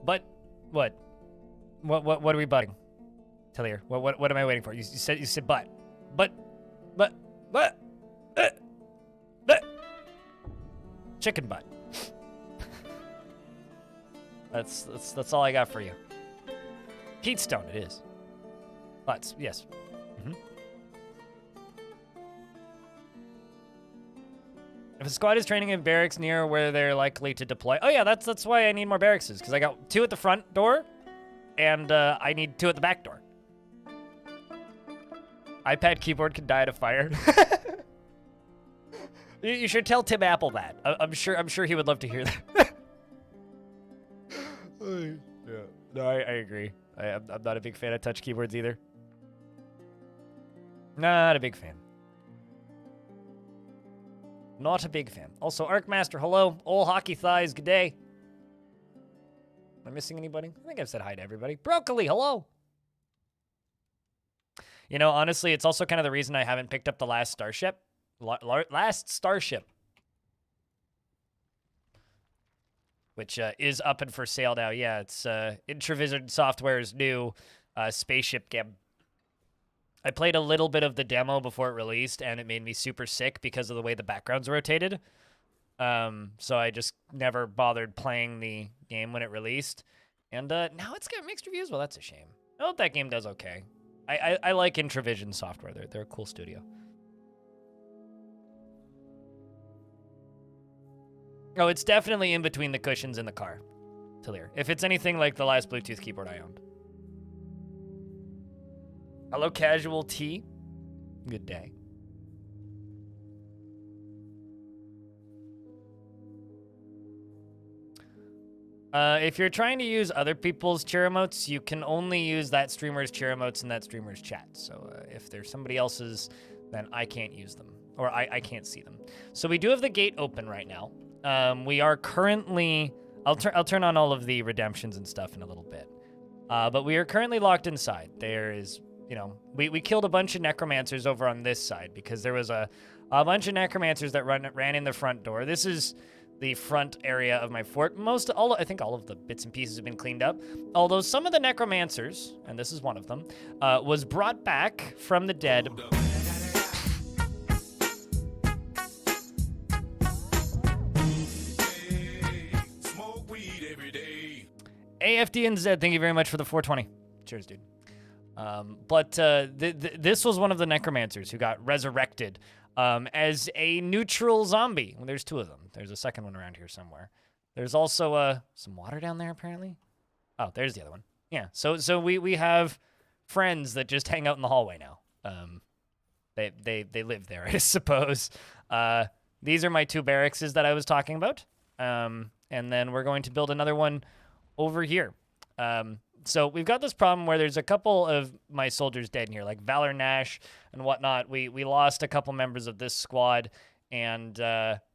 But what? What are we butting? Tillier, what am I waiting for? You said but. But chicken butt. That's all I got for you. Heatstone it is. Butts, yes. If a squad is training in barracks near where they're likely to deploy. Oh yeah, that's why I need more barracks, because I got 2 at the front door, and I need 2 at the back door. iPad keyboard can die at a fire. You should tell Tim Apple that. I'm sure he would love to hear that. Yeah. No, I agree. I'm not a big fan of touch keyboards either. Not a big fan. Not a big fan. Also, Arcmaster, hello. Old Hockey Thighs, good day. Am I missing anybody? I think I've said hi to everybody. Broccoli, hello. You know, honestly, it's also kind of the reason I haven't picked up the last Starship. Last Starship. Which is up and for sale now. Yeah, it's Intravision Software's new spaceship game. I played a little bit of the demo before it released, and it made me super sick because of the way the backgrounds rotated. So I just never bothered playing the game when it released. And now it's got mixed reviews. Well, that's a shame. I hope that game does okay. I like Intravision Software. They're a cool studio. Oh, it's definitely in between the cushions in the car, Tillier. If it's anything like the last Bluetooth keyboard I owned. Hello, Casual T. Good day. If you're trying to use other people's cheer emotes, you can only use that streamer's cheer emotes in that streamer's chat. So if there's somebody else's, then I can't use them. Or I can't see them. So we do have the gate open right now. We are currently... I'll turn on all of the redemptions and stuff in a little bit. But we are currently locked inside. There is... You know, we killed a bunch of necromancers over on this side because there was a bunch of necromancers that ran in the front door. This is the front area of my fort. I think all of the bits and pieces have been cleaned up. Although some of the necromancers, and this is one of them, was brought back from the dead. AFD and Z, thank you very much for the 420. Cheers, dude. This was one of the necromancers who got resurrected as a neutral zombie. Well, there's 2 of them. There's a second one around here somewhere. There's also some water down there, apparently. Oh, there's the other one. Yeah, so we have friends that just hang out in the hallway now. They live there, I suppose. These are my 2 barracks that I was talking about. And then we're going to build another one over here. So we've got this problem where there's a couple of my soldiers dead in here, like Valor Nash and whatnot. We lost a couple members of this squad, and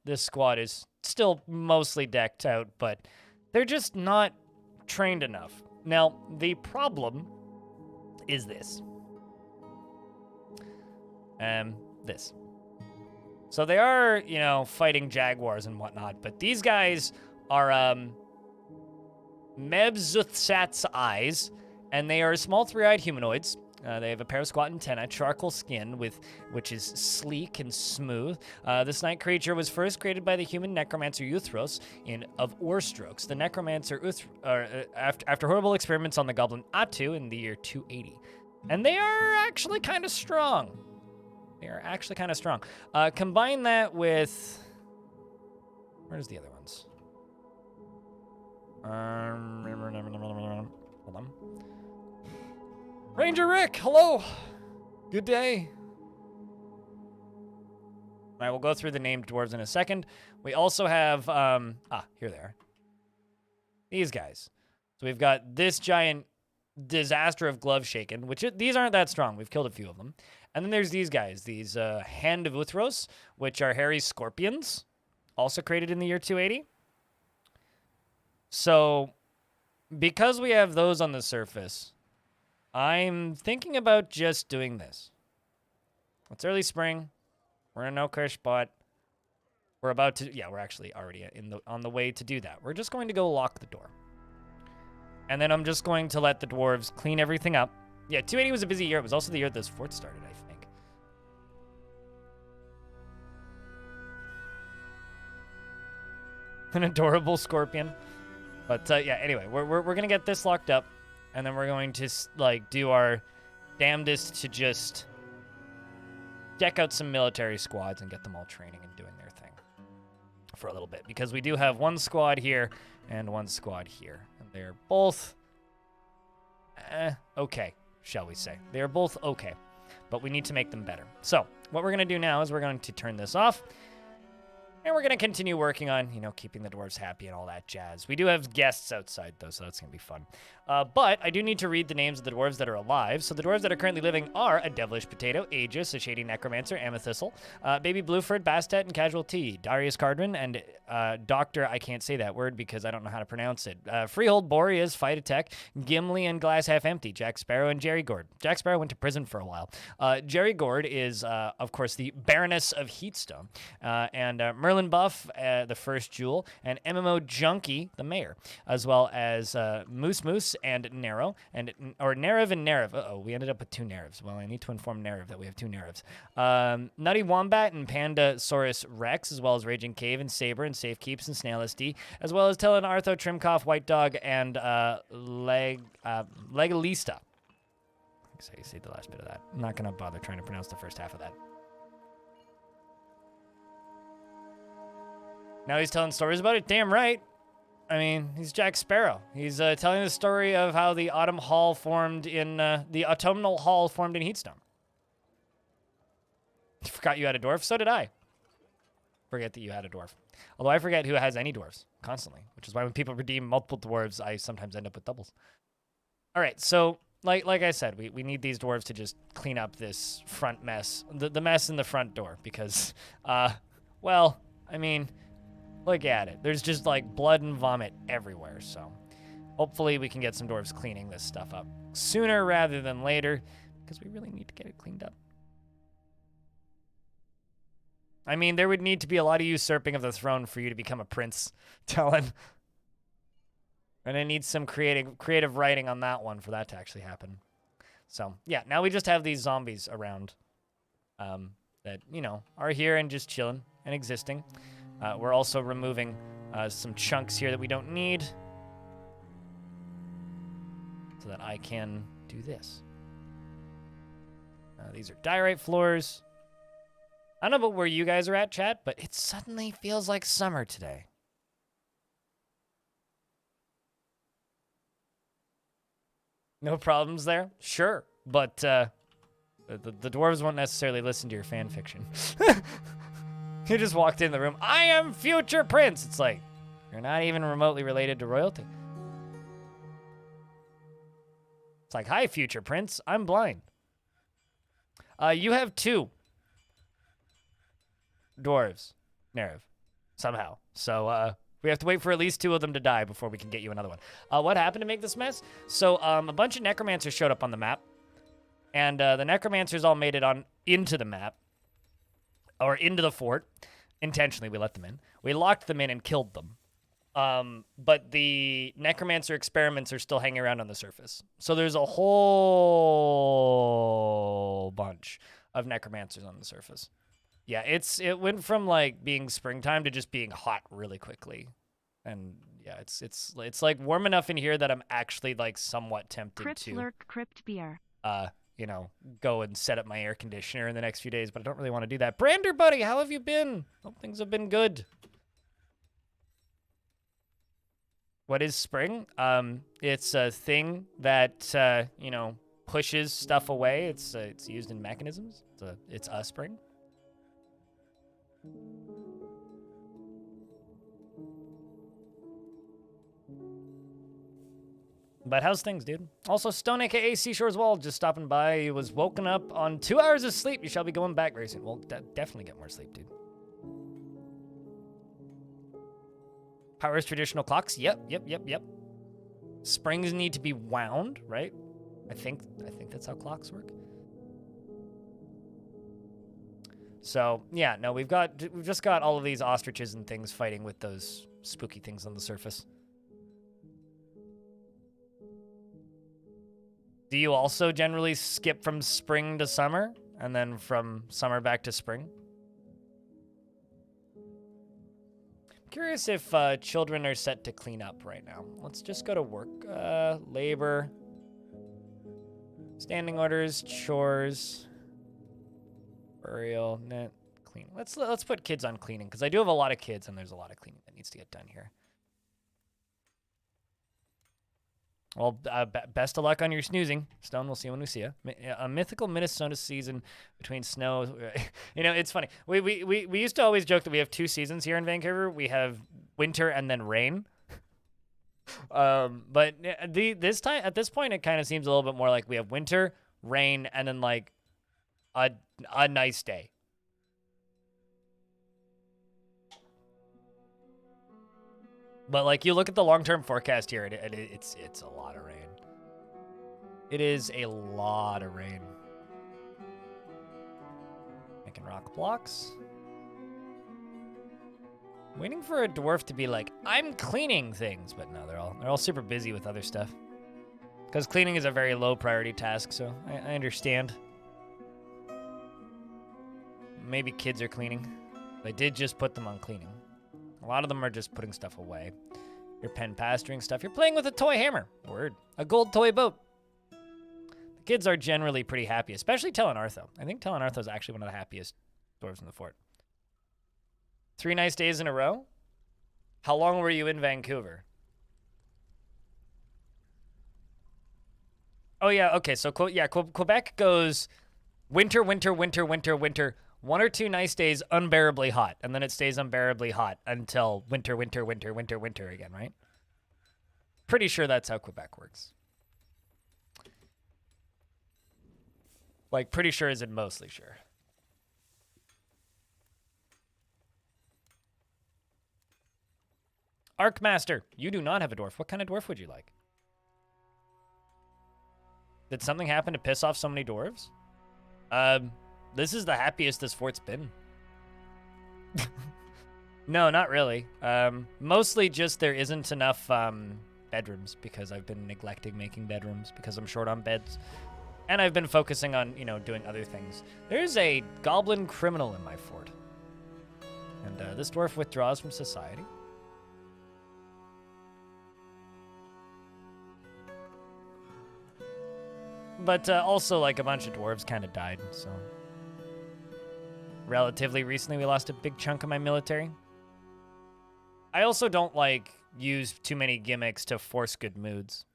this squad is still mostly decked out, but they're just not trained enough. Now, the problem is this. This. So they are, you know, fighting jaguars and whatnot, but these guys are, Mebzuthsat's eyes, and they are small 3-eyed humanoids. They have a parasquat antenna, charcoal skin, which is sleek and smooth. This night creature was first created by the human necromancer Uthros of Orestrokes. The necromancer after horrible experiments on the goblin Atu in the year 280. And they are actually kind of strong. Combine that with... Where's the other ones? Hold on. Ranger Rick, hello. Good day. I will go through the named dwarves in a second. We also have, here they are. These guys. So we've got this giant disaster of glove shaken, these aren't that strong. We've killed a few of them. And then there's these guys, these Hand of Uthros, which are hairy scorpions, also created in the year 280. So, because we have those on the surface, I'm thinking about just doing this. It's early spring. We're in a no-crash spot. We're actually already on the way to do that. We're just going to go lock the door. And then I'm just going to let the dwarves clean everything up. Yeah, 280 was a busy year. It was also the year this fort started, I think. An adorable scorpion. But yeah, anyway, we're going to get this locked up. And then we're going to, like, do our damnedest to just deck out some military squads and get them all training and doing their thing for a little bit. Because we do have one squad here and one squad here. And they're both okay, shall we say. They are both okay, but we need to make them better. So what we're going to do now is we're going to turn this off. And we're going to continue working on, you know, keeping the dwarves happy and all that jazz. We do have guests outside, though, so that's going to be fun. But I do need to read the names of the dwarves that are alive. So the dwarves that are currently living are a Devilish Potato, Aegis, a Shady Necromancer, Amethyssal, Baby Blueford, Bastet, and Casual Tea, Darius Cardman, and Doctor, I can't say that word because I don't know how to pronounce it, Freehold, Boreas, Fight Attack, Gimli, and Glass Half Empty, Jack Sparrow, and Jerry Gord. Jack Sparrow went to prison for a while. Jerry Gord is, of course, the Baroness of Heatstone, and Merlin Buff, the First Jewel, and MMO Junkie, the Mayor, as well as Moose Moose and Narrow, or Narev and Narev. Uh-oh, we ended up with two Narevs. Well, I need to inform Narev that we have two Narevs. Nutty Wombat and Pandasaurus Rex, as well as Raging Cave and Saber and Safe Keeps and Snail SD, as well as Tellan Artho, Trimcoff, White Dog, and Legalista. So you say the last bit of that. I'm not going to bother trying to pronounce the first half of that. Now he's telling stories about it? Damn right. I mean, he's Jack Sparrow. He's telling the story of how the Autumnal Hall formed in Heatstone. Forgot you had a dwarf? So did I. Forget that you had a dwarf. Although I forget who has any dwarves constantly, which is why when people redeem multiple dwarves, I sometimes end up with doubles. All right, so like I said, we need these dwarves to just clean up this front mess, the mess in the front door, because, well, I mean, look at it. There's just like blood and vomit everywhere, so hopefully we can get some dwarves cleaning this stuff up sooner rather than later, because we really need to get it cleaned up. I mean, there would need to be a lot of usurping of the throne for you to become a prince, Talon. And I need some creative writing on that one for that to actually happen. So, yeah, now we just have these zombies around that, you know, are here and just chilling and existing. We're also removing some chunks here that we don't need so that I can do this. These are diorite floors. I don't know about where you guys are at, chat, but it suddenly feels like summer today. No problems there? Sure, but the dwarves won't necessarily listen to your fan fiction. You just walked in the room. I am future prince. It's like, you're not even remotely related to royalty. It's like, hi, future prince. I'm blind. You have two dwarves, Narev, somehow. So, we have to wait for at least two of them to die before we can get you another one. What happened to make this mess? So, a bunch of necromancers showed up on the map. And the necromancers all made it into the map. Or into the fort. Intentionally, we let them in. We locked them in and killed them. But the necromancer experiments are still hanging around on the surface. So there's a whole bunch of necromancers on the surface. Yeah, it went from like being springtime to just being hot really quickly. And yeah, it's like warm enough in here that I'm actually like somewhat tempted Crypt to lurk, crypt beer. You know, go and set up my air conditioner in the next few days, but I don't really want to do that. Brander, buddy, how have you been? Hope things have been good. What is spring? It's a thing that, you know, pushes stuff away. It's used in mechanisms. It's a spring. But how's things, dude? Also, Stone, aka Seashore's Wall, just stopping by. He was woken up on 2 hours of sleep. You shall be going back very soon. Well, definitely get more sleep, dude. Powers traditional clocks. Yep. Springs need to be wound, right? I think that's how clocks work. So yeah, no, we've just got all of these ostriches and things fighting with those spooky things on the surface. Do you also generally skip from spring to summer and then from summer back to spring? I'm curious if children are set to clean up right now. Let's just go to work. Labor. Standing orders, chores. Burial, net, clean. Let's put kids on cleaning, because I do have a lot of kids and there's a lot of cleaning that needs to get done here. Well, best of luck on your snoozing. Stone, we'll see you when we see you. A mythical Minnesota season between snow. You know, it's funny. We used to always joke that we have 2 seasons here in Vancouver. We have winter and then rain. But at this point, it kind of seems a little bit more like we have winter, rain, and then like a nice day. But like you look at the long-term forecast here, it's a lot of rain. It is a lot of rain. Making rock blocks. Waiting for a dwarf to be like, I'm cleaning things, but no, they're all super busy with other stuff. Because cleaning is a very low priority task, so I understand. Maybe kids are cleaning. I did just put them on cleaning. A lot of them are just putting stuff away. You're pen pasturing stuff. You're playing with a toy hammer. Word. A gold toy boat. The kids are generally pretty happy, especially Telenartho. I think Telenartho is actually one of the happiest dwarves in the fort. 3 nice days in a row? How long were you in Vancouver? Oh, yeah, okay. So, yeah, Quebec goes winter, winter, winter, winter, winter. 1 or 2 nice days, unbearably hot. And then it stays unbearably hot until winter, winter, winter, winter, winter again, right? Pretty sure that's how Quebec works. Like, pretty sure is in mostly sure. Arcmaster, you do not have a dwarf. What kind of dwarf would you like? Did something happen to piss off so many dwarves? This is the happiest this fort's been. No, not really. Mostly just there isn't enough bedrooms because I've been neglecting making bedrooms because I'm short on beds. And I've been focusing on, you know, doing other things. There's a goblin criminal in my fort. And this dwarf withdraws from society. But also, like, a bunch of dwarves kind of died, so... Relatively recently, we lost a big chunk of my military. I also don't, like, use too many gimmicks to force good moods.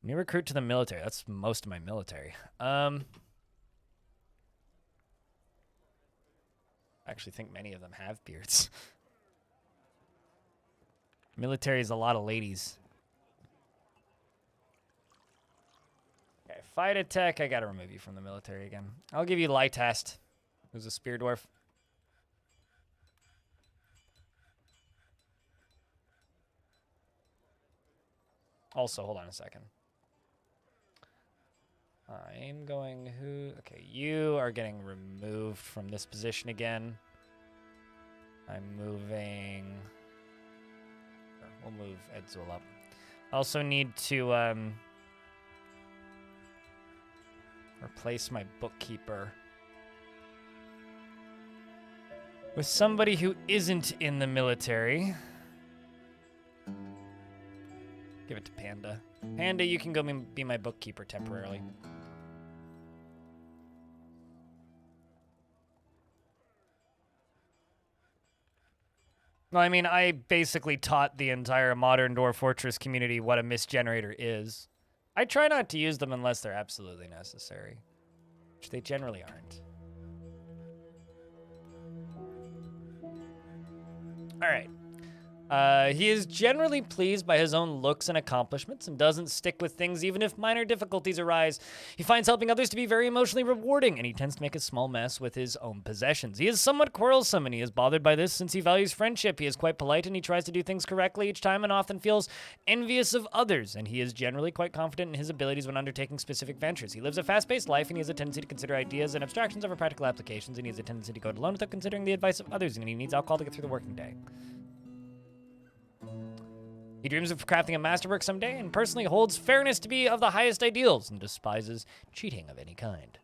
New recruit to the military. That's most of my military. I actually think many of them have beards. Military is a lot of ladies. Okay, fight attack. I gotta remove you from the military again. I'll give you Lytast, who's a spear dwarf. Also, hold on a second. I'm going who? Okay, you are getting removed from this position again. I'm moving. We'll move Edzul up. I also need to replace my bookkeeper with somebody who isn't in the military. Give it to Panda. Panda, you can go be my bookkeeper temporarily. Well, I mean, I basically taught the entire modern Dwarf Fortress community what a misgenerator is. I try not to use them unless they're absolutely necessary, which they generally aren't. All right. He is generally pleased by his own looks and accomplishments and doesn't stick with things even if minor difficulties arise. He finds helping others to be very emotionally rewarding, and he tends to make a small mess with his own possessions. He is somewhat quarrelsome, and he is bothered by this since he values friendship. He is quite polite, and he tries to do things correctly each time and often feels envious of others, and he is generally quite confident in his abilities when undertaking specific ventures. He lives a fast-paced life, and he has a tendency to consider ideas and abstractions over practical applications, and he has a tendency to go it alone without considering the advice of others, and he needs alcohol to get through the working day. He dreams of crafting a masterwork someday and personally holds fairness to be of the highest ideals and despises cheating of any kind.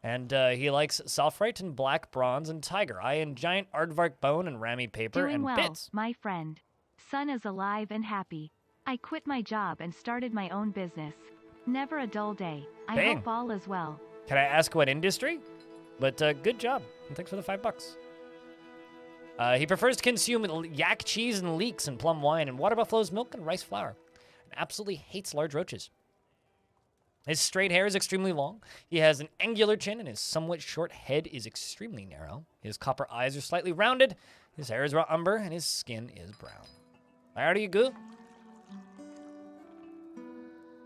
And he likes Selfrite and Black Bronze and Tiger Eye and Giant Aardvark Bone and Rammy Paper Doing and well, Bits. my friend. Son is alive and happy. I quit my job and started my own business. Never a dull day. I Dang. hope all is well. Can I ask what industry? But good job. And thanks for the $5. He prefers to consume yak cheese and leeks and plum wine and water buffalo's milk and rice flour. And absolutely hates large roaches. His straight hair is extremely long. He has an angular chin and his somewhat short head is extremely narrow. His copper eyes are slightly rounded. His hair is raw umber and his skin is brown. How do you go?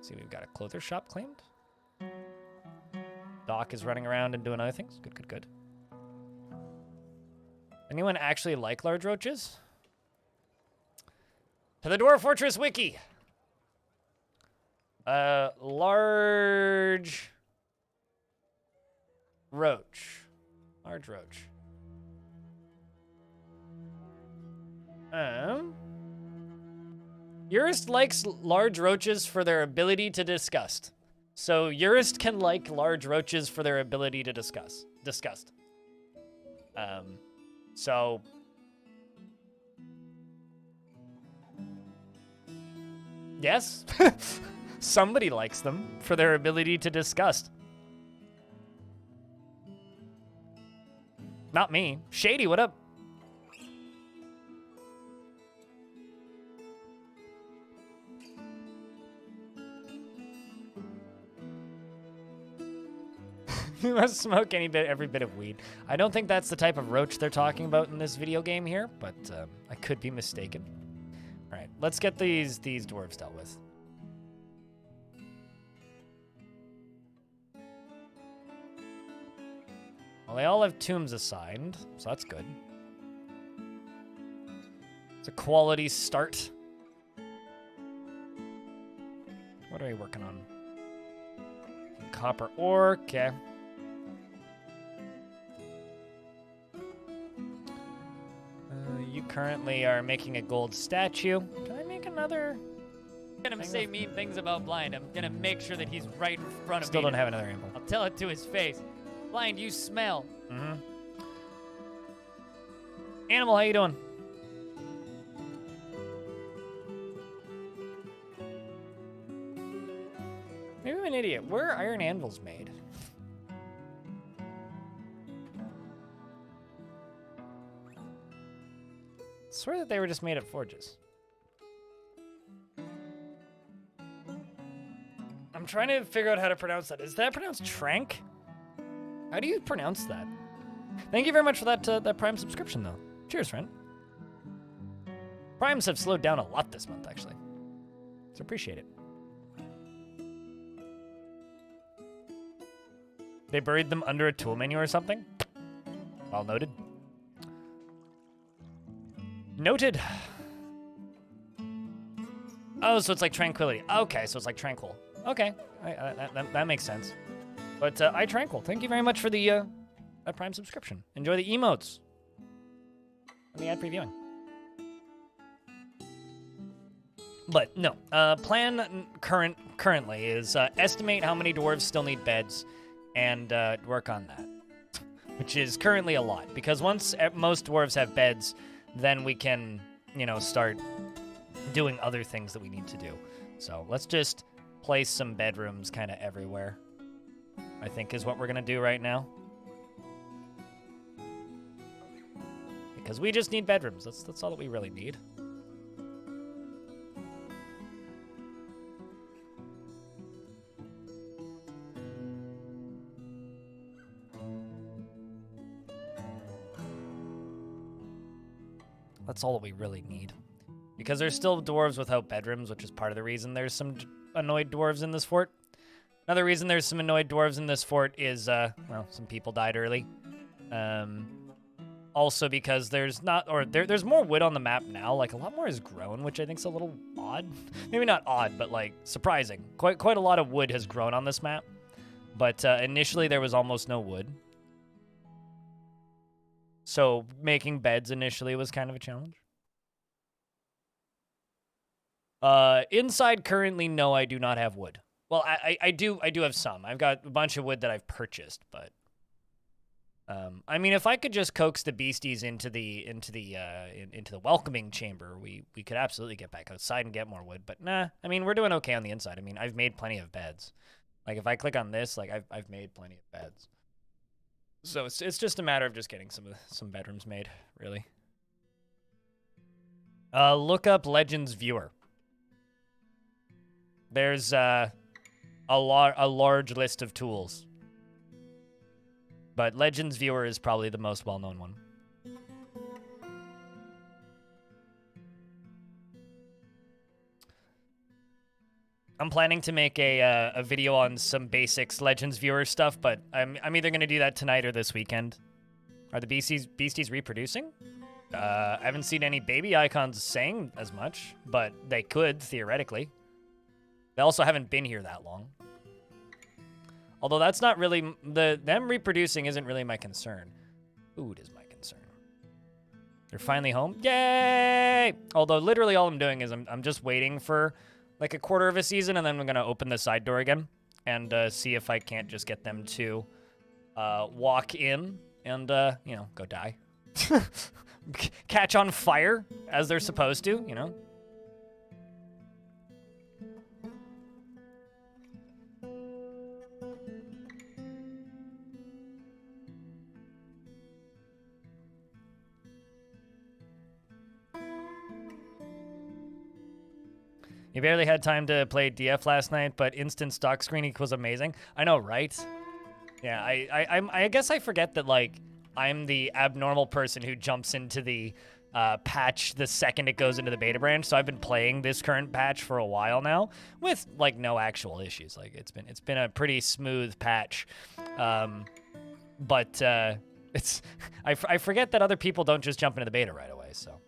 See, we've got a clothier shop claimed. Doc is running around and doing other things. Good, good, good. Anyone actually like large roaches? To the Dwarf Fortress Wiki. Large roach. Large roach. Urist likes large roaches for their ability to disgust. So Urist can like large roaches for their ability to disgust. So yes. Somebody likes them for their ability to disgust. Not me. Shady, what up? You must smoke every bit of weed. I don't think that's the type of roach they're talking about in this video game here, but I could be mistaken. All right, let's get these dwarves dealt with. Well, they all have tombs assigned, so that's good. It's a quality start. What are we working on? Copper ore, okay. You currently are making a gold statue. Can I make another? I'm gonna say mean things about Blind. I'm gonna make sure that he's right in front of me. Still don't have another animal. I'll tell it to his face. Blind, you smell. Mm-hmm. Animal, how you doing? Maybe I'm an idiot. Where are iron anvils made? I swear that they were just made at forges. I'm trying to figure out how to pronounce that. Is that pronounced Trank? How do you pronounce that? Thank you very much for that that Prime subscription, though. Cheers, friend. Primes have slowed down a lot this month, actually. So appreciate it. They buried them under a tool menu or something? Well noted. Noted. Oh, so it's like tranquility. Okay, so it's like tranquil. Okay, that makes sense. But I tranquil. Thank you very much for the Prime subscription. Enjoy the emotes and the ad previewing. But no, plan currently is estimate how many dwarves still need beds and work on that, which is currently a lot because once most dwarves have beds, then we can, start doing other things that we need to do. So let's just place some bedrooms kind of everywhere, I think is what we're going to do right now. Because we just need bedrooms. That's all that we really need. That's all that we really need. Because there's still dwarves without bedrooms, which is part of the reason there's some annoyed dwarves in this fort. Another reason there's some annoyed dwarves in this fort is, some people died early. Also because there's there's more wood on the map now. Like, a lot more has grown, which I think's a little odd. Maybe not odd, but, like, surprising. Quite a lot of wood has grown on this map. But initially there was almost no wood. So making beds initially was kind of a challenge. Inside currently, no, I do not have wood. Well, I do have some. I've got a bunch of wood that I've purchased, but I mean, if I could just coax the beasties into the welcoming chamber, we could absolutely get back outside and get more wood. But nah, I mean, we're doing okay on the inside. I mean, I've made plenty of beds. Like if I click on this, like I've made plenty of beds. So it's just a matter of just getting some bedrooms made, really. Look up Legends Viewer. There's a large list of tools. But Legends Viewer is probably the most well-known one. I'm planning to make a video on some basics Legends Viewer stuff, but I'm either going to do that tonight or this weekend. Are the beasties reproducing? I haven't seen any baby icons saying as much, but they could, theoretically. They also haven't been here that long. Although that's not really... them reproducing isn't really my concern. Food is my concern. They're finally home. Yay! Although literally all I'm doing is I'm just waiting for like a quarter of a season, and then I'm going to open the side door again and see if I can't just get them to walk in and, you know, go die. Catch on fire as they're supposed to, you know? You barely had time to play DF last night, but instant stock screen equals amazing. I know, right? Yeah, I guess I forget that, like, I'm the abnormal person who jumps into the patch the second it goes into the beta branch. So I've been playing this current patch for a while now with, like, no actual issues. Like, it's been a pretty smooth patch. But I forget that other people don't just jump into the beta right away, so...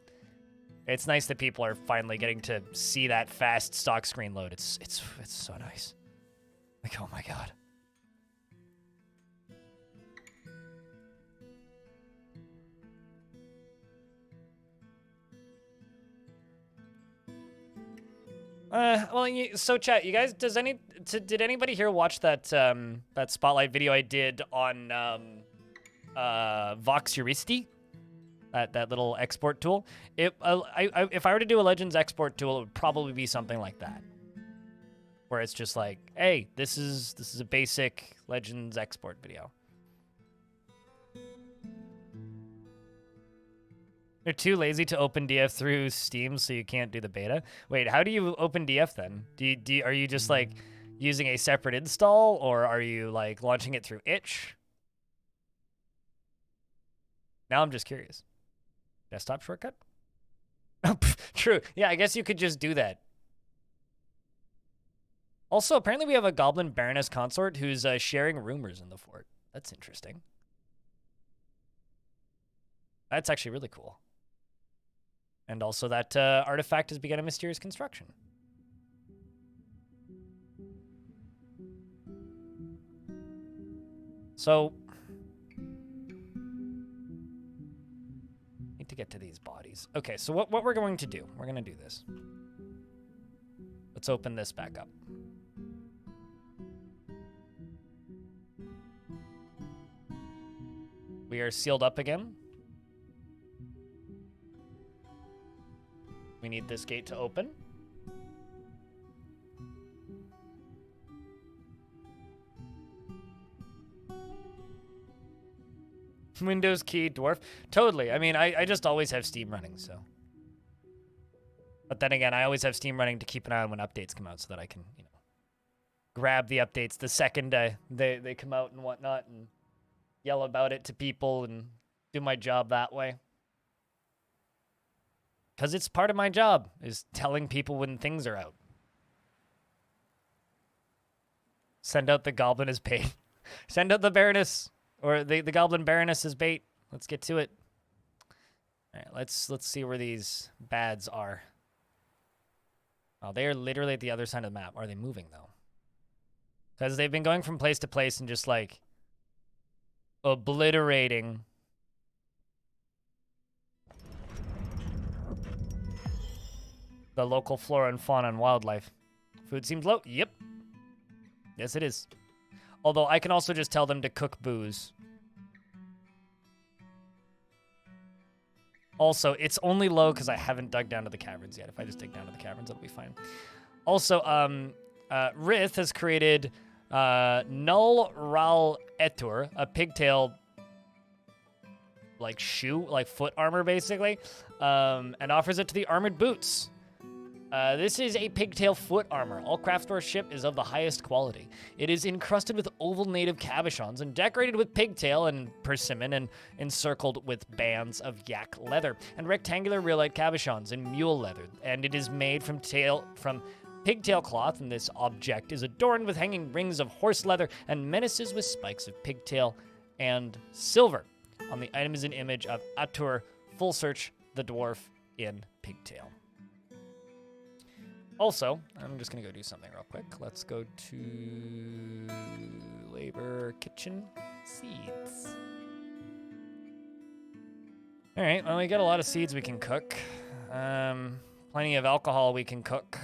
It's nice that people are finally getting to see that fast stock screen load. It's so nice. Like, oh my god. Well, so chat, you guys, did anybody here watch that that spotlight video I did on Vox Heuristi? That little export tool. If I were to do a Legends export tool, it would probably be something like that, where it's just like, hey, this is a basic Legends export video. You're too lazy to open DF through Steam, so you can't do the beta. Wait, how do you open DF then? Are you just like using a separate install, or are you like launching it through itch? Now I'm just curious. Desktop shortcut? True. Yeah, I guess you could just do that. Also, apparently we have a Goblin Baroness consort who's sharing rumors in the fort. That's interesting. That's actually really cool. And also that artifact has begun a mysterious construction. So... to get to these bodies. Okay, so what we're going to do, we're going to do this. Let's open this back up. We are sealed up again. We need this gate to open. Windows key, Dwarf. Totally. I mean, I just always have Steam running, so. But then again, I always have Steam running to keep an eye on when updates come out so that I can, you know, grab the updates the second they come out and whatnot and yell about it to people and do my job that way. Because it's part of my job, is telling people when things are out. Send out the goblin as bait. Send out the Baroness. Or the Goblin Baroness is bait. Let's get to it. All right, let's see where these bads are. Oh, they are literally at the other side of the map. Are they moving, though? Because they've been going from place to place and just, like, obliterating. the local flora and fauna and wildlife. Food seems low. Yep. Yes, it is. Although I can also just tell them to cook booze. Also, it's only low because I haven't dug down to the caverns yet. If I just dig down to the caverns, it'll be fine. Also, Rith has created Null Ral Etur, a pigtail like shoe, like foot armor basically, and offers it to the armored boots. This is a pigtail foot armor. All craft store ship is of the highest quality. It is encrusted with oval native cabochons and decorated with pigtail and persimmon and encircled with bands of yak leather and rectangular reelite cabochons and mule leather. And it is made from pigtail cloth, and this object is adorned with hanging rings of horse leather and menaces with spikes of pigtail and silver. On the item is an image of Atur, full search, the dwarf in pigtail. Also, I'm just going to go do something real quick. Let's go to labor kitchen seeds. All right, well, we got a lot of seeds we can cook. Plenty of alcohol we can cook.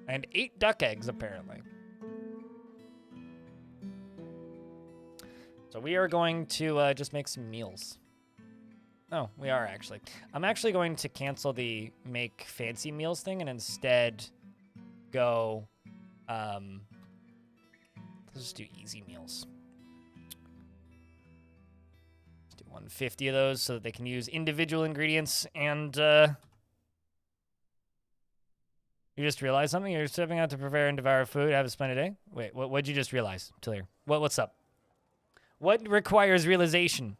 And 8 duck eggs, apparently. So we are going to just make some meals. Oh, we are actually. I'm actually going to cancel the make fancy meals thing and instead go, let's just do easy meals. Let's do 150 of those so that they can use individual ingredients. And you just realized something? You're stepping out to prepare and devour food, have a splendid day? Wait, what'd you just realize, Talir? What's up? What requires realization?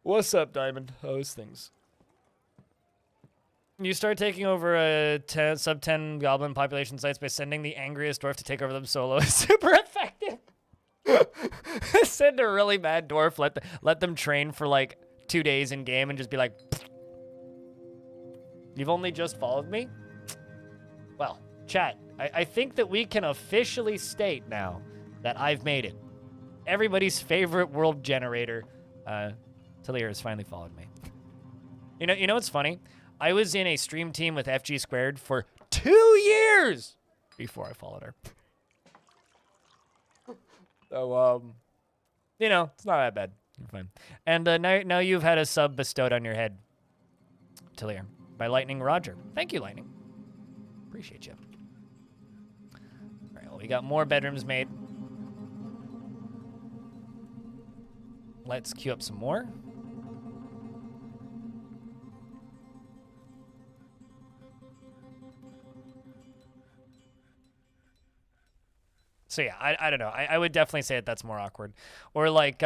What's up, Diamond? How's things? You start taking over a sub-10 goblin population sites by sending the angriest dwarf to take over them solo. It's super effective. Send a really mad dwarf, let them train for like 2 days in game and just be like, you've only just followed me? Well, chat, I think that we can officially state now that I've made it. Everybody's favorite world generator, Talir has finally followed me. You know what's funny? I was in a stream team with FG Squared for 2 years before I followed her. So, it's not that bad. You're fine. And now you've had a sub bestowed on your head, Talir, by Lightning Roger. Thank you, Lightning. Appreciate you. All right, well, we got more bedrooms made. Let's queue up some more. So yeah, I don't know. I would definitely say that's more awkward. Or like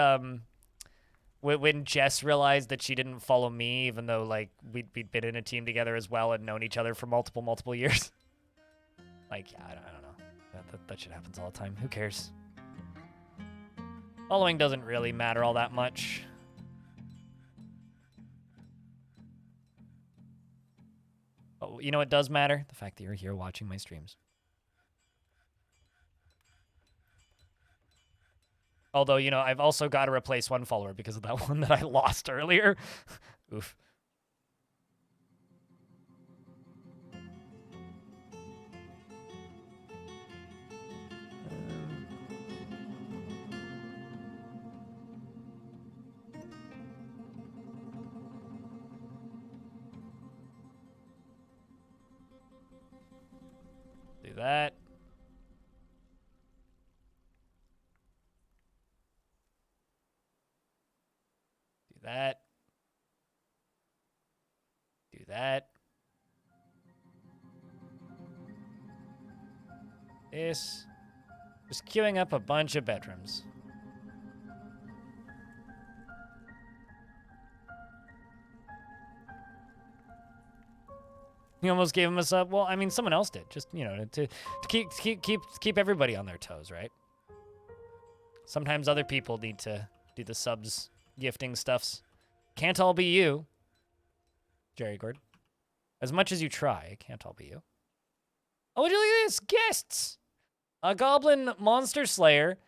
when Jess realized that she didn't follow me, even though like we'd been in a team together as well and known each other for multiple years. Like, yeah, I don't know. That shit happens all the time. Who cares? Following doesn't really matter all that much. Oh, you know what does matter? The fact that you're here watching my streams. Although, I've also got to replace one follower because of that one that I lost earlier. Oof. Do that. That. Do that. This. Just queuing up a bunch of bedrooms. You almost gave him a sub. Well, I mean, someone else did. Just to keep everybody on their toes, right? Sometimes other people need to do the subs. Gifting stuffs. Can't all be you, Jerry Gord. As much as you try, it can't all be you. Oh, would you look at this? Guests! A goblin monster slayer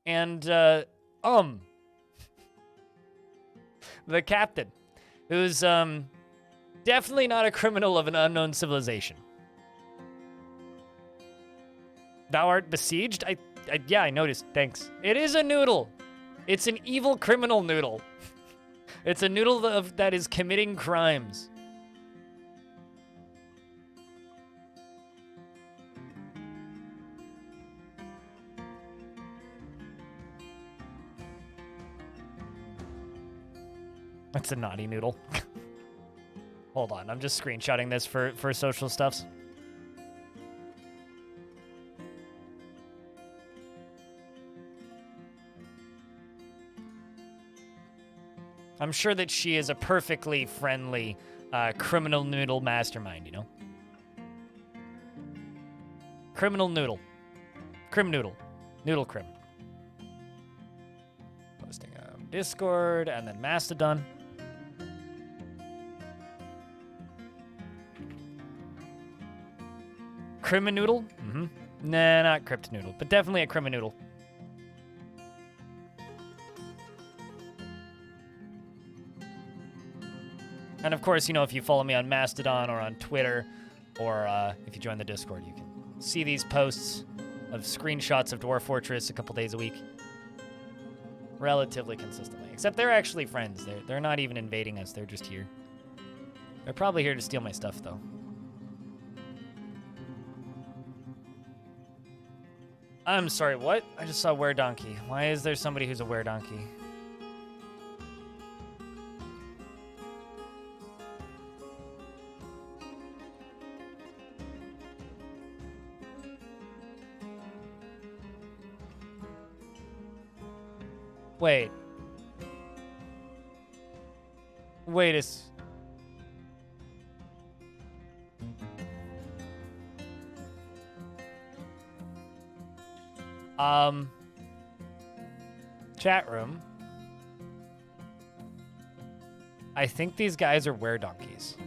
and, the captain, who's definitely not a criminal of an unknown civilization. Thou art besieged? Yeah, I noticed. Thanks. It is a noodle. It's an evil criminal noodle. It's a noodle that is committing crimes. That's a naughty noodle. Hold on, I'm just screenshotting this for social stuffs. I'm sure that she is a perfectly friendly criminal noodle mastermind, you know? Criminal noodle. Crim noodle. Noodle crim. Posting Discord and then Mastodon. Criminoodle? Mm-hmm. Nah, not Cryptonoodle, but definitely a Criminoodle. And of course, you know, if you follow me on Mastodon or on Twitter, or if you join the Discord, you can see these posts of screenshots of Dwarf Fortress a couple days a week. Relatively consistently. Except they're actually friends. They're not even invading us. They're just here. They're probably here to steal my stuff, though. I'm sorry, what? I just saw were-donkey. Why is there somebody who's a were-donkey? Wait. Wait a s... Chat room. I think these guys are were-donkeys.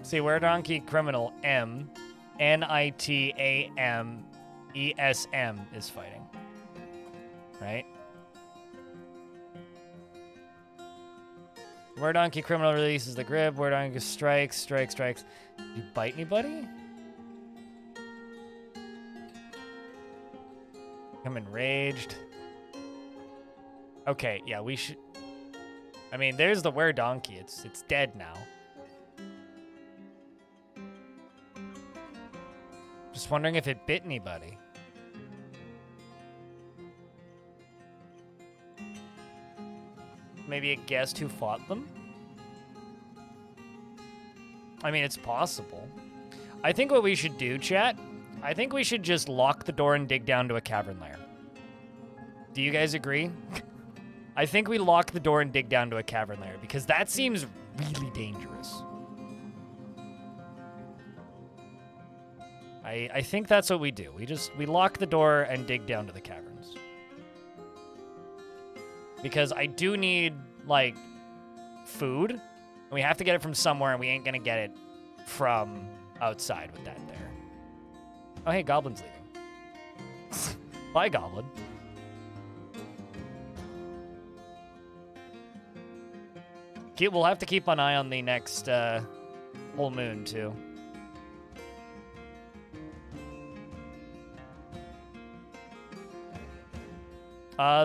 See, were-donkey criminal M, Nitamesm is fighting. Right? Were-donkey criminal releases the grip. Were-donkey strikes. You bite anybody? I'm enraged. Okay, yeah, we should... I mean, there's the were-donkey. It's dead now. Just wondering if it bit anybody. Maybe it guessed who fought them? I mean, it's possible. I think what we should do, chat, I think we should just lock the door and dig down to a cavern lair. Do you guys agree? I think we lock the door and dig down to a cavern lair because that seems really dangerous. I think that's what we do. We lock the door and dig down to the caverns. Because I do need, like, food. And we have to get it from somewhere, and we ain't gonna get it from outside with that there. Oh, hey, Goblin's leaving. Bye, Goblin. We'll have to keep an eye on the next full moon, too.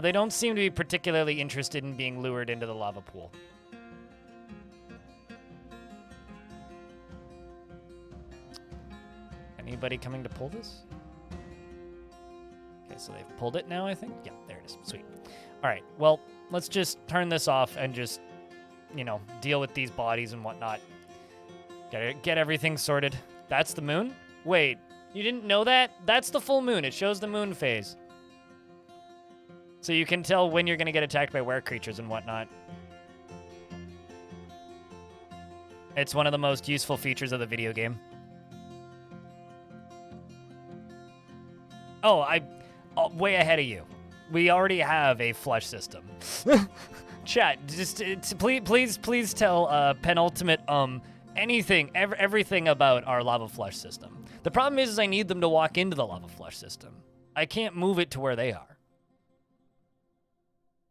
They don't seem to be particularly interested in being lured into the lava pool. Anybody coming to pull this? Okay, so they've pulled it now, I think? Yeah, there it is. Sweet. All right, well, let's just turn this off and just, you know, deal with these bodies and whatnot. Get everything sorted. That's the moon? Wait, you didn't know that? That's the full moon. It shows the moon phase. So you can tell when you're going to get attacked by were creatures and whatnot. It's one of the most useful features of the video game. Oh, way ahead of you. We already have a flush system. Chat, just please tell penultimate everything about our lava flush system. The problem is I need them to walk into the lava flush system. I can't move it to where they are.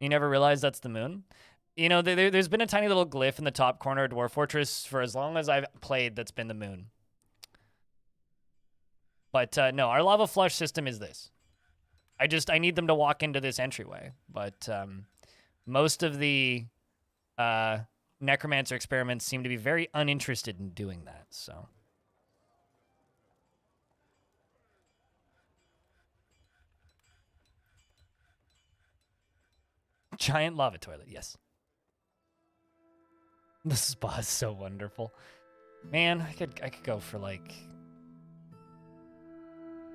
You never realized that's the moon? You know, there's been a tiny little glyph in the top corner of Dwarf Fortress for as long as I've played that's been the moon. But no, our lava flush system is this. I need them to walk into this entryway. But most of the necromancer experiments seem to be very uninterested in doing that, so. Giant lava toilet, yes. The spa is so wonderful. Man, I could go for like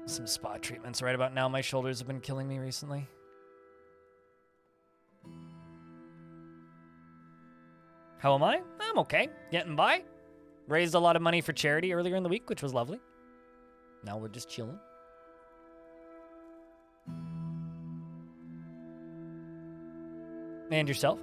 some spa treatments right about now. My shoulders have been killing me recently. How am I? I'm okay. Getting by. Raised a lot of money for charity earlier in the week, which was lovely. Now we're just chilling. And yourself?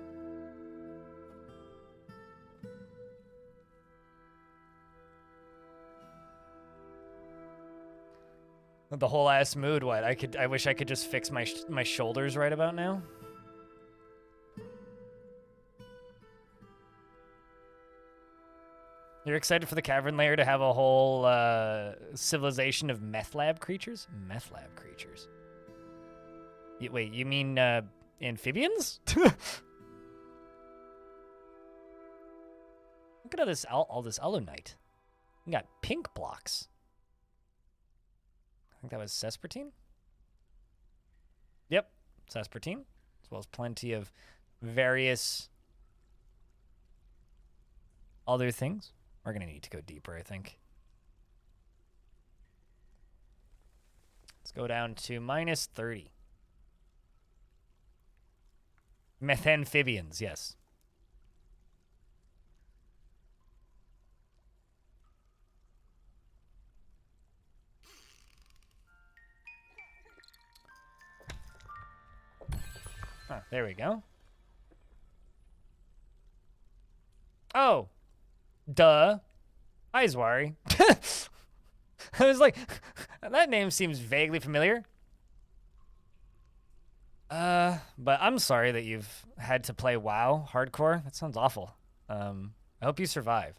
The whole ass mood, what? I wish I could just fix my shoulders right about now. You're excited for the Cavern layer to have a whole civilization of meth lab creatures? Meth lab creatures. Wait, you mean amphibians? Look at all this alunite. We got pink blocks. I think that was Sespertine? Yep, Sespertine, as well as plenty of various other things. We're going to need to go deeper, I think. Let's go down to minus 30. Methamphibians, yes. Oh, there we go. Oh. Duh. Izwari. I was like, that name seems vaguely familiar. But I'm sorry that you've had to play WoW hardcore. That sounds awful. I hope you survive.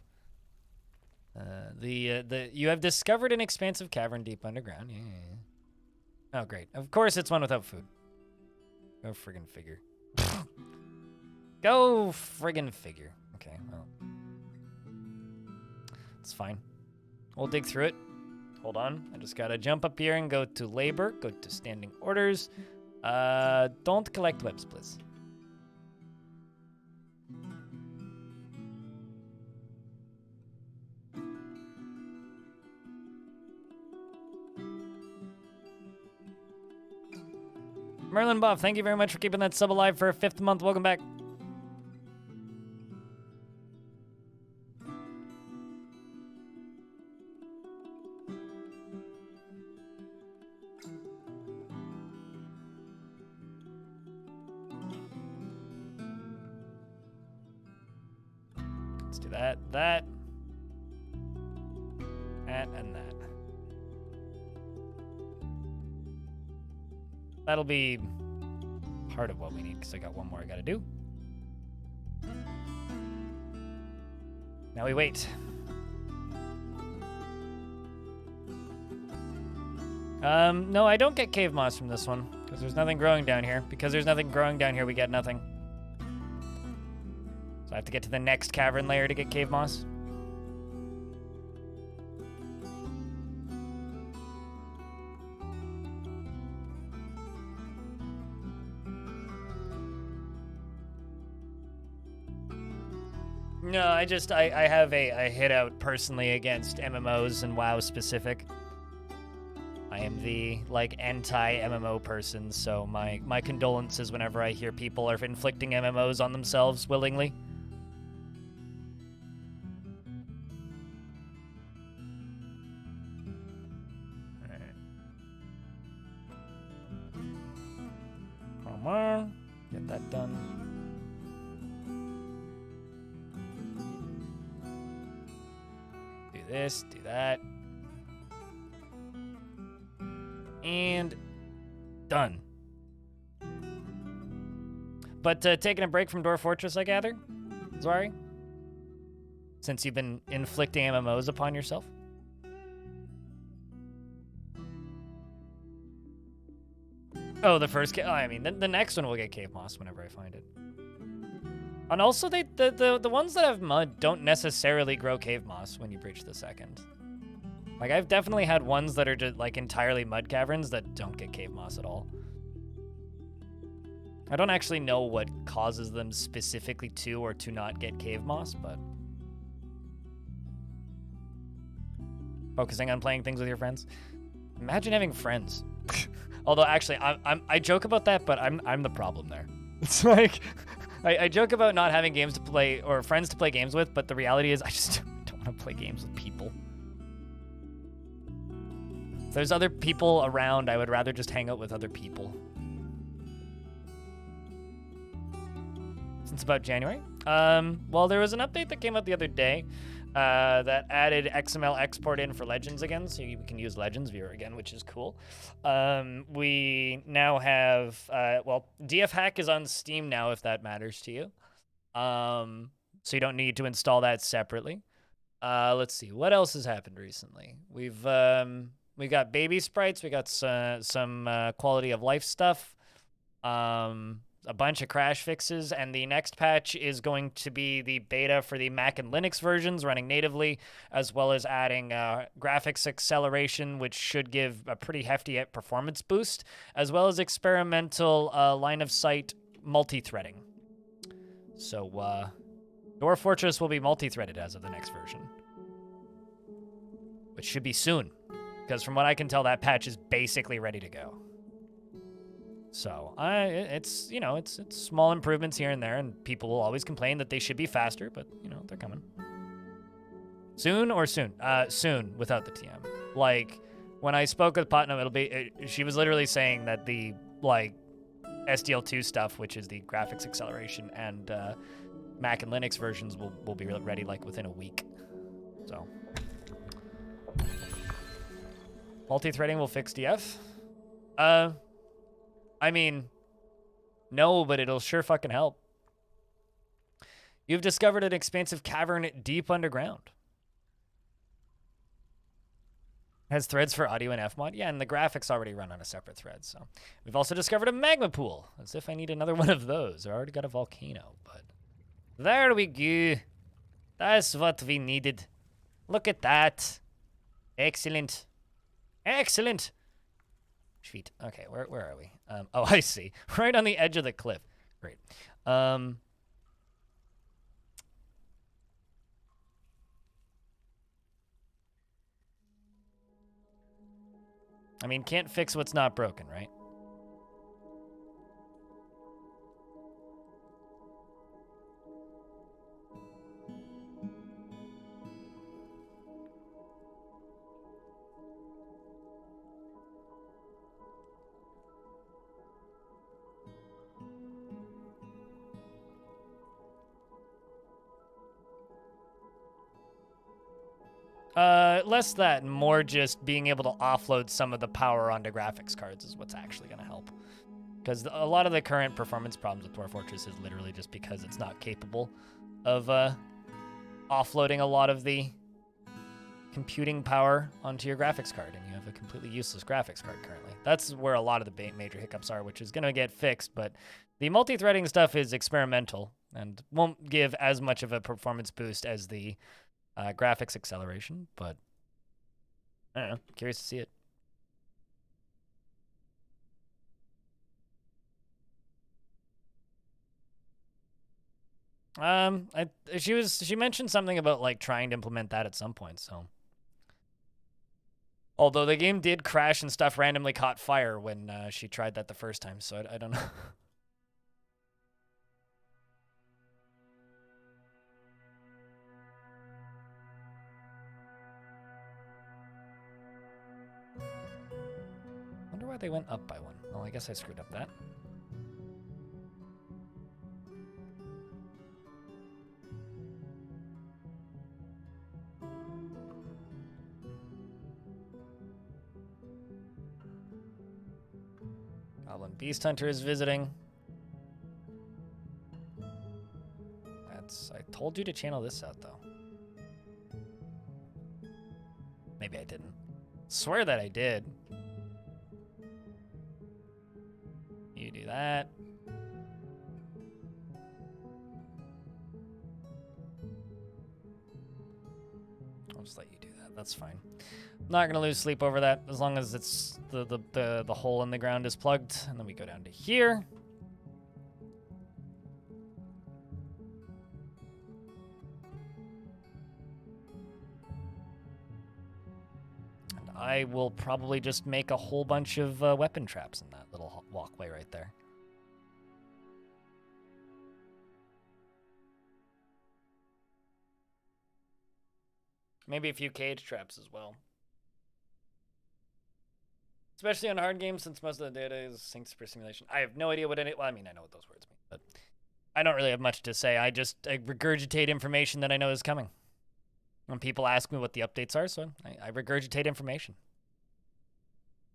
You have discovered an expansive cavern deep underground. Yeah. Oh, great. Of course it's one without food. Go friggin' figure. Go friggin' figure. Okay, well. It's fine. We'll dig through it. Hold on. I just gotta jump up here and go to labor. Go to standing orders. Don't collect webs, please. Merlin Buff, thank you very much for keeping that sub alive for a 5th month. Welcome back. Let's do that, that, and that. That'll be part of what we need, because I got one more I gotta do. Now we wait. No, I don't get cave moss from this one, because there's nothing growing down here. Because there's nothing growing down here, we get nothing. So I have to get to the next cavern layer to get cave moss. No, I have a hit out personally against MMOs and WoW specific. I am the, like, anti-MMO person, so my condolences whenever I hear people are inflicting MMOs on themselves willingly. Alright. Come on. Get that done. this, do that. And done. But taking a break from Dwarf Fortress, I gather, Zwari? Since you've been inflicting MMOs upon yourself? Oh, the first I mean, the next one will get cave moss whenever I find it. And also, the ones that have mud don't necessarily grow cave moss when you breach the second. Like, I've definitely had ones that are just, like, entirely mud caverns that don't get cave moss at all. I don't actually know what causes them specifically to or to not get cave moss, but... Focusing on playing things with your friends. Imagine having friends. Although, actually, I joke about that, but I'm the problem there. It's like... I joke about not having games to play or friends to play games with, but the reality is I just don't want to play games with people. If there's other people around, I would rather just hang out with other people. Since about January. Well, there was an update that came out the other day that added XML export in for Legends again, so you can use Legends Viewer again, which is cool. We now have, well, DF Hack is on Steam now, if that matters to you. So you don't need to install that separately. Let's see, what else has happened recently? We got baby sprites, we got some quality of life stuff. A bunch of crash fixes, and the next patch is going to be the beta for the Mac and Linux versions running natively, as well as adding graphics acceleration, which should give a pretty hefty performance boost, as well as experimental line-of-sight multi-threading. So, Dwarf Fortress will be multi-threaded as of the next version, which should be soon, because from what I can tell, that patch is basically ready to go. So, it's, you know, it's small improvements here and there, and people will always complain that they should be faster, but, you know, they're coming. Soon or soon? Soon, without the TM. Like, when I spoke with Putnam, she was literally saying that the, like, SDL2 stuff, which is the graphics acceleration, and Mac and Linux versions will be ready, like, within a week. So. Multi-threading will fix DF? I mean, no, but it'll sure fucking help. You've discovered an expansive cavern deep underground. Has threads for audio and Fmod? Yeah, and the graphics already run on a separate thread, so. We've also discovered a magma pool. As if I need another one of those. I already got a volcano, but... There we go. That's what we needed. Look at that. Excellent. Excellent. Sweet. Okay, where are we? Oh, I see. Right on the edge of the cliff. Great. I mean, can't fix what's not broken, right? Less that, and more just being able to offload some of the power onto graphics cards is what's actually going to help. Because a lot of the current performance problems with Dwarf Fortress is literally just because it's not capable of offloading a lot of the computing power onto your graphics card, and you have a completely useless graphics card currently. That's where a lot of the major hiccups are, which is going to get fixed, but the multi-threading stuff is experimental and won't give as much of a performance boost as the graphics acceleration, but I don't know. Curious to see it. She mentioned something about like trying to implement that at some point, so. Although the game did crash and stuff randomly caught fire when she tried that the first time, so I don't know. Wonder why they went up by one. Well, I guess I screwed up that. Goblin Beast Hunter is visiting. I told you to channel this out, though. Maybe I didn't. Swear that I did. You do that. I'll just let you do that. That's fine. I'm not gonna lose sleep over that as long as it's the hole in the ground is plugged. And then we go down to here. And I will probably just make a whole bunch of weapon traps in that little walkway right there. Maybe a few cage traps as well. Especially on hard games, since most of the data is synced per simulation. I have no idea what any... Well, I mean, I know what those words mean, but I don't really have much to say. I regurgitate information that I know is coming. When people ask me what the updates are, so I regurgitate information.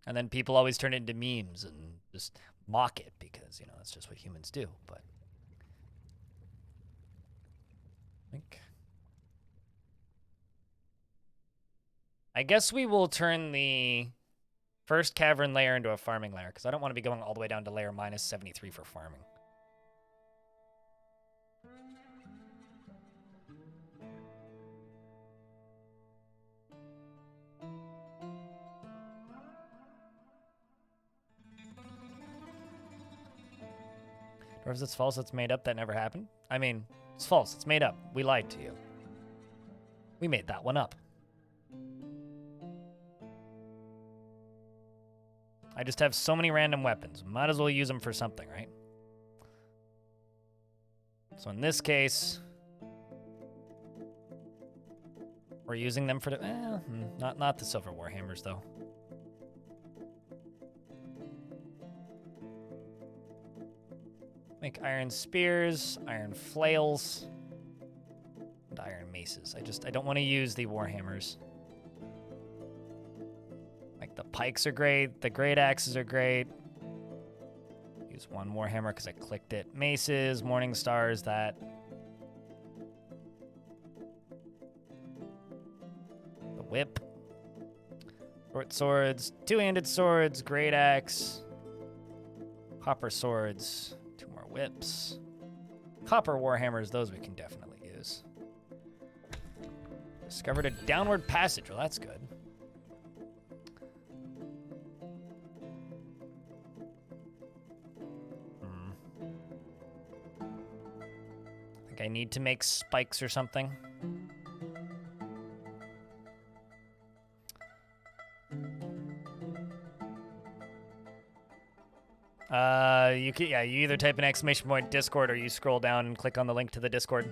And then people always turn it into memes and just mock it because, you know, that's just what humans do, but... I guess we will turn the first cavern layer into a farming layer, because I don't want to be going all the way down to layer minus 73 for farming. Dwarves, it's false, it's made up, that never happened. I mean, it's false, it's made up. We lied to you. We made that one up. I just have so many random weapons. Might as well use them for something, right? So in this case, we're using them for the... not the silver warhammers, though. Make iron spears, iron flails, and iron maces. I don't want to use the warhammers. Like, the pikes are great, the great axes are great. Use one warhammer because I clicked it. Maces, morning stars, that. The whip. Short swords, two-handed swords, great axe. Copper swords, two more whips. Copper warhammers, those we can definitely use. Discovered a downward passage, well that's good. I need to make spikes or something. You either type an exclamation point Discord or you scroll down and click on the link to the Discord.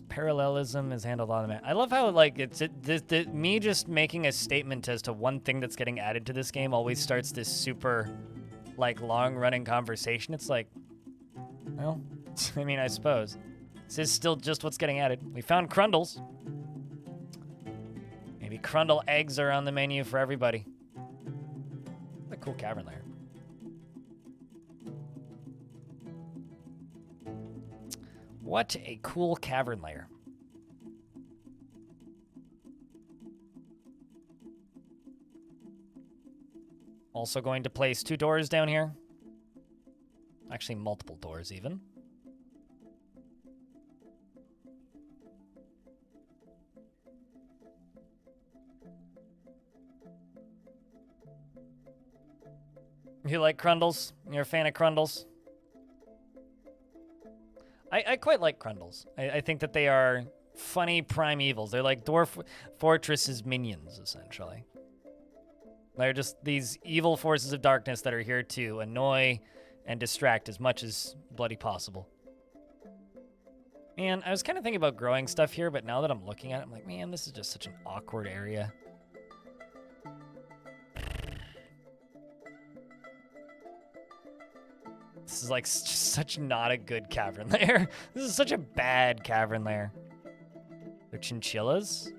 Parallelism is handled automatically. I love how, like, me just making a statement as to one thing that's getting added to this game always starts this super, like, long-running conversation. It's like, well, I mean, I suppose. This is still just what's getting added. We found Crundles. Maybe Crundle eggs are on the menu for everybody. What a cool cavern layer. What a cool cavern layer. Also going to place 2 doors down here. Actually, multiple doors even. You like Crundles? You're a fan of Crundles? I quite like Crundles. I think that they are funny primevals. They're like Dwarf Fortress's minions, essentially. They're just these evil forces of darkness that are here to annoy and distract as much as bloody possible. Man, I was kind of thinking about growing stuff here, but now that I'm looking at it, I'm like, man, this is just such an awkward area. This is like such not a good cavern lair. This is such a bad cavern lair. They're chinchillas,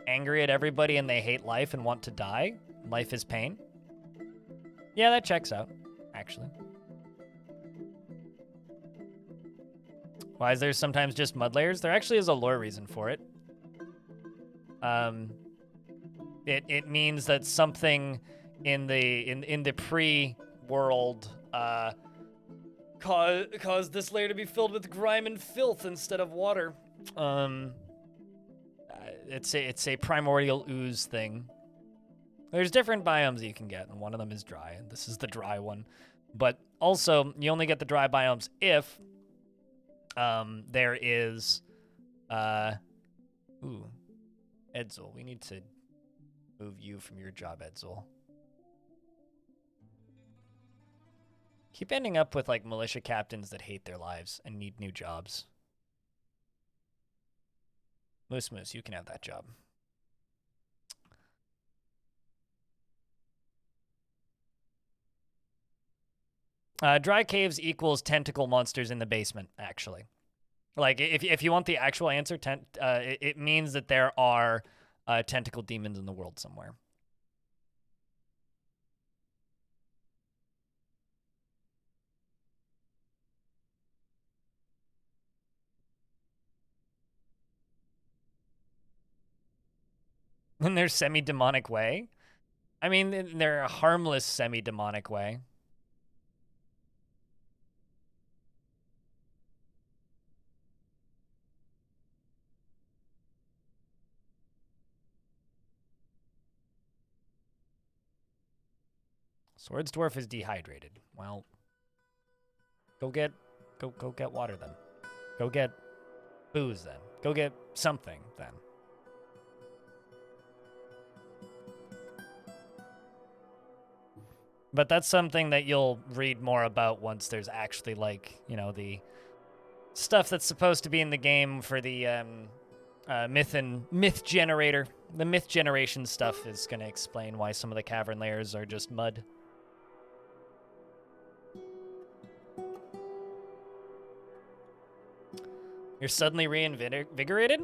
angry at everybody and they hate life and want to die. Life is pain. Yeah, that checks out, actually. Why is there sometimes just mud layers? There actually is a lore reason for it. It means that something in the pre-world caused this layer to be filled with grime and filth instead of water. It's a primordial ooze thing. There's different biomes you can get, and one of them is dry, and this is the dry one. But also, you only get the dry biomes if there is Edsel, we need to move you from your job, Edsel. Keep ending up with like militia captains that hate their lives and need new jobs. Moose, you can have that job. Dry caves equals tentacle monsters in the basement, actually. Like, if you want the actual answer, it means that there are tentacle demons in the world somewhere. In their semi-demonic way? I mean, in their harmless semi-demonic way. Swords Dwarf is dehydrated. Well, go get water then. Go get booze then. Go get something then. But that's something that you'll read more about once there's actually, like, you know, the stuff that's supposed to be in the game for the myth generator. The myth generation stuff is going to explain why some of the cavern layers are just mud. You're suddenly reinvigorated?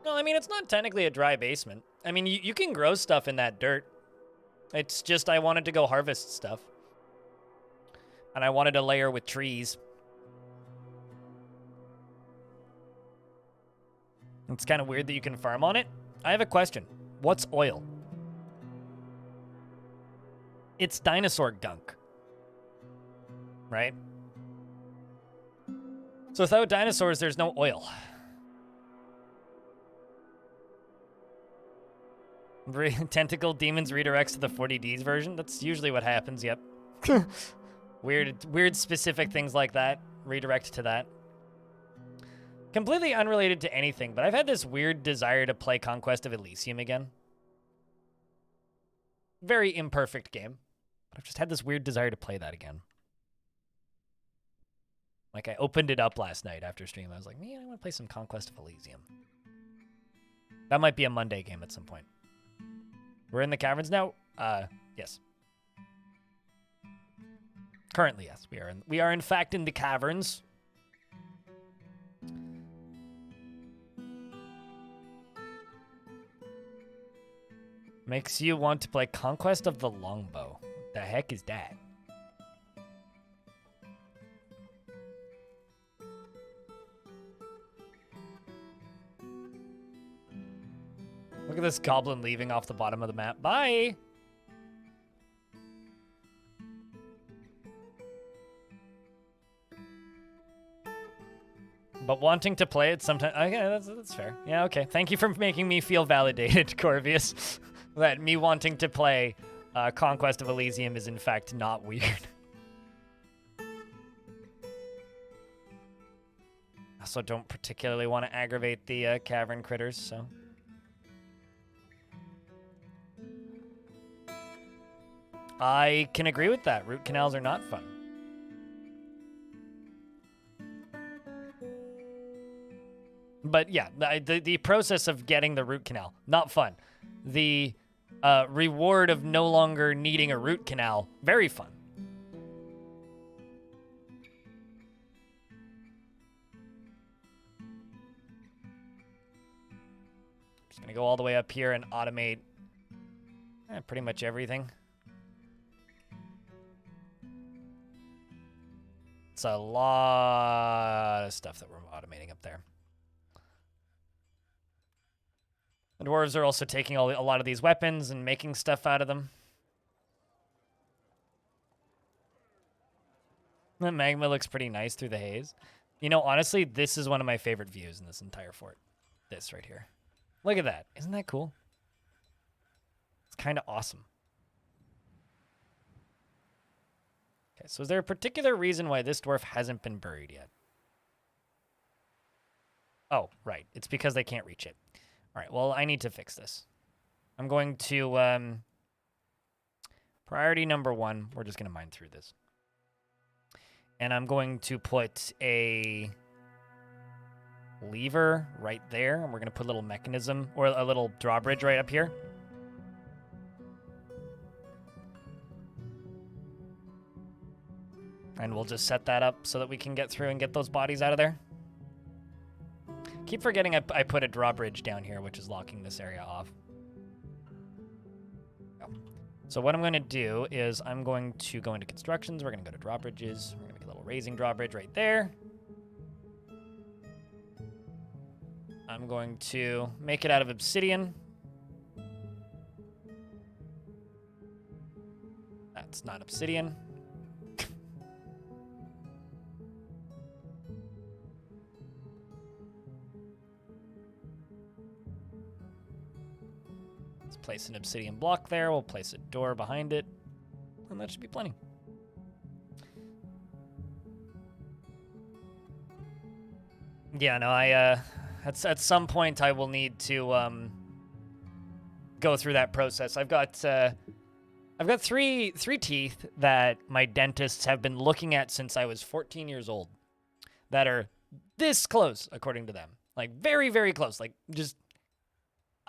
No, I mean, it's not technically a dry basement. I mean, you can grow stuff in that dirt. It's just I wanted to go harvest stuff. And I wanted a layer with trees. It's kind of weird that you can farm on it. I have a question. What's oil? It's dinosaur gunk. Right? So without dinosaurs, there's no oil. Tentacle demons redirects to the 40Ds version. That's usually what happens, yep. Weird specific things like that redirect to that. Completely unrelated to anything, but I've had this weird desire to play Conquest of Elysium again. Very imperfect game, but I've just had this weird desire to play that again. Like, I opened it up last night after stream. I was like, man, I want to play some Conquest of Elysium. That might be a Monday game at some point. We're in the caverns now? Yes. Currently, yes. We are in fact in the caverns. Makes you want to play Conquest of the Longbow. What the heck is that? Look at this goblin leaving off the bottom of the map. Bye! But wanting to play it sometimes... Okay, that's fair. Yeah, okay. Thank you for making me feel validated, Corvius. That me wanting to play Conquest of Elysium is in fact not weird. I also don't particularly want to aggravate the cavern critters, so... I can agree with that. Root canals are not fun. But yeah, the process of getting the root canal, not fun. The reward of no longer needing a root canal, very fun. go all the way up here and automate pretty much everything. It's a lot of stuff that we're automating up there. The dwarves are also taking a lot of these weapons and making stuff out of them. The magma looks pretty nice through the haze. You know, honestly, this is one of my favorite views in this entire fort. This right here. Look at that. Isn't that cool? It's kind of awesome. Okay, so is there a particular reason why this dwarf hasn't been buried yet? Oh, right. It's because they can't reach it. All right, well, I need to fix this. I'm going to, priority number 1, we're just going to mine through this. And I'm going to put a lever right there, and we're going to put a little mechanism, or a little drawbridge right up here. And we'll just set that up so that we can get through and get those bodies out of there. Keep forgetting I put a drawbridge down here, which is locking this area off. So what I'm going to do is I'm going to go into constructions. We're going to go to drawbridges. We're going to make a little raising drawbridge right there. I'm going to make it out of obsidian. That's not obsidian. Place an obsidian block there. We'll place a door behind it. And that should be plenty. Yeah, no, at some point I will need to go through that process. I've got three teeth that my dentists have been looking at since I was 14 years old that are this close, according to them. Like very, very close. Like just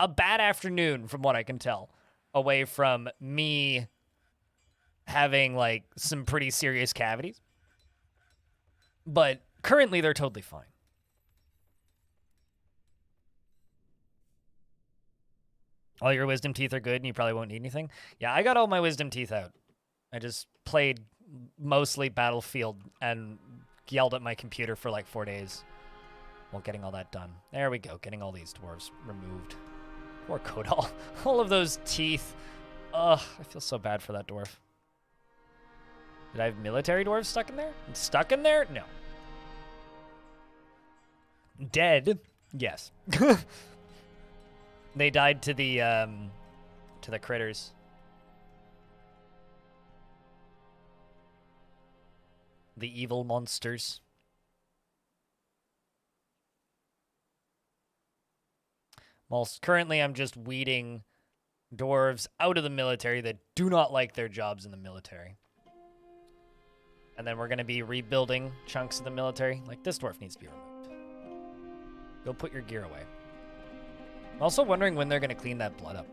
a bad afternoon, from what I can tell, away from me having, like, some pretty serious cavities. But currently, they're totally fine. All your wisdom teeth are good, and you probably won't need anything. Yeah, I got all my wisdom teeth out. I just played mostly Battlefield and yelled at my computer for, like, 4 days while getting all that done. There we go, getting all these dwarves removed. Poor Kodal. All of those teeth. Ugh, I feel so bad for that dwarf. Did I have military dwarves stuck in there? Stuck in there? No. Dead? Yes. They died to the critters. The evil monsters. Currently, I'm just weeding dwarves out of the military that do not like their jobs in the military. And then we're going to be rebuilding chunks of the military. Like, this dwarf needs to be removed. Go put your gear away. I'm also wondering when they're going to clean that blood up.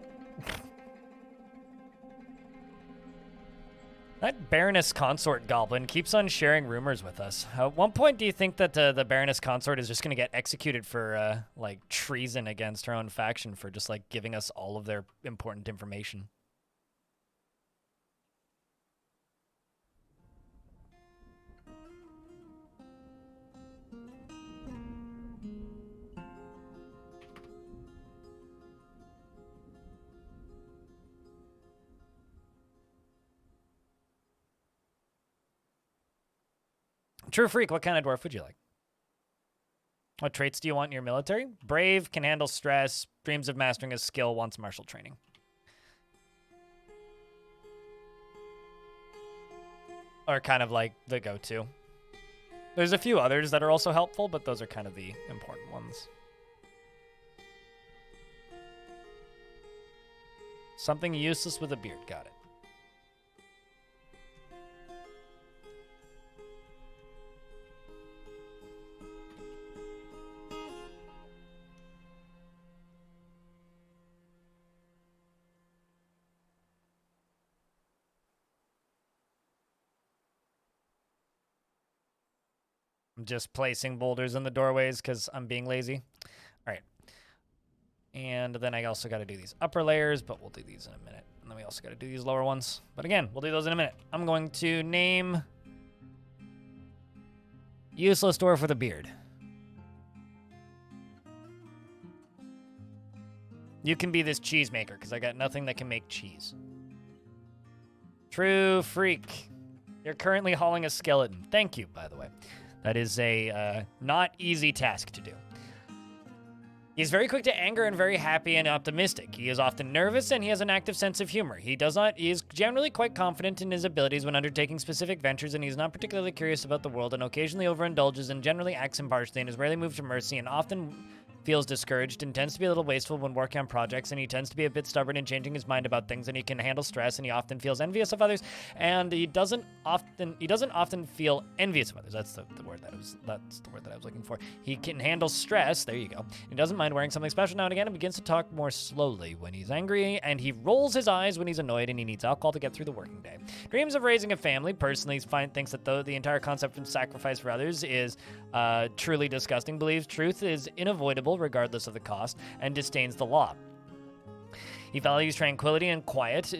That Baroness Consort goblin keeps on sharing rumors with us. At one point, do you think that the Baroness Consort is just going to get executed for, like, treason against her own faction for just, like, giving us all of their important information? True Freak, what kind of dwarf would you like? What traits do you want in your military? Brave, can handle stress, dreams of mastering a skill, wants martial training. Are kind of like the go-to. There's a few others that are also helpful, but those are kind of the important ones. Something useless with a beard, got it. I'm just placing boulders in the doorways because I'm being lazy. All right. And then I also got to do these upper layers, but we'll do these in a minute. And then we also got to do these lower ones. But again, we'll do those in a minute. I'm going to name Useless Dwarf with a Beard. You can be this cheese maker, because I got nothing that can make cheese. True Freak. You're currently hauling a skeleton. Thank you, by the way. That is a not easy task to do. He's very quick to anger and very happy and optimistic. He is often nervous and he has an active sense of humor. He is generally quite confident in his abilities when undertaking specific ventures, and he's not particularly curious about the world and occasionally overindulges and generally acts impartially and is rarely moved to mercy and often feels discouraged and tends to be a little wasteful when working on projects, and he tends to be a bit stubborn in changing his mind about things, and he can handle stress, and he often feels envious of others, and he doesn't often feel envious of others. That's the word that I was looking for. He can handle stress. There you go. He doesn't mind wearing something special now and again, and begins to talk more slowly when he's angry, and he rolls his eyes when he's annoyed, and he needs alcohol to get through the working day. Dreams of raising a family. Personally, thinks that the entire concept of sacrifice for others is truly disgusting. Believes truth is unavoidable regardless of the cost, and disdains the law. He values tranquility and quiet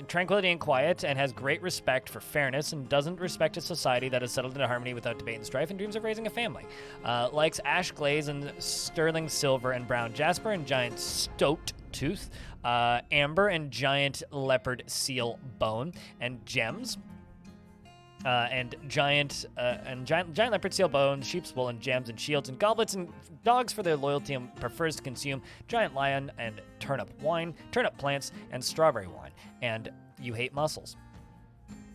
tranquility and quiet, and has great respect for fairness, and doesn't respect a society that is settled into harmony without debate and strife, and dreams of raising a family. Likes ash glaze and sterling silver and brown jasper and giant stoat tooth, amber and giant leopard seal bone, and gems. And giant leopard seal bones, sheep's wool, and gems, and shields, and goblets, and dogs for their loyalty, and prefers to consume giant lion and turnip wine, turnip plants, and strawberry wine. And you hate mussels.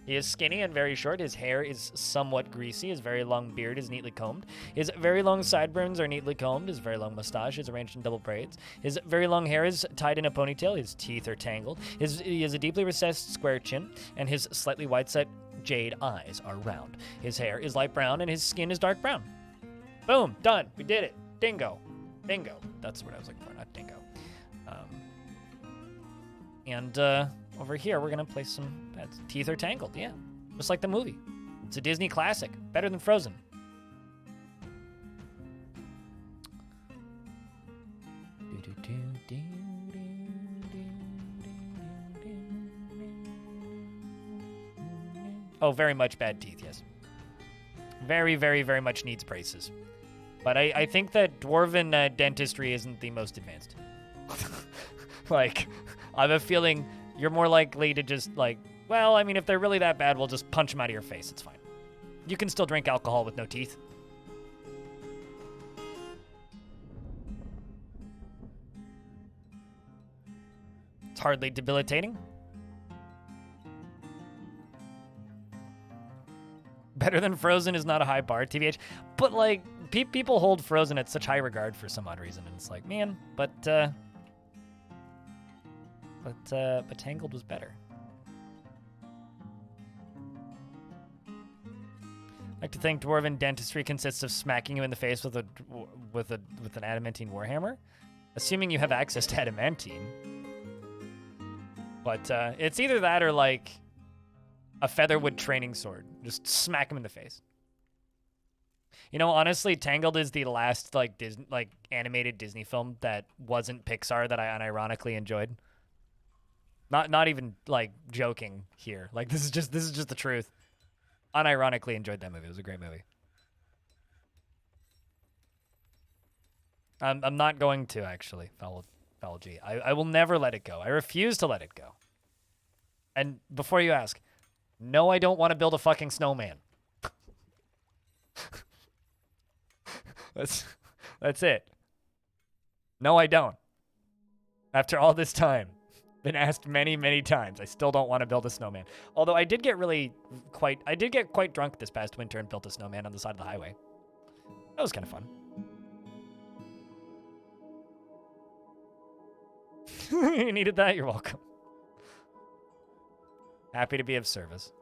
He is skinny and very short. His hair is somewhat greasy. His very long beard is neatly combed. His very long sideburns are neatly combed. His very long mustache is arranged in double braids. His very long hair is tied in a ponytail. His teeth are tangled. He has a deeply recessed square chin, and his slightly wide-set jade eyes are round. His hair is light brown, and his skin is dark brown. Boom, done. We did it. Dingo. Dingo. That's what I was looking for, not dingo. Over here, we're going to place some pets. Teeth are tangled, yeah. Just like the movie. It's a Disney classic. Better than Frozen. Oh, very much bad teeth, yes. Very, very, very much needs braces. But I think that dwarven dentistry isn't the most advanced. Like, I have a feeling you're more likely to just, like, well, I mean, if they're really that bad, we'll just punch them out of your face. It's fine. You can still drink alcohol with no teeth. It's hardly debilitating. Better than Frozen is not a high bar, TBH. But, like, people hold Frozen at such high regard for some odd reason. And it's like, man, but Tangled was better. I like to think dwarven dentistry consists of smacking you in the face with an adamantine warhammer, assuming you have access to adamantine. But it's either that or like a featherwood training sword. Just smack him in the face. You know, honestly, Tangled is the last like animated Disney film that wasn't Pixar that I unironically enjoyed. Not even like joking here. Like this is just the truth. Unironically enjoyed that movie. It was a great movie. I'm not going to actually, Foul G. I will never let it go. I refuse to let it go. And before you ask, no, I don't want to build a fucking snowman. That's it. No, I don't. After all this time, been asked many, many times, I still don't want to build a snowman. Although I did get quite drunk this past winter and built a snowman on the side of the highway. That was kind of fun. You needed that? You're welcome. Happy to be of service.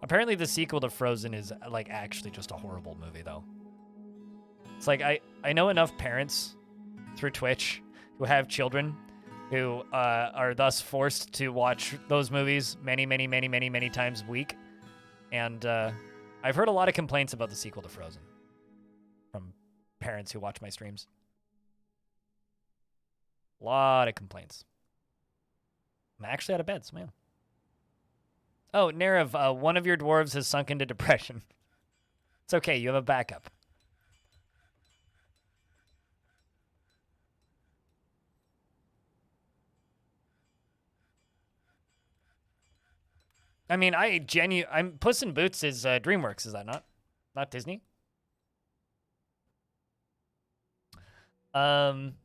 Apparently the sequel to Frozen is like actually just a horrible movie though. It's like I know enough parents through Twitch who have children who are thus forced to watch those movies many, many, many, many, many times a week. And I've heard a lot of complaints about the sequel to Frozen from parents who watch my streams. A lot of complaints. I'm actually out of bed, so man. Oh, Nerev, one of your dwarves has sunk into depression. It's okay, you have a backup. I mean, I'm Puss in Boots is DreamWorks, is that not? Not Disney? Tarzan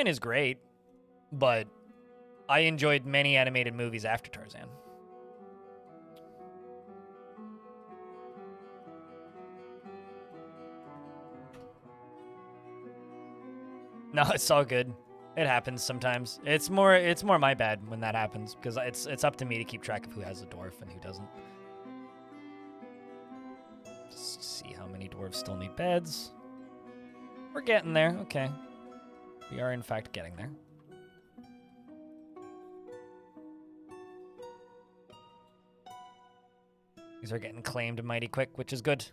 is great, but I enjoyed many animated movies after Tarzan. No, it's all good. It happens sometimes. It's more my bad when that happens because it's up to me to keep track of who has a dwarf and who doesn't. Just see how many dwarves still need beds. We're getting there. Okay. We are in fact getting there. These are getting claimed mighty quick, which is good.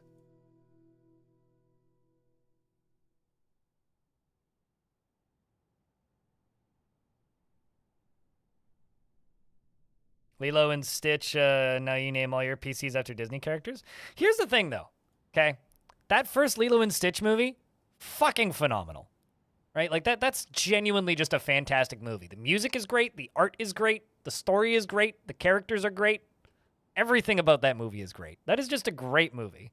Lilo and Stitch, now you name all your PCs after Disney characters. Here's the thing, though, okay? That first Lilo and Stitch movie, fucking phenomenal, right? Like, that's genuinely just a fantastic movie. The music is great, the art is great, the story is great, the characters are great. Everything about that movie is great. That is just a great movie.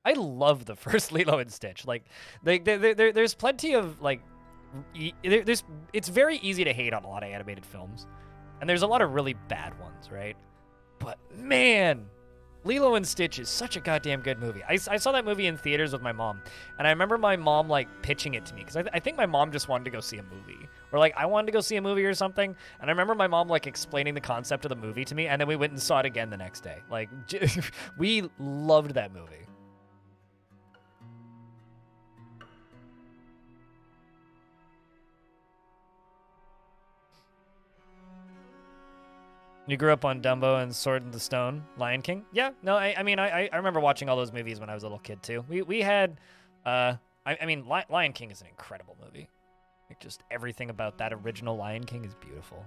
I love the first Lilo and Stitch. Like, there's plenty of, like, it's very easy to hate on a lot of animated films. And there's a lot of really bad ones, right? But man, Lilo and Stitch is such a goddamn good movie. I saw that movie in theaters with my mom, and I remember my mom like pitching it to me because I think my mom just wanted to go see a movie, or like I wanted to go see a movie or something. And I remember my mom like explaining the concept of the movie to me, and then we went and saw it again the next day. Like we loved that movie. You grew up on Dumbo and Sword in the Stone, Lion King? Yeah, no, I mean, I remember watching all those movies when I was a little kid, too. We had, I mean, Lion King is an incredible movie. Like, just everything about that original Lion King is beautiful.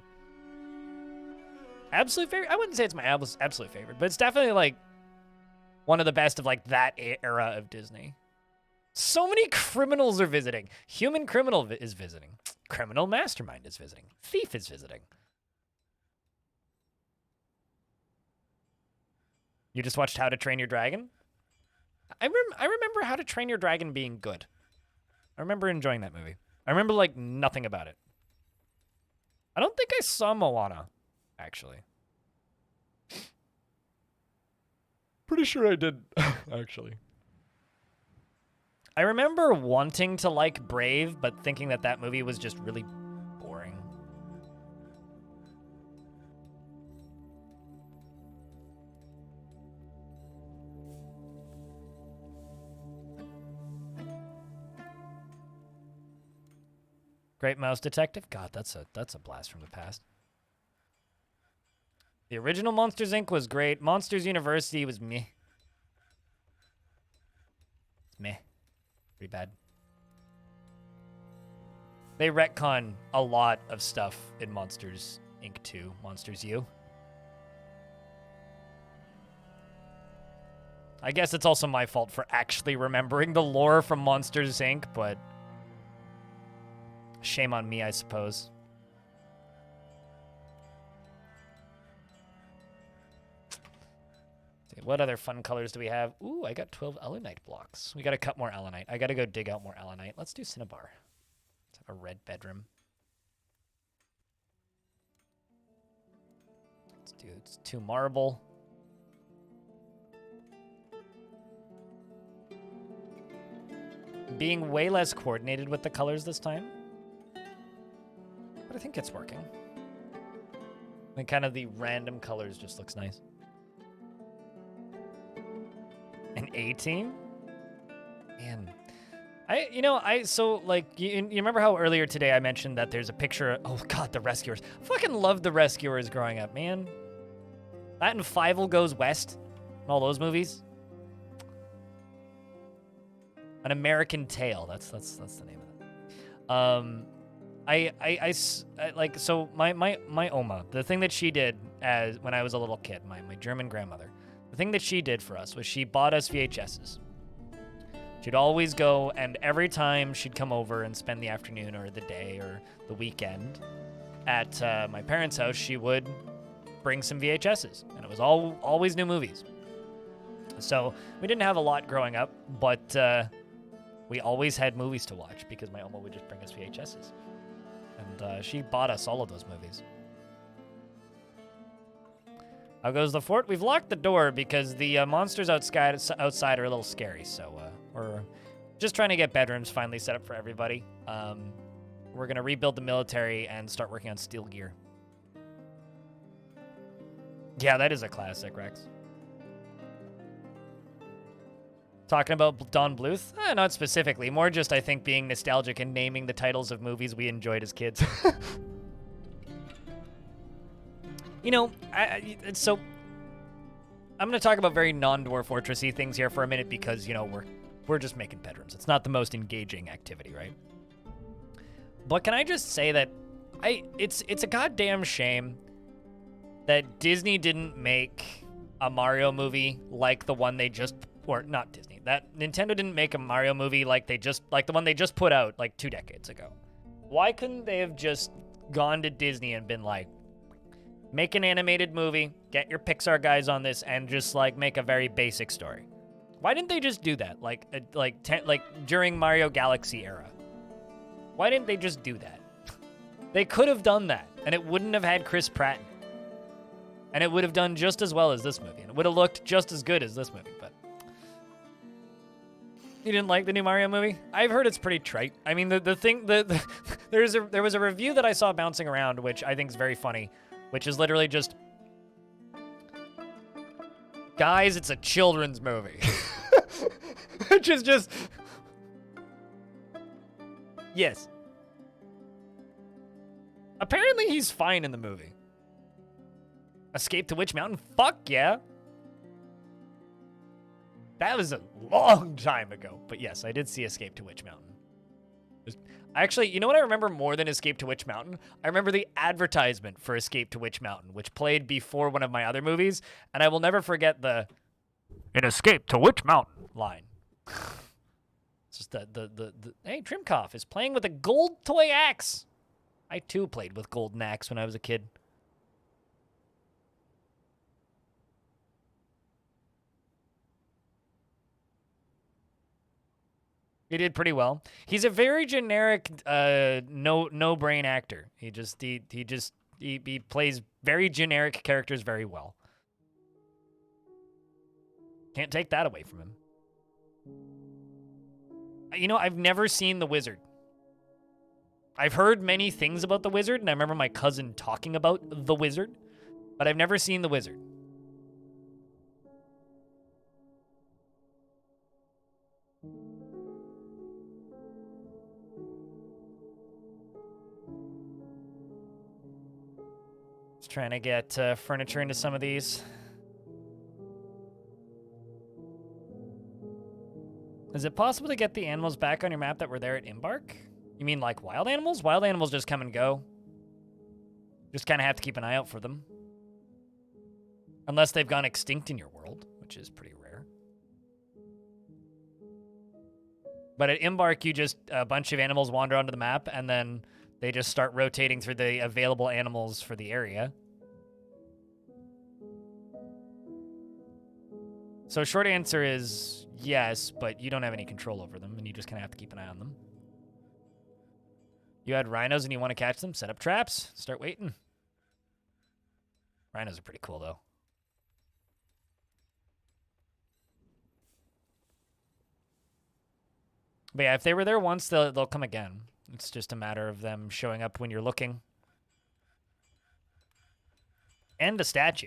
Absolute favorite? I wouldn't say it's my absolute favorite, but it's definitely, like, one of the best of, like, that era of Disney. So many criminals are visiting. Human criminal is visiting. Criminal mastermind is visiting. Thief is visiting. You just watched How to Train Your Dragon? I remember How to Train Your Dragon being good. I remember enjoying that movie. I remember, like, nothing about it. I don't think I saw Moana, actually. Pretty sure I did, actually. I remember wanting to like Brave, but thinking that that movie was just really boring. Great Mouse Detective? God, that's a blast from the past. The original Monsters, Inc. was great. Monsters University was meh. It's meh. Pretty bad. They retcon a lot of stuff in Monsters, Inc. 2. Monsters U. I guess it's also my fault for actually remembering the lore from Monsters, Inc., but shame on me, I suppose. What other fun colors do we have? Ooh, I got 12 Ellenite blocks. We got to cut more Ellenite. I got to go dig out more Ellenite. Let's do Cinnabar. Let's have a red bedroom. Let's do 2 marble. Being way less coordinated with the colors this time. But I think it's working. And kind of the random colors just looks nice. An A team? Man, So like, you remember how earlier today I mentioned that there's a picture, oh God, the Rescuers. Fucking loved the Rescuers growing up, man. That and Fievel Goes West, and all those movies. An American Tale, that's the name of it. So my Oma, the thing that she did as when I was a little kid, my German grandmother, the thing that she did for us was she bought us VHSs. She'd always go, and every time she'd come over and spend the afternoon or the day or the weekend at my parents' house, she would bring some VHSs, and it was always new movies. So we didn't have a lot growing up, but we always had movies to watch because my Oma would just bring us VHSs. And she bought us all of those movies. How goes the fort? We've locked the door because the monsters outside are a little scary, so we're just trying to get bedrooms finally set up for everybody. We're going to rebuild the military and start working on steel gear. Yeah, that is a classic, Rex. Talking about Don Bluth? Not specifically. More just, I think, being nostalgic and naming the titles of movies we enjoyed as kids. So I'm going to talk about very non-Dwarf Fortressy things here for a minute because, we're just making bedrooms. It's not the most engaging activity, right? But can I just say that it's a goddamn shame that Disney didn't make a Mario movie like the one they just, or not Disney, that Nintendo didn't make a Mario movie like the one they just put out like 2 decades ago. Why couldn't they have just gone to Disney and been like, make an animated movie, get your Pixar guys on this, and just like make a very basic story? Why didn't they just do that? Like during Mario Galaxy era. Why didn't they just do that? They could have done that, and it wouldn't have had Chris Pratt in it. And it would have done just as well as this movie, and it would have looked just as good as this movie, but... You didn't like the new Mario movie? I've heard it's pretty trite. I mean, there was a review that I saw bouncing around, which I think is very funny, which is literally just... Guys, it's a children's movie. Which is just... Yes. Apparently he's fine in the movie. Escape to Witch Mountain? Fuck yeah. That was a long time ago. But yes, I did see Escape to Witch Mountain. Actually, you know what I remember more than Escape to Witch Mountain? I remember the advertisement for Escape to Witch Mountain, which played before one of my other movies, and I will never forget the "In Escape to Witch Mountain" line. It's just the hey, Trimkoff is playing with a gold toy axe. I too played with golden axe when I was a kid. He did pretty well. He's a very generic, no brain actor. He plays very generic characters very well. Can't take that away from him. I've never seen The Wizard. I've heard many things about The Wizard, and I remember my cousin talking about The Wizard, but I've never seen The Wizard. Just trying to get furniture into some of these. Is it possible to get the animals back on your map that were there at Embark? You mean like wild animals? Wild animals just come and go. Just kind of have to keep an eye out for them. Unless they've gone extinct in your world, which is pretty rare. But at Embark, a bunch of animals wander onto the map, and then they just start rotating through the available animals for the area. So short answer is yes, but you don't have any control over them, and you just kind of have to keep an eye on them. You had rhinos and you want to catch them? Set up traps. Start waiting. Rhinos are pretty cool, though. But yeah, if they were there once, they'll come again. It's just a matter of them showing up when you're looking. And a statue.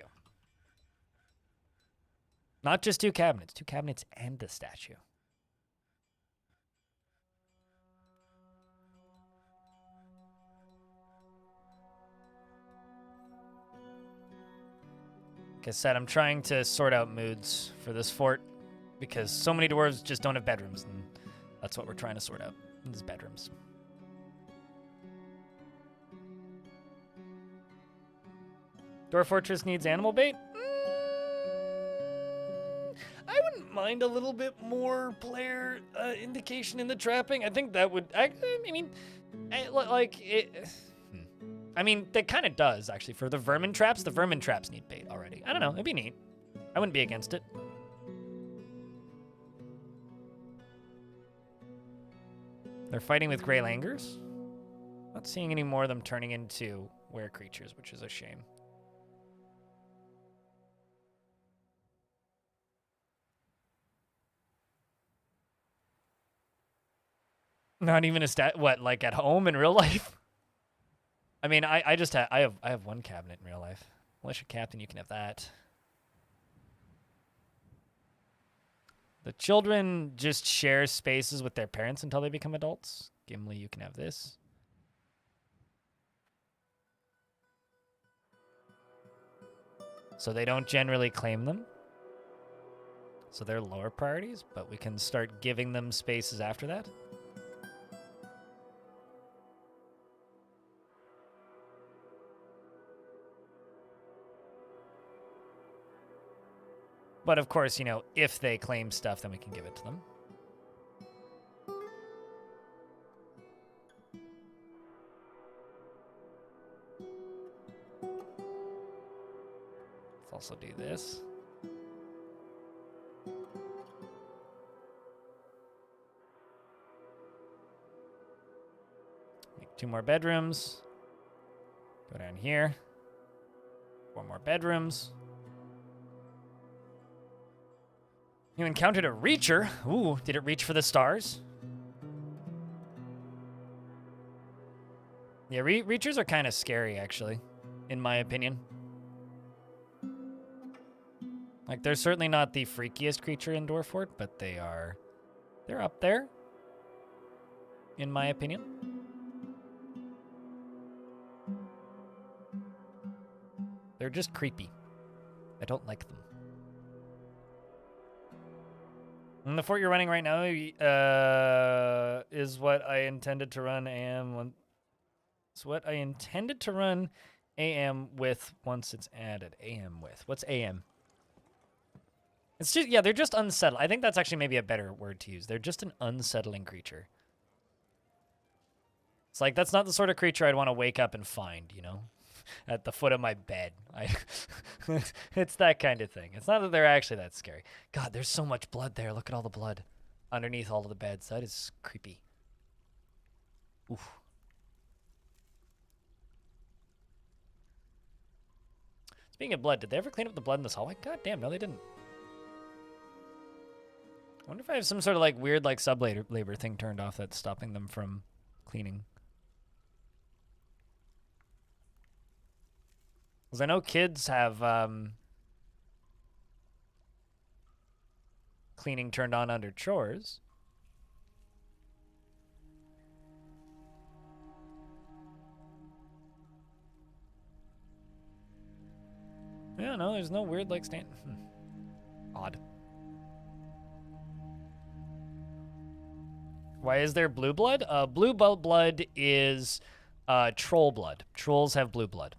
Not just 2 cabinets. 2 cabinets and a statue. Like I said, I'm trying to sort out moods for this fort because so many dwarves just don't have bedrooms, and that's what we're trying to sort out, is bedrooms. Dwarf Fortress needs animal bait? I wouldn't mind a little bit more player indication in the trapping. I think that would, I mean, like, it... I mean, that kind of does, actually. For the vermin traps need bait already. I don't know, it'd be neat. I wouldn't be against it. They're fighting with gray langurs. Not seeing any more of them turning into were creatures, which is a shame. Not even a stat. What, like at home in real life? I mean, I have one cabinet in real life. Militia captain, you can have that. The children just share spaces with their parents until they become adults. Gimli, you can have this. So they don't generally claim them. So they're lower priorities, but we can start giving them spaces after that. But of course, you know, if they claim stuff, then we can give it to them. Let's also do this. Make 2 more bedrooms. Go down here. 4 more bedrooms. You encountered a reacher. Ooh, did it reach for the stars? Yeah, reachers are kind of scary, actually, in my opinion. Like, they're certainly not the freakiest creature in Dwarf Fort, but they're up there, in my opinion. They're just creepy. I don't like them. And the fort you're running right now is what I intended to run AM. It's what I intended to run AM with once it's added. AM with. What's AM? It's just, yeah, they're just unsettled. I think that's actually maybe a better word to use. They're just an unsettling creature. It's like, that's not the sort of creature I'd want to wake up and find, you know? At the foot of my bed. It's that kind of thing. It's not that they're actually that scary. God, there's so much blood there. Look at all the blood underneath all of the beds. That is creepy. Oof. Speaking of blood, did they ever clean up the blood in this hallway? God damn, no they didn't. I wonder if I have some sort of like weird like sub-labor thing turned off that's stopping them from cleaning. Because I know kids have cleaning turned on under chores. Yeah, no, there's no weird like stand. Odd. Why is there blue blood? Blue blood is troll blood. Trolls have blue blood.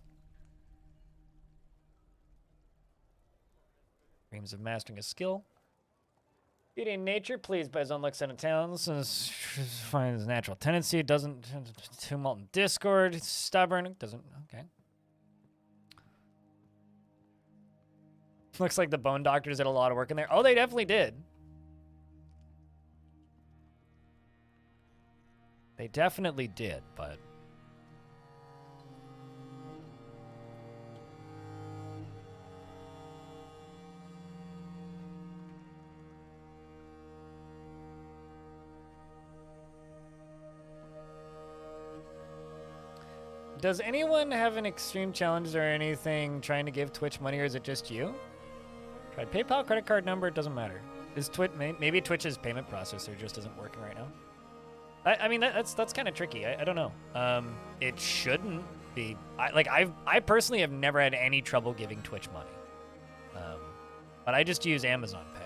Dreams of mastering a skill. Beauty in nature, pleased by his own looks out of town. Finds his natural tendency. Doesn't tumult in discord. Stubborn. Doesn't. Okay. Looks like the bone doctors did a lot of work in there. Oh, they definitely did. They definitely did, but. Does anyone have an extreme challenge or anything trying to give Twitch money, or is it just you? Tried PayPal, credit card number, it doesn't matter. Is Twitch, maybe Twitch's payment processor just isn't working right now? I mean, that's kind of tricky. I don't know. It shouldn't be. I personally have never had any trouble giving Twitch money. But I just use Amazon Pay.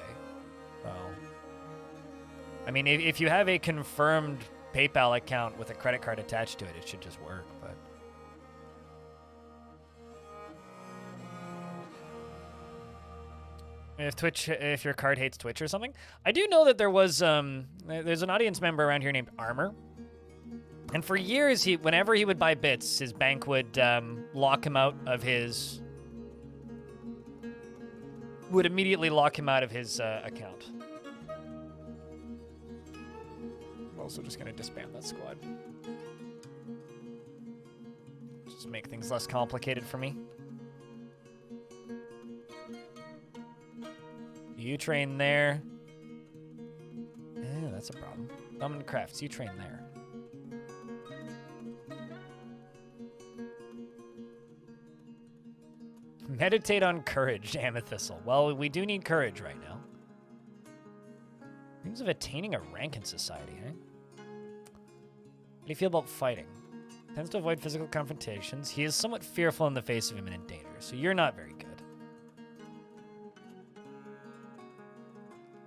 So, I mean, if you have a confirmed PayPal account with a credit card attached to it, it should just work, but... If your card hates Twitch or something. I do know that there was, there's an audience member around here named Armor. And for years, whenever he would buy bits, his bank would lock him out of his... Would immediately lock him out of his account. I'm also just going to disband that squad. Just make things less complicated for me. You train there. Yeah, that's a problem. Common crafts, you train there. Meditate on courage, Amethyssal. Well, we do need courage right now. Dreams of attaining a rank in society, eh? How do you feel about fighting? Tends to avoid physical confrontations. He is somewhat fearful in the face of imminent danger, so you're not very good.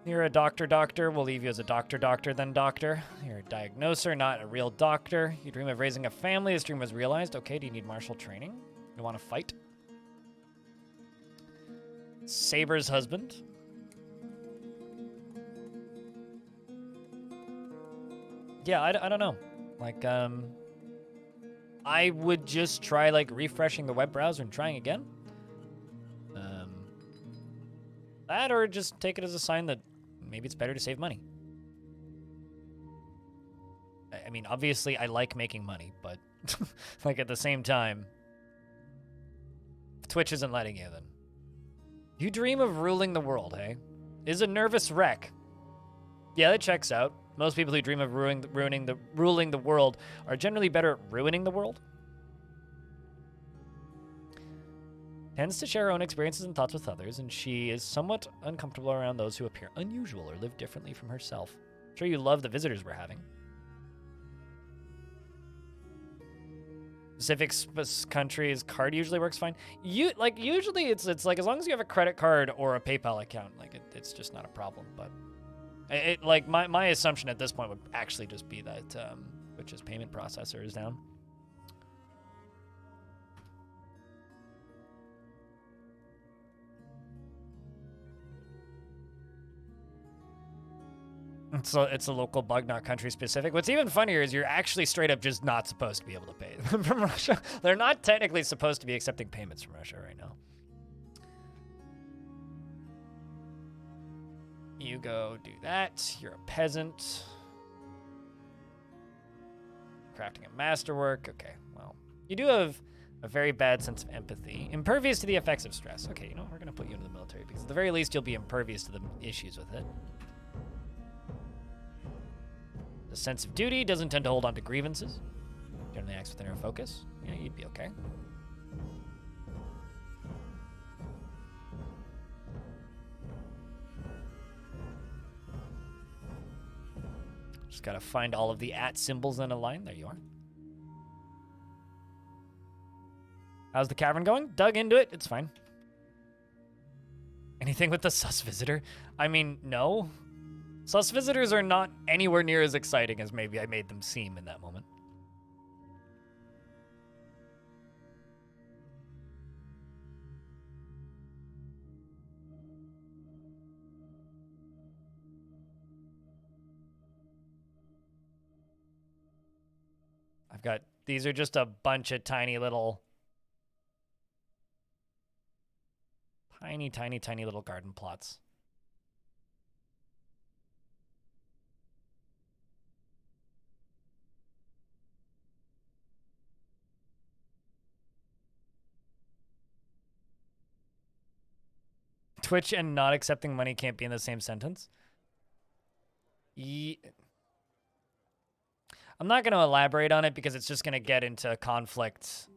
You're a doctor. We'll leave you as a doctor then doctor. You're a diagnoser, not a real doctor. You dream of raising a family. This dream was realized. Okay, do you need martial training? You want to fight? Saber's husband. Yeah, I don't know. Like, I would just try, like, refreshing the web browser and trying again. That or just take it as a sign that maybe it's better to save money. I mean, obviously, I like making money, but, like, at the same time, if Twitch isn't letting you, then... You dream of ruling the world, hey? Is a nervous wreck. Yeah, that checks out. Most people who dream of ruling the world are generally better at ruining the world. Tends to share her own experiences and thoughts with others, and she is somewhat uncomfortable around those who appear unusual or live differently from herself. I'm sure you love the visitors we're having. Specific countries, card usually works fine. Usually it's like as long as you have a credit card or a PayPal account, like it's just not a problem. But like my assumption at this point would actually just be that Twitch's payment processor is down. It's a local bug, not country specific. What's even funnier is you're actually straight up just not supposed to be able to pay them from Russia. They're not technically supposed to be accepting payments from Russia right now. You go do that. You're a peasant. Crafting a masterwork. Okay, well, you do have a very bad sense of empathy. Impervious to the effects of stress. Okay, you know what? We're going to put you into the military because at the very least you'll be impervious to the issues with it. The sense of duty doesn't tend to hold on to grievances. Generally acts with inner focus. Yeah, you'd be okay. Just gotta find all of the @ symbols in a line. There you are. How's the cavern going? Dug into it. It's fine. Anything with the sus visitor? I mean, no. Sus visitors are not anywhere near as exciting as maybe I made them seem in that moment. These are just a bunch of tiny little... Tiny little garden plots. Twitch and not accepting money can't be in the same sentence. I'm not going to elaborate on it because it's just going to get into conflict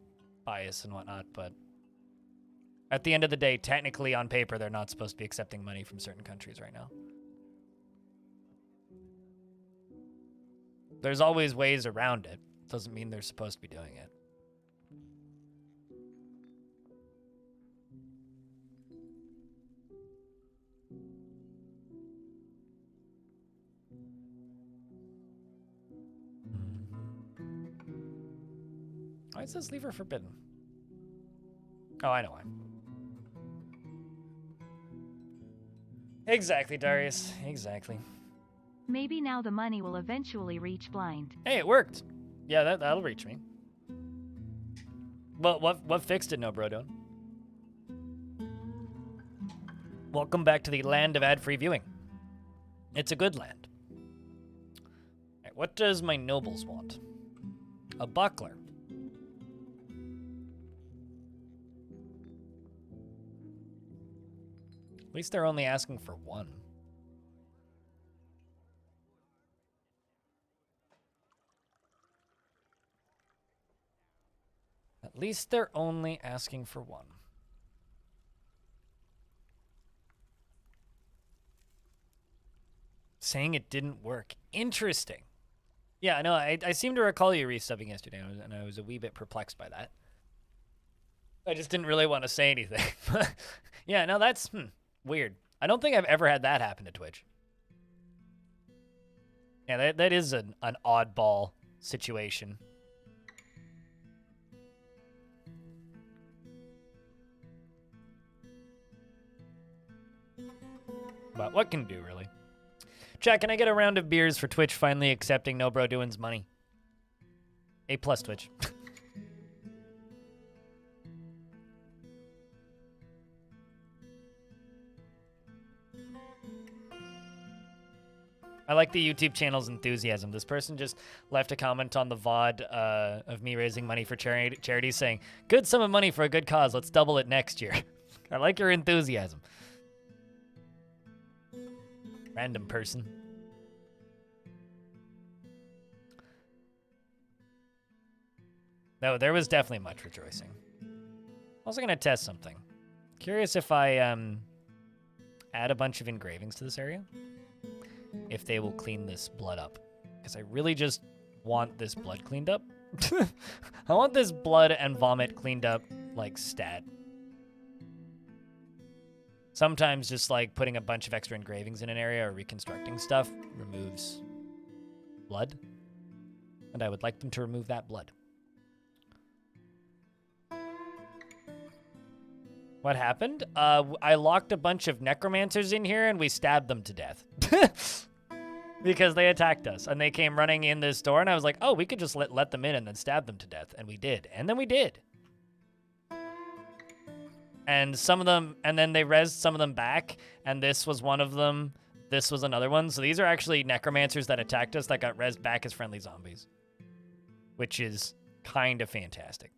bias and whatnot, but at the end of the day, technically on paper, they're not supposed to be accepting money from certain countries right now. There's always ways around it. Doesn't mean they're supposed to be doing it. Why is this lever forbidden? Oh, I know why. Exactly, Darius. Exactly. Maybe now the money will eventually reach Blind. Hey, it worked. Yeah, that'll reach me. Well, what fixed it, no, Brodon? Welcome back to the land of ad-free viewing. It's a good land. Right, what does my nobles want? A buckler. At least they're only asking for one. At least they're only asking for one. Saying it didn't work. Interesting. Yeah, no, I seem to recall you resubbing yesterday, and I was a wee bit perplexed by that. I just didn't really want to say anything. Yeah, no, that's weird. I don't think I've ever had that happen to Twitch. Yeah, that is an oddball situation. But what can do, really? Chat, can I get a round of beers for Twitch finally accepting No Bro Doin's money? A+ Twitch. I like the YouTube channel's enthusiasm. This person just left a comment on the VOD of me raising money for charity saying, good sum of money for a good cause. Let's double it next year. I like your enthusiasm. Random person. No, there was definitely much rejoicing. Also gonna test something. Curious if I add a bunch of engravings to this area, if they will clean this blood up. Because I really just want this blood cleaned up. I want this blood and vomit cleaned up, like, stat. Sometimes just, like, putting a bunch of extra engravings in an area or reconstructing stuff removes blood. And I would like them to remove that blood. What happened? I locked a bunch of necromancers in here and we stabbed them to death. Because they attacked us and they came running in this door and I was like, oh, we could just let them in and then stab them to death. And we did. And then we did. And some of them, and then they rezzed some of them back. And this was one of them. This was another one. So these are actually necromancers that attacked us that got rezzed back as friendly zombies. Which is kind of fantastic.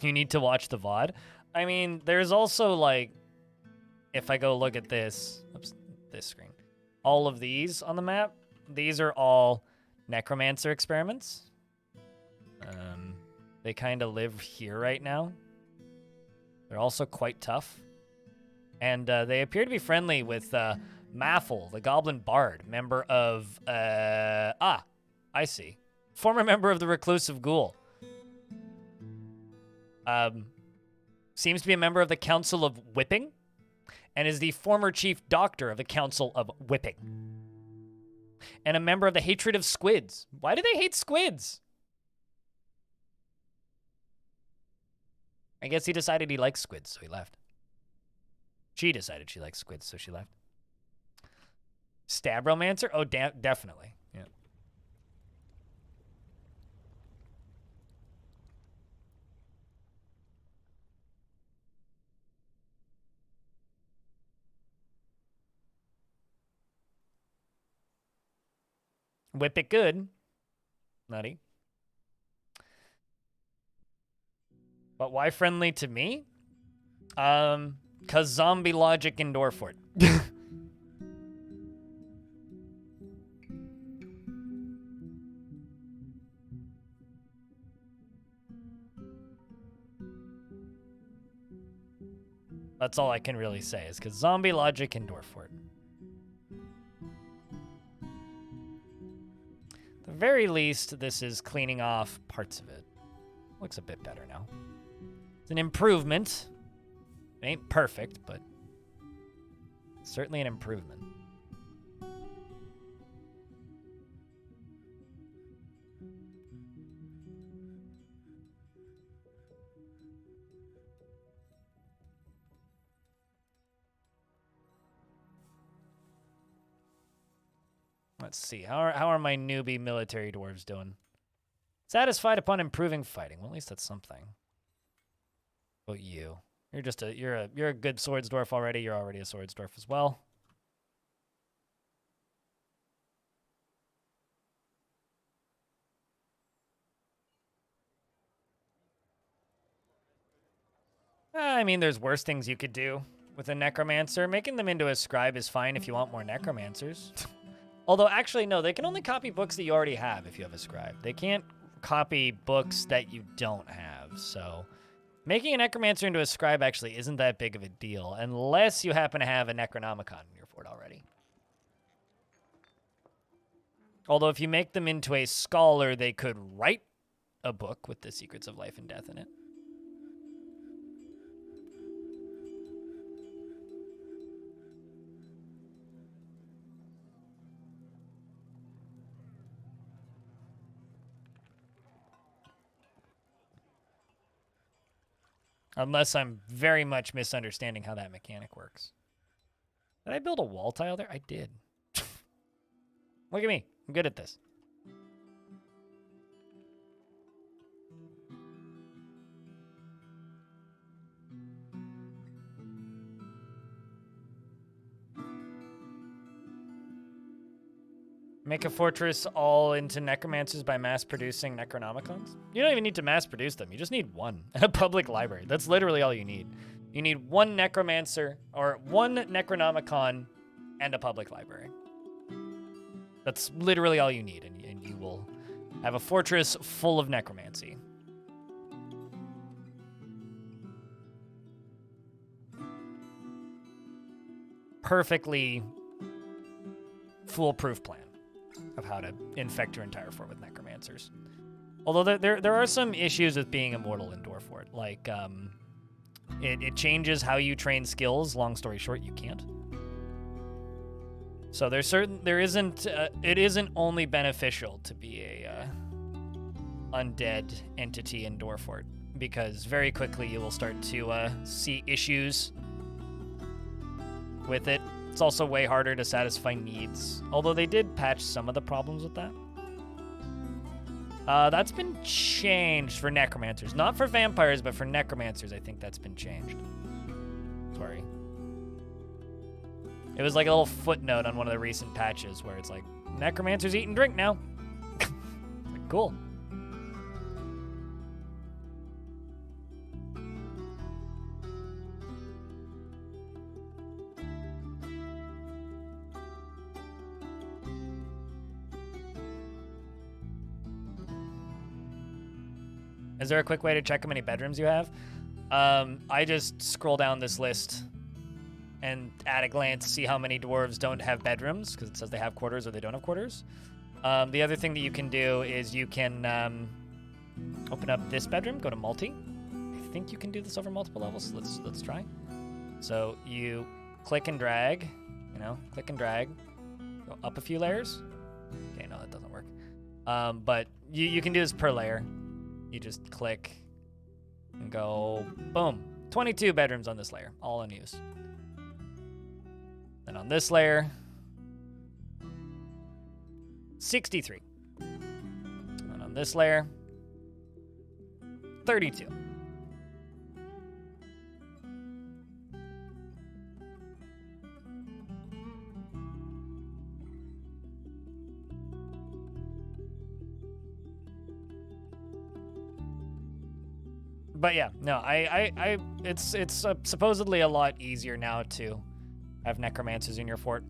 You need to watch the VOD. I mean, there's also, like, if I go look at this, oops, this screen, all of these on the map, these are all necromancer experiments. They kind of live here right now. They're also quite tough. And they appear to be friendly with Maffle, the Goblin Bard, member of, I see. Former member of the Reclusive Ghoul. Seems to be a member of the Council of Whipping, and is the former chief doctor of the Council of Whipping. And a member of the Hatred of Squids. Why do they hate squids? I guess he decided he likes squids, so he left. She decided she likes squids, so she left. Stab Romancer? Oh, definitely. Yeah. Whip it good. Nutty. But why friendly to me? 'Cause zombie logic in Dwarf. That's all I can really say, is because zombie logic in Dwarf. At the very least, this is cleaning off parts of it. Looks a bit better now. It's an improvement. It ain't perfect, but certainly an improvement. Let's see. How are my newbie military dwarves doing? Satisfied upon improving fighting. Well, at least that's something. What about you? You're a good swords dwarf already. You're already a swords dwarf as well. I mean, there's worse things you could do with a necromancer. Making them into a scribe is fine if you want more necromancers. Although, actually, no, they can only copy books that you already have if you have a scribe. They can't copy books that you don't have, so making a necromancer into a scribe actually isn't that big of a deal, unless you happen to have a Necronomicon in your fort already. Although if you make them into a scholar, they could write a book with the secrets of life and death in it. Unless I'm very much misunderstanding how that mechanic works. Did I build a wall tile there? I did. Look at me. I'm good at this. Make a fortress all into necromancers by mass producing necronomicons? You don't even need to mass produce them. You just need one and a public library. That's literally all you need. You need one necromancer or one necronomicon and a public library. That's literally all you need, and you will have a fortress full of necromancy. Perfectly foolproof plan of how to infect your entire fort with necromancers. Although there are some issues with being immortal in Dwarf Fort. Like, it changes how you train skills. Long story short, you can't. So it isn't only beneficial to be a undead entity in Dwarf Fort, because very quickly you will start to see issues with it. It's also way harder to satisfy needs, although they did patch some of the problems with that. That's been changed for necromancers. Not for vampires, but for necromancers, I think that's been changed. Sorry. It was like a little footnote on one of the recent patches where it's like, necromancers eat and drink now. Like, cool. Is there a quick way to check how many bedrooms you have? I just scroll down this list and at a glance see how many dwarves don't have bedrooms, because it says they have quarters or they don't have quarters. The other thing that you can do is you can open up this bedroom, go to multi. I think you can do this over multiple levels, so let's try. So you click and drag, click and drag, go up a few layers. Okay, no, that doesn't work. But you can do this per layer. You just click and go, boom. 22 bedrooms on this layer, all unused. Then on this layer, 63. And on this layer, 32. But yeah, no, it's supposedly a lot easier now to have necromancers in your fort.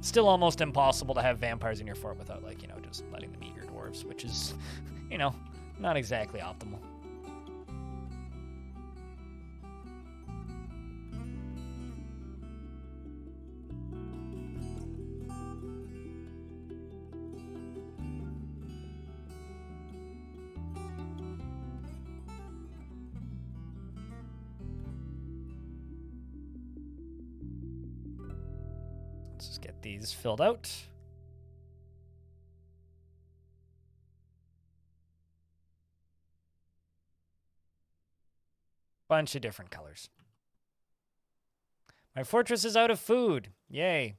Still almost impossible to have vampires in your fort without, just letting them eat your dwarves, which is, not exactly optimal. Let's just get these filled out. Bunch of different colors. My fortress is out of food. Yay.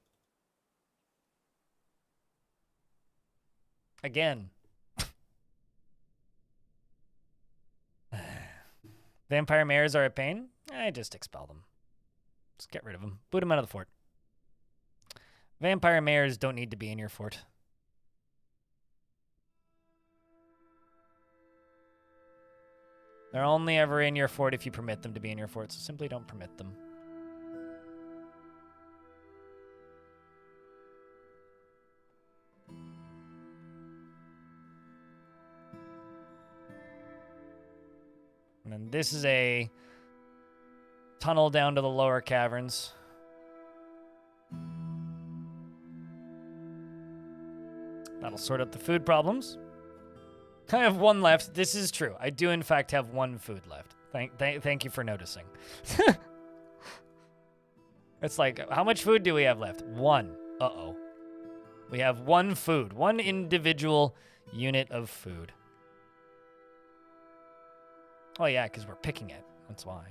Again. Vampire mayors are a pain? I just expel them. Just get rid of them. Boot them out of the fort. Vampire mayors don't need to be in your fort. They're only ever in your fort if you permit them to be in your fort, so simply don't permit them. And then this is a tunnel down to the lower caverns. That'll sort out the food problems. I have one left. This is true. I do, in fact, have one food left. Thank you for noticing. It's like, how much food do we have left? One. Uh-oh. We have one food. One individual unit of food. Oh, yeah, because we're picking it. That's why.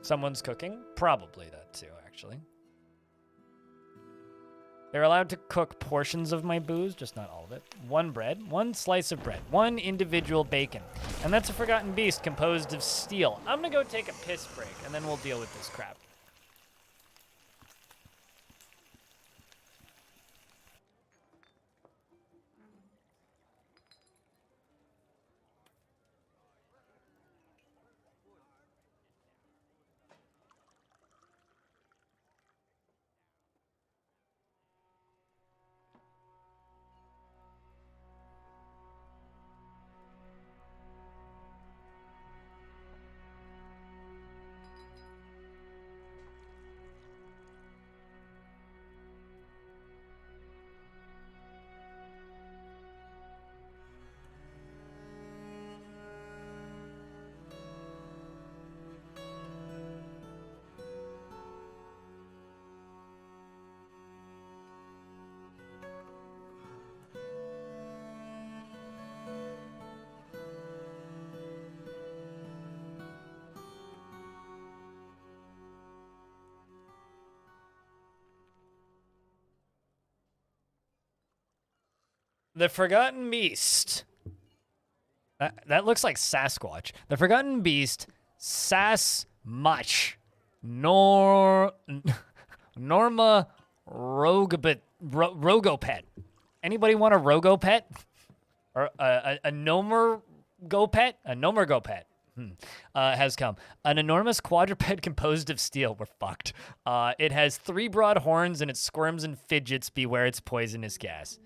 Someone's cooking? Probably that, too, actually. They're allowed to cook portions of my booze, just not all of it. One bread, one slice of bread, one individual bacon. And that's a forgotten beast composed of steel. I'm gonna go take a piss break, and then we'll deal with this crap. The Forgotten Beast. That looks like Sasquatch. The Forgotten Beast, Much. Norma Rogopet. Anybody want a Rogopet? Or a Nomergopet? A Nomergopet. Has come. An enormous quadruped composed of steel. We're fucked. It has 3 broad horns and it squirms and fidgets. Beware its poisonous gas.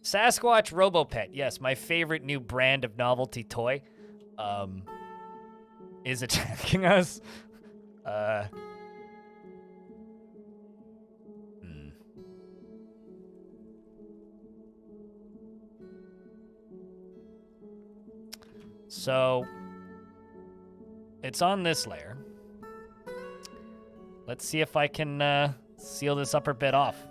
Sasquatch Robopet, yes, my favorite new brand of novelty toy, is attacking us. So, it's on this layer. Let's see if I can seal this upper bit off.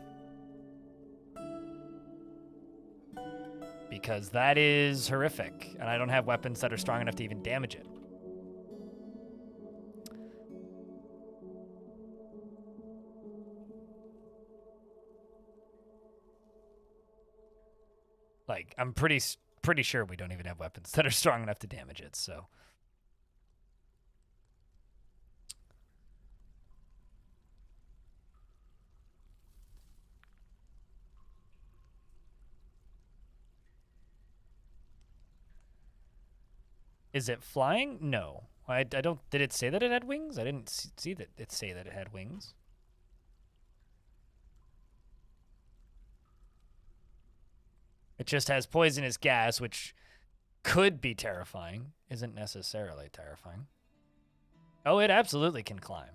Because that is horrific, and I don't have weapons that are strong enough to even damage it. Like, I'm pretty sure we don't even have weapons that are strong enough to damage it, so. Is it flying? No. I don't... Did it say that it had wings? I didn't see that it say that it had wings. It just has poisonous gas, which could be terrifying. Isn't necessarily terrifying. Oh, it absolutely can climb.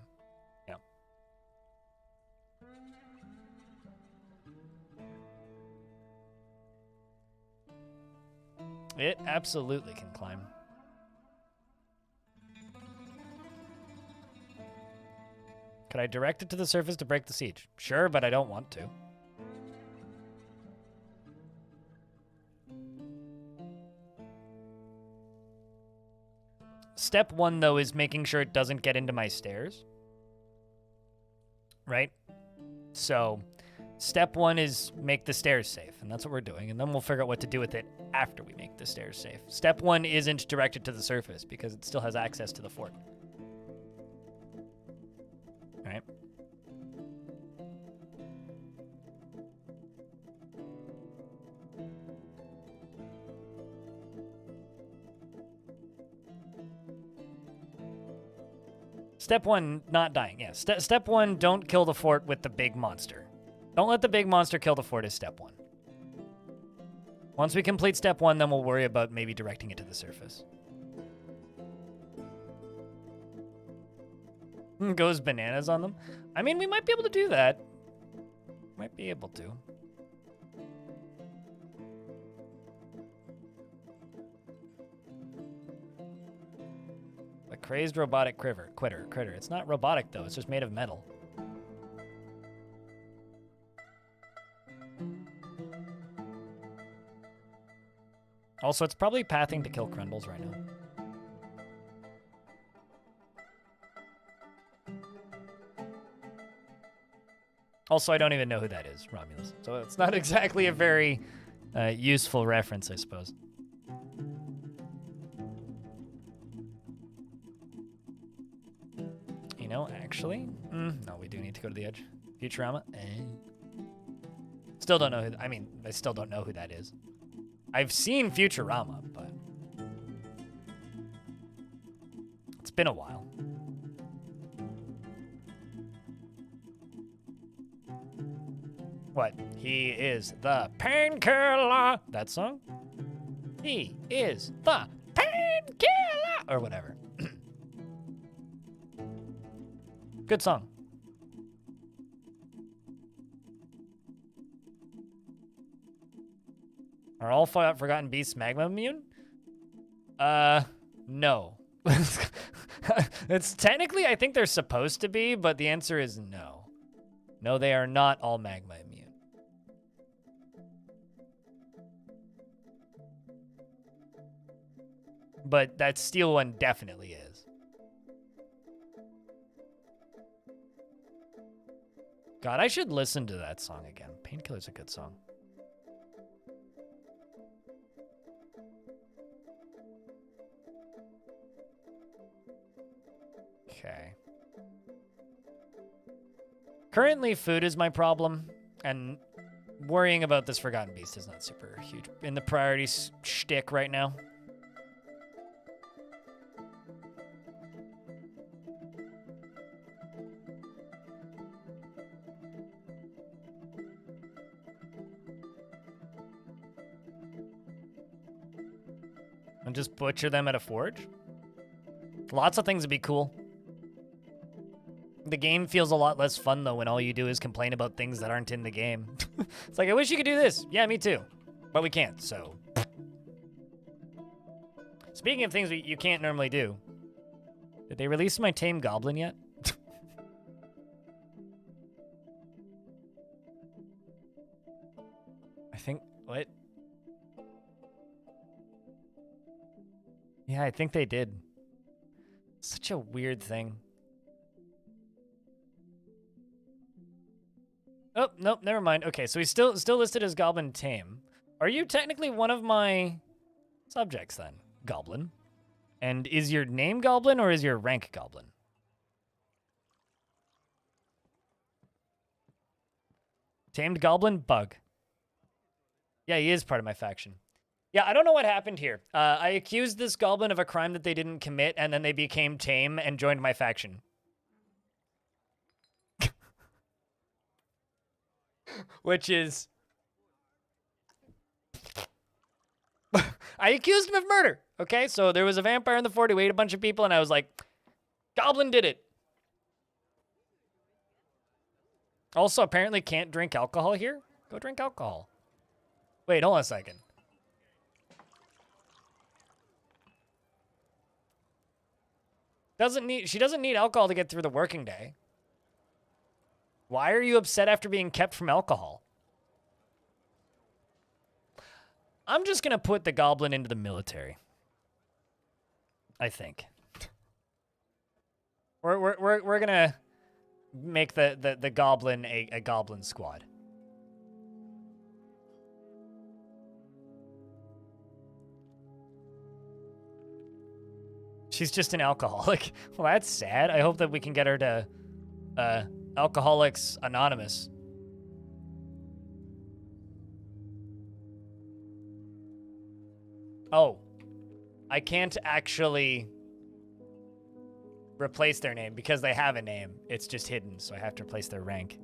Yeah. It absolutely can climb. Could I direct it to the surface to break the siege? Sure, but I don't want to. Step 1, though, is making sure it doesn't get into my stairs. Right? So, Step 1 is make the stairs safe, and that's what we're doing, and then we'll figure out what to do with it after we make the stairs safe. Step 1 isn't directed to the surface because it still has access to the fort. All right. Step 1, not dying. Yeah, step 1, don't kill the fort with the big monster. Don't let the big monster kill the fort is step 1. Once we complete step 1, then we'll worry about maybe directing it to the surface. Goes bananas on them. I mean, we might be able to do that. Might be able to. A crazed robotic critter. It's not robotic, though. It's just made of metal. Also, it's probably pathing to kill Crundles right now. Also, I don't even know who that is, Romulus. So it's not exactly a very useful reference, I suppose. You know, actually, no, we do need to go to the edge. Futurama. Still don't know who. I still don't know who that is. I've seen Futurama, but it's been a while. What? He is the painkiller. That song? He is the painkiller. Or whatever. Good song. Are all Forgotten Beasts magma immune? No. It's technically, I think they're supposed to be, but the answer is no. No, they are not all magma immune. But that steel one definitely is. God, I should listen to that song again. Painkiller's a good song. Okay. Currently, food is my problem, and worrying about this Forgotten Beast is not super huge in the priorities shtick right now. And just butcher them at a forge? Lots of things would be cool. The game feels a lot less fun, though, when all you do is complain about things that aren't in the game. It's like, I wish you could do this. Yeah, me too. But we can't, so. Speaking of things you can't normally do. Did they release my tame goblin yet? I think, what? Yeah, I think they did. Such a weird thing. Oh, nope, never mind. Okay, so he's still listed as Goblin Tame. Are you technically one of my subjects then, Goblin? And is your name Goblin or is your rank Goblin? Tamed Goblin? Bug. Yeah, he is part of my faction. Yeah, I don't know what happened here. I accused this goblin of a crime that they didn't commit, and then they became tame and joined my faction. Which is... I accused him of murder, okay? So there was a vampire in the fort who ate a bunch of people, and I was like, Goblin did it. Also, apparently can't drink alcohol here. Go drink alcohol. Wait, hold on a second. She doesn't need alcohol to get through the working day. Why are you upset after being kept from alcohol? I'm just gonna put the goblin into the military. I think. We're gonna make the goblin a goblin squad. She's just an alcoholic. Well, that's sad. I hope that we can get her to Alcoholics Anonymous. Oh, I can't actually replace their name because they have a name. It's just hidden, so I have to replace their rank.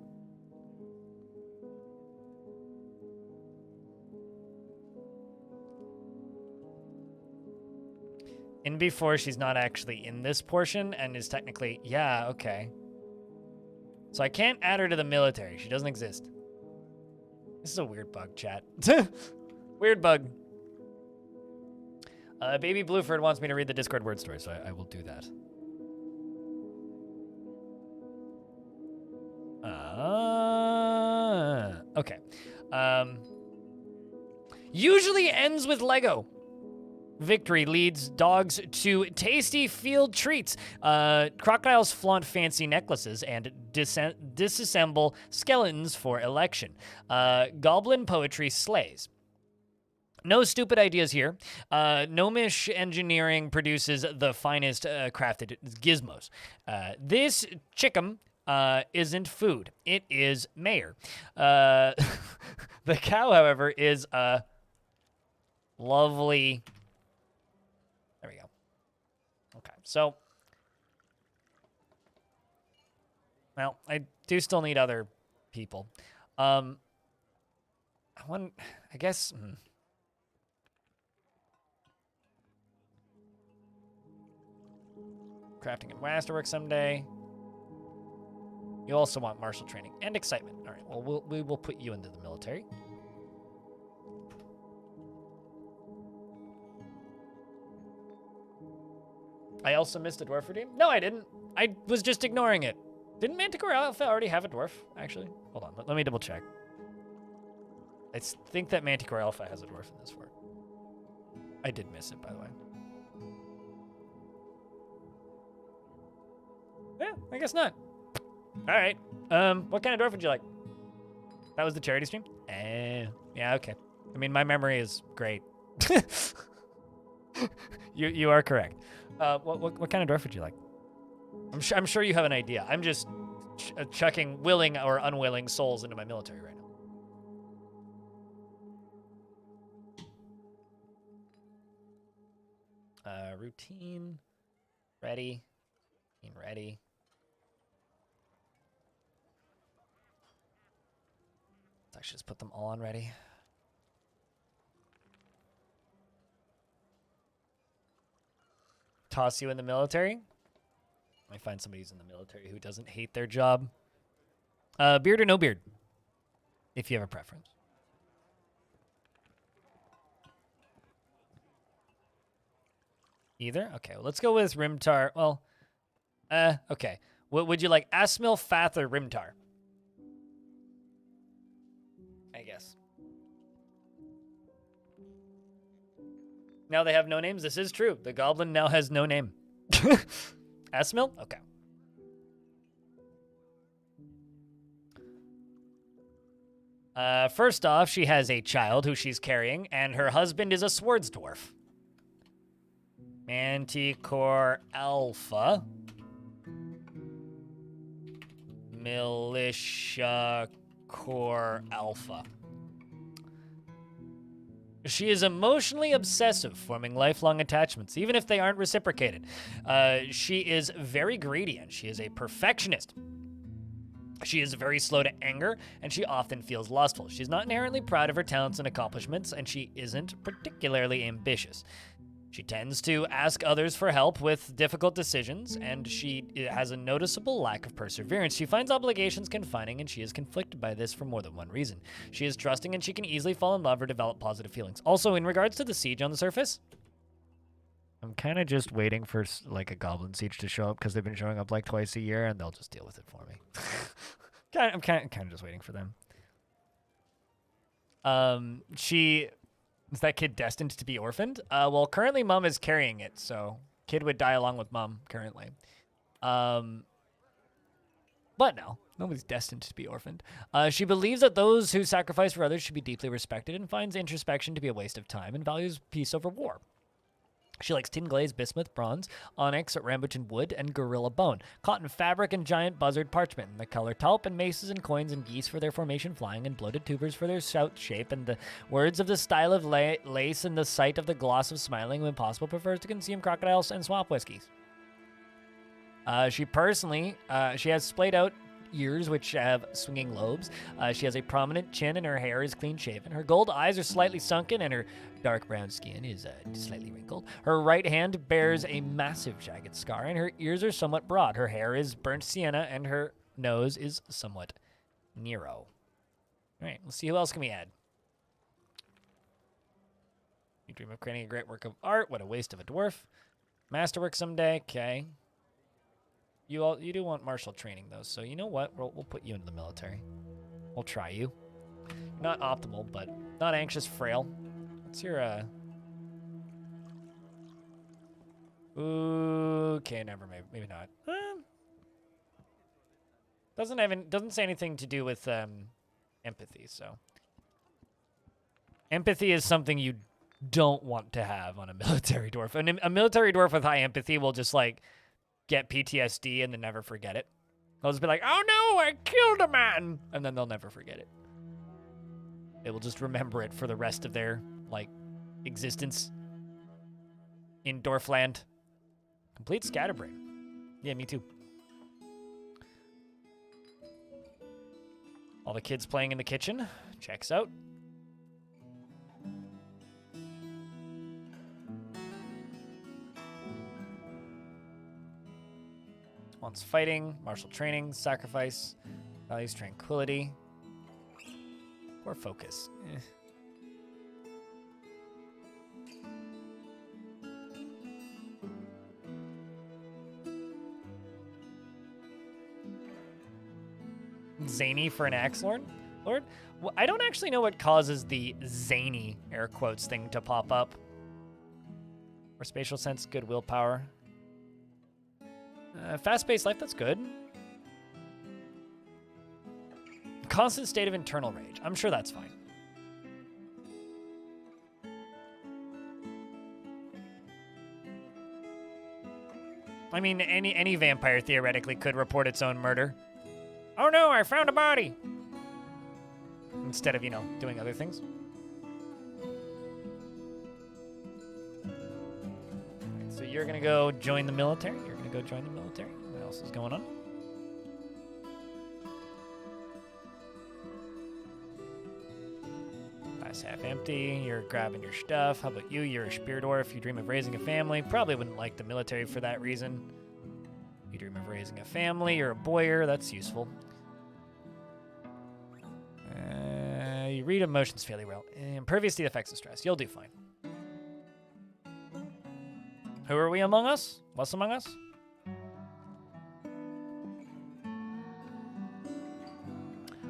In before, she's not actually in this portion and is technically, yeah, okay. So I can't add her to the military. She doesn't exist. This is a weird bug, chat. Weird bug. Baby Blueford wants me to read the Discord word story, so I will do that. Okay. Usually ends with Lego. Victory leads dogs to tasty field treats. Crocodiles flaunt fancy necklaces and disassemble skeletons for election. Goblin poetry slays. No stupid ideas here. Gnomish engineering produces the finest crafted gizmos. This chickum isn't food. It is mayor. The cow, however, is a lovely... There we go. Okay, so... Well, I do still need other people. I guess... Crafting and masterwork someday. You also want martial training and excitement. All right, well, we will put you into the military. I also missed a dwarf redeem? No, I didn't. I was just ignoring it. Didn't Manticore Alpha already have a dwarf, actually? Hold on, let me double check. I think that Manticore Alpha has a dwarf in this form. I did miss it, by the way. Yeah, I guess not. All right. What kind of dwarf would you like? That was the charity stream? Yeah, okay. I mean, my memory is great. You are correct. What kind of dwarf would you like? I'm sure you have an idea. I'm just chucking willing or unwilling souls into my military right now. Routine. Ready. Ready. I should just put them all on ready. Toss you in the military? Let me find somebody who's in the military who doesn't hate their job. Beard or no beard? If you have a preference. Either? Okay, well, let's go with Rimtar. Well, okay. What would you like? Asmil, Fath, or Rimtar? I guess. Now they have no names. This is true. The goblin now has no name. Asmil? Okay. First off, she has a child who she's carrying, and her husband is a swords dwarf. Manticore Alpha. Militia Core Alpha. She is emotionally obsessive, forming lifelong attachments, even if they aren't reciprocated. She is very greedy, and she is a perfectionist. She is very slow to anger, and she often feels lustful. She's not inherently proud of her talents and accomplishments, and she isn't particularly ambitious. She tends to ask others for help with difficult decisions, and she has a noticeable lack of perseverance. She finds obligations confining, and she is conflicted by this for more than one reason. She is trusting, and she can easily fall in love or develop positive feelings. Also, in regards to the siege on the surface, I'm kind of just waiting for like a goblin siege to show up because they've been showing up like twice a year, and they'll just deal with it for me. I'm kind of just waiting for them. Is that kid destined to be orphaned? Well, currently Mom is carrying it, so kid would die along with Mom currently. But no, nobody's destined to be orphaned. She believes that those who sacrifice for others should be deeply respected and finds introspection to be a waste of time and values peace over war. She likes tin glazed bismuth, bronze, onyx, rambutan wood, and gorilla bone, cotton fabric, and giant buzzard parchment. And the color taupe, and maces and coins, and geese for their formation flying, and bloated tubers for their shout shape, and the words of the style of lace, and the sight of the gloss of smiling, when possible, prefers to consume crocodiles and swamp whiskeys. She has splayed out ears which have swinging lobes. She has a prominent chin, and her hair is clean shaven. Her gold eyes are slightly sunken, and her dark brown skin is slightly wrinkled. Her right hand bears a massive jagged scar, and her ears are somewhat broad. Her hair is burnt sienna, and her nose is somewhat Nero. All right, let's see who else can we add. You dream of creating a great work of art. What a waste of a dwarf. Masterwork someday. Okay. You do want martial training, though, so you know what? We'll put you into the military. We'll try you. Not optimal, but not anxious, frail. What's your, Okay, never, maybe not. Doesn't say anything to do with, empathy, so. Empathy is something you don't want to have on a military dwarf. And a military dwarf with high empathy will just, like, get PTSD and then never forget it. They'll just be like, oh no, I killed a man! And then they'll never forget it. They will just remember it for the rest of their, like, existence in Dwarfland. Complete scatterbrain. Yeah, me too. All the kids playing in the kitchen. Checks out. Wants fighting, martial training, sacrifice, values tranquility, or focus. Zany for an axe lord? Well, I don't actually know what causes the zany, air quotes, thing to pop up. Or spatial sense, good willpower. Fast-paced life, that's good. Constant state of internal rage. I'm sure that's fine. I mean, any vampire theoretically could report its own murder. Oh no, I found a body! Instead of, you know, doing other things. So you're gonna go join the military? You're gonna go join the military? What else is going on? Glass half empty. You're grabbing your stuff. How about you? You're a spear dwarf. You dream of raising a family. Probably wouldn't like the military for that reason. You dream of raising a family. You're a boyer. That's useful. You read emotions fairly well. Impervious to the effects of stress. You'll do fine. Who are we among us? What's among us?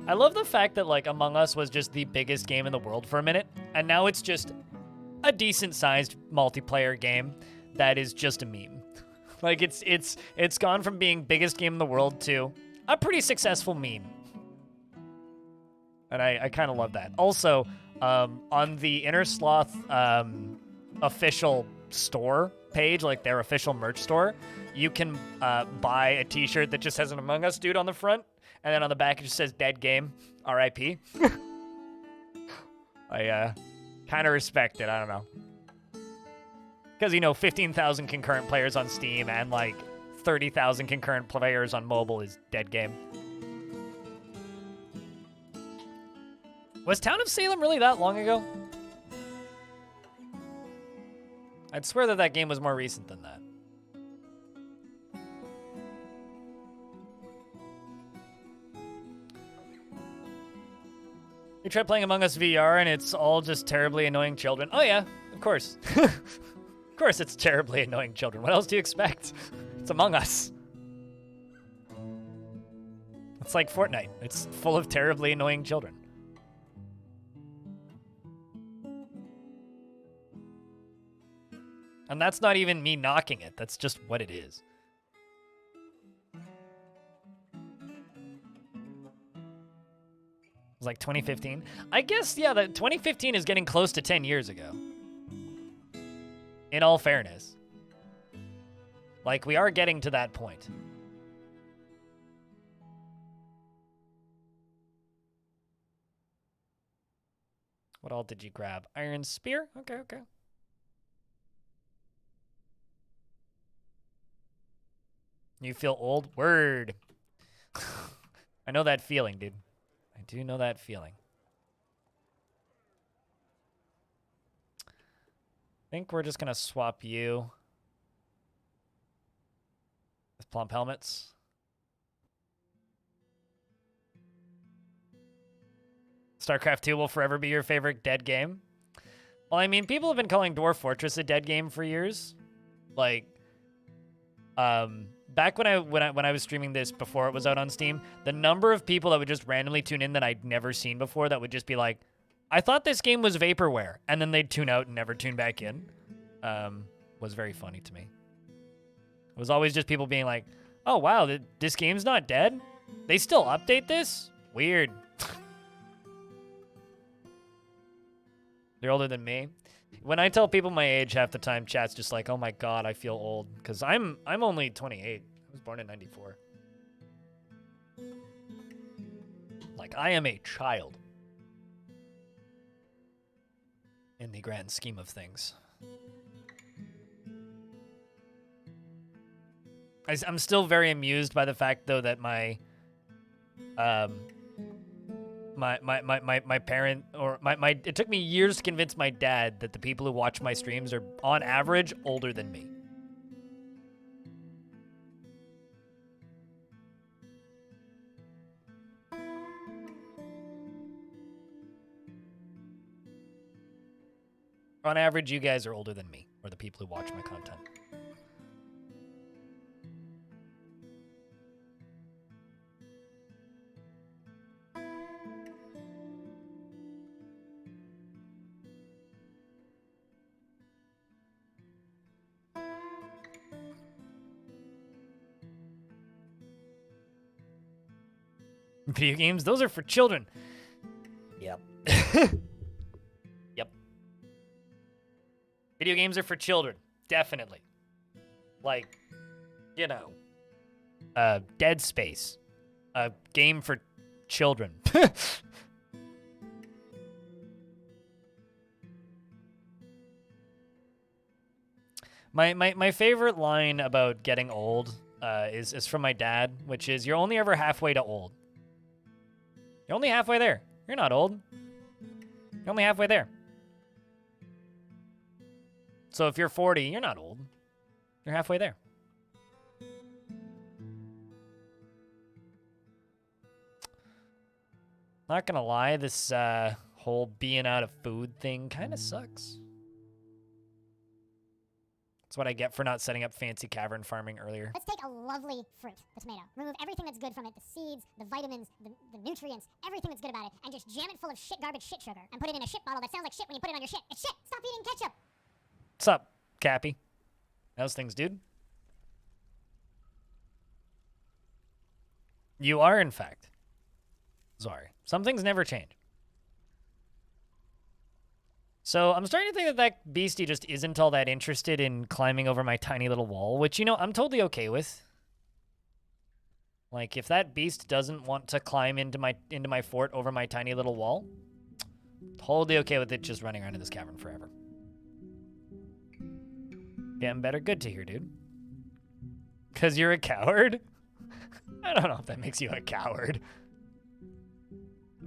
I love the fact that, like, Among Us was just the biggest game in the world for a minute, and now it's just a decent-sized multiplayer game that is just a meme. Like, it's gone from being biggest game in the world to a pretty successful meme. And I kind of love that. Also, on the Inner Sloth official store page, like their official merch store, you can buy a t-shirt that just has an Among Us dude on the front, and then on the back it just says dead game, RIP. I kind of respect it, I don't know. Because, you know, 15,000 concurrent players on Steam and like 30,000 concurrent players on mobile is dead game. Was Town of Salem really that long ago? I'd swear that game was more recent than that. You tried playing Among Us VR and it's all just terribly annoying children. Oh yeah, of course. Of course it's terribly annoying children. What else do you expect? It's Among Us. It's like Fortnite. It's full of terribly annoying children. And that's not even me knocking it. That's just what it is. It was like 2015. I guess, yeah, that 2015 is getting close to 10 years ago. In all fairness. Like, we are getting to that point. What all did you grab? Iron Spear? Okay, okay. You feel old? Word. I know that feeling, dude. I do know that feeling. I think we're just going to swap you with plump helmets. StarCraft 2 will forever be your favorite dead game. Well, I mean, people have been calling Dwarf Fortress a dead game for years. Like, back when I was streaming this before it was out on Steam, the number of people that would just randomly tune in that I'd never seen before that would just be like, I thought this game was vaporware, and then they'd tune out and never tune back in, was very funny to me. It was always just people being like, oh, wow, this game's not dead? They still update this? Weird. They're older than me. When I tell people my age, half the time chat's just like, oh my god, I feel old. Because I'm only 28. I was born in 94. Like, I am a child. In the grand scheme of things. I'm still very amused by the fact, though, that my parent, or it took me years to convince my dad that the people who watch my streams are, on average, older than me. On average, you guys are older than me, or the people who watch my content. Video games, those are for children. Yep. Yep. Video games are for children, definitely. Like, you know, Dead Space, a game for children. My favorite line about getting old is from my dad, which is, you're only ever halfway to old. You're only halfway there. You're not old. You're only halfway there. So if you're 40, you're not old. You're halfway there. Not gonna lie, this whole being out of food thing kind of sucks. That's what I get for not setting up fancy cavern farming earlier. Let's take a lovely fruit, the tomato, remove everything that's good from it, the seeds, the vitamins, the nutrients, everything that's good about it, and just jam it full of shit garbage shit sugar, and put it in a shit bottle that sounds like shit when you put it on your shit. It's shit! Stop eating ketchup! What's up, Cappy? How's things, dude? You are, in fact. Sorry. Some things never change. So I'm starting to think that that beastie just isn't all that interested in climbing over my tiny little wall, which, you know, I'm totally okay with. Like, if that beast doesn't want to climb into my fort over my tiny little wall, totally okay with it just running around in this cavern forever. Getting better. Good to hear, dude. 'Cause you're a coward? I don't know if that makes you a coward.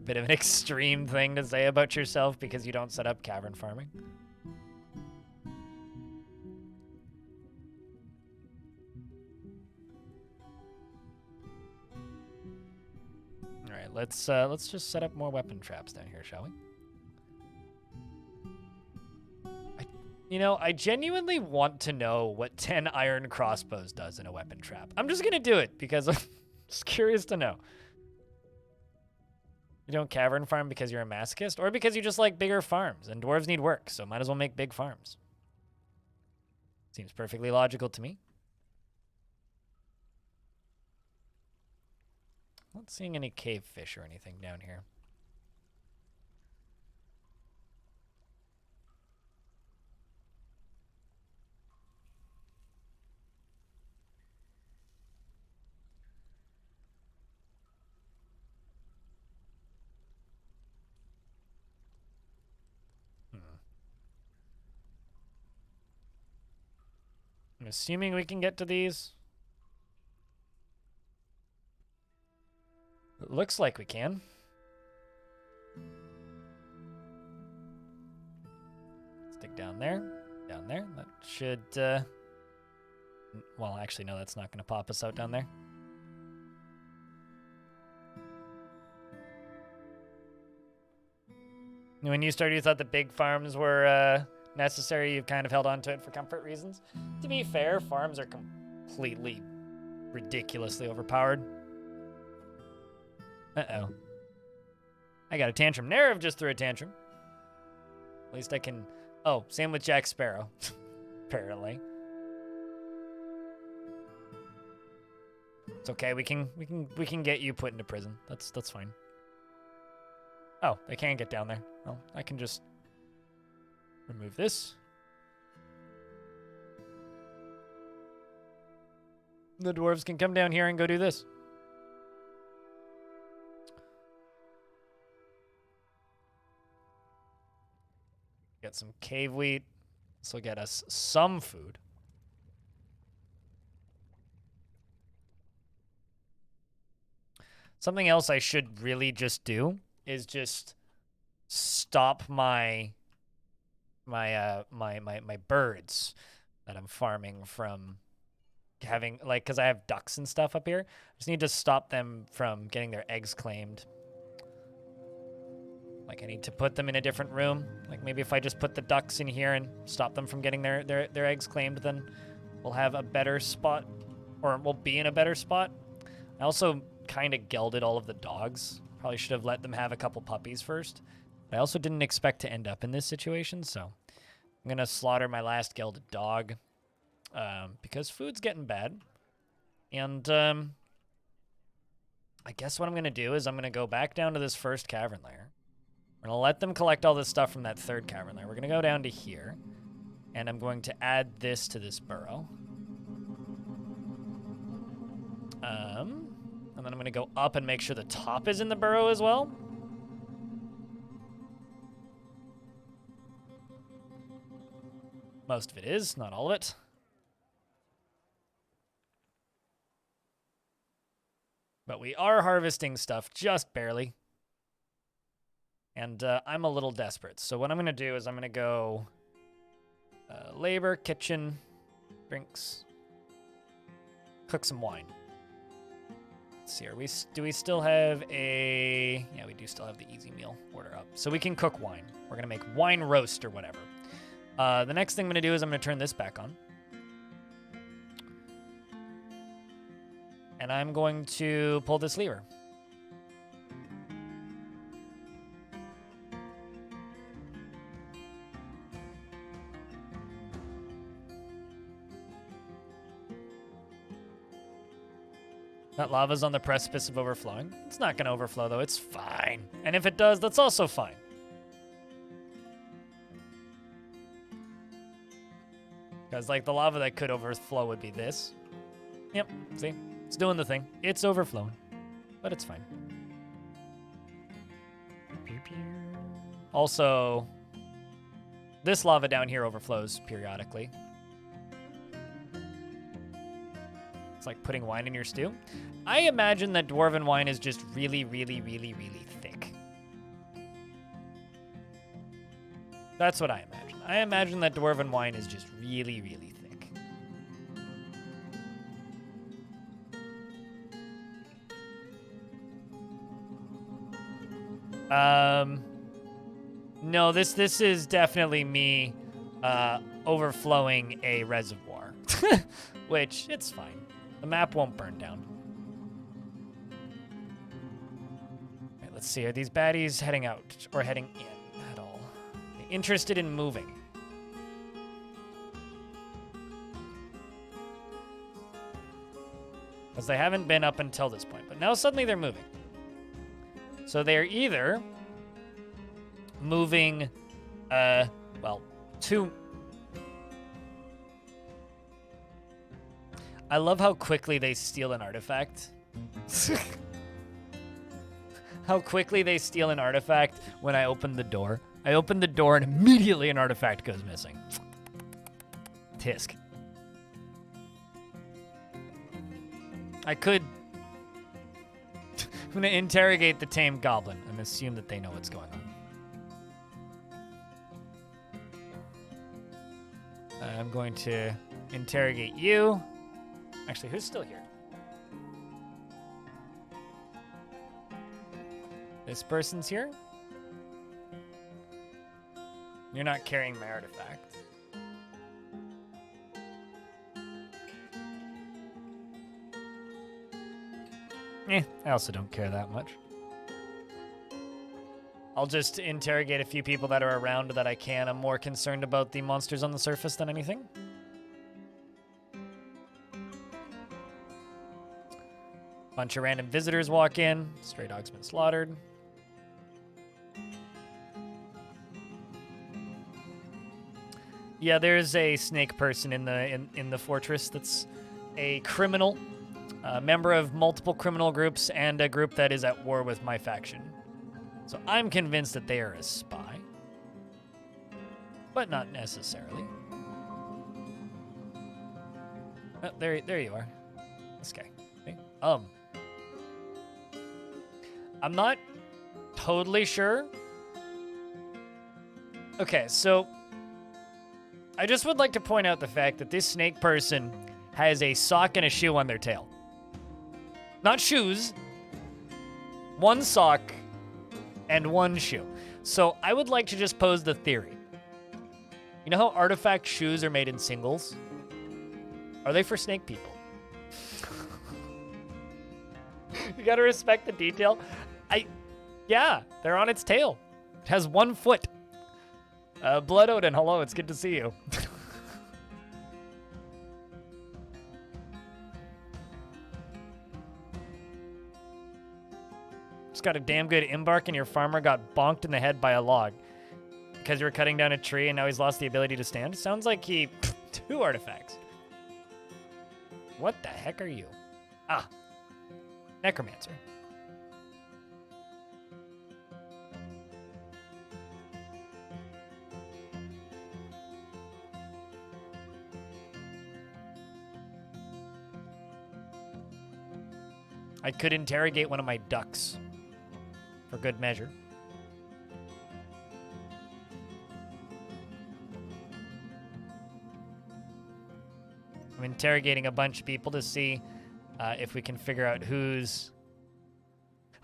Bit of an extreme thing to say about yourself because you don't set up cavern farming. All right, let's just set up more weapon traps down here, shall we? I genuinely want to know what 10 iron crossbows does in a weapon trap. I'm just gonna do it because I'm just curious to know. You don't cavern farm because you're a masochist, or because you just like bigger farms, and dwarves need work, so might as well make big farms. Seems perfectly logical to me. Not seeing any cave fish or anything down here. assuming we can get to these. It looks like we can. Stick down there. Down there. That should, well, actually, no, that's not going to pop us out down there. When you started, you thought the big farms were necessary. You've kind of held on to it for comfort reasons. To be fair, farms are completely, ridiculously overpowered. Uh-oh. I got a tantrum. Nerv just threw a tantrum. At least I can... Oh, same with Jack Sparrow. Apparently. It's okay. We can get you put into prison. That's fine. Oh, they can't get down there. Well, I can just remove this. The dwarves can come down here and go do this. Get some cave wheat. This will get us some food. Something else I should really just do is just stop my birds that I'm farming from having, like, because I have ducks and stuff up here. I just need to stop them from getting their eggs claimed. Like, I need to put them in a different room. Like, maybe if I just put the ducks in here and stop them from getting their eggs claimed, then we'll have a better spot, or we'll be in a better spot. I also kind of gelded all of the dogs. Probably should have let them have a couple puppies first. I also didn't expect to end up in this situation, so I'm going to slaughter my last gelded dog because food's getting bad. And I guess what I'm going to do is I'm going to go back down to this first cavern lair. I'm going to let them collect all this stuff from that third cavern lair. We're going to go down to here, and I'm going to add this to this burrow. And then I'm going to go up and make sure the top is in the burrow as well. Most of it is, not all of it. But we are harvesting stuff just barely. And I'm a little desperate. So what I'm going to do is I'm going to go labor, kitchen, drinks, cook some wine. Let's see, do we still have a... Yeah, we do still have the easy meal order up. So we can cook wine. We're going to make wine roast or whatever. The next thing I'm going to do is I'm going to turn this back on. And I'm going to pull this lever. That lava's on the precipice of overflowing. It's not going to overflow, though. It's fine. And if it does, that's also fine. Because, like, the lava that could overflow would be this. Yep, see? It's doing the thing. It's overflowing. But it's fine. Also, this lava down here overflows periodically. It's like putting wine in your stew. I imagine that dwarven wine is just really, really, really, really thick. That's what I imagine. I imagine that dwarven wine is just really, really thick. No, this is definitely me overflowing a reservoir, which it's fine. The map won't burn down. Right, let's see. Are these baddies heading out or heading in at all? Are they interested in moving? Because they haven't been up until this point, but now suddenly they're moving. So they're either moving, well, to... I love how quickly they steal an artifact. How quickly they steal an artifact when I open the door. I open the door and immediately an artifact goes missing. Tisk. I could... I'm going to interrogate the tame goblin and assume that they know what's going on. I'm going to interrogate you. Actually, who's still here? This person's here? You're not carrying my artifact. I also don't care that much. I'll just interrogate a few people that are around that I can. I'm more concerned about the monsters on the surface than anything. Bunch of random visitors walk in. Stray dog's been slaughtered. Yeah, there's a snake person in the fortress that's a criminal. A member of multiple criminal groups and a group that is at war with my faction. So I'm convinced that they are a spy. But not necessarily. Oh, there you are. This guy. Okay. I'm not totally sure. Okay, so I just would like to point out the fact that this snake person has a sock and a shoe on their tail. Not shoes. One sock and one shoe. So I would like to just pose the theory. You know how artifact shoes are made in singles? Are they for snake people? You gotta respect the detail. Yeah, they're on its tail. It has 1 foot. Blood Odin, hello, it's good to see you. Just got a damn good embark and your farmer got bonked in the head by a log because you were cutting down a tree and now he's lost the ability to stand. Sounds like he... 2 artifacts. What the heck are you? Ah. Necromancer. I could interrogate one of my ducks. For good measure. I'm interrogating a bunch of people to see if we can figure out who's...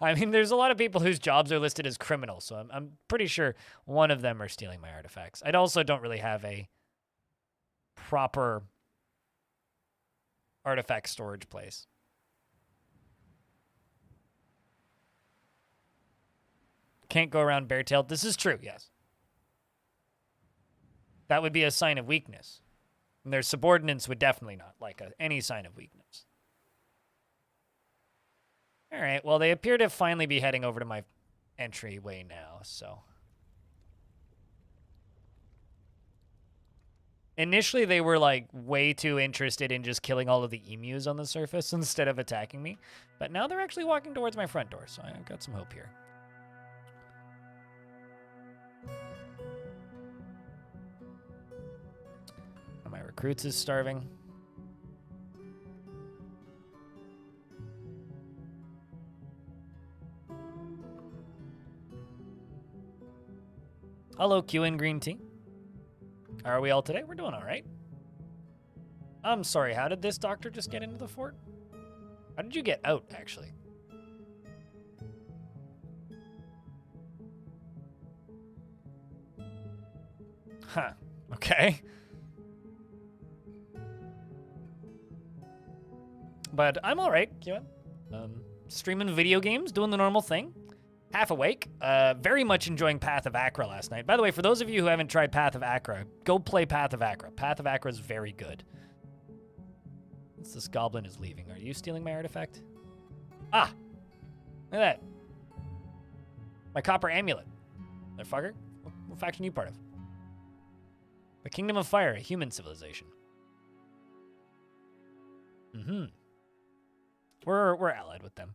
I mean, there's a lot of people whose jobs are listed as criminal, so I'm pretty sure one of them are stealing my artifacts. I also don't really have a proper artifact storage place. Can't go around bare-tailed. This is true, yes. That would be a sign of weakness. And their subordinates would definitely not like any sign of weakness. All right, well, they appear to finally be heading over to my entryway now, so. Initially, they were, like, way too interested in just killing all of the emus on the surface instead of attacking me. But now they're actually walking towards my front door, so I've got some hope here. My recruits is starving. Hello, Q and Green Tea. How are we all today? We're doing all right. I'm sorry, how did this doctor just get into the fort? How did you get out, actually? Huh, okay. But I'm all right, Q. Streaming video games, doing the normal thing. Half awake. Very much enjoying Path of Acra last night. By the way, for those of you who haven't tried Path of Acra, go play Path of Acra. Path of Acra is very good. This goblin is leaving. Are you stealing my artifact? Ah! Look at that. My copper amulet. Motherfucker. What faction are you part of? The Kingdom of Fire, a human civilization. Mm-hmm. We're allied with them.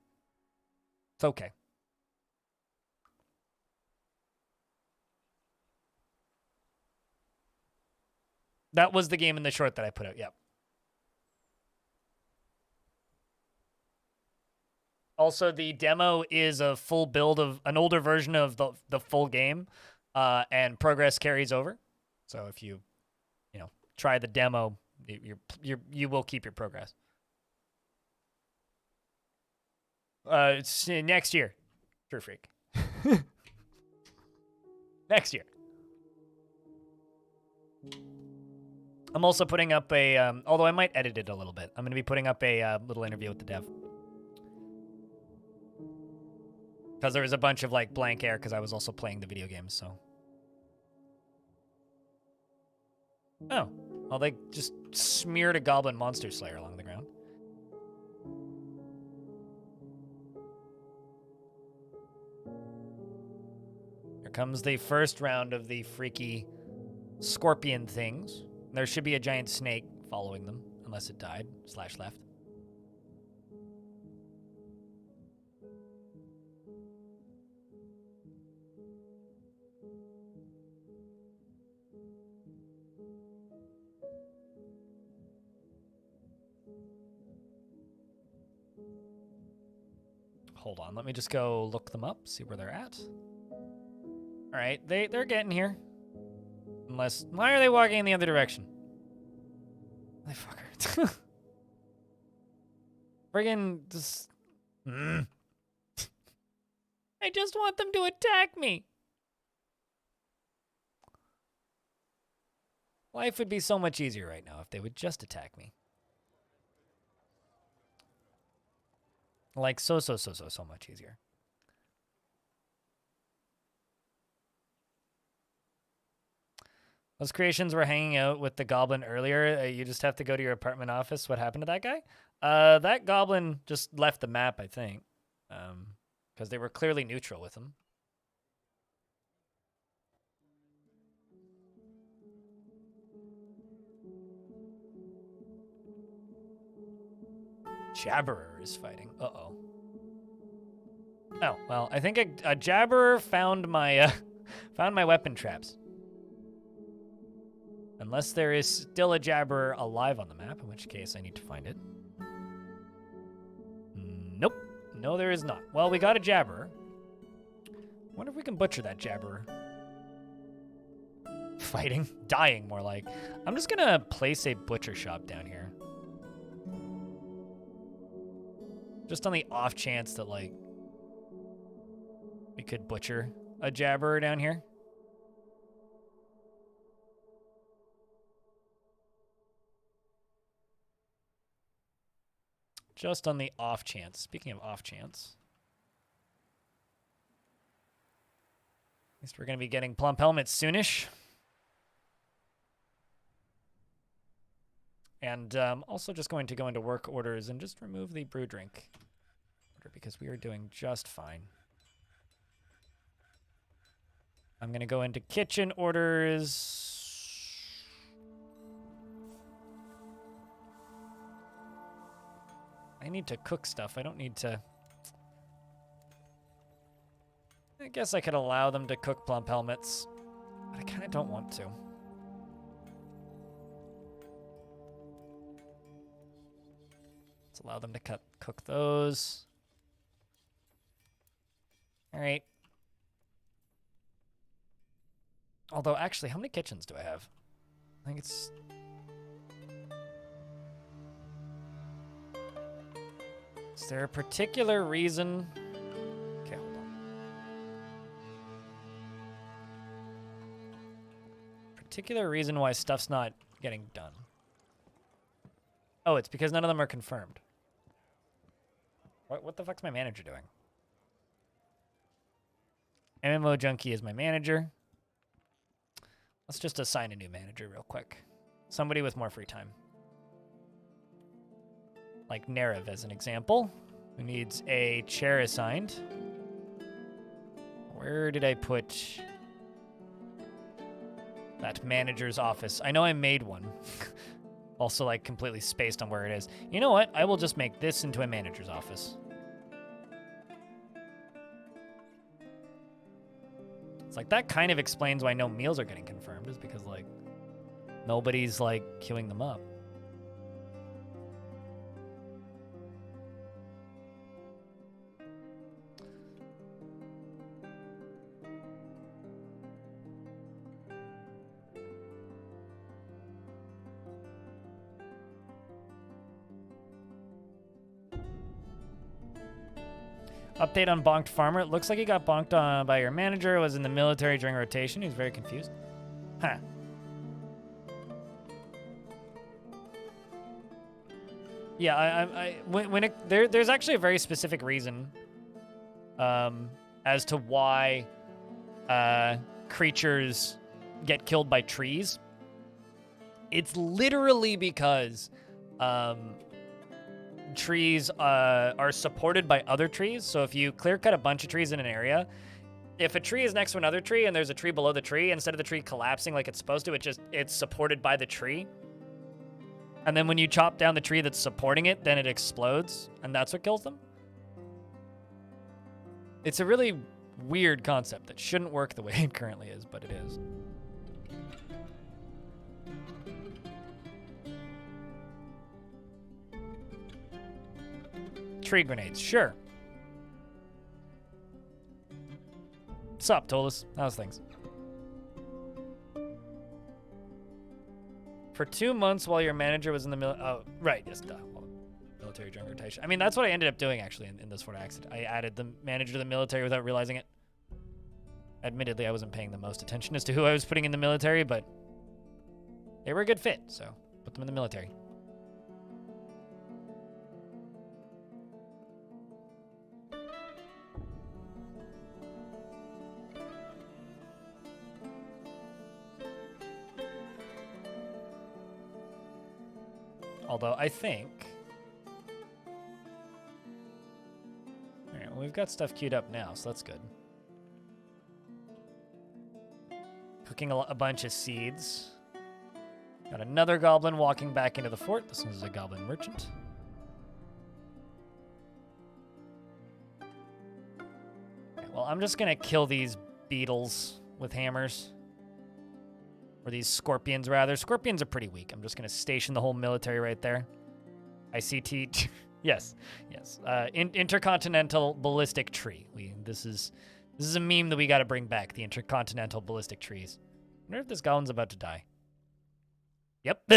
It's okay. That was the game in the short that I put out, yep. Also, the demo is a full build of an older version of the full game, and progress carries over. So if you try the demo, you will keep your progress. It's next year, True Freak. Next year. I'm also putting up a, although I might edit it a little bit. I'm going to be putting up a little interview with the dev. Because there was a bunch of like blank air because I was also playing the video games, so. Oh, well, they just smeared a goblin monster slayer along the ground. Here comes the first round of the freaky scorpion things. There should be a giant snake following them, unless it died / left. Hold on, let me just go look them up, see where they're at. All right, they're getting here. Unless, why are they walking in the other direction? Motherfucker. Friggin' just... I just want them to attack me. Life would be so much easier right now if they would just attack me. Like, so much easier. Those creations were hanging out with the goblin earlier. You just have to go to your apartment office. What happened to that guy? That goblin just left the map, I think. Because they were clearly neutral with him. Jabberer is fighting. Uh-oh. Oh, well, I think a Jabberer found my weapon traps. Unless there is still a Jabberer alive on the map, in which case I need to find it. Nope. No, there is not. Well, we got a Jabberer. Wonder if we can butcher that Jabberer. Fighting? Dying, more like. I'm just gonna place a butcher shop down here. Just on the off chance that, like, we could butcher a Jabberer down here. Just on the off chance. Speaking of off chance. At least we're going to be getting plump helmets soonish. And also just going to go into work orders and just remove the brew drink order because we are doing just fine. I'm going to go into kitchen orders. I need to cook stuff. I don't need to... I guess I could allow them to cook plump helmets, but I kind of don't want to. Let's allow them to cook those. All right. Although, actually, how many kitchens do I have? I think it's... Is there a particular reason? Okay, hold on. Particular reason why stuff's not getting done. Oh, it's because none of them are confirmed. What the fuck's my manager doing? MMO Junkie is my manager. Let's just assign a new manager real quick. Somebody with more free time. Like Nerev as an example, who needs a chair assigned. Where did I put that manager's office? I know I made one. Also, like, completely spaced on where it is. You know what? I will just make this into a manager's office. It's like, that kind of explains why no meals are getting confirmed, is because, like, nobody's, like, queuing them up. Update on bonked farmer. It looks like he got bonked on by your manager. Was in the military during rotation. He's very confused. Huh. Yeah, there's actually a very specific reason as to why creatures get killed by trees. It's literally because trees are supported by other trees. So if you clear cut a bunch of trees in an area, if a tree is next to another tree and there's a tree below the tree, instead of the tree collapsing like it's supposed to, it's supported by the tree. And then when you chop down the tree that's supporting it, then it explodes, and that's what kills them. It's a really weird concept that shouldn't work the way it currently is, but it is. Tree grenades, sure. What's up, Tolis? How's things? For 2 months while your manager was in the oh, right, yes, duh. Military during rotation. I mean, that's what I ended up doing, actually, in this Fort accident. I added the manager to the military without realizing it. Admittedly, I wasn't paying the most attention as to who I was putting in the military, but they were a good fit, so put them in the military. Although I think... Alright, well, we've got stuff queued up now, so that's good. Cooking a bunch of seeds. Got another goblin walking back into the fort. This one's a goblin merchant. Okay, well, I'm just gonna kill these beetles with hammers. Or these scorpions, rather. Scorpions are pretty weak. I'm just going to station the whole military right there. ICT. Yes. Yes. Intercontinental ballistic tree. This is a meme that we got to bring back. The intercontinental ballistic trees. I wonder if this goblin's about to die. Yep.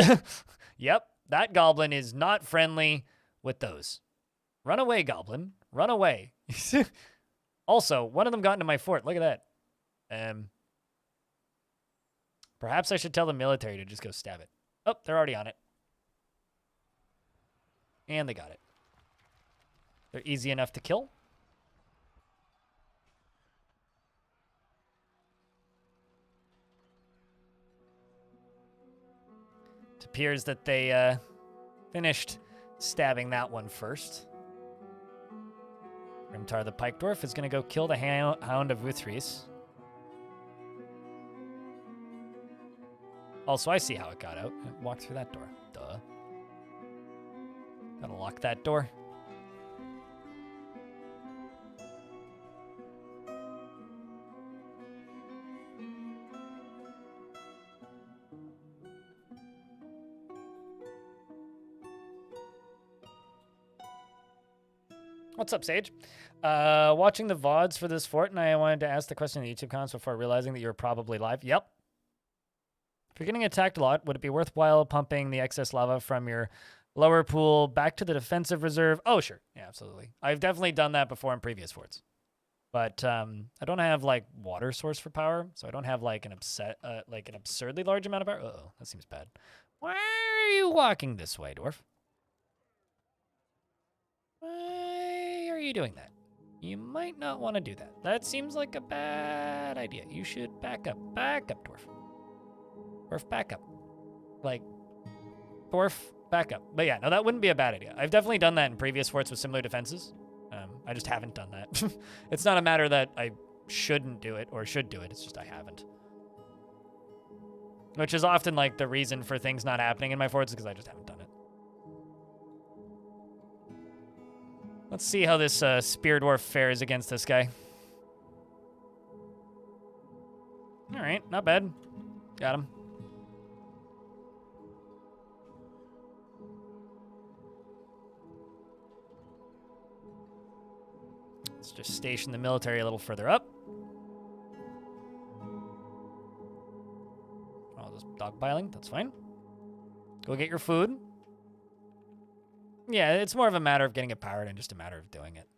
Yep. That goblin is not friendly with those. Run away, goblin. Run away. Also, one of them got into my fort. Look at that. Perhaps I should tell the military to just go stab it. Oh, they're already on it. And they got it. They're easy enough to kill. It appears that they finished stabbing that one first. Grimtar the Pike Dwarf is going to go kill the Hound of Uthris. Also, I see how it got out. It walked through that door. Duh. Gotta lock that door. What's up, Sage? Watching the VODs for this fort, and I wanted to ask the question in the YouTube comments before realizing that you were probably live. Yep. If you're getting attacked a lot, would it be worthwhile pumping the excess lava from your lower pool back to the defensive reserve? Oh, sure. Yeah, absolutely. I've definitely done that before in previous forts. But I don't have, like, water source for power, so I don't have, like, an absurdly large amount of power. Uh-oh, that seems bad. Why are you walking this way, Dwarf? Why are you doing that? You might not want to do that. That seems like a bad idea. You should back up. Back up, Dwarf. Dwarf, back up. Like, Dwarf, back up. But yeah, no, that wouldn't be a bad idea. I've definitely done that in previous forts with similar defenses. I just haven't done that. It's not a matter that I shouldn't do it or should do it. It's just I haven't. Which is often, like, the reason for things not happening in my forts is because I just haven't done it. Let's see how this Spear Dwarf fares against this guy. All right, not bad. Got him. Let's just station the military a little further up. Oh, just dogpiling. That's fine. Go get your food. Yeah, it's more of a matter of getting it powered and just a matter of doing it.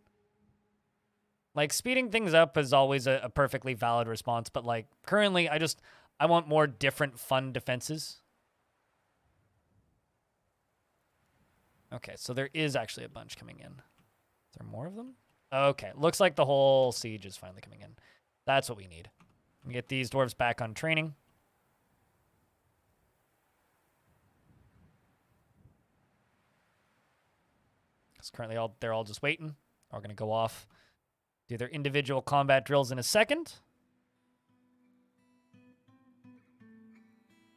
Like, speeding things up is always a perfectly valid response, but, like, currently, I want more different fun defenses. Okay, so there is actually a bunch coming in. Is there more of them? Okay, looks like the whole siege is finally coming in. That's what we need. Get these dwarves back on training. Because currently they're all just waiting. Are going to go off, do their individual combat drills in a second.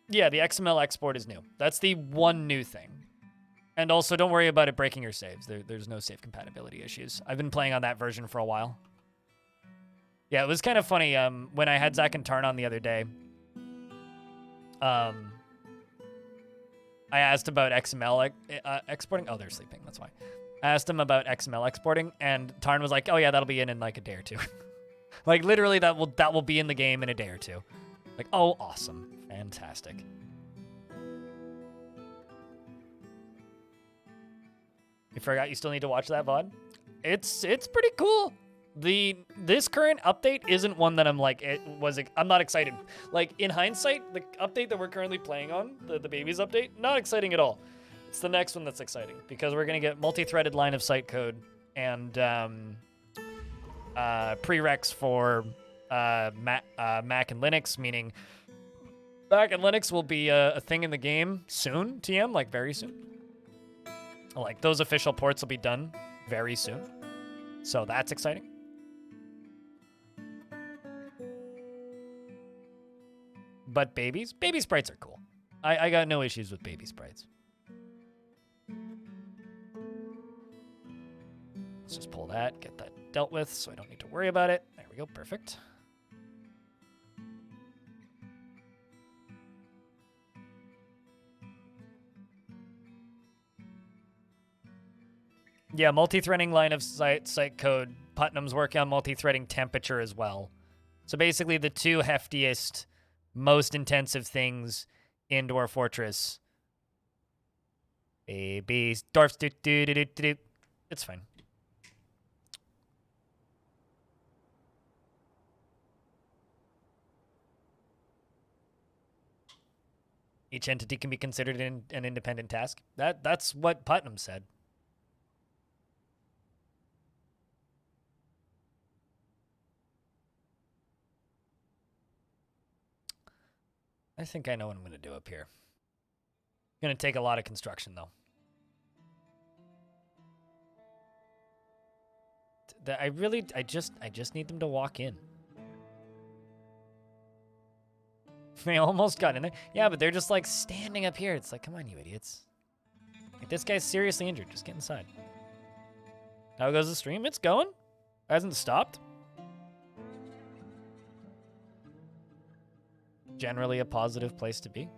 Yeah, the XML export is new. That's the one new thing. And also, don't worry about it breaking your saves. There's no save compatibility issues. I've been playing on that version for a while. Yeah, it was kind of funny. When I had Zach and Tarn on the other day, I asked about XML exporting. Oh, they're sleeping. That's why. I asked him about XML exporting, and Tarn was like, "Oh yeah, that'll be in like a day or two." Like literally, that will be in the game in a day or two. Like, oh, awesome, fantastic. You forgot you still need to watch that VOD? It's pretty cool. This current update isn't one that I'm like, I'm not excited. Like, in hindsight, the update that we're currently playing on, the babies update, not exciting at all. It's the next one that's exciting, because we're going to get multi-threaded line of sight code and prereqs for Mac and Linux, meaning Mac and Linux will be a thing in the game soon, TM, like very soon. Like, those official ports will be done very soon. So that's exciting. But baby sprites are cool. I got no issues with baby sprites. Let's just pull that, get that dealt with, so I don't need to worry about it. There we go, perfect. Yeah, multi-threading line of sight code. Putnam's working on multi-threading temperature as well. So basically the two heftiest, most intensive things in Dwarf Fortress. Babies, Dwarfs, do. It's fine. Each entity can be considered an independent task. That's what Putnam said. I think I know what I'm going to do up here. Going to take a lot of construction, though. I just need them to walk in. They almost got in there. Yeah, but they're just like standing up here. It's like, come on, you idiots. Like, this guy's seriously injured. Just get inside. How goes the stream? It's going. Hasn't stopped. Generally a positive place to be.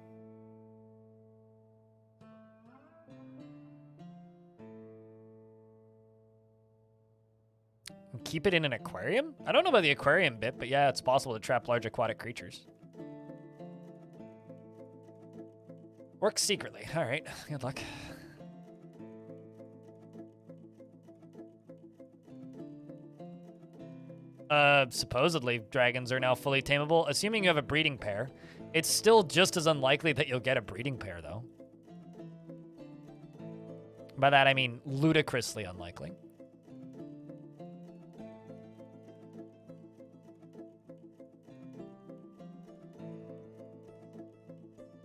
Keep it in an aquarium? I don't know about the aquarium bit, but yeah, it's possible to trap large aquatic creatures. Works secretly. All right, good luck. Supposedly, dragons are now fully tameable. Assuming you have a breeding pair, it's still just as unlikely that you'll get a breeding pair, though. By that, I mean ludicrously unlikely.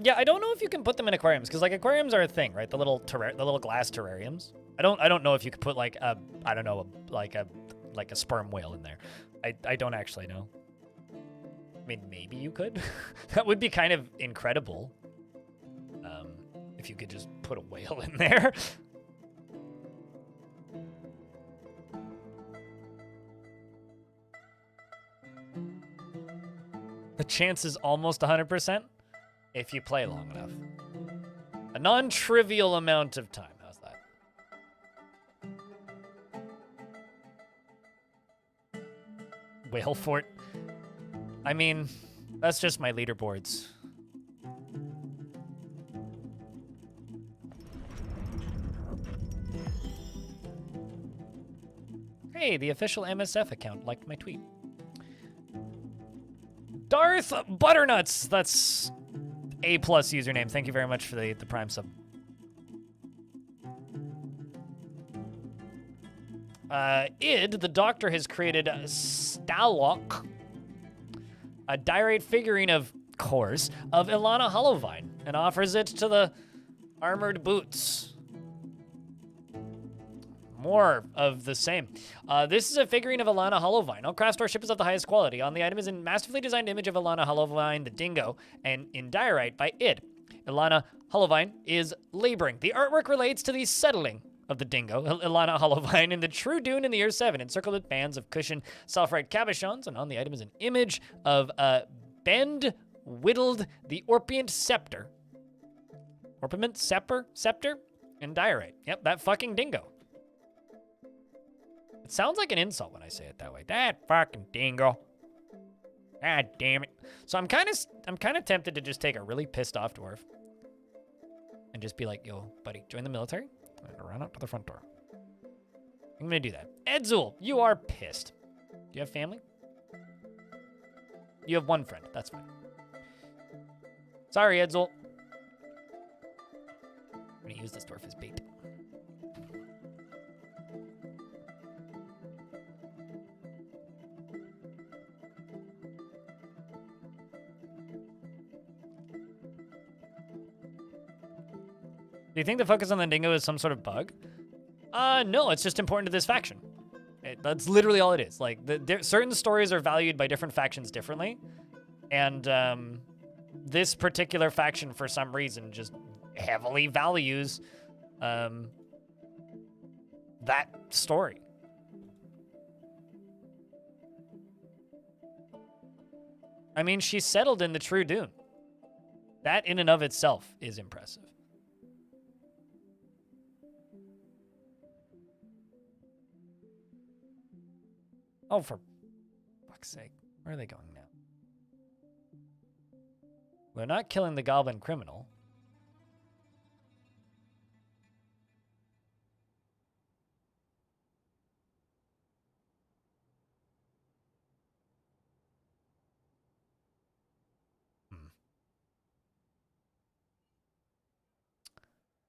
Yeah, I don't know if you can put them in aquariums, because like aquariums are a thing, right? The little glass terrariums. I don't know if you could put like a like a sperm whale in there. I don't actually know. I mean, maybe you could. That would be kind of incredible. If you could just put a whale in there. The chance is almost 100%. If you play long enough. A non-trivial amount of time. How's that? Whale fort. I mean, that's just my leaderboards. Hey, the official MSF account liked my tweet. Darth Butternuts. That's A+ username. Thank you very much for the Prime sub. Id, the doctor, has created Stalok, a diorite figurine of course, of Ilana Hollowvine, and offers it to the armored boots. More of the same. This is a figurine of Ilana Hollowvine. All craft store ship is of the highest quality. On the item is a masterfully designed image of Ilana Hollowvine, the dingo, and in diorite by Id. Ilana Hollowvine is laboring. The artwork relates to the settling of the dingo, Ilana Hollowvine, in the true dune in the year 7, encircled with bands of cushioned self-right cabochons, and on the item is an image of Bend Whittled the Orpient Scepter. Orpiment? Scepter? And diorite. Yep, that fucking dingo. It sounds like an insult when I say it that way. That fucking dingo. God damn it. So I'm kind of tempted to just take a really pissed off dwarf and just be like, yo, buddy, join the military and run up to the front door. I'm gonna do that. Edzul, you are pissed. Do you have family? You have one friend. That's fine. Sorry, Edzul. I'm gonna use this dwarf as bait. Do you think the focus on the dingo is some sort of bug? No, it's just important to this faction. That's literally all it is. Like, certain stories are valued by different factions differently, and this particular faction, for some reason, just heavily values that story. I mean, she settled in the true dune. That in and of itself is impressive. Oh, for fuck's sake. Where are they going now? They're not killing the goblin criminal.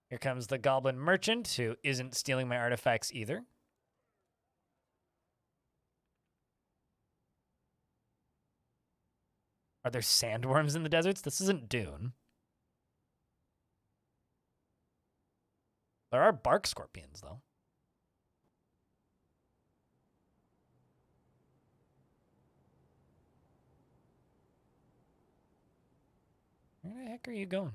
Here comes the goblin merchant, who isn't stealing my artifacts either. Are there sandworms in the deserts? This isn't Dune. There are bark scorpions, though. Where the heck are you going?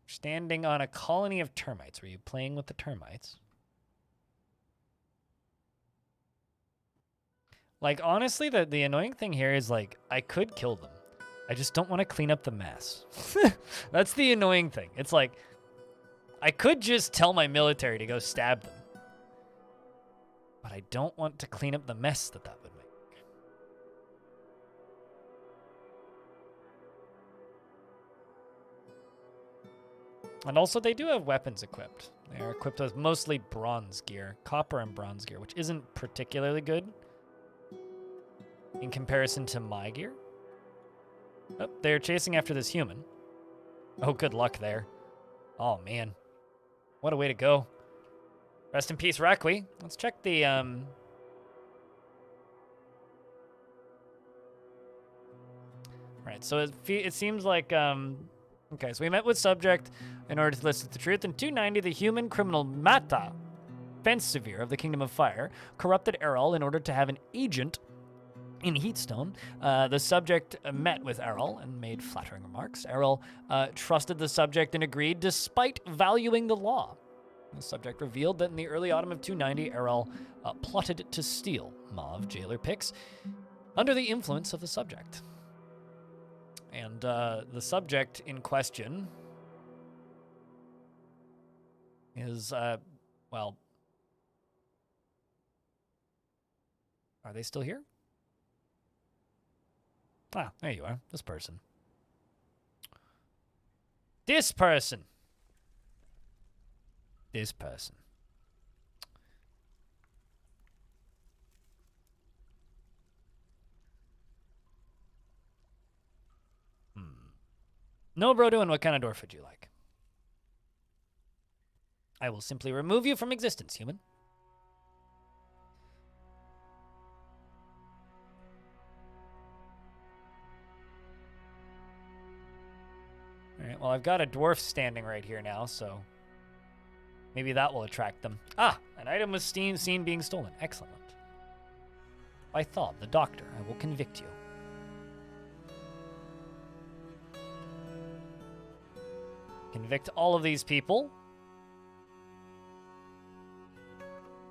Standing on a colony of termites. Were you playing with the termites? Like, honestly, the annoying thing here is, like, I could kill them. I just don't want to clean up the mess. That's the annoying thing. It's like, I could just tell my military to go stab them. But I don't want to clean up the mess that would make. And also, they do have weapons equipped. They are equipped with mostly bronze gear, copper and bronze gear, which isn't particularly good in comparison to my gear. Oh, they're chasing after this human. Oh, good luck there. Oh, man. What a way to go. Rest in peace, Requi. Let's check the, Right, so it seems like, okay, so we met with subject in order to elicit the truth. In 290, the human criminal Mata, Fensevere of the Kingdom of Fire, corrupted Errol in order to have an agent in Heatstone. The subject met with Errol and made flattering remarks. Errol trusted the subject and agreed despite valuing the law. The subject revealed that in the early autumn of 290, Errol plotted to steal Mauve jailer picks under the influence of the subject. And the subject in question is, well, are they still here? Ah, there you are. This person. This person! this person. No, bro, doing what kind of dwarf would you like? I will simply remove you from existence, human. All right, well, I've got a dwarf standing right here now, so maybe that will attract them. Ah, an item was seen being stolen. Excellent. I thought, the doctor, I will convict you. Convict all of these people.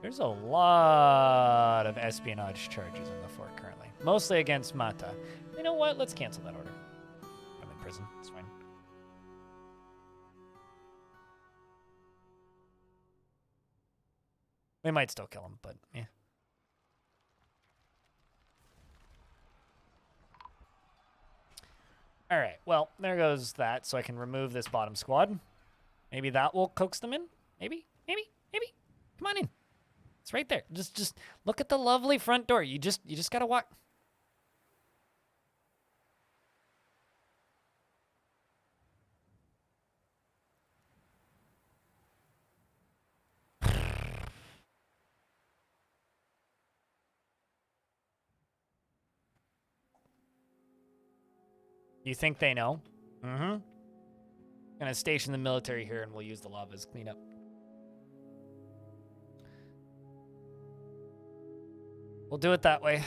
There's a lot of espionage charges in the fort currently. Mostly against Mata. You know what? Let's cancel that order. I'm in prison. It's fine. We might still kill him, but yeah. All right, well, there goes that, so I can remove this bottom squad. Maybe that will coax them in? Maybe? Come on in. It's right there. Just look at the lovely front door. You just gotta walk. You think they know? Mm-hmm. Gonna station the military here and we'll use the lava as cleanup. We'll do it that way.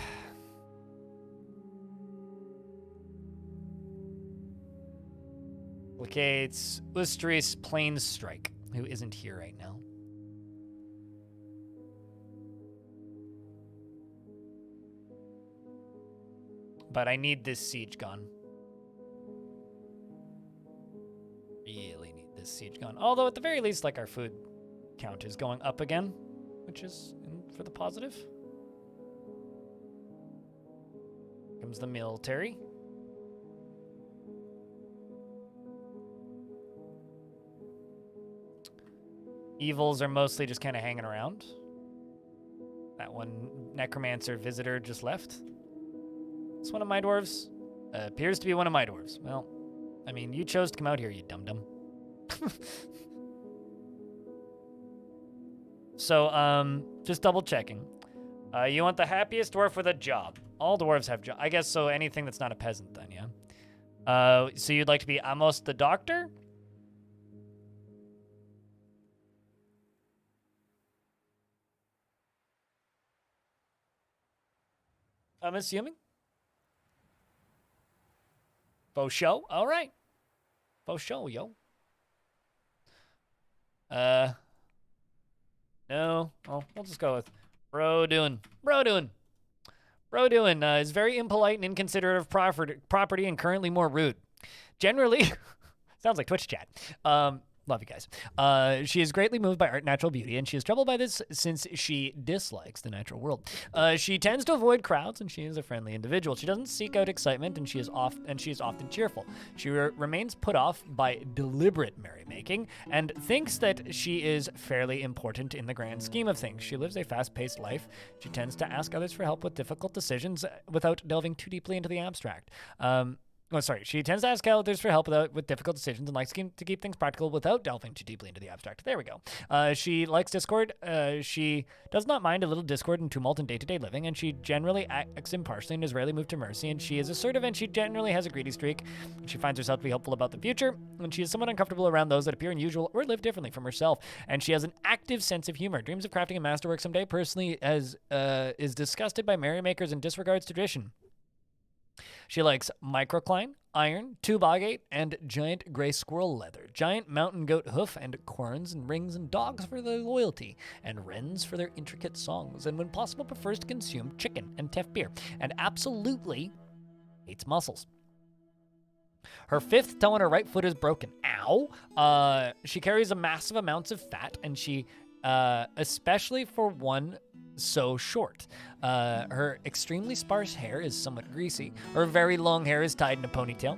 Locates Ustris Plains Strike, who isn't here right now. But I need this siege gone. Really need this siege gone. Although at the very least, like, our food count is going up again, which is for the positive. Comes the military. Evils are mostly just kind of hanging around. That one necromancer visitor just left. It's one of my dwarves. Appears to be one of my dwarves. Well, I mean, you chose to come out here, you dum-dum. So, just double checking. You want the happiest dwarf with a job. All dwarves have jobs. I guess so anything that's not a peasant then, yeah? So you'd like to be Amos the doctor? I'm assuming. Faux show? All right. Faux show, yo. No. Oh, we'll just go with Bro doing. Is very impolite and inconsiderate of property and currently more rude. Generally, sounds like Twitch chat. Love you guys. She is greatly moved by art and natural beauty, and she is troubled by this since she dislikes the natural world. She tends to avoid crowds, and she is a friendly individual. She doesn't seek out excitement, and she is often cheerful. She remains put off by deliberate merrymaking, and thinks that she is fairly important in the grand scheme of things. She lives a fast-paced life. She tends to ask others for help with difficult decisions without delving too deeply into the abstract. She tends to ask others for help with difficult decisions and likes to keep things practical without delving too deeply into the abstract. There we go. She likes discord. She does not mind a little discord and tumult in day-to-day living, and she generally acts impartially and is rarely moved to mercy, and she is assertive, and she generally has a greedy streak. She finds herself to be hopeful about the future, and she is somewhat uncomfortable around those that appear unusual or live differently from herself, and she has an active sense of humor, dreams of crafting a masterwork someday, personally is disgusted by merrymakers and disregards tradition. She likes microcline, iron, tube agate, and giant gray squirrel leather, giant mountain goat hoof, and corns and rings, and dogs for their loyalty, and wrens for their intricate songs, and when possible prefers to consume chicken and teff beer, and absolutely hates mussels. Her fifth toe on her right foot is broken. Ow! She carries a massive amounts of fat, and she, especially for one so short. Her extremely sparse hair is somewhat greasy. Her very long hair is tied in a ponytail.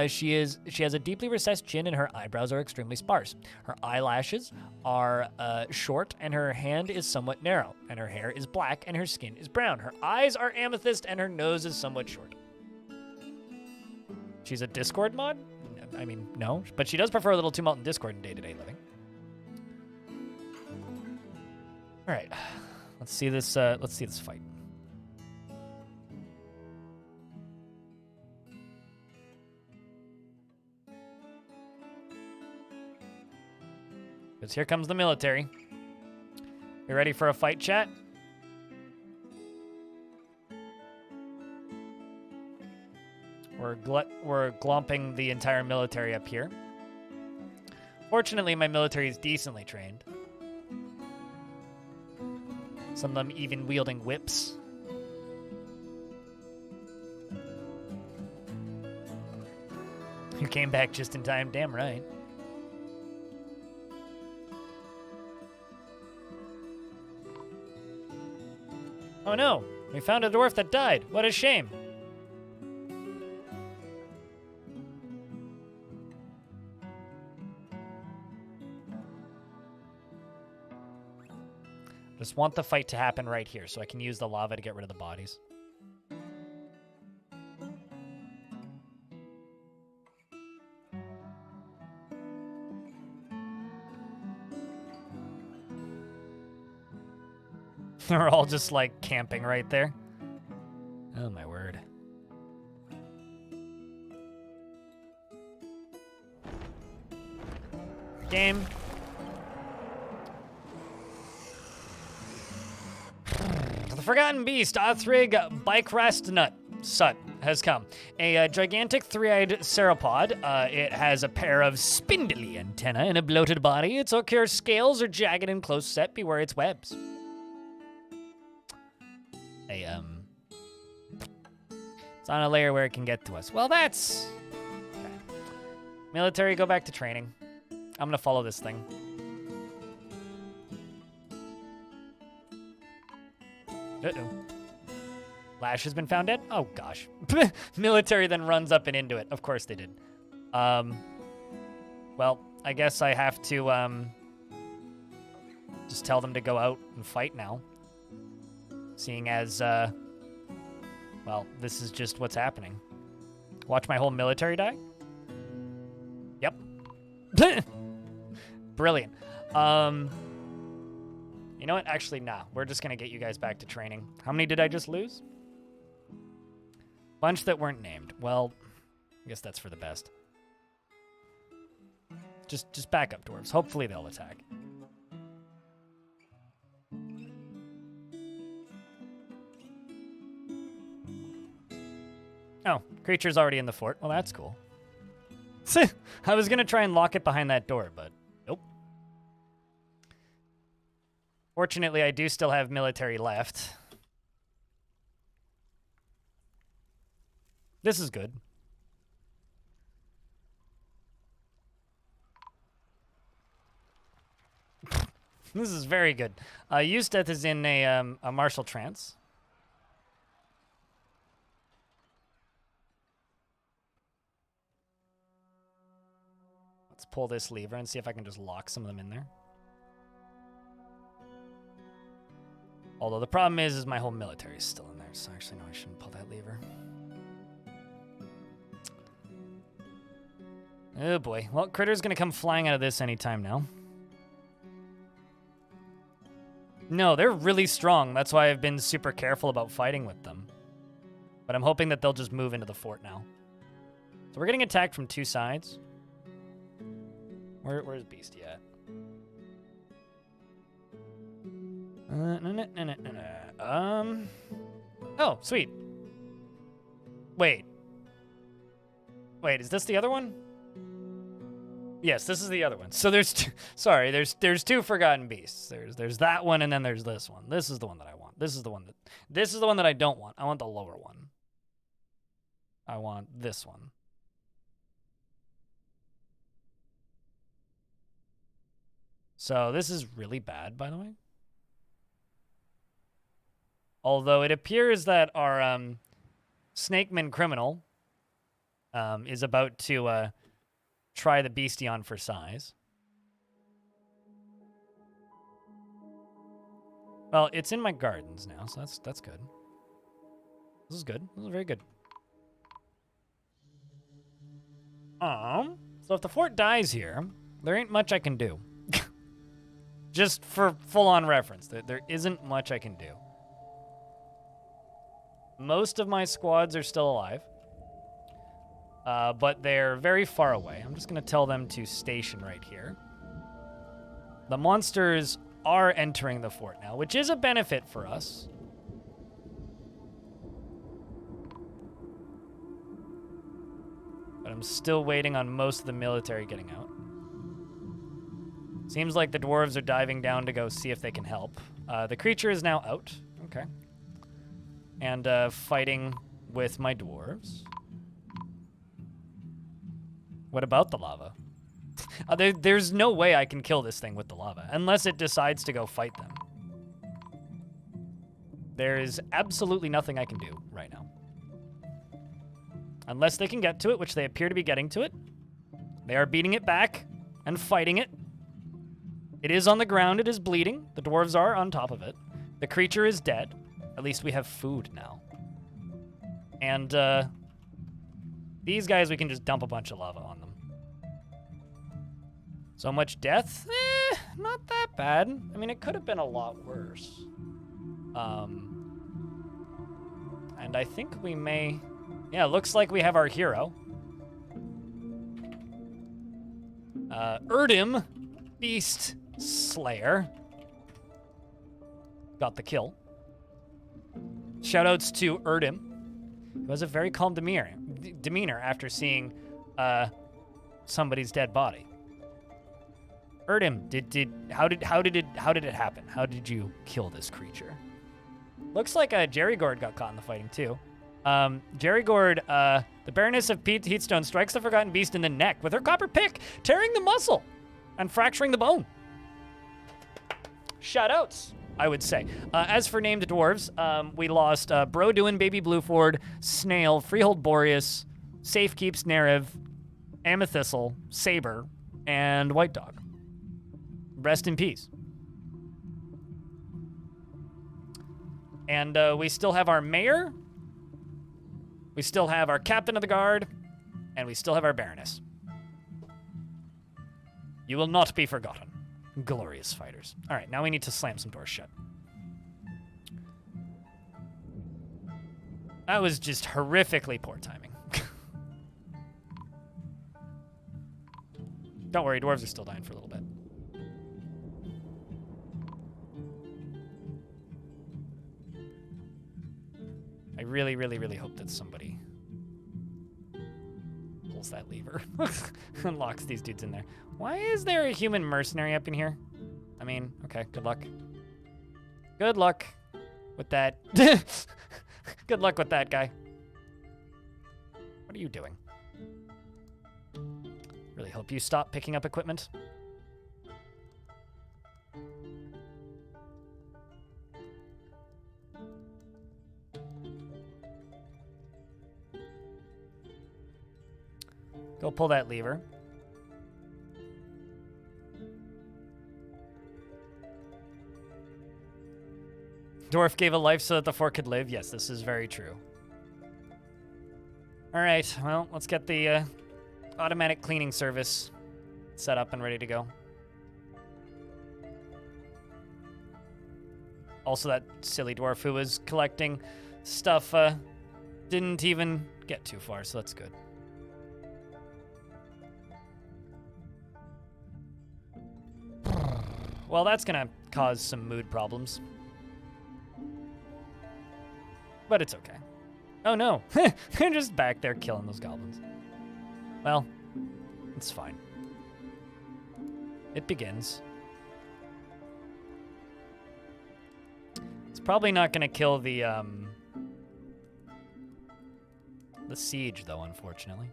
She has a deeply recessed chin, and her eyebrows are extremely sparse. Her eyelashes are short, and her hand is somewhat narrow. And her hair is black, and her skin is brown. Her eyes are amethyst, and her nose is somewhat short. She's a Discord mod? I mean, no, but she does prefer a little tumult in Discord in day-to-day living. All right. Let's see this fight. Because here comes the military. You ready for a fight, chat? We're glomping the entire military up here. Fortunately, my military is decently trained. Some of them even wielding whips. You came back just in time, damn right. Oh no, we found a dwarf that died. What a shame. Just want the fight to happen right here so I can use the lava to get rid of the bodies. They're all just like camping right there. Oh my word. Game. The Forgotten Beast, Othrig Bike Rest Nut Sut has come. A gigantic three-eyed ceropod. It has a pair of spindly antennae and a bloated body. Its ocular scales are jagged and close set. Beware its webs. It's on a layer where it can get to us. Well, that's... Okay. Military, go back to training. I'm gonna follow this thing. Uh-oh. Lash has been found dead? Oh, gosh. Military then runs up and into it. Of course they did. Well, I guess I have to, just tell them to go out and fight now. Seeing as, well, this is just what's happening. Watch my whole military die? Yep. Brilliant. You know what? Actually, nah. We're just going to get you guys back to training. How many did I just lose? Bunch that weren't named. Well, I guess that's for the best. Just back up, dwarves. Hopefully they'll attack. Oh, creature's already in the fort. Well, that's cool. I was going to try and lock it behind that door, but nope. Fortunately, I do still have military left. This is good. This is very good. Eustace is in a martial trance. Let's pull this lever and see if I can just lock some of them in there. Although the problem is my whole military is still in there, so actually, no, I shouldn't pull that lever. Oh boy. Well, Critter's gonna come flying out of this anytime now. No, they're really strong. That's why I've been super careful about fighting with them. But I'm hoping that they'll just move into the fort now. So we're getting attacked from two sides. Where's Beastie at? Oh, sweet. Wait, is this the other one? Yes, this is the other one. So there's two, sorry, there's two Forgotten Beasts. There's that one and then there's this one. This is the one that I want. This is the one that I don't want. I want the lower one. I want this one. So this is really bad, by the way. Although it appears that our snakeman criminal is about to try the beastie on for size. Well, it's in my gardens now, so that's good. This is good. This is very good. So if the fort dies here, there ain't much I can do. Just for full-on reference, there isn't much I can do. Most of my squads are still alive, but they're very far away. I'm just going to tell them to station right here. The monsters are entering the fort now, which is a benefit for us. But I'm still waiting on most of the military getting out. Seems like the dwarves are diving down to go see if they can help. The creature is now out. Okay. And fighting with my dwarves. What about the lava? There's no way I can kill this thing with the lava, unless it decides to go fight them. There is absolutely nothing I can do right now. Unless they can get to it, which they appear to be getting to it. They are beating it back and fighting it. It is on the ground. It is bleeding. The dwarves are on top of it. The creature is dead. At least we have food now. And these guys, we can just dump a bunch of lava on them. So much death? Not that bad. I mean, it could have been a lot worse. And I think we may... Yeah, looks like we have our hero. Erdim, Beast Slayer. Got the kill. Shoutouts to Erdim, who has a very calm demeanor after seeing somebody's dead body. Erdim, how did it happen? How did you kill this creature? Looks like Jerry Gord got caught in the fighting too. Jerry Gord, the Baroness of Heatstone strikes the Forgotten Beast in the neck with her copper pick, tearing the muscle and fracturing the bone. Shoutouts, I would say. As for named dwarves, we lost Broduin, Baby Blueford, Snail, Freehold Boreas, Safekeep, Snarev, Amethyssal, Saber, and White Dog. Rest in peace. And we still have our mayor, we still have our captain of the guard, and we still have our baroness. You will not be forgotten, glorious fighters. All right, now we need to slam some doors shut. That was just horrifically poor timing. Don't worry, dwarves are still dying for a little bit. I really, really, really hope that somebody pulls that lever and locks these dudes in there. Why is there a human mercenary up in here? I mean, okay, good luck. Good luck with that. Good luck with that, guy. What are you doing? Really hope you stop picking up equipment. Go pull that lever. Dwarf gave a life so that the fort could live. Yes, this is very true. All right, well, let's get the automatic cleaning service set up and ready to go. Also, that silly dwarf who was collecting stuff didn't even get too far, so that's good. Well, that's gonna cause some mood problems. But it's okay. Oh no, they're just back there killing those goblins. Well, it's fine. It begins. It's probably not gonna kill the siege though, unfortunately.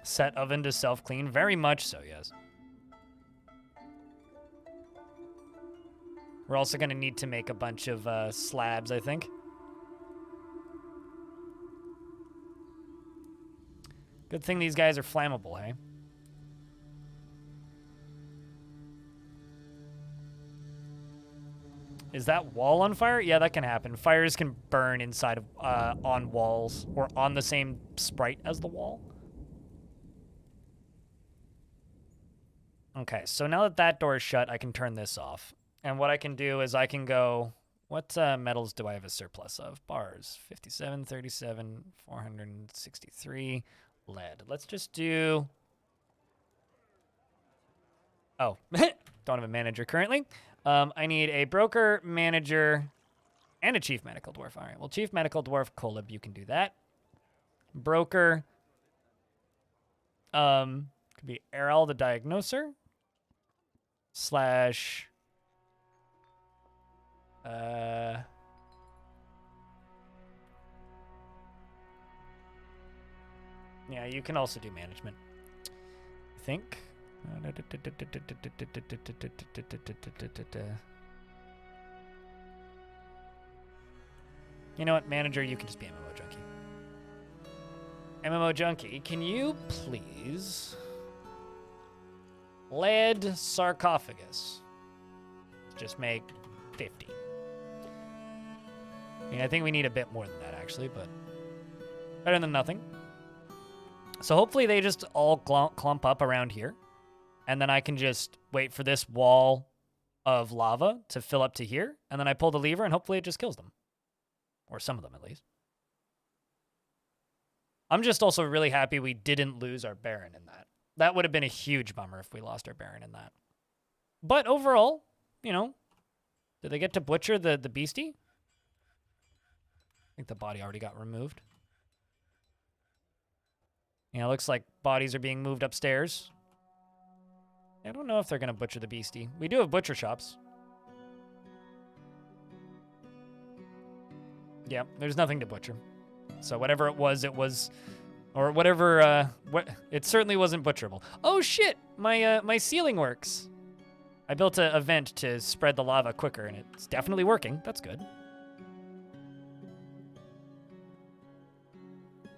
Set oven to self-clean, very much so, yes. We're also going to need to make a bunch of slabs, I think. Good thing these guys are flammable, hey? Is that wall on fire? Yeah, that can happen. Fires can burn inside of, on walls, or on the same sprite as the wall. Okay, so now that that door is shut, I can turn this off. And what I can do is I can go... What metals do I have a surplus of? Bars. 57, 37, 463. Lead. Let's just do... Oh, don't have a manager currently. I need a broker, manager, and a chief medical dwarf. All right, well, chief medical dwarf, Kolib, you can do that. Broker, could be Errol the diagnoser, slash, yeah, you can also do management, I think. You know what, manager, you can just be MMO Junkie. MMO Junkie, can you please... Lead sarcophagus. Just make 50. I mean, I think we need a bit more than that, actually, but... better than nothing. So hopefully they just all clump up around here. And then I can just wait for this wall of lava to fill up to here. And then I pull the lever and hopefully it just kills them. Or some of them, at least. I'm just also really happy we didn't lose our Baron in that. That would have been a huge bummer if we lost our Baron in that. But overall, you know, did they get to butcher the beastie? I think the body already got removed. Yeah, it looks like bodies are being moved upstairs. I don't know if they're going to butcher the beastie. We do have butcher shops. Yeah, there's nothing to butcher. So whatever it was, or whatever, it certainly wasn't butcherable. Oh shit, my ceiling works. I built a vent to spread the lava quicker, and it's definitely working. That's good.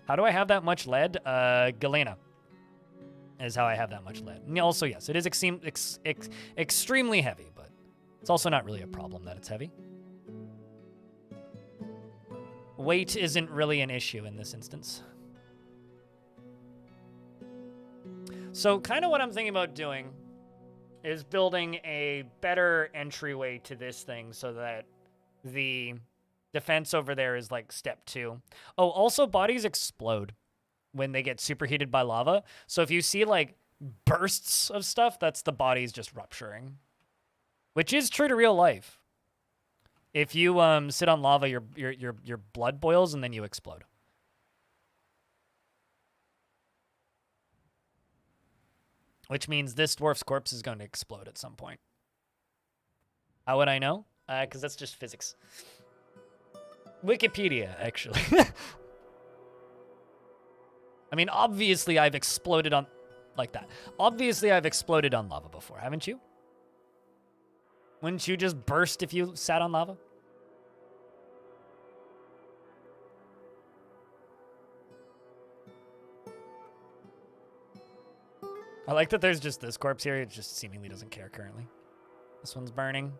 How do I have that much lead? Galena is how I have that much lead. And also, yes, it is extremely heavy, but it's also not really a problem that it's heavy. Weight isn't really an issue in this instance. So kind of what I'm thinking about doing is building a better entryway to this thing so that the defense over there is like step 2. Oh, also bodies explode when they get superheated by lava. So if you see like bursts of stuff, that's the bodies just rupturing, which is true to real life. If you sit on lava, your blood boils and then you explode. Which means this dwarf's corpse is going to explode at some point. How would I know? Because that's just physics. Wikipedia, actually. I mean, obviously I've exploded on... like that. Obviously I've exploded on lava before, haven't you? Wouldn't you just burst if you sat on lava? I like that there's just this corpse here. It just seemingly doesn't care currently. This one's burning.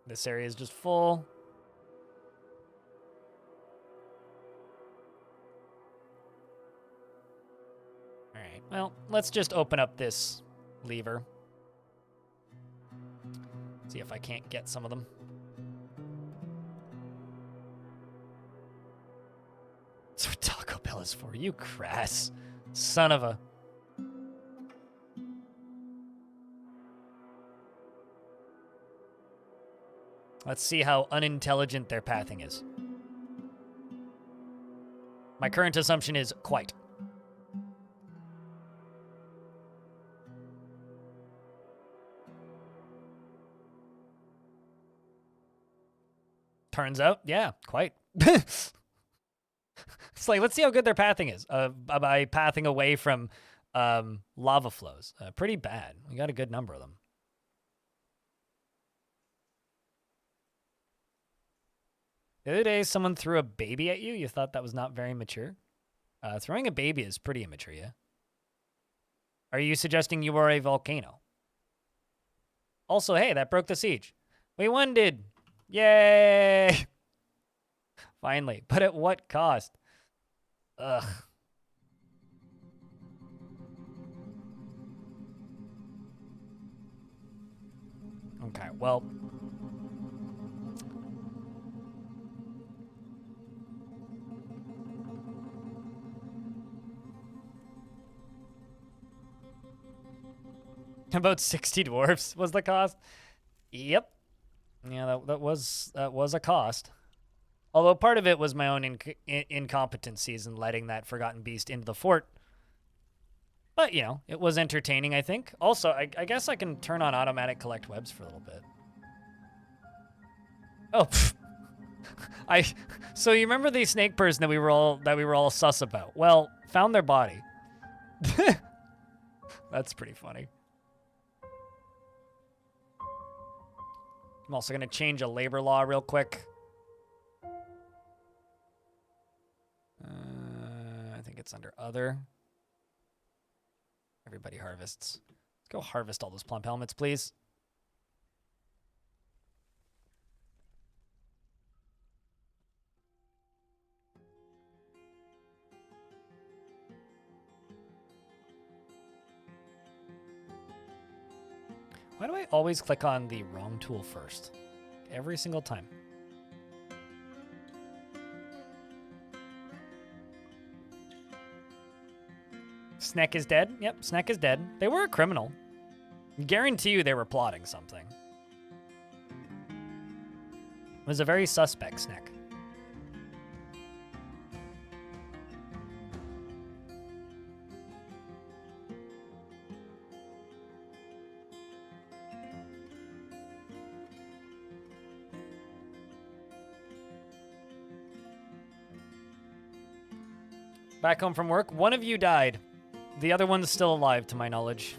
This area is just full. All right, well, let's just open up this lever. See if I can't get some of them. That's what Taco Bell is for, you crass son of a... Let's see how unintelligent their pathing is. My current assumption is quite. Turns out, yeah, quite. It's like, let's see how good their pathing is by pathing away from lava flows. Pretty bad. We got a good number of them. The other day, someone threw a baby at you. You thought that was not very mature? Throwing a baby is pretty immature, yeah? Are you suggesting you are a volcano? Also, hey, that broke the siege. We won, did. Yay! Finally. But at what cost? Ugh. Okay, well... About 60 dwarfs was the cost. Yep. Yeah, that was a cost. Although part of it was my own incompetencies in letting that forgotten beast into the fort. But, you know, it was entertaining, I think. Also, I guess I can turn on automatic collect webs for a little bit. Oh, so you remember the snake person that we were all sus about? Well, found their body. That's pretty funny. I'm also going to change a labor law real quick. I think it's under other. Everybody harvests. Let's go harvest all those plump helmets, please. Why do I always click on the wrong tool first? Every single time. Sneck is dead? Yep, Sneck is dead. They were a criminal. Guarantee you they were plotting something. It was a very suspect Sneck. Back home from work, one of you died. The other one's still alive, to my knowledge.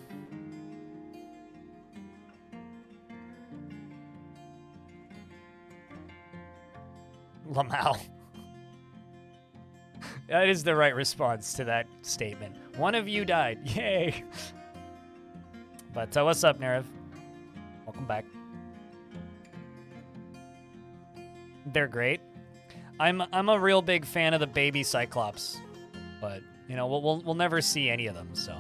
Lamau. That is the right response to that statement. One of you died. Yay. But what's up, Nerev? Welcome back. They're great. I'm a real big fan of the baby Cyclops. But, you know, we'll never see any of them, so.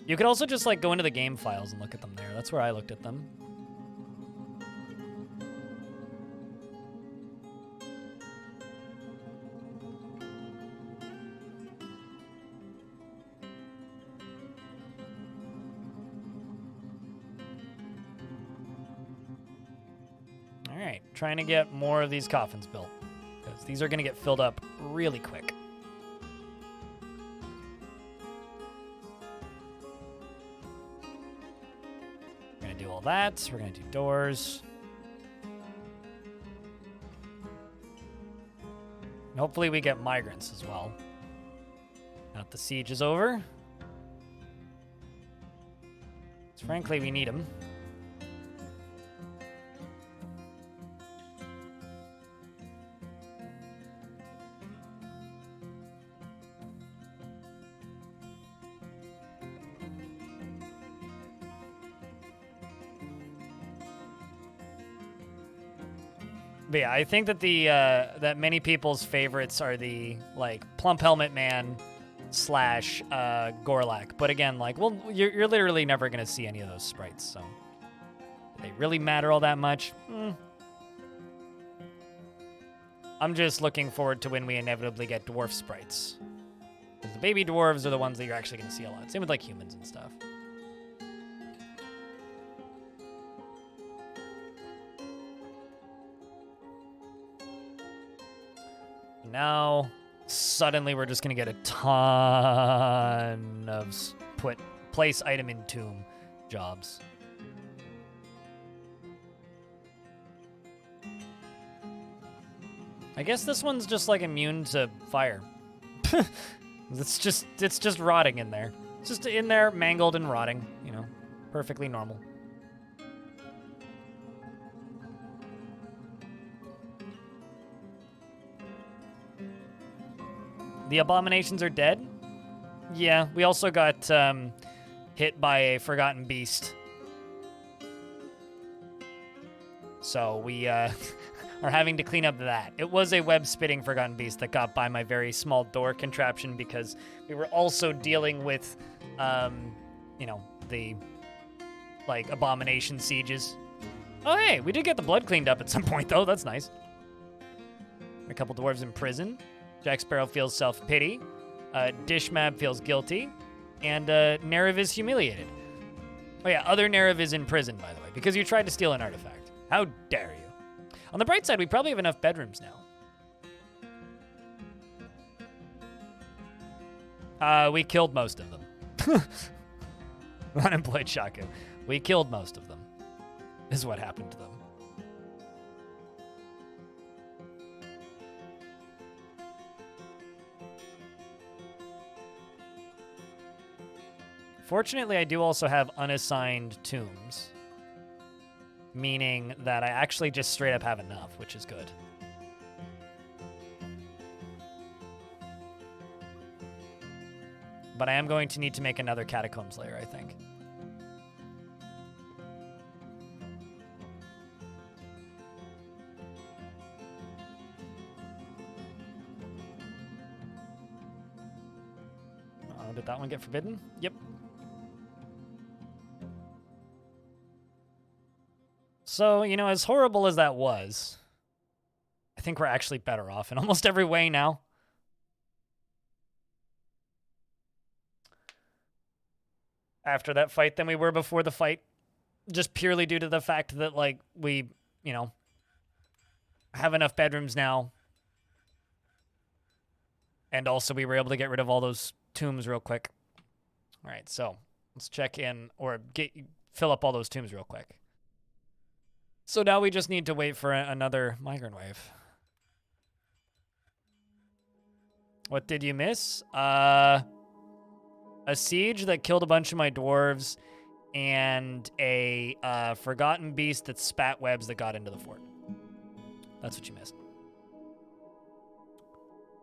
You could also just, like, go into the game files and look at them there. That's where I looked at them. All right, trying to get more of these coffins built, because these are going to get filled up really quick. All that. We're going to do doors. And hopefully we get migrants as well. Now that the siege is over. So frankly, we need them. But yeah, I think that that many people's favorites are the like Plump Helmet Man / Gorlak. But again, like, well, you're literally never gonna see any of those sprites, so do they really matter all that much? I'm just looking forward to when we inevitably get dwarf sprites. Because the baby dwarves are the ones that you're actually gonna see a lot. Same with like humans and stuff. Now, suddenly we're just going to get a ton of place item in tomb jobs. I guess this one's just like immune to fire. It's just rotting in there. It's just in there, mangled and rotting, you know, perfectly normal. The abominations are dead? Yeah, we also got hit by a forgotten beast. So we are having to clean up that. It was a web-spitting forgotten beast that got by my very small door contraption because we were also dealing with, you know, the, like, abomination sieges. Oh, hey, we did get the blood cleaned up at some point, though. That's nice. A couple dwarves in prison. Jack Sparrow feels self-pity. Dishmab feels guilty. And Nerev is humiliated. Oh, yeah, other Nerev is in prison, by the way, because you tried to steal an artifact. How dare you? On the bright side, we probably have enough bedrooms now. We killed most of them. Unemployed Shaku. We killed most of them, is what happened to them. Fortunately, I do also have unassigned tombs, meaning that I actually just straight up have enough, which is good. But I am going to need to make another catacombs layer, I think. Oh, did that one get forbidden? Yep. So, you know, as horrible as that was, I think we're actually better off in almost every way now. After that fight than we were before the fight, just purely due to the fact that, like, we, you know, have enough bedrooms now. And also we were able to get rid of all those tombs real quick. All right, so let's check in or fill up all those tombs real quick. So now we just need to wait for another migrant wave. What did you miss? A siege that killed a bunch of my dwarves and a forgotten beast that spat webs that got into the fort. That's what you missed.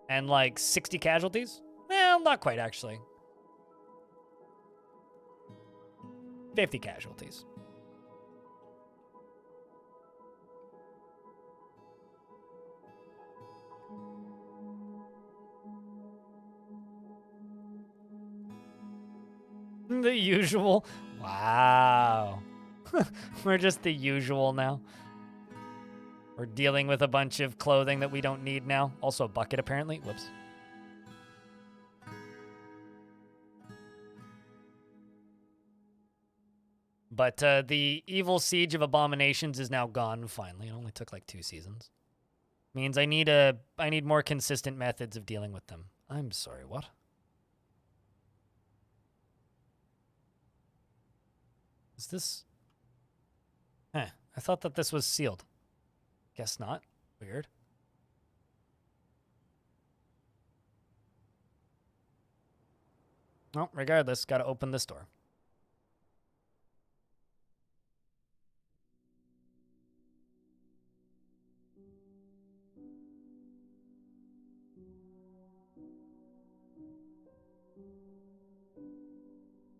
And like 60 casualties? Well, not quite actually. 50 casualties. The usual. Wow. We're just the usual now. We're dealing with a bunch of clothing that we don't need now. Also a bucket, apparently. Whoops. But the evil siege of abominations is now gone, finally. It only took like 2 seasons. Means I need more consistent methods of dealing with them. I'm sorry, what? Is this... I thought that this was sealed. Guess not. Weird. Well, regardless, gotta open this door.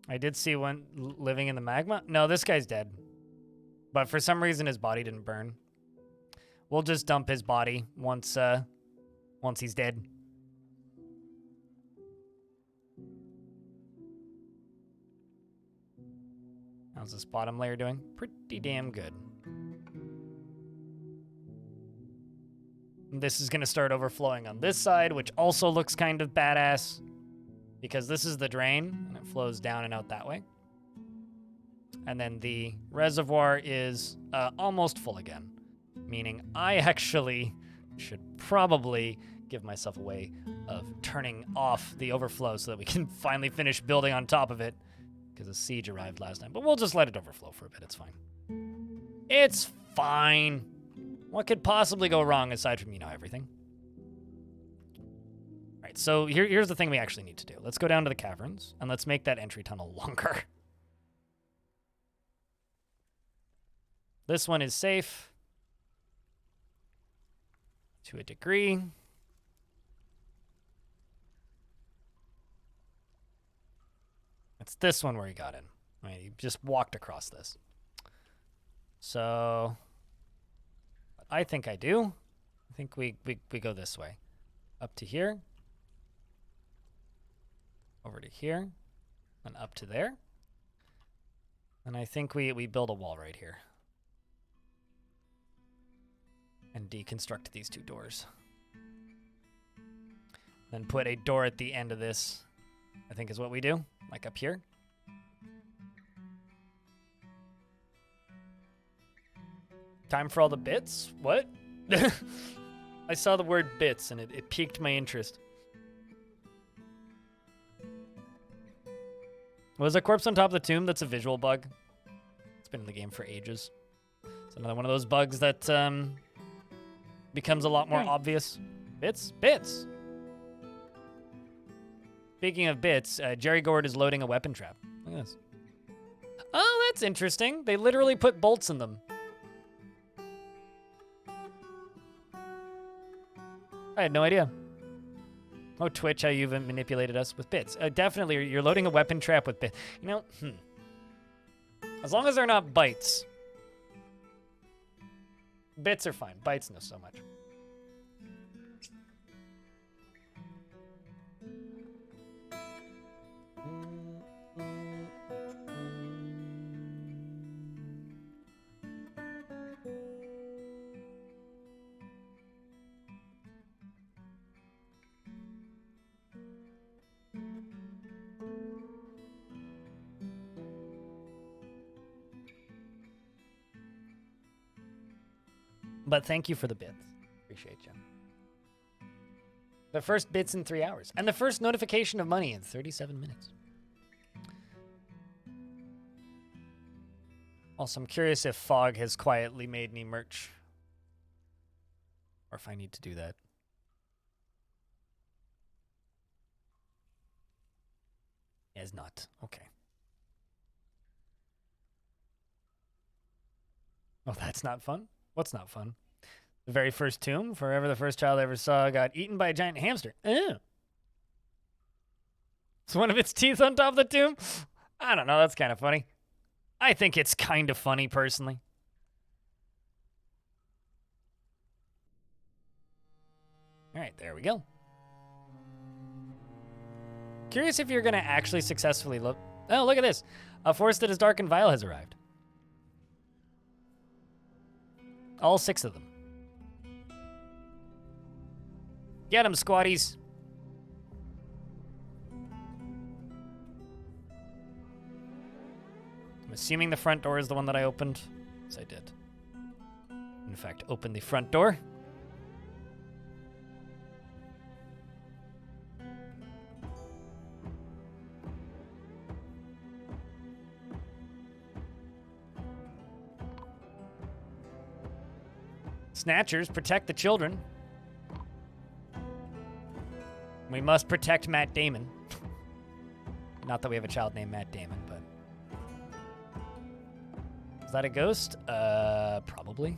I did see one living in the magma. No, this guy's dead. But for some reason, his body didn't burn. We'll just dump his body once he's dead. How's this bottom layer doing? Pretty damn good. This is going to start overflowing on this side, which also looks kind of badass. Because this is the drain, and it flows down and out that way. And then the reservoir is almost full again. Meaning I actually should probably give myself a way of turning off the overflow so that we can finally finish building on top of it. Because the siege arrived last time. But we'll just let it overflow for a bit. It's fine. It's fine. What could possibly go wrong aside from, you know, everything? right, so here's the thing we actually need to do. Let's go down to the caverns, and let's make that entry tunnel longer. This one is safe. To a degree. It's this one where he got in. I mean, he just walked across this. So, I think I do. I think we go this way. Up to here. Over to here. And up to there. And I think we build a wall right here. And deconstruct these two doors. Then put a door at the end of this, I think is what we do. Like up here. Time for all the bits? What? I saw the word bits and it piqued my interest. Was a corpse on top of the tomb? That's a visual bug. It's been in the game for ages. It's another one of those bugs that becomes a lot more obvious. Bits? Bits! Speaking of bits, Jerry Gord is loading a weapon trap. Look at this. Oh, that's interesting. They literally put bolts in them. I had no idea. Oh, Twitch, how you've manipulated us with bits. Definitely, you're loading a weapon trap with bits. You know, as long as they're not bites. Bits are fine. Bites, no so much. But thank you for the bits. Appreciate you. The first bits in 3 hours. And the first notification of money in 37 minutes. Also, I'm curious if Fog has quietly made any merch. Or if I need to do that. He has not. Okay. Oh, that's not fun? What's not fun? The very first tomb, forever the first child I ever saw, got eaten by a giant hamster. Ew. It's one of its teeth on top of the tomb? I don't know, that's kind of funny. I think it's kind of funny, personally. All right, there we go. Curious if you're going to actually successfully look. Oh, look at this. A forest that is dark and vile has arrived. All 6 of them. Get them, squatties. I'm assuming the front door is the one that I opened. Yes, I did. In fact, open the front door. Snatchers, protect the children. We must protect Matt Damon. Not that we have a child named Matt Damon, but... Is that a ghost? Probably.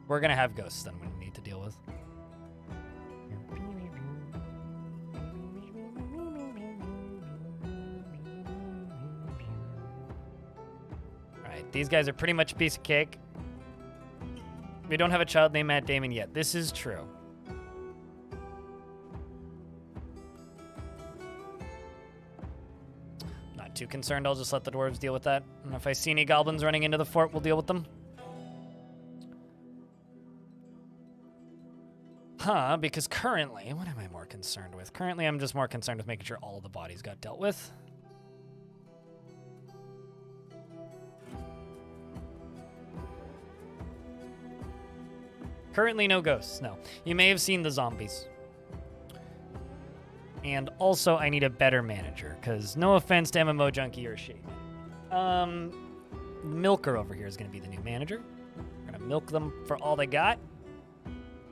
We're gonna have ghosts then we need to deal with. Alright, these guys are pretty much a piece of cake. We don't have a child named Matt Damon yet. This is true. Not too concerned. I'll just let the dwarves deal with that. And if I see any goblins running into the fort, we'll deal with them. Because currently... What am I more concerned with? Currently, I'm just more concerned with making sure all of the bodies got dealt with. Currently, no ghosts, no. You may have seen the zombies. And also, I need a better manager, because no offense to MMO Junkie or shitty. Milker over here is going to be the new manager. We're going to milk them for all they got.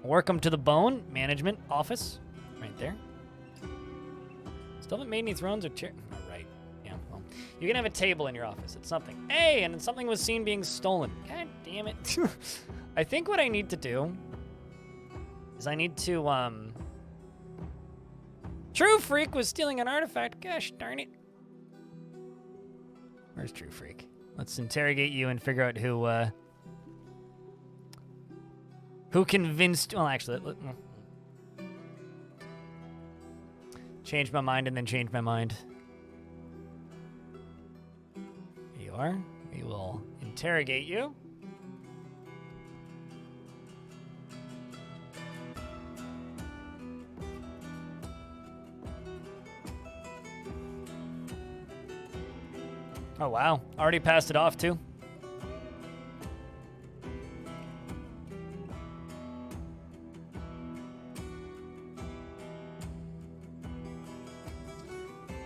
Work them to the bone. Management office. Right there. Still haven't made any thrones or chairs. Oh, right. Yeah, well. You can have a table in your office. It's something. Hey, and something was seen being stolen. God damn it. I think what I need to do is I need to, True Freak was stealing an artifact. Gosh darn it. Where's True Freak? Let's interrogate you and figure out who convinced... Well, actually, change my mind and then change my mind. Here you are. We will interrogate you. Oh, wow. Already passed it off, too.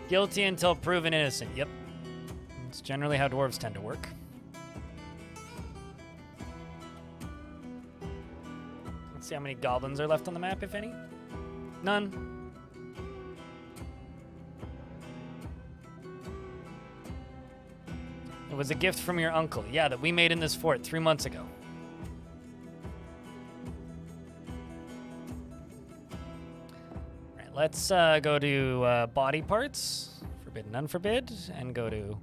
Guilty until proven innocent. Yep. It's generally how dwarves tend to work. Let's see how many goblins are left on the map, if any. None. It was a gift from your uncle. Yeah, that we made in this fort 3 months ago. All right, let's go to body parts, forbid and unforbid, and go to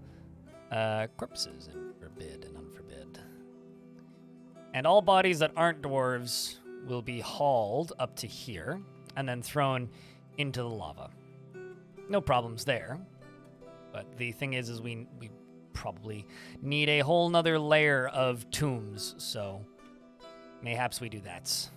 corpses and forbid and unforbid. And all bodies that aren't dwarves will be hauled up to here and then thrown into the lava. No problems there. But the thing is we probably need a whole nother layer of tombs, so mayhaps we do that.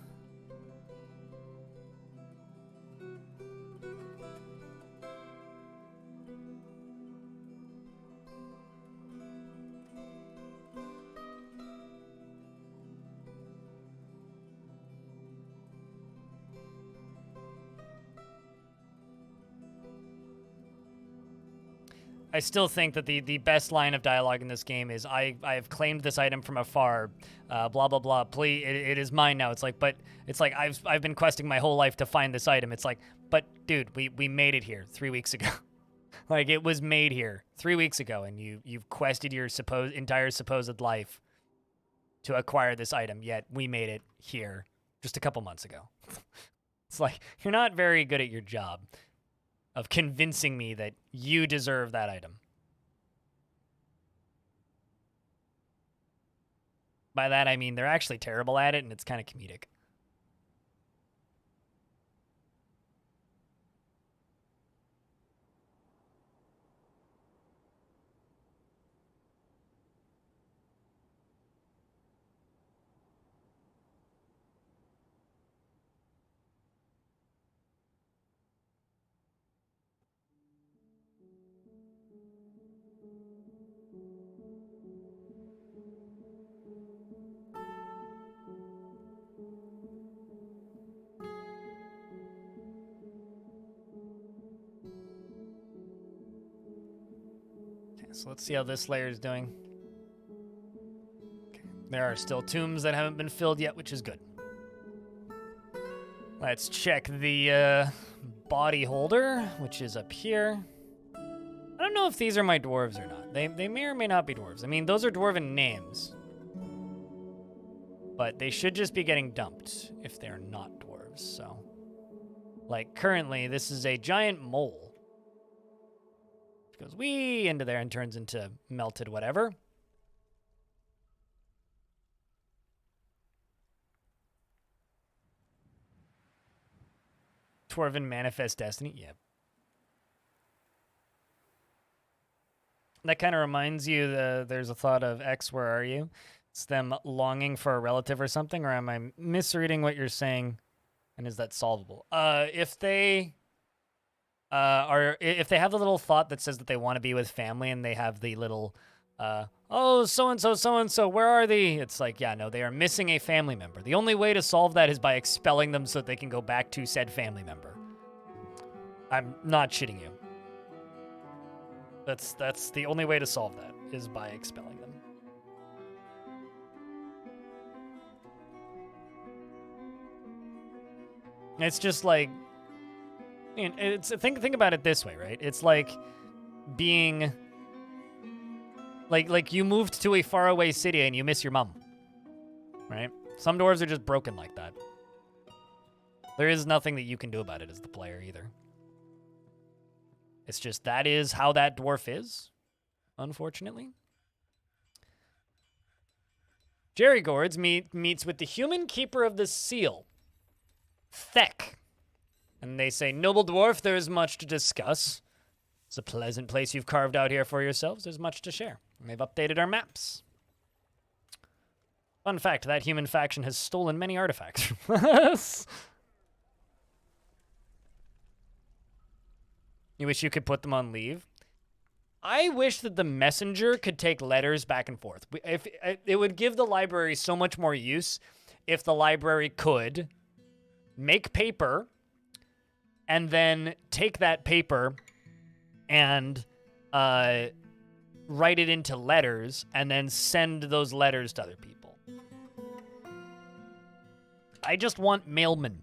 I still think that the best line of dialogue in this game is, I have claimed this item from afar, blah, blah, blah, please, it is mine now. It's like, but it's like, I've been questing my whole life to find this item. It's like, but dude, we made it here 3 weeks ago. Like, it was made here 3 weeks ago, and you've quested your entire supposed life to acquire this item, yet we made it here just a couple months ago. It's like, you're not very good at your job of convincing me that you deserve that item. By that, I mean they're actually terrible at it, and it's kind of comedic. So let's see how this layer is doing. Okay. There are still tombs that haven't been filled yet, which is good. Let's check the body holder, which is up here. I don't know if these are my dwarves or not. They may or may not be dwarves. I mean, those are dwarven names. But they should just be getting dumped if they're not dwarves, so. Like, currently, this is a giant mole. Goes wee into there and turns into melted whatever. Dwarven Manifest Destiny, yep. That kind of reminds you, there's a thought of X, where are you? It's them longing for a relative or something, or am I misreading what you're saying? And is that solvable? If they have the little thought that says that they want to be with family, and they have the little, oh, so-and-so, where are they? It's like, yeah, no, they are missing a family member. The only way to solve that is by expelling them so that they can go back to said family member. I'm not shitting you. That's the only way to solve that, is by expelling them. It's just like, mean, it's think about it this way, right? It's like being like you moved to a faraway city and you miss your mom, right? Some dwarves are just broken like that. There is nothing that you can do about it as the player either. It's just that is how that dwarf is, unfortunately. Jerry Gourds meets with the human keeper of the seal, Thek. And they say, "Noble dwarf, there is much to discuss. It's a pleasant place you've carved out here for yourselves. There's much to share." And they've updated our maps. Fun fact, that human faction has stolen many artifacts from us. You wish you could put them on leave? I wish that the messenger could take letters back and forth. If it would give the library so much more use if the library could make paper and then take that paper and write it into letters and then send those letters to other people. I just want mailmen.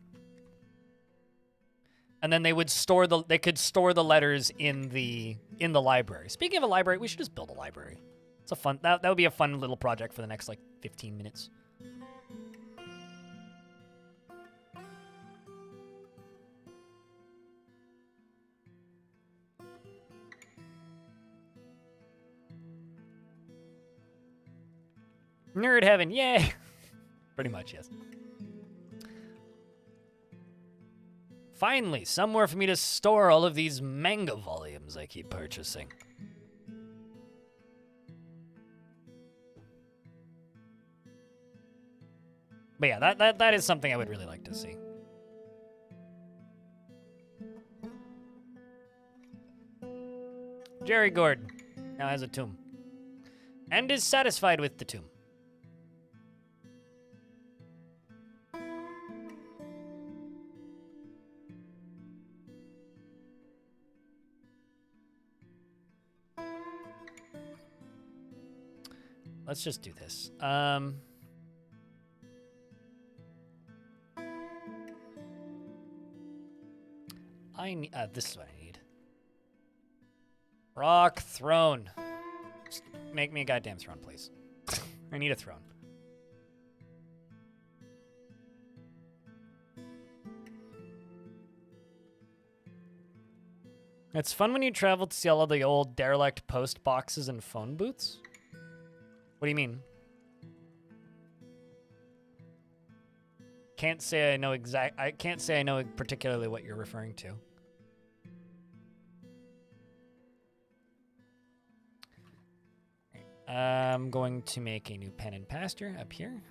And then they could store the letters in the library. Speaking of a library, we should just build a library. It's a fun that would be a fun little project for the next like 15 minutes. Nerd heaven, yay! Pretty much, yes. Finally, somewhere for me to store all of these manga volumes I keep purchasing. But yeah, that is something I would really like to see. Jerry Gordon now has a tomb. And is satisfied with the tomb. Let's just do this. This is what I need. Rock throne. Just make me a goddamn throne, please. I need a throne. It's fun when you travel to see all of the old derelict post boxes and phone booths. What do you mean? I can't say I know particularly what you're referring to. I'm going to make a new pen and pasture up here.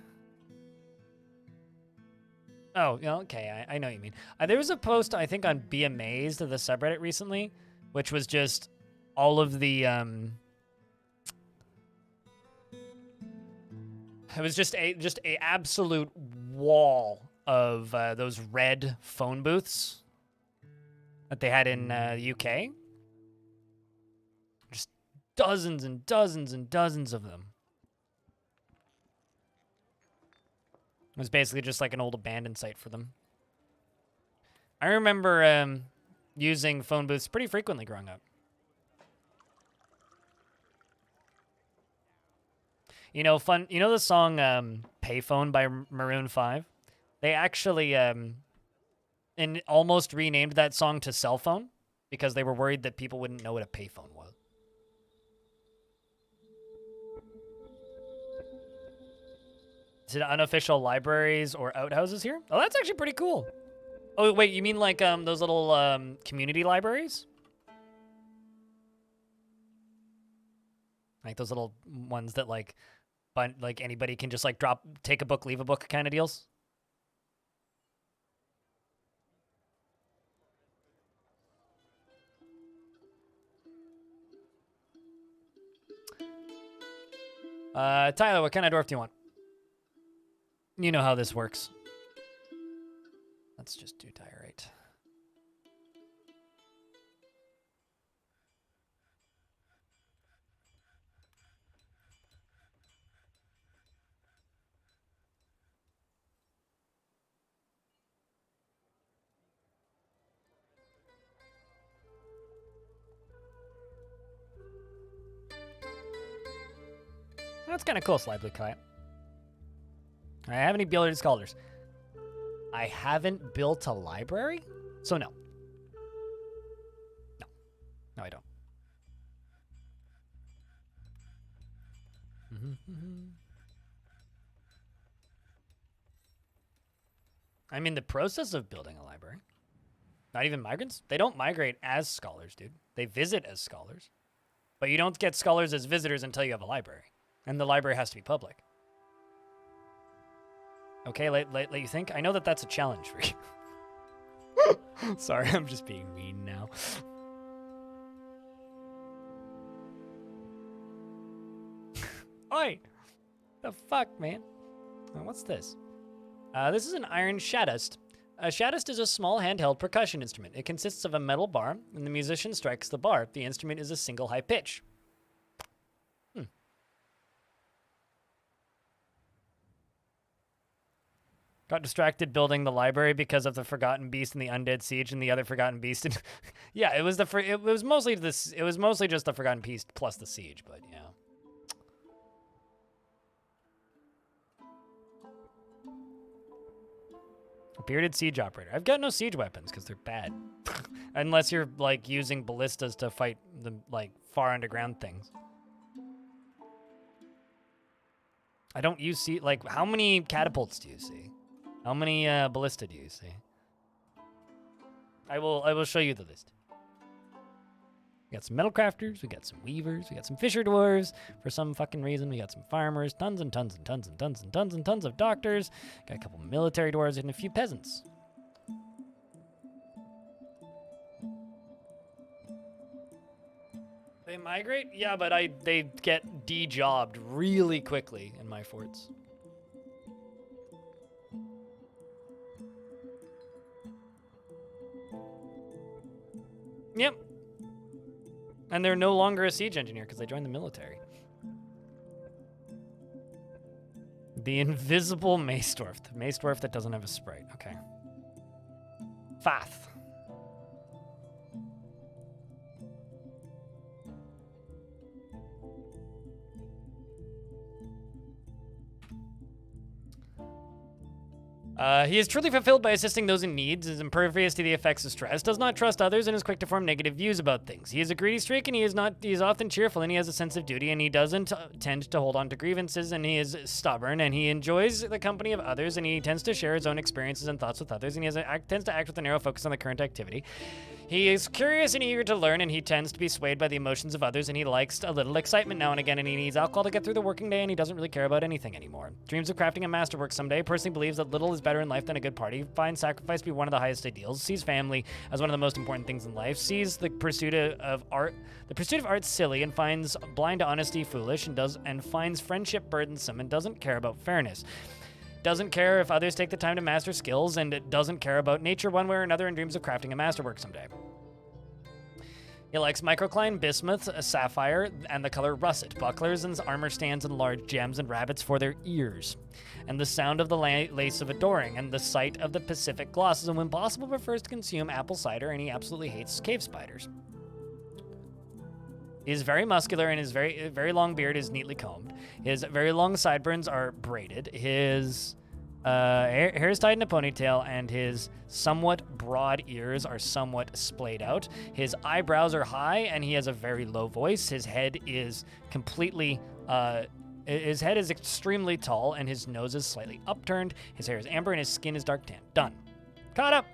Oh, okay, I know what you mean. There was a post, I think, on Be Amazed, the subreddit recently, which was just all of the, it was just a absolute wall of those red phone booths that they had in the UK. Just dozens and dozens and dozens of them. It was basically just like an old abandoned site for them. I remember using phone booths pretty frequently growing up. You know, the song Payphone by Maroon 5? They actually almost renamed that song to Cell Phone because they were worried that people wouldn't know what a payphone was. Is it unofficial libraries or outhouses here? Oh, that's actually pretty cool. Oh, wait, you mean like those little community libraries? Like those little ones that like anybody can just like take a book, leave a book kind of deals? Tyler, what kind of dwarf do you want? You know how this works. Let's just do diorite. That's kind of cool, Sly Blue Kite. I have any bearded scholars? I haven't built a library, so no. No, I don't. I'm in the process of building a library. Not even migrants? They don't migrate as scholars, dude. They visit as scholars. But you don't get scholars as visitors until you have a library. And the library has to be public. Okay, let you think? I know that that's a challenge for you. Sorry, I'm just being mean now. Oi! The fuck, man? What's this? This is an iron shadust. A shadust is a small handheld percussion instrument. It consists of a metal bar, and the musician strikes the bar. The instrument is a single high pitch. Got distracted building the library because of the Forgotten Beast and the Undead Siege and the other Forgotten Beast. And yeah, it was it was mostly this. It was mostly just the Forgotten Beast plus the siege, but yeah. A bearded siege operator. I've got no siege weapons because they're bad, unless you're like using ballistas to fight the like far underground things. I don't use like how many catapults do you see? How many ballista do you see? I will show you the list. We got some metal crafters, we got some weavers, we got some fisher dwarves for some fucking reason, we got some farmers, tons and tons and tons and tons and tons and tons of doctors, got a couple military dwarves and a few peasants. They migrate? Yeah, but they get de-jobbed really quickly in my forts. Yep. And they're no longer a siege engineer because they joined the military. The invisible mace dwarf. The mace dwarf that doesn't have a sprite. Okay. Fath. He is truly fulfilled by assisting those in need, is impervious to the effects of stress, does not trust others, and is quick to form negative views about things. He is a greedy streak, and he is often cheerful, and he has a sense of duty, and he doesn't tend to hold on to grievances, and he is stubborn, and he enjoys the company of others, and he tends to share his own experiences and thoughts with others, and he tends to act with a narrow focus on the current activity. He is curious and eager to learn, and he tends to be swayed by the emotions of others, and he likes a little excitement now and again, and he needs alcohol to get through the working day, and he doesn't really care about anything anymore. Dreams of crafting a masterwork someday, personally believes that little is better in life than a good party, finds sacrifice to be one of the highest ideals, sees family as one of the most important things in life, sees the pursuit of art silly, and finds blind honesty foolish, and finds friendship burdensome, and doesn't care about fairness. Doesn't care if others take the time to master skills, and it doesn't care about nature one way or another, and dreams of crafting a masterwork someday. He likes microcline, bismuth, sapphire, and the color russet, bucklers and armor stands and large gems and rabbits for their ears, and the sound of the lace of adoring, and the sight of the Pacific glosses, and when possible prefers to consume apple cider, and he absolutely hates cave spiders. He is very muscular, and his very long beard is neatly combed. His very long sideburns are braided. His hair is tied in a ponytail, and his somewhat broad ears are somewhat splayed out. His eyebrows are high, and he has a very low voice. His head is extremely tall, and his nose is slightly upturned. His hair is amber, and his skin is dark tan. Done. Caught up.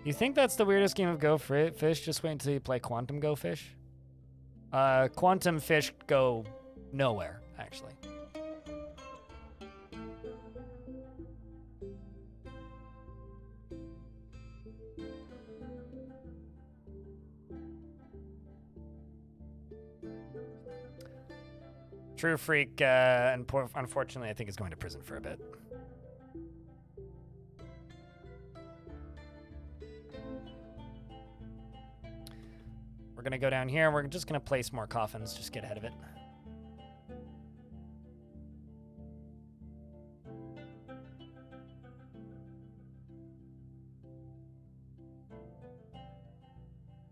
You think that's the weirdest game of Go Fish? Just wait until you play Quantum Go Fish. Quantum Fish go nowhere, actually. True Freak, unfortunately, I think is going to prison for a bit. We're going to go down here. We're just going to place more coffins. Just get ahead of it.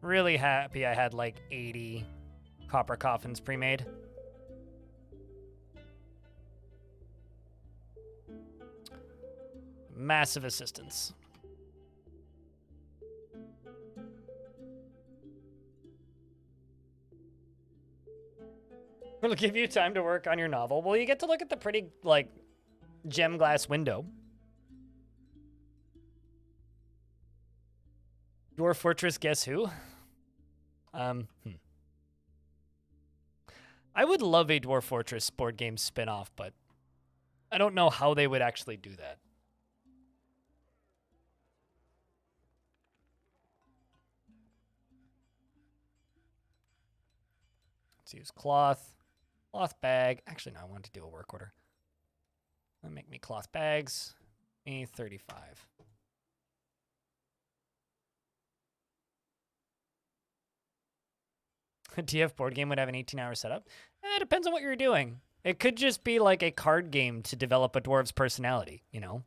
Really happy I had like 80 copper coffins pre-made. Massive assistance. It'll give you time to work on your novel. Well, you get to look at the pretty, like, gem glass window. Dwarf Fortress, guess who? I would love a Dwarf Fortress board game spin-off, but I don't know how they would actually do that. Let's use cloth. Cloth bag. Actually, no, I wanted to do a work order. Make me cloth bags. Me 35. A TF board game would have an 18-hour setup? It depends on what you're doing. It could just be like a card game to develop a dwarf's personality, you know?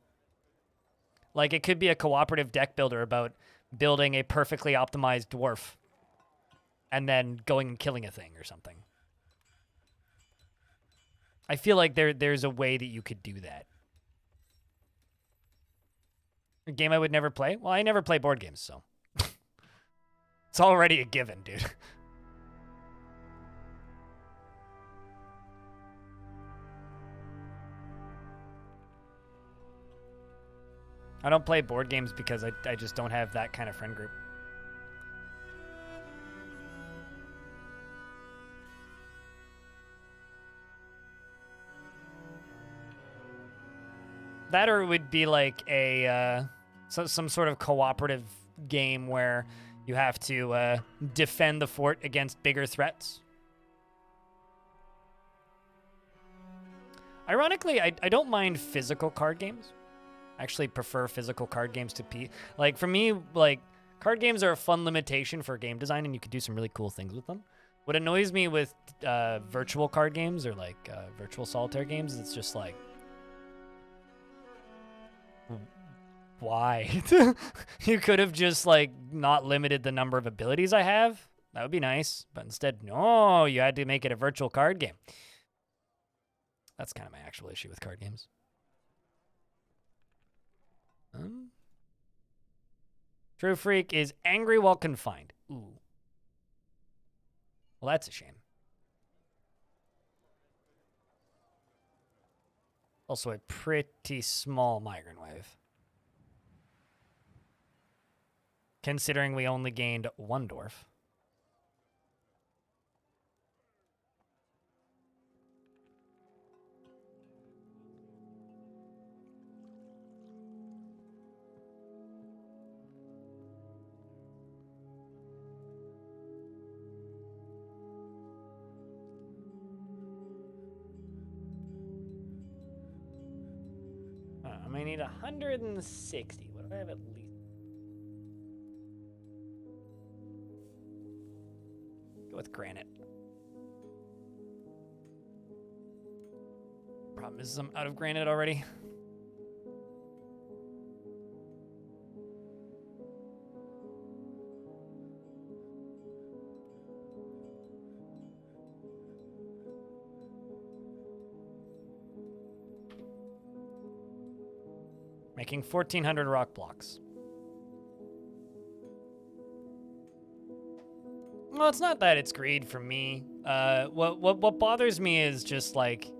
Like, it could be a cooperative deck builder about building a perfectly optimized dwarf and then going and killing a thing or something. I feel like there's a way that you could do that. A game I would never play? Well, I never play board games, so. It's already a given, dude. I don't play board games because I just don't have that kind of friend group. That or it would be like a some sort of cooperative game where you have to defend the fort against bigger threats. Ironically, I don't mind physical card games. I actually prefer physical card games to like, for me, like, card games are a fun limitation for game design, and you can do some really cool things with them. What annoys me with virtual card games or, like, virtual solitaire games is it's just like, why? You could have just, like, not limited the number of abilities I have. That would be nice. But instead, no, you had to make it a virtual card game. That's kind of my actual issue with card games. True Freak is angry while confined. Ooh. Well, that's a shame. Also a pretty small migrant wave. Considering we only gained one dwarf. I might need 160. What do I have at least? Go with granite. Problem is I'm out of granite already. Making 1,400 rock blocks. Well, it's not that it's greed for me. What bothers me is just like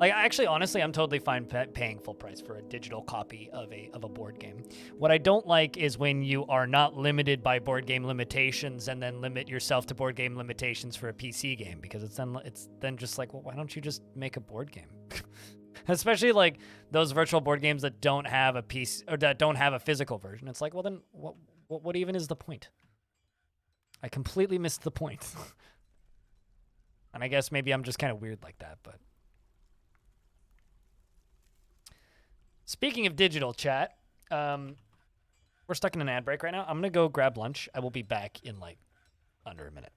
actually, honestly, I'm totally fine paying full price for a digital copy of a board game. What I don't like is when you are not limited by board game limitations and then limit yourself to board game limitations for a PC game, because it's then just like, well, why don't you just make a board game? Especially like those virtual board games that don't have a piece or that don't have a physical version. It's like, well, then what even is the point? I completely missed the point. And I guess maybe I'm just kind of weird like that, but. Speaking of digital chat, we're stuck in an ad break right now. I'm going to go grab lunch. I will be back in like under a minute.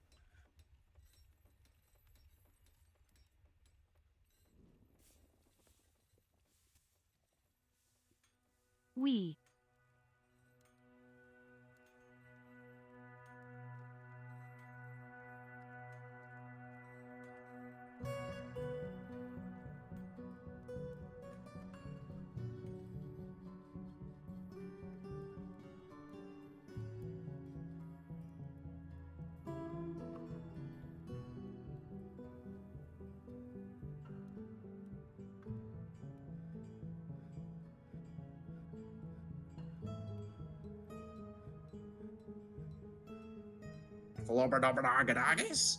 Flubberdubberdoggadoggies?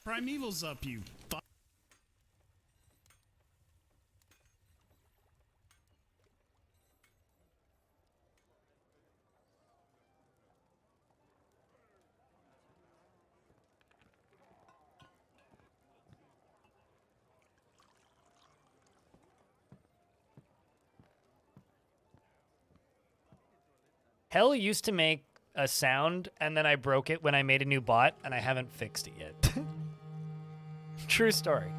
Primeval's up, you fuck. Hell used to make a sound, and then I broke it when I made a new bot, and I haven't fixed it yet. True story.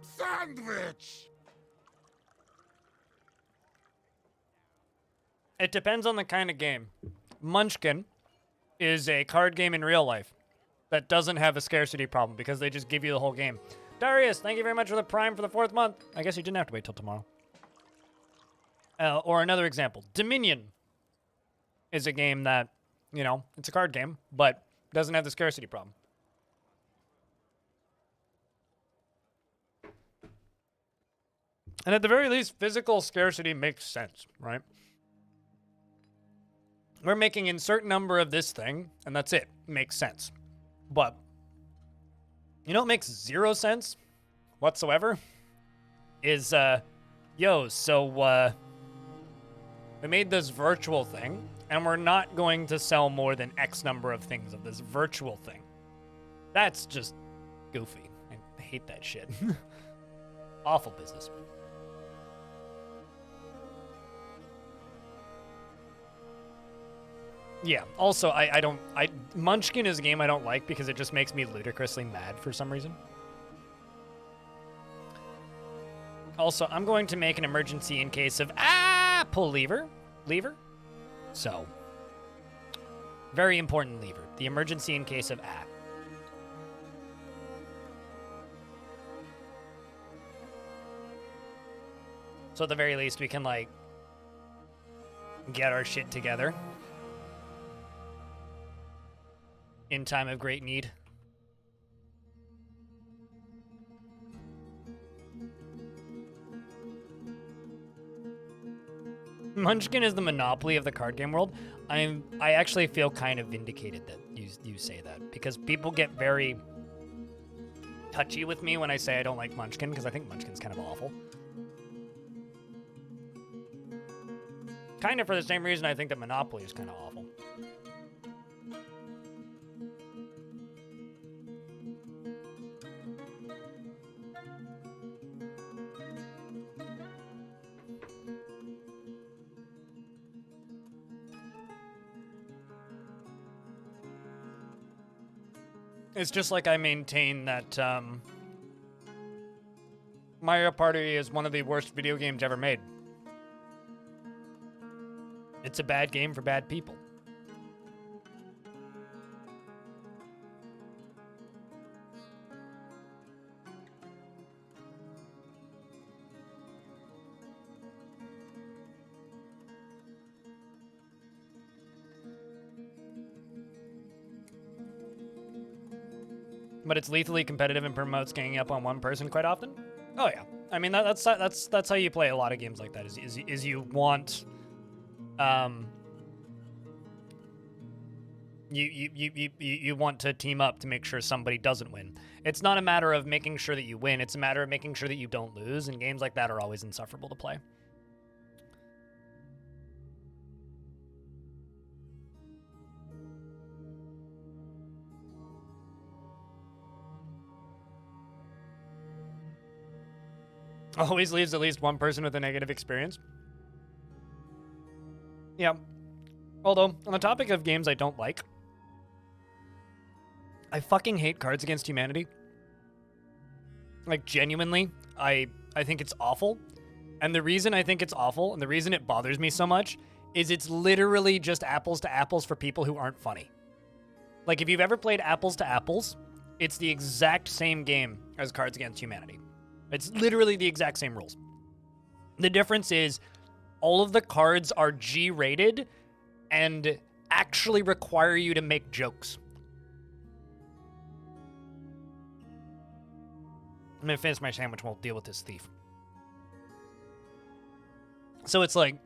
Sandwich! It depends on the kind of game. Munchkin is a card game in real life that doesn't have a scarcity problem because they just give you the whole game. Darius, thank you very much for the Prime for the 4th month. I guess you didn't have to wait till tomorrow. Or another example, Dominion is a game that, you know, it's a card game, but doesn't have the scarcity problem. And at the very least, physical scarcity makes sense, right? We're making insert number of this thing, and that's it. Makes sense. But, you know what makes 0 sense whatsoever? Is, we made this virtual thing, and we're not going to sell more than X number of things of this virtual thing. That's just goofy. I hate that shit. Awful business. Yeah, also, Munchkin is a game I don't like because it just makes me ludicrously mad for some reason. Also, I'm going to make an emergency in case of, pull lever. So, very important lever. The emergency in case of, So at the very least, we can, like, get our shit together in time of great need. Munchkin is the monopoly of the card game world. I actually feel kind of vindicated that you say that, because people get very touchy with me when I say I don't like Munchkin, because I think Munchkin's kind of awful. Kind of for the same reason I think that Monopoly is kind of awful. It's just like I maintain that Mario Party is one of the worst video games ever made. It's a bad game for bad people. But it's lethally competitive and promotes ganging up on one person quite often. Oh yeah, I mean that's how you play a lot of games like that. Is you want, you want to team up to make sure somebody doesn't win. It's not a matter of making sure that you win. It's a matter of making sure that you don't lose. And games like that are always insufferable to play. Always leaves at least one person with a negative experience. Yeah. Although, on the topic of games I don't like, I fucking hate Cards Against Humanity. Like, genuinely, I think it's awful. And the reason I think it's awful, and the reason it bothers me so much, is it's literally just apples to apples for people who aren't funny. Like, if you've ever played Apples to Apples, it's the exact same game as Cards Against Humanity. It's literally the exact same rules. The difference is all of the cards are G-rated and actually require you to make jokes. I'm gonna finish my sandwich and we'll deal with this thief. So it's like,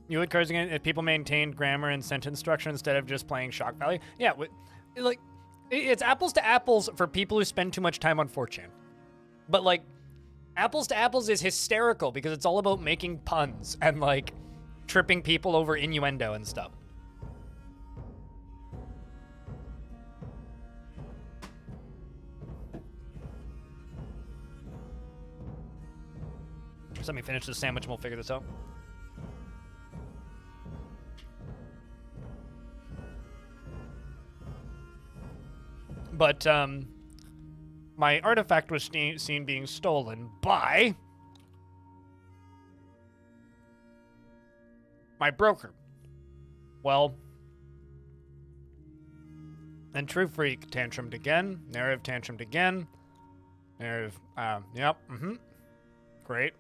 you would Cards Against, if people maintained grammar and sentence structure instead of just playing shock value. Yeah, like, it's apples to apples for people who spend too much time on 4chan. But, like, apples to apples is hysterical because it's all about making puns and, like, tripping people over innuendo and stuff. Just let me finish this sandwich and we'll figure this out. But, my artifact was seen being stolen by my broker. Well, then True Freak tantrumed again. Narrative tantrumed again. Narrative, yep, great.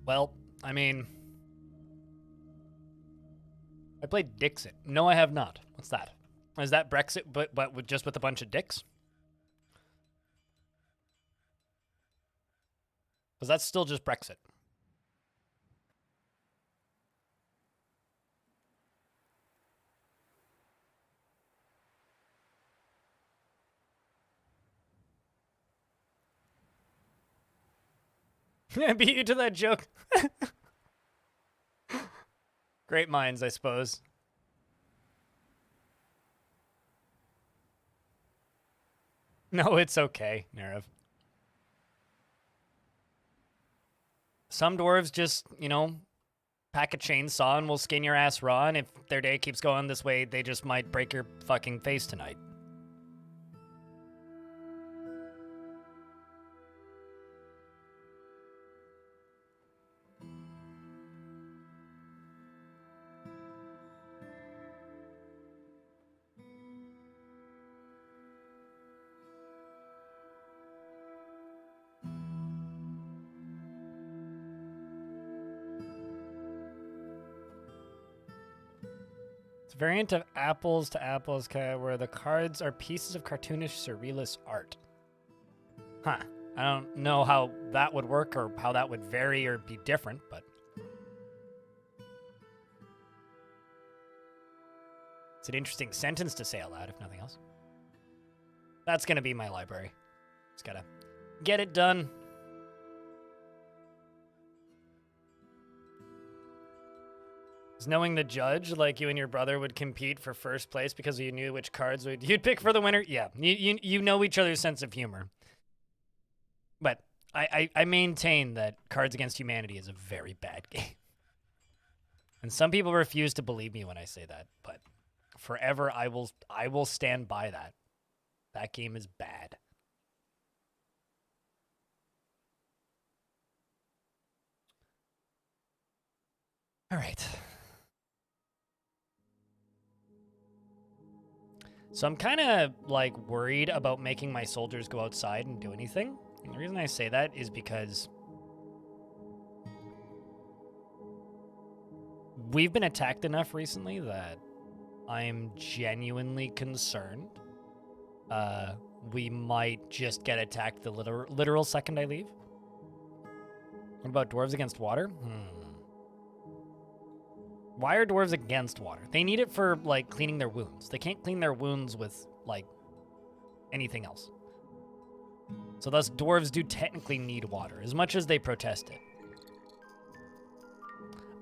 Well, I mean, I played Dixit. No, I have not. What's that? Is that Brexit, but with just with a bunch of dicks? Because that's still just Brexit. I beat you to that joke. Great minds, I suppose. No, it's okay, Narav. Some dwarves just, you know, pack a chainsaw and will skin your ass raw, and if their day keeps going this way, they just might break your fucking face tonight. Variant of apples to apples, where the cards are pieces of cartoonish surrealist art. Huh. I don't know how that would work or how that would vary or be different, but it's an interesting sentence to say aloud, if nothing else. That's gonna be my library. Just gotta get it done. Knowing the judge, like you and your brother would compete for first place because you knew which cards you'd pick for the winner. Yeah, you know each other's sense of humor. But I maintain that Cards Against Humanity is a very bad game. And some people refuse to believe me when I say that, but forever I will stand by that. That game is bad. All right. So I'm kind of, like, worried about making my soldiers go outside and do anything. And the reason I say that is because we've been attacked enough recently that I'm genuinely concerned we might just get attacked the literal second I leave. What about dwarves against water? Why are dwarves against water? They need it for, like, cleaning their wounds. They can't clean their wounds with, like, anything else. So thus, dwarves do technically need water, as much as they protest it.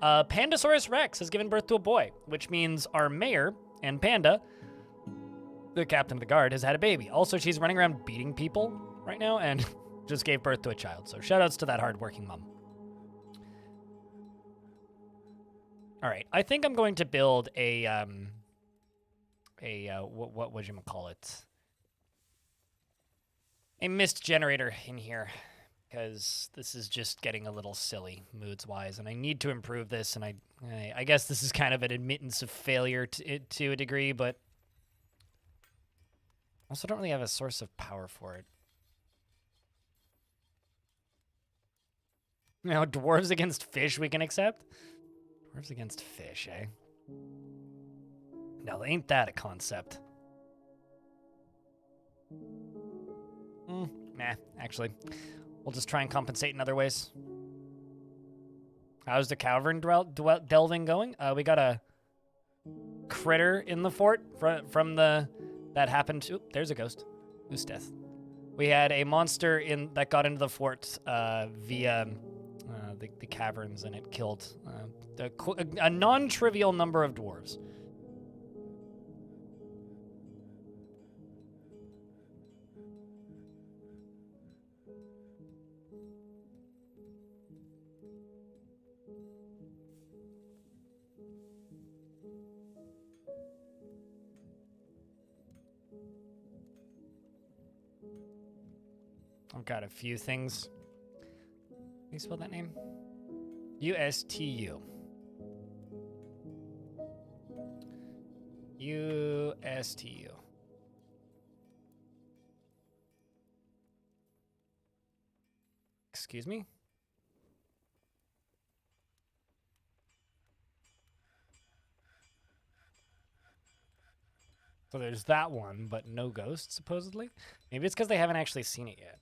Pandasaurus Rex has given birth to a boy, which means our mayor and Panda the captain of the guard, has had a baby. Also, she's running around beating people right now and just gave birth to a child. So shoutouts to that hardworking mom. All right, I think I'm going to build what would you call it? A mist generator in here, because this is just getting a little silly moods-wise, and I need to improve this, and I guess this is kind of an admittance of failure to a degree, but also don't really have a source of power for it. Now, dwarves against fish we can accept? Dwarves against fish, eh? Now, ain't that a concept? Nah, actually. We'll just try and compensate in other ways. How's the Cavern delving going? We got a critter in the fort from the... That happened... Oop, there's a ghost. Who's death? We had a monster that got into the fort via the caverns, and it killed a non-trivial number of dwarves. I've got a few things. Can you spell that name? U-S-T-U. U-S-T-U. Excuse me? So there's that one, but no ghosts, supposedly? Maybe it's because they haven't actually seen it yet.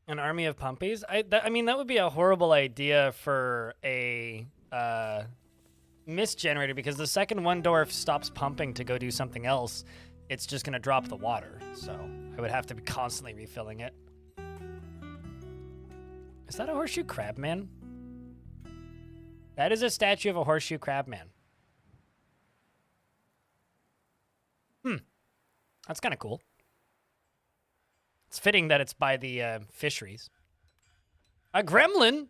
An army of pumpies? I mean, that would be a horrible idea for a mist generator, because the second one dwarf stops pumping to go do something else, it's just going to drop the water. So I would have to be constantly refilling it. Is that a horseshoe crab man? That is a statue of a horseshoe crab man. That's kind of cool. It's fitting that it's by the fisheries. A gremlin?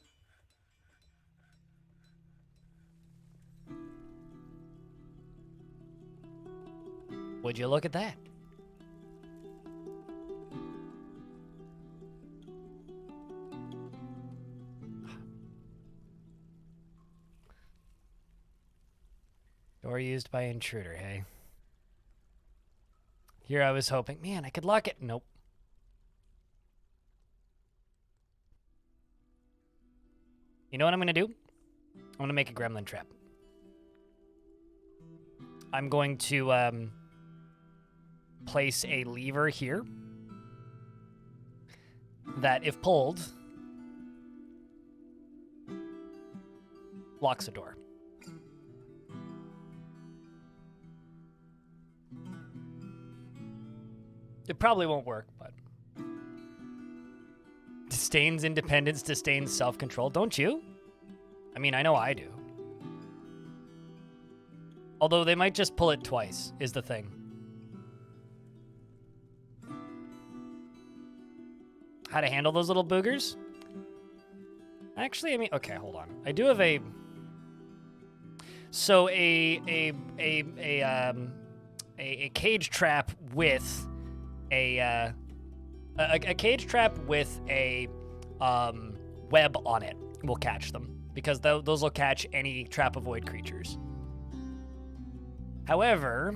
Would you look at that? Door used by intruder, hey? Here I was hoping, man, I could lock it. Nope. You know what I'm going to do? I'm going to make a gremlin trap. I'm going to place a lever here that, if pulled, locks a door. It probably won't work, but... Disdains independence, disdains self-control. Don't you? I mean, I know I do. Although they might just pull it twice, is the thing. How to handle those little boogers? Actually, I mean, okay, hold on. I do have a... So a cage trap with a cage trap with a web on it will catch them, because those will catch any trap avoid creatures. However,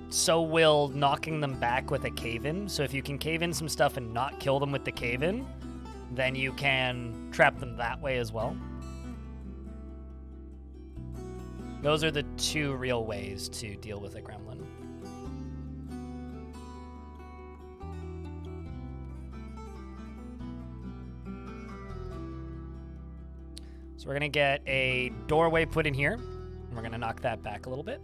so will knocking them back with a cave-in. So if you can cave in some stuff and not kill them with the cave-in, then you can trap them that way as well. Those are the two real ways to deal with a gremlin. So we're going to get a doorway put in here. We're gonna knock that back a little bit.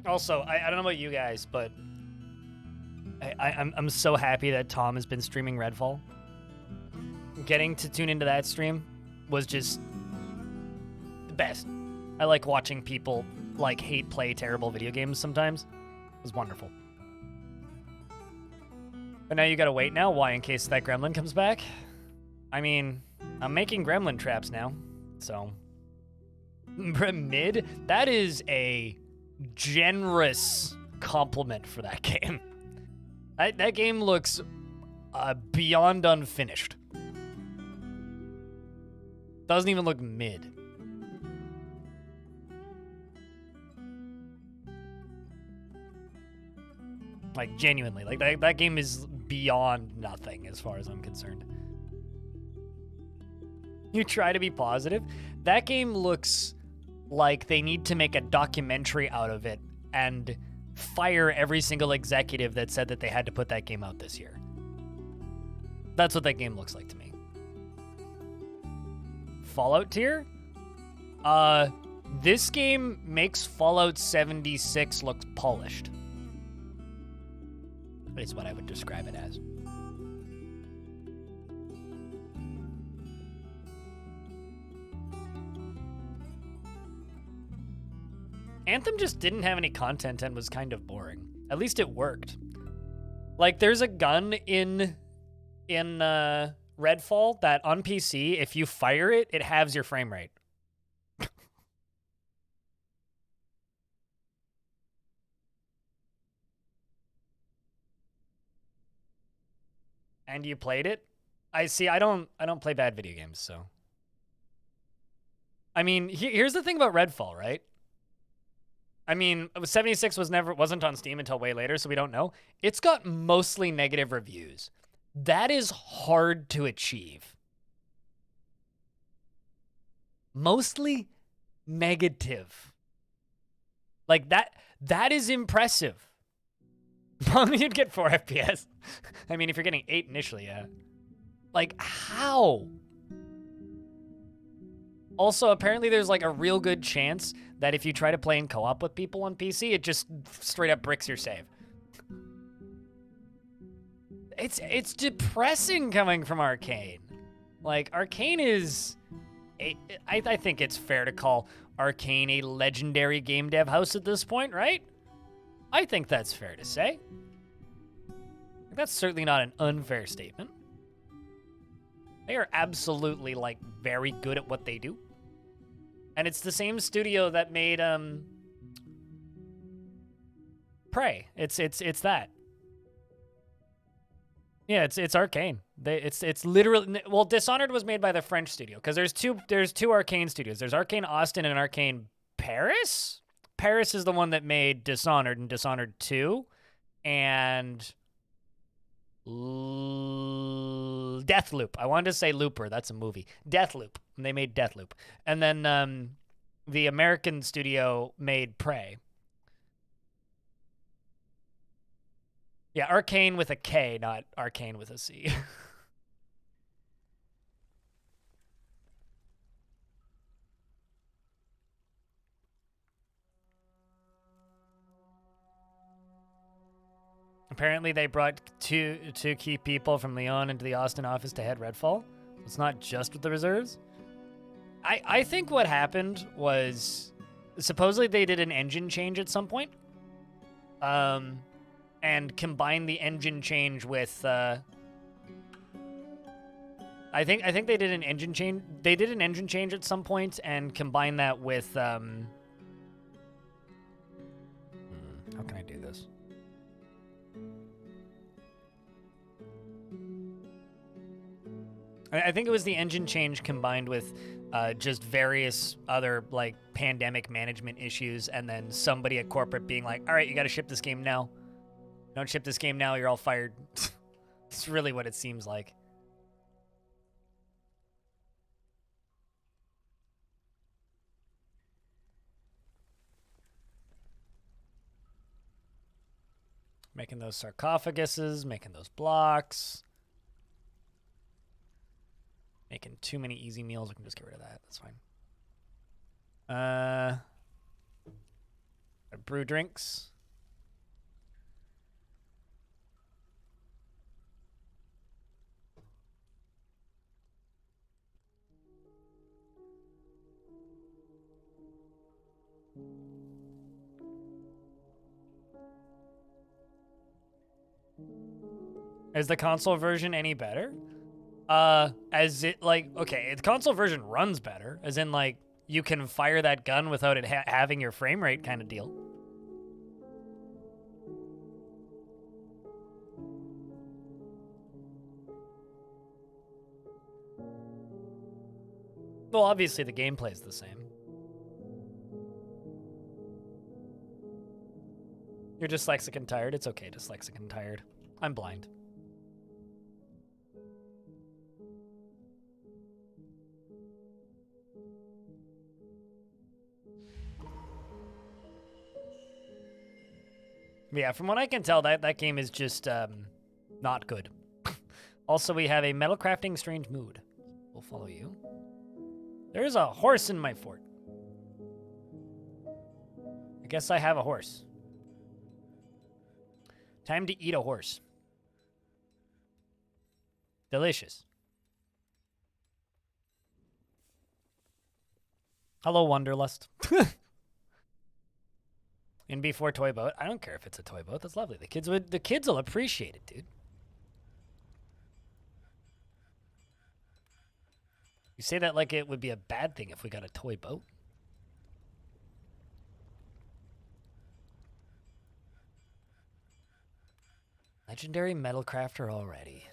Also, I don't know about you guys, but I'm so happy that Tom has been streaming Redfall. Getting to tune into that stream was just the best. I like watching people like hate play terrible video games sometimes. It was wonderful. But now you gotta wait now. Why? In case that gremlin comes back? I mean, I'm making gremlin traps now, so. Mid? That is a generous compliment for that game. That game looks beyond unfinished. Doesn't even look mid. Like, genuinely. Like, that game is beyond nothing as far as I'm concerned. You try to be positive. That game looks like they need to make a documentary out of it and fire every single executive that said that they had to put that game out this year. That's what that game looks like to me. Fallout tier? This game makes Fallout 76 look polished. Is what I would describe it as. Anthem just didn't have any content and was kind of boring. At least it worked. Like, there's a gun in Redfall that on PC, if you fire it, it halves your frame rate. And you played it? I see. I don't play bad video games, so. I mean, here's the thing about Redfall, right? I mean, 76 wasn't on Steam until way later, so we don't know. It's got mostly negative reviews. That is hard to achieve. Mostly negative. Like, that is impressive. You'd get 4 FPS. I mean, if you're getting 8 initially, yeah. Like, how? Also, apparently there's like a real good chance that if you try to play in co-op with people on PC, it just straight up bricks your save. It's depressing coming from Arcane. Like, Arcane is... I think it's fair to call Arcane a legendary game dev house at this point, right? I think that's fair to say. That's certainly not an unfair statement. They are absolutely, like, very good at what they do. And it's the same studio that made, Prey. It's that. Yeah, it's Arcane. It's literally... Well, Dishonored was made by the French studio, because there's two Arcane studios. There's Arcane Austin and Arcane Paris? Paris is the one that made Dishonored and Dishonored 2, and Deathloop. I wanted to say Looper. That's a movie. Deathloop. And they made Deathloop. And then the American studio made Prey. Yeah, Arcane with a K, not Arcane with a C. Apparently they brought two key people from Lyon into the Austin office to head Redfall. It's not just with the reserves. I think what happened was supposedly they did an engine change at some point. And combined the engine change with I think they did an engine change. They did an engine change at some point and combined that with how can I do this? I think it was the engine change combined with just various other like pandemic management issues, and then somebody at corporate being like, "All right, you got to ship this game now. Don't ship this game now, you're all fired." It's really what it seems like. Making those sarcophaguses, making those blocks. Making too many easy meals. We can just get rid of that. That's fine. Brew drinks. Is the console version any better? As it, like, okay, the console version runs better, as in, like, you can fire that gun without it having your frame rate kind of deal. Well, obviously the gameplay is the same. You're dyslexic and tired. It's okay, dyslexic and tired. I'm blind. Yeah, from what I can tell, that game is just not good. Also, we have a metal crafting strange mood. We'll follow you. There's a horse in my fort. I guess I have a horse. Time to eat a horse. Delicious. Hello, Wanderlust. In before toy boat. I don't care if it's a toy boat. That's lovely. The kids will appreciate it, dude. You say that like it would be a bad thing if we got a toy boat. Legendary metal crafter already.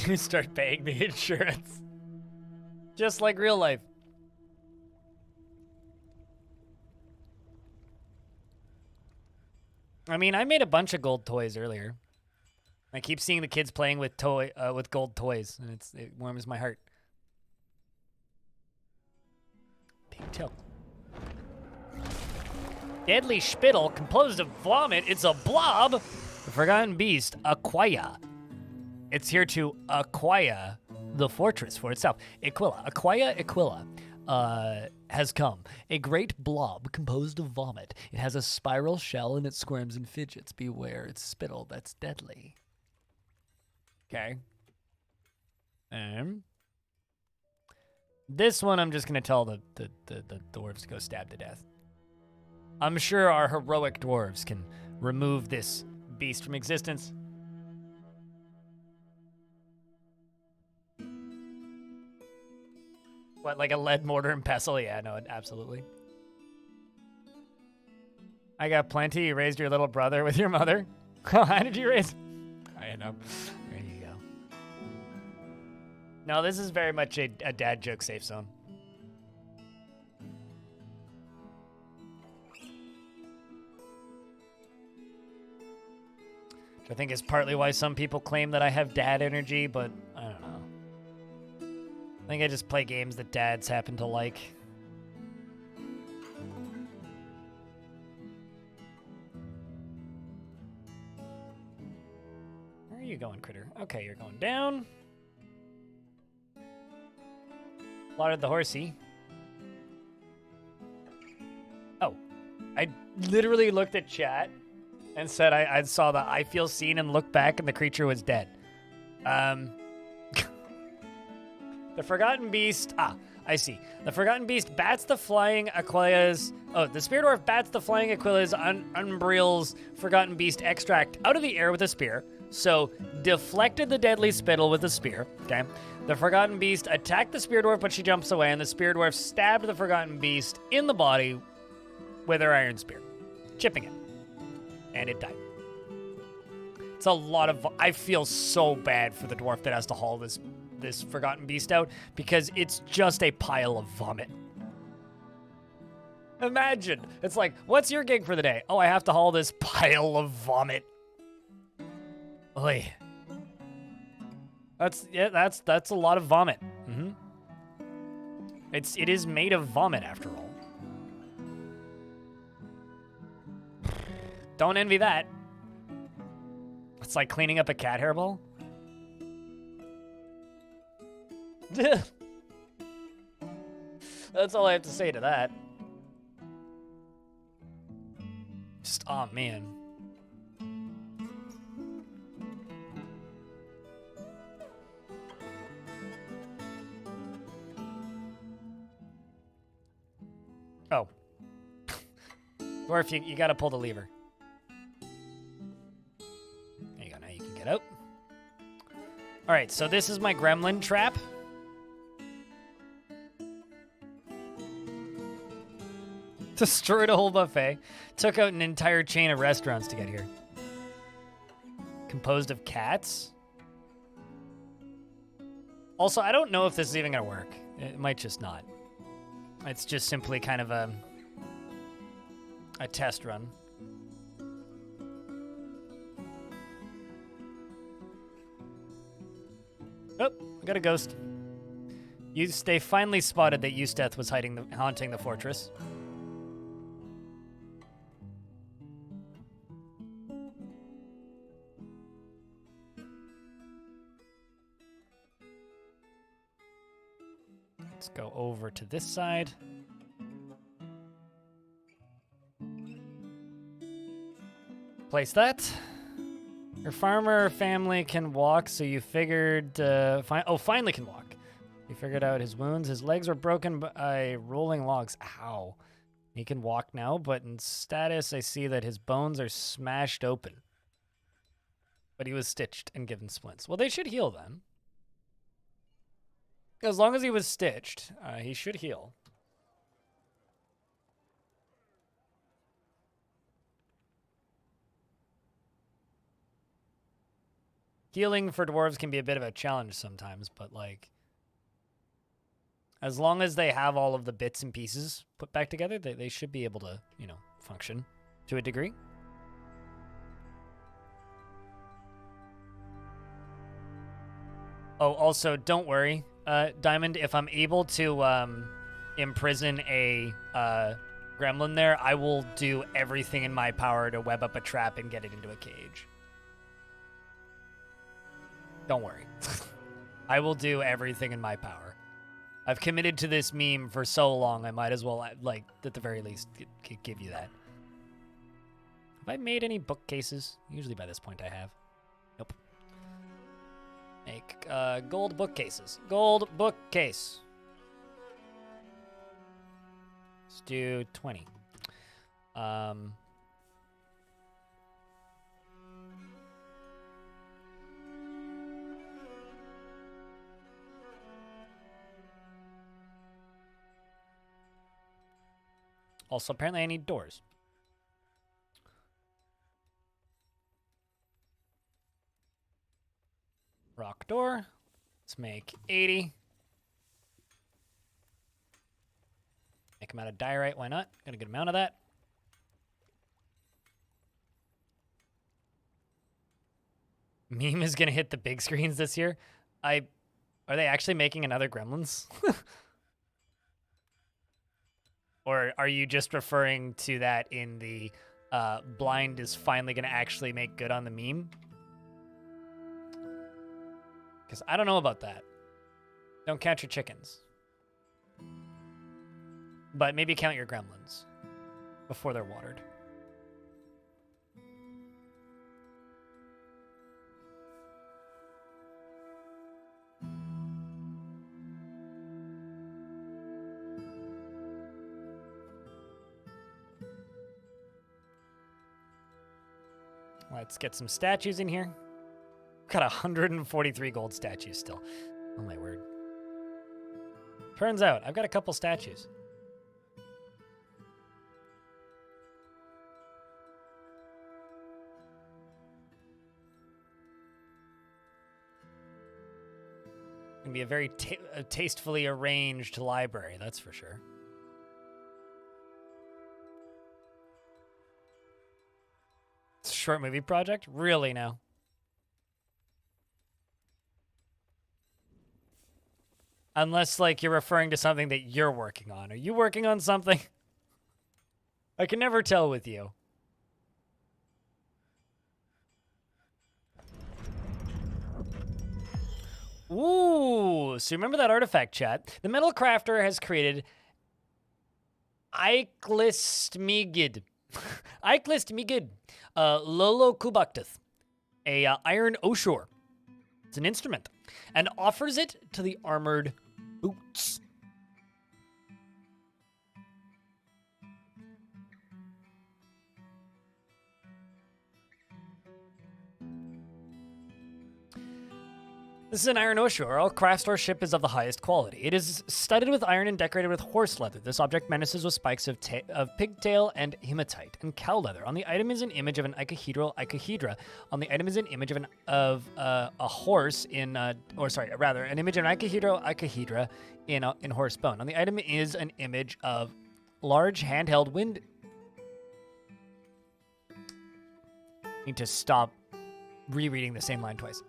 You start paying the insurance. Just like real life. I mean, I made a bunch of gold toys earlier. I keep seeing the kids playing with gold toys, and it warms my heart. Big tilt. Deadly spittle composed of vomit. It's a blob. The Forgotten Beast, Aquia. It's here to acquire the fortress for itself. Aquila has come. A great blob composed of vomit. It has a spiral shell and it squirms and fidgets. Beware, it's spittle that's deadly. Okay. This one I'm just going to tell the dwarves to go stab to death. I'm sure our heroic dwarves can remove this beast from existence. What, like a lead mortar and pestle? Yeah, no, absolutely. I got plenty. You raised your little brother with your mother. How did you raise? I know. There you go. No, this is very much a dad joke safe zone. Which I think is partly why some people claim that I have dad energy, but I don't know. I think I just play games that dads happen to like. Where are you going, critter? Okay, you're going down. Slaughtered the horsey. Oh, I literally looked at chat and said I saw the I feel seen and looked back and the creature was dead. The Forgotten Beast, I see. The Forgotten Beast bats the flying Aquila's, the Spear Dwarf bats the flying Aquila's Umbriel's Forgotten Beast extract out of the air with a spear. So, deflected the deadly spittle with a spear, okay? The Forgotten Beast attacked the Spear Dwarf, but she jumps away, and the Spear Dwarf stabbed the Forgotten Beast in the body with her iron spear, chipping it. And it died. It's a lot of, I feel so bad for the dwarf that has to haul this Forgotten Beast out because it's just a pile of vomit. Imagine. It's like, what's your gig for the day? Oh, I have to haul this pile of vomit. Oy. That's a lot of vomit. It is made of vomit after all. Don't envy that. It's like cleaning up a cat hairball. That's all I have to say to that. Just, oh man. Oh. Dwarf, you gotta pull the lever. There you go, now you can get out. Alright, so this is my gremlin trap. Destroyed a whole buffet. Took out an entire chain of restaurants to get here. Composed of cats. Also, I don't know if this is even gonna work. It might just not. It's just simply kind of a test run. Oh, I got a ghost. They finally spotted that Eusteth was haunting the fortress. Let's go over to this side. Place that. Your farmer family can walk, so you figured... finally can walk. You figured out his wounds. His legs were broken by rolling logs. Ow. He can walk now, but in status, I see that his bones are smashed open. But he was stitched and given splints. Well, they should heal then. As long as he was stitched, he should heal. Healing for dwarves can be a bit of a challenge sometimes, but like, as long as they have all of the bits and pieces put back together, they should be able to, you know, function to a degree. Oh, also, don't worry, Diamond, if I'm able to imprison a gremlin there, I will do everything in my power to web up a trap and get it into a cage. Don't worry. I will do everything in my power. I've committed to this meme for so long, I might as well, like, at the very least, give you that. Have I made any bookcases? Usually by this point I have. Nope. Make gold bookcases. Gold bookcase. Let's do 20. Also, apparently I need doors. Rock door. Let's make 80. Make them out of diorite, why not? Got a good amount of that. Meme is gonna hit the big screens this year. Are they actually making another Gremlins? Or are you just referring to that in the Blind is finally gonna actually make good on the meme? Because I don't know about that. Don't count your chickens. But maybe count your gremlins before they're watered. Let's get some statues in here. Got 143 gold statues still. Oh my word. Turns out, I've got a couple statues. Gonna be a very tastefully arranged library, that's for sure. It's a short movie project? Really now? Unless, like, you're referring to something that you're working on. Are you working on something? I can never tell with you. Ooh, so remember that artifact, chat? The metal crafter has created Eiklistmigid. Eiklistmigid. Lolo Kubaktath. A iron oshur. It's an instrument. And offers it to the armored boots. This is an iron oshur. All craft store ship is of the highest quality. It is studded with iron and decorated with horse leather. This object menaces with spikes of pigtail and hematite and cow leather. On the item is an image of an icahedra. On the item is an image of a horse in, an image of an icahedra in horse bone. On the item is an image of large handheld wind. Need to stop rereading the same line twice.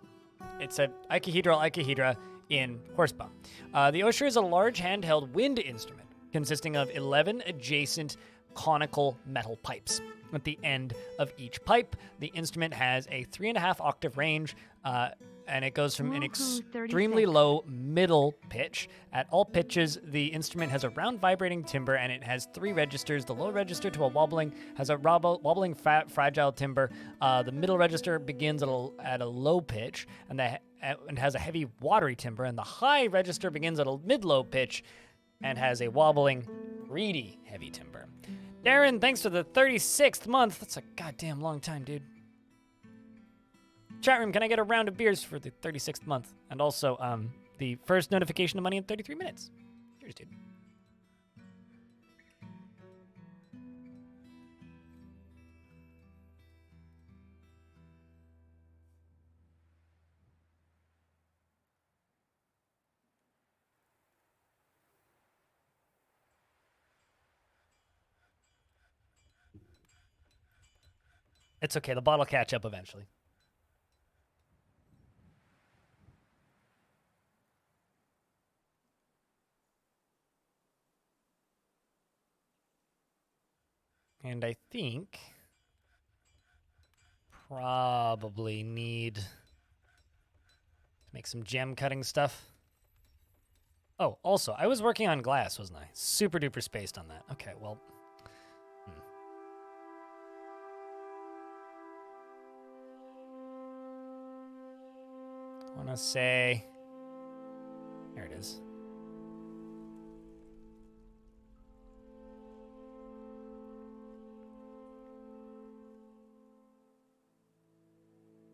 It's an icahedra in horsebone. The oshur is a large handheld wind instrument consisting of 11 adjacent conical metal pipes. At the end of each pipe, the instrument has a 3.5 octave range, and it goes from an extremely low middle pitch. At all pitches, the instrument has a round vibrating timbre, and it has 3 registers. The low register to a wobbling fragile timbre. The middle register begins at a low pitch, and has a heavy watery timbre. And the high register begins at a mid-low pitch, and has a wobbling, reedy heavy timbre. Darren, thanks for the 36th month. That's a goddamn long time, dude. Chat room, can I get a round of beers for the 36th month? And also, the first notification of money in 33 minutes. Cheers, dude. It's okay, the bottle catch up eventually. And I think probably need to make some gem cutting stuff. Oh, also, I was working on glass, wasn't I? Super duper spaced on that. Okay, well. I want to say, there it is.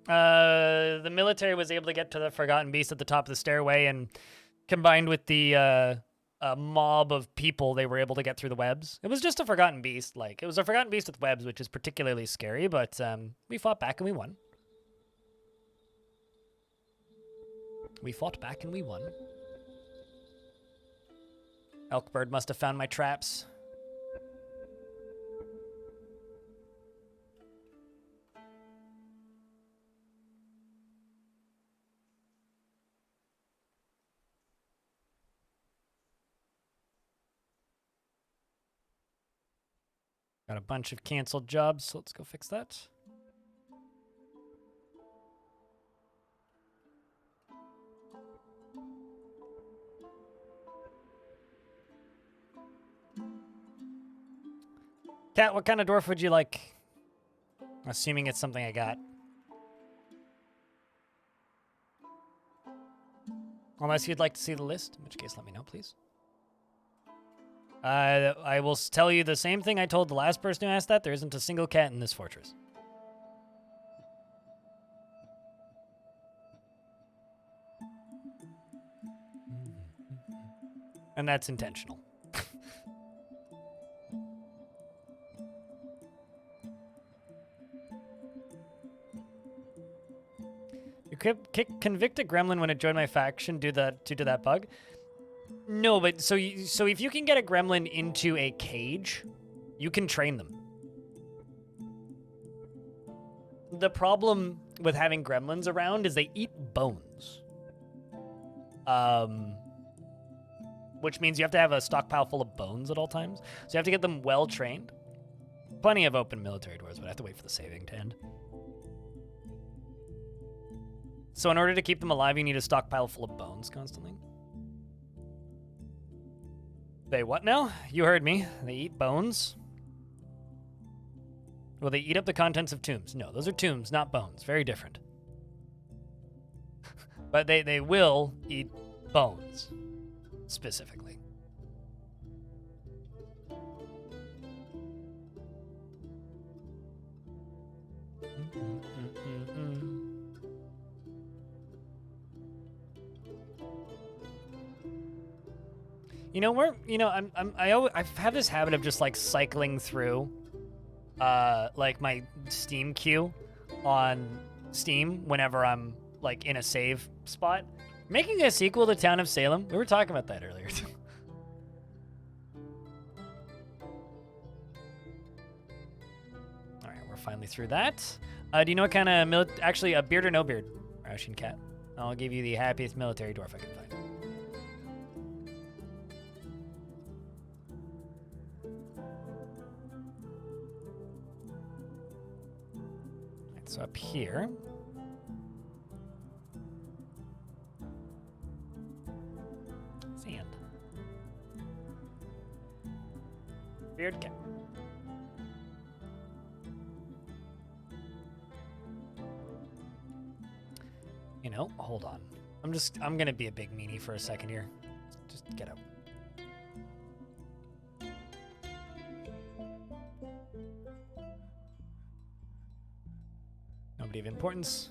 The military was able to get to the Forgotten Beast at the top of the stairway, and combined with the mob of people, they were able to get through the webs. It was just a Forgotten Beast. Like, it was a Forgotten Beast with webs, which is particularly scary, but we fought back and we won. We fought back and we won. Elkbird must have found my traps. Got a bunch of canceled jobs, so let's go fix that. Kat, what kind of dwarf would you like? Assuming it's something I got. Unless you'd like to see the list, in which case let me know, please. I will tell you the same thing I told the last person who asked that. There isn't a single cat in this fortress. And that's intentional. You could convict a gremlin when it joined my faction due to that bug. No, but so if you can get a gremlin into a cage, you can train them. The problem with having gremlins around is they eat bones. which means you have to have a stockpile full of bones at all times. So you have to get them well trained. Plenty of open military doors, but I have to wait for the saving to end. So in order to keep them alive, you need a stockpile full of bones constantly. They what now? You heard me. They eat bones. Will they eat up the contents of tombs? No, those are tombs, not bones. Very different. But they will eat bones, specifically. You know, I have this habit of just like cycling through like my Steam queue on Steam whenever I'm like in a save spot. Making a sequel to Town of Salem. We were talking about that earlier. All right, we're finally through that. Do you know what kind of actually a beard or no beard? Russian cat. I'll give you the happiest military dwarf I can find. So up here. Sand. Beard cat. You know, hold on. I'm gonna be a big meanie for a second here. Just get up. Nobody of importance.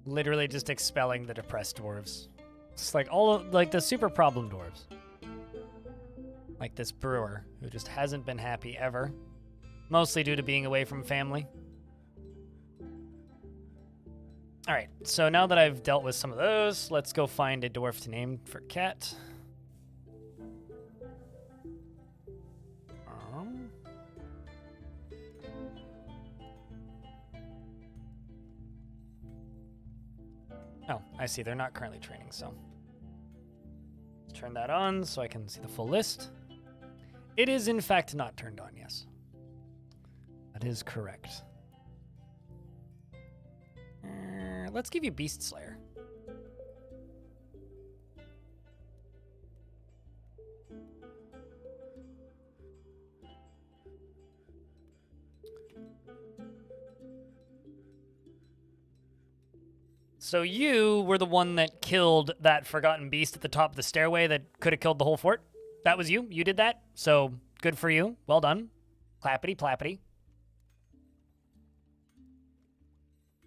Literally just expelling the depressed dwarves. It's like all of like the super problem dwarves. Like this brewer who just hasn't been happy ever. Mostly due to being away from family. Alright, so now that I've dealt with some of those, let's go find a dwarf to name for Cat. Oh, I see. They're not currently training, so. Let's turn that on so I can see the full list. It is, in fact, not turned on, yes. That is correct. Let's give you Beast Slayer. So you were the one that killed that forgotten beast at the top of the stairway that could have killed the whole fort? That was you? You did that? So good for you. Well done. Clappity, plappity.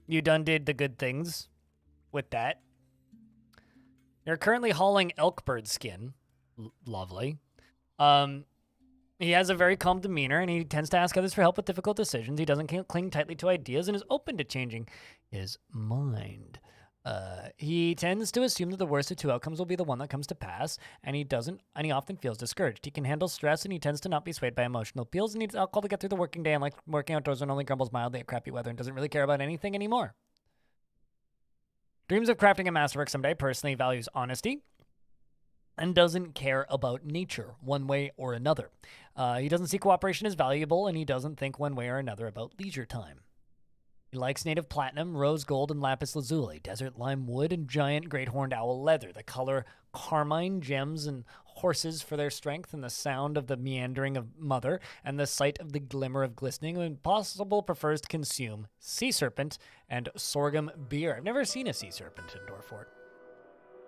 You done did the good things with that. You're currently hauling Elkbird skin. Lovely. He has a very calm demeanor, and he tends to ask others for help with difficult decisions. He doesn't cling tightly to ideas and is open to changing his mind. He tends to assume that the worst of two outcomes will be the one that comes to pass, and he often feels discouraged. He can handle stress, and he tends to not be swayed by emotional appeals, and needs alcohol to get through the working day, and like working outdoors and only grumbles mildly at crappy weather and doesn't really care about anything anymore. Dreams of crafting a masterwork someday. Personally values honesty and doesn't care about nature one way or another. He doesn't see cooperation as valuable, and he doesn't think one way or another about leisure time. He likes native platinum, rose gold, and lapis lazuli, desert lime wood, and giant great horned owl leather. The color carmine, gems, and horses for their strength, and the sound of the meandering of mother, and the sight of the glimmer of glistening. When possible, prefers to consume sea serpent and sorghum beer. I've never seen a sea serpent in Dwarf.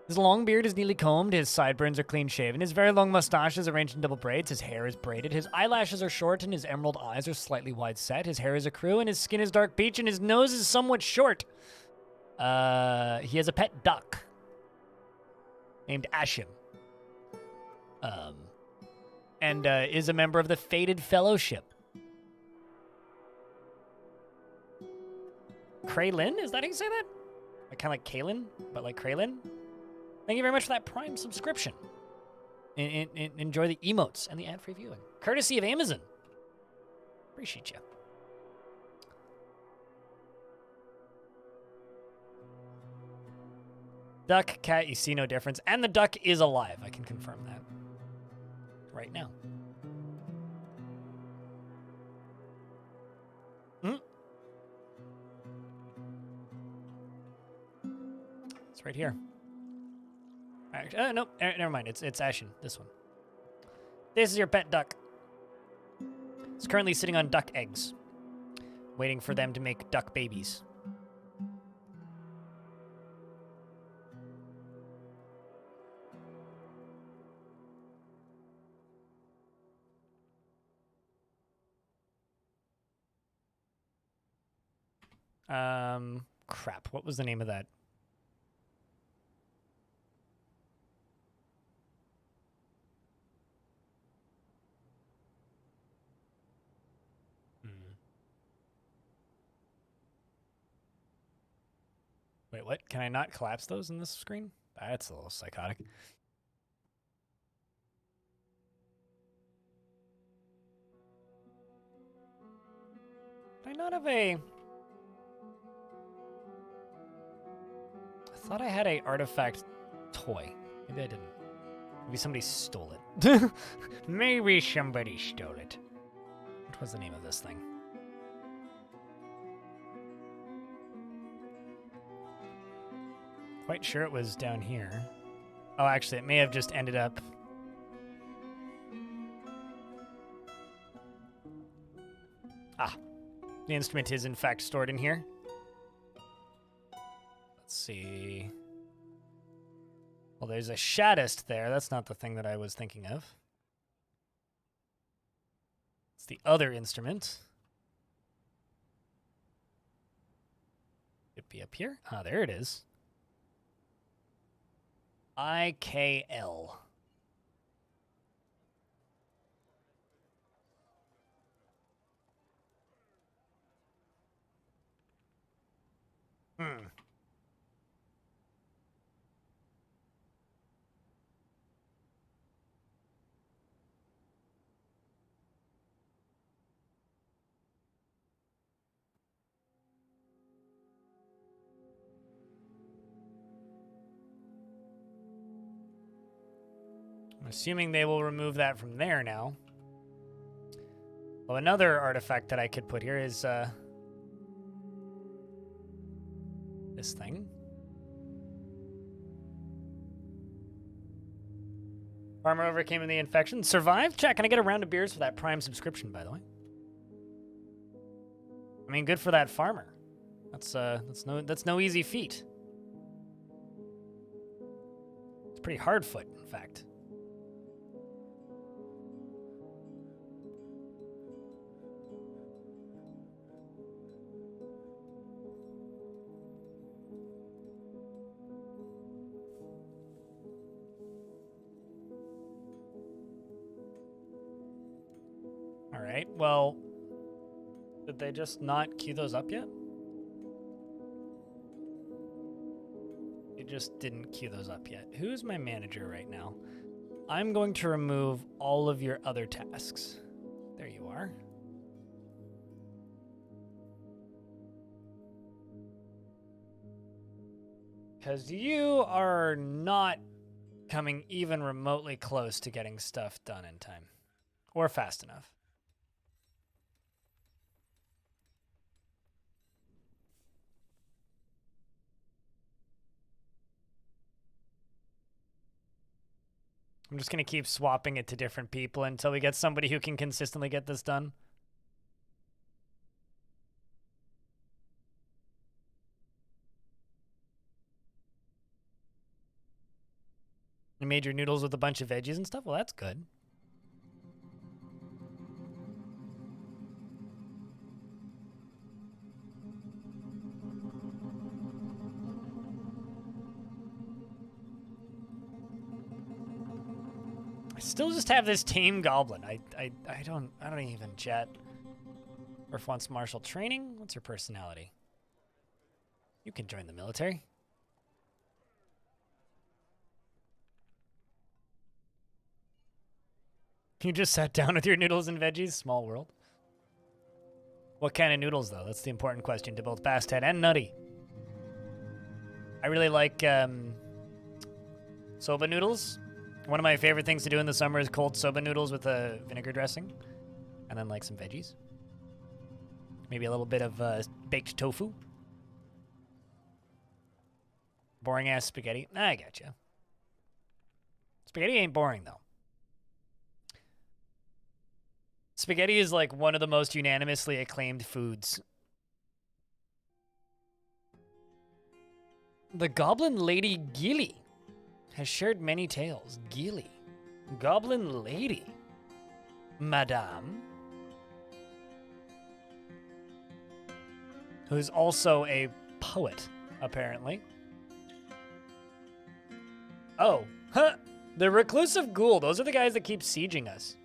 His long beard is neatly combed, his sideburns are clean-shaven, his very long mustache is arranged in double braids, his hair is braided, his eyelashes are short, and his emerald eyes are slightly wide-set, his hair is a crew, and his skin is dark peach, and his nose is somewhat short. He has a pet duck named Ashim, and is a member of the Fated Fellowship. Kraylin? Is that how you say that? Kind of like Kaylin, but like Kraylin? Thank you very much for that Prime subscription. Enjoy the emotes and the ad-free viewing. Courtesy of Amazon. Appreciate you. Duck, cat, you see no difference. And the duck is alive. I can confirm that right now. It's right here. Nope, never mind. It's Ashen, this one. This is your pet duck. It's currently sitting on duck eggs, waiting for them to make duck babies. Crap. What was the name of that? Wait, what? Can I not collapse those in this screen? That's a little psychotic. Did I not have a... I thought I had a artifact toy. Maybe I didn't. Maybe somebody stole it. Maybe somebody stole it. What was the name of this thing? Quite sure it was down here. Oh, actually, it may have just ended up... Ah. The instrument is, in fact, stored in here. Let's see. Well, there's a Shaddist there. That's not the thing that I was thinking of. It's the other instrument. It'd be up here. Ah, there it is. IKL. I'm assuming they will remove that from there now. Well, another artifact that I could put here is this thing. Farmer overcame the infection. Survived? Chat, can I get a round of beers for that Prime subscription, by the way? I mean, good for that farmer. That's no easy feat. It's pretty hard foot, in fact. Alright, well, did they just not queue those up yet? They just didn't queue those up yet. Who's my manager right now? I'm going to remove all of your other tasks. There you are. Because you are not coming even remotely close to getting stuff done in time. Or fast enough. I'm just going to keep swapping it to different people until we get somebody who can consistently get this done. You made your noodles with a bunch of veggies and stuff? Well, that's good. I still just have this tame goblin. I don't even chat. Dwarf wants martial training. What's your personality? You can join the military. You just sat down with your noodles and veggies? Small world. What kind of noodles, though? That's the important question to both Bastet and Nutty. I really like Soba noodles. One of my favorite things to do in the summer is cold soba noodles with a vinegar dressing. And then like some veggies. Maybe a little bit of baked tofu. Boring ass spaghetti. Nah, I gotcha. Spaghetti ain't boring though. Spaghetti is like one of the most unanimously acclaimed foods. The Goblin Lady Gilly has shared many tales. Gilly. Goblin Lady. Madame. Who's also a poet, apparently. Oh, huh. The Reclusive Ghoul. Those are the guys that keep sieging us.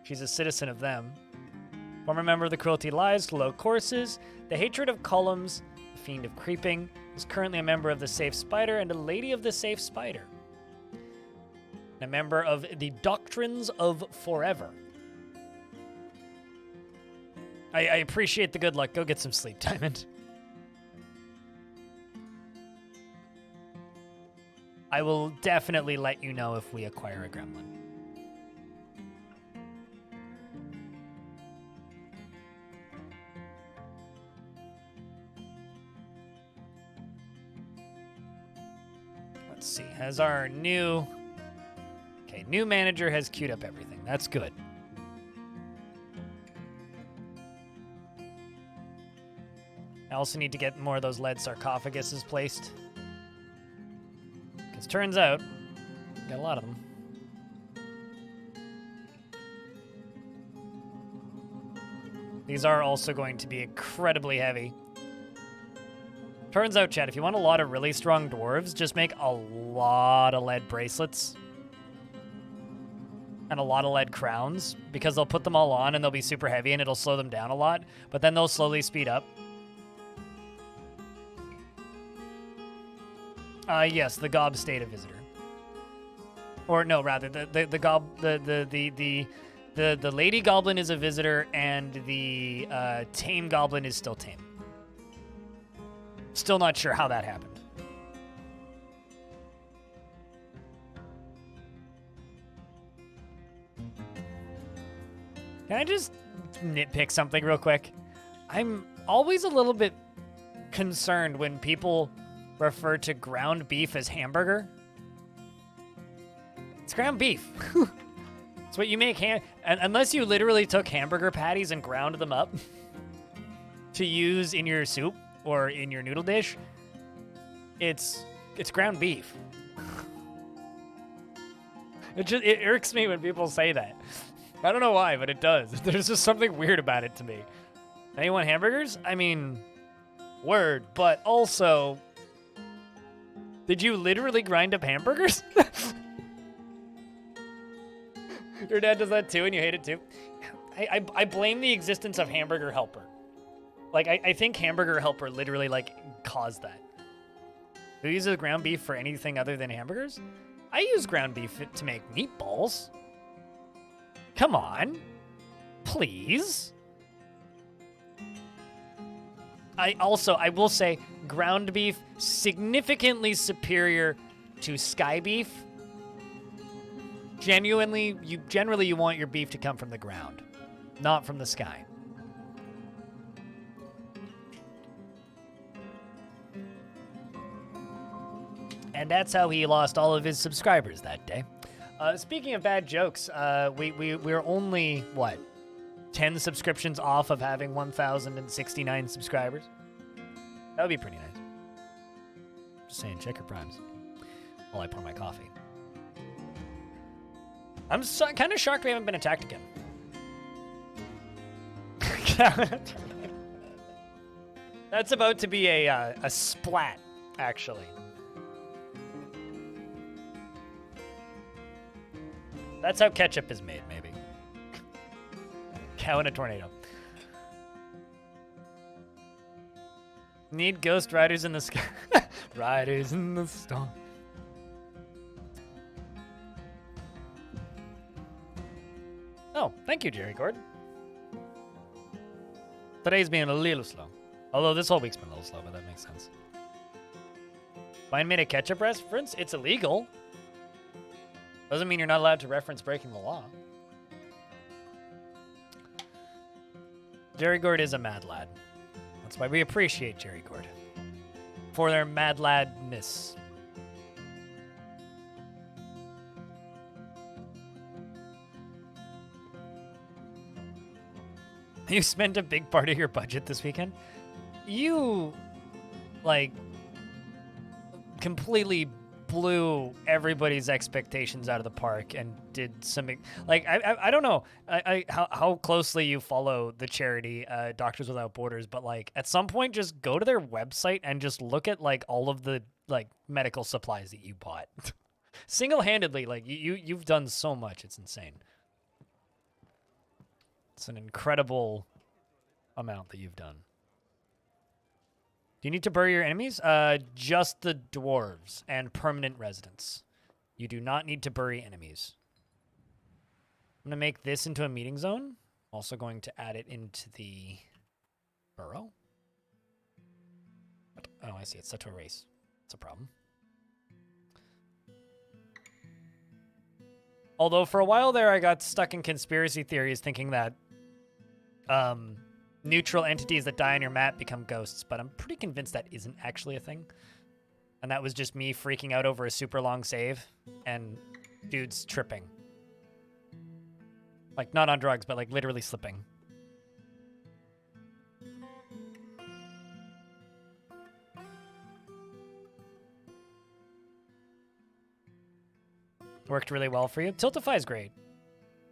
She's a citizen of them. Former member of the Cruelty Lies, Low Courses, the Hatred of Columns, the Fiend of Creeping, is currently a member of the Safe Spider and a Lady of the Safe Spider. And a member of the Doctrines of Forever. I appreciate the good luck. Go get some sleep, Diamond. I will definitely let you know if we acquire a gremlin. Let's see. Has our new... Okay, new manager has queued up everything. That's good. I also need to get more of those lead sarcophaguses placed. Because turns out, got a lot of them. These are also going to be incredibly heavy. Turns out, Chad, if you want a lot of really strong dwarves, just make a lot of lead bracelets. And a lot of lead crowns. Because they'll put them all on and they'll be super heavy and it'll slow them down a lot. But then they'll slowly speed up. Yes, the Gob stayed a visitor. Or no, rather, the Lady Goblin is a visitor, and the Tame Goblin is still tame. Still not sure how that happened. Can I just nitpick something real quick? I'm always a little bit concerned when people refer to ground beef as hamburger. It's ground beef. It's what you make unless you literally took hamburger patties and ground them up to use in your soup or in your noodle dish. It's ground beef. It irks me when people say that. I don't know why, but it does. There's just something weird about it to me. Anyone hamburgers? I mean, word, but also, did you literally grind up hamburgers? Your dad does that too, and you hate it too? I blame the existence of Hamburger Helper. Like, I think Hamburger Helper literally, like, caused that. Who uses ground beef for anything other than hamburgers? I use ground beef to make meatballs. Come on. Please. I will say, ground beef significantly superior to sky beef. Generally, you want your beef to come from the ground, not from the sky. And that's how he lost all of his subscribers that day. Speaking of bad jokes, we're only, what, 10 subscriptions off of having 1,069 subscribers? That would be pretty nice. Just saying, check your primes while I pour my coffee. I'm kind of shocked we haven't been attacked again. That's about to be a splat, actually. That's how ketchup is made, maybe. Cow in a tornado. Need ghost riders in the sky. Riders in the storm. Oh, thank you, Jerry Gordon. Today's being a little slow. Although this whole week's been a little slow, but that makes sense. Wine made a ketchup reference? It's illegal. Doesn't mean you're not allowed to reference breaking the law. Jerry Gord is a mad lad. That's why we appreciate Jerry Gord. For their mad ladness. You spent a big part of your budget this weekend? You, like, completely blew everybody's expectations out of the park and did some, like, I don't know how closely you follow the charity Doctors Without Borders, but like at some point just go to their website and just look at like all of the like medical supplies that you bought. Single-handedly, like you've done so much, it's insane. It's an incredible amount that you've done. Do you need to bury your enemies? Just the dwarves and permanent residents. You do not need to bury enemies. I'm going to make this into a meeting zone. Also going to add it into the burrow. Oh, I see. It's set to erase. It's a problem. Although for a while there, I got stuck in conspiracy theories thinking that neutral entities that die on your map become ghosts, but I'm pretty convinced that isn't actually a thing. And that was just me freaking out over a super long save and dudes tripping. Like, not on drugs, but like literally slipping. Worked really well for you. Tiltify is great.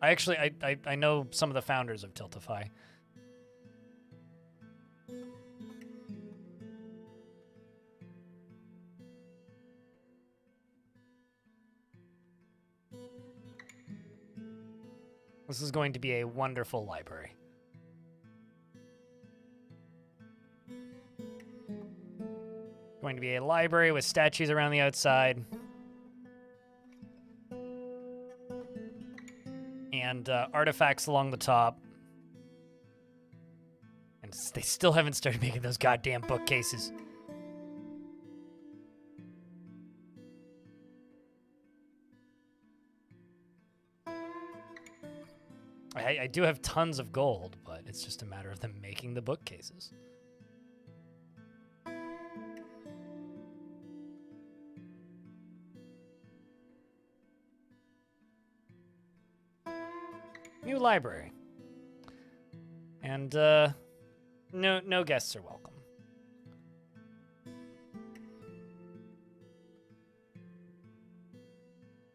I know some of the founders of Tiltify. This is going to be a wonderful library. Going to be a library with statues around the outside. And artifacts along the top. And they still haven't started making those goddamn bookcases. I do have tons of gold, but it's just a matter of them making the bookcases. New library. And, no guests are welcome.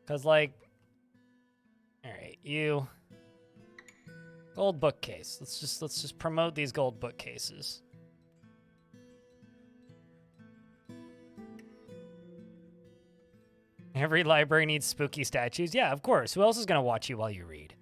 Cause, like, alright, you... Gold bookcase. Let's just promote these gold bookcases. Every library needs spooky statues. Yeah, of course. Who else is gonna watch you while you read?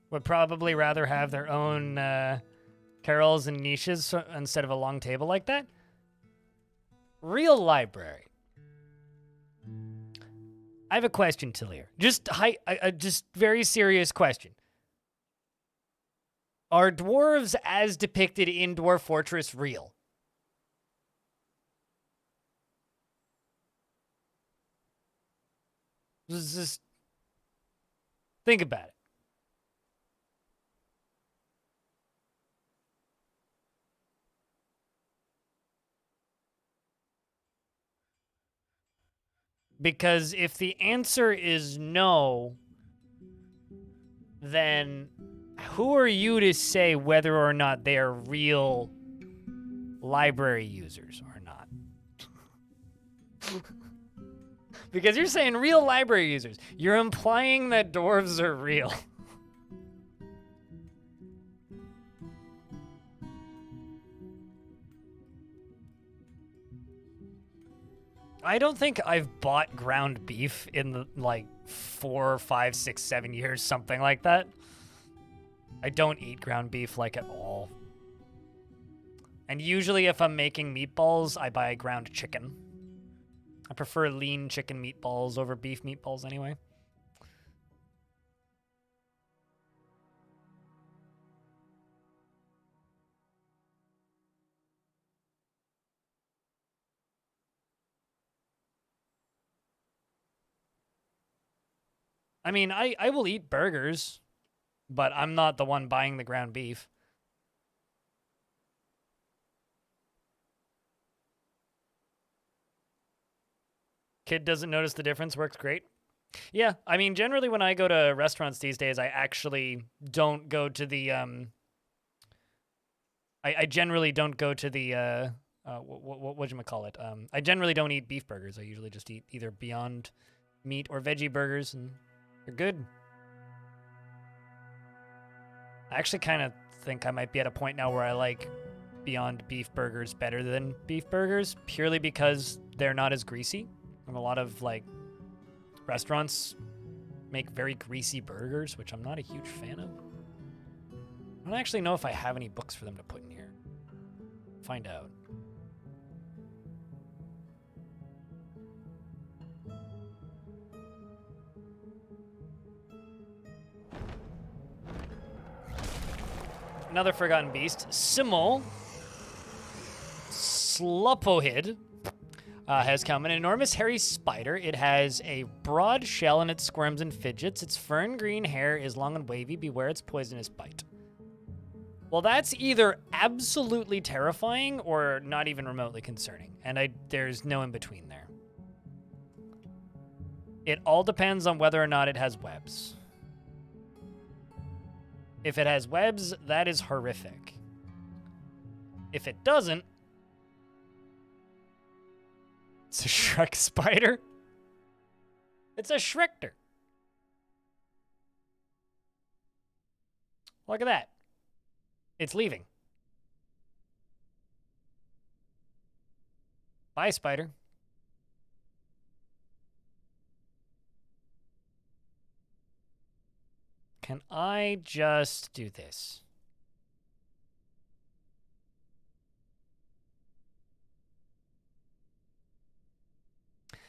Would probably rather have their own carols and niches instead of a long table like that. Real library. I have a question, Talir. Just very serious question. Are dwarves as depicted in Dwarf Fortress real? Just think about it. Because if the answer is no, then who are you to say whether or not they are real library users or not? Because you're saying real library users. You're implying that dwarves are real. I don't think I've bought ground beef in the, like, 4, 5, 6, 7 years, something like that. I don't eat ground beef, like, at all. And usually if I'm making meatballs, I buy ground chicken. I prefer lean chicken meatballs over beef meatballs anyway. I mean, I will eat burgers, but I'm not the one buying the ground beef. Kid doesn't notice the difference, works great. Yeah, I mean, generally when I go to restaurants these days, I actually don't go to the, I generally don't go to the, whatchamacallit? I generally don't eat beef burgers. I usually just eat either Beyond Meat or veggie burgers, and they're good. I actually kind of think I might be at a point now where I like Beyond Beef burgers better than beef burgers, purely because they're not as greasy. And a lot of, like, restaurants make very greasy burgers, which I'm not a huge fan of. I don't actually know if I have any books for them to put in here. Find out. Another forgotten beast, Simul Slopohid, has come. An enormous hairy spider. It has a broad shell and it squirms and fidgets. Its fern green hair is long and wavy. Beware its poisonous bite. Well, that's either absolutely terrifying or not even remotely concerning. And there's no in between there. It all depends on whether or not it has webs. If it has webs, that is horrific. If it doesn't, it's a Shrek spider. It's a Shrekter. Look at that. It's leaving. Bye, spider. Can I just do this?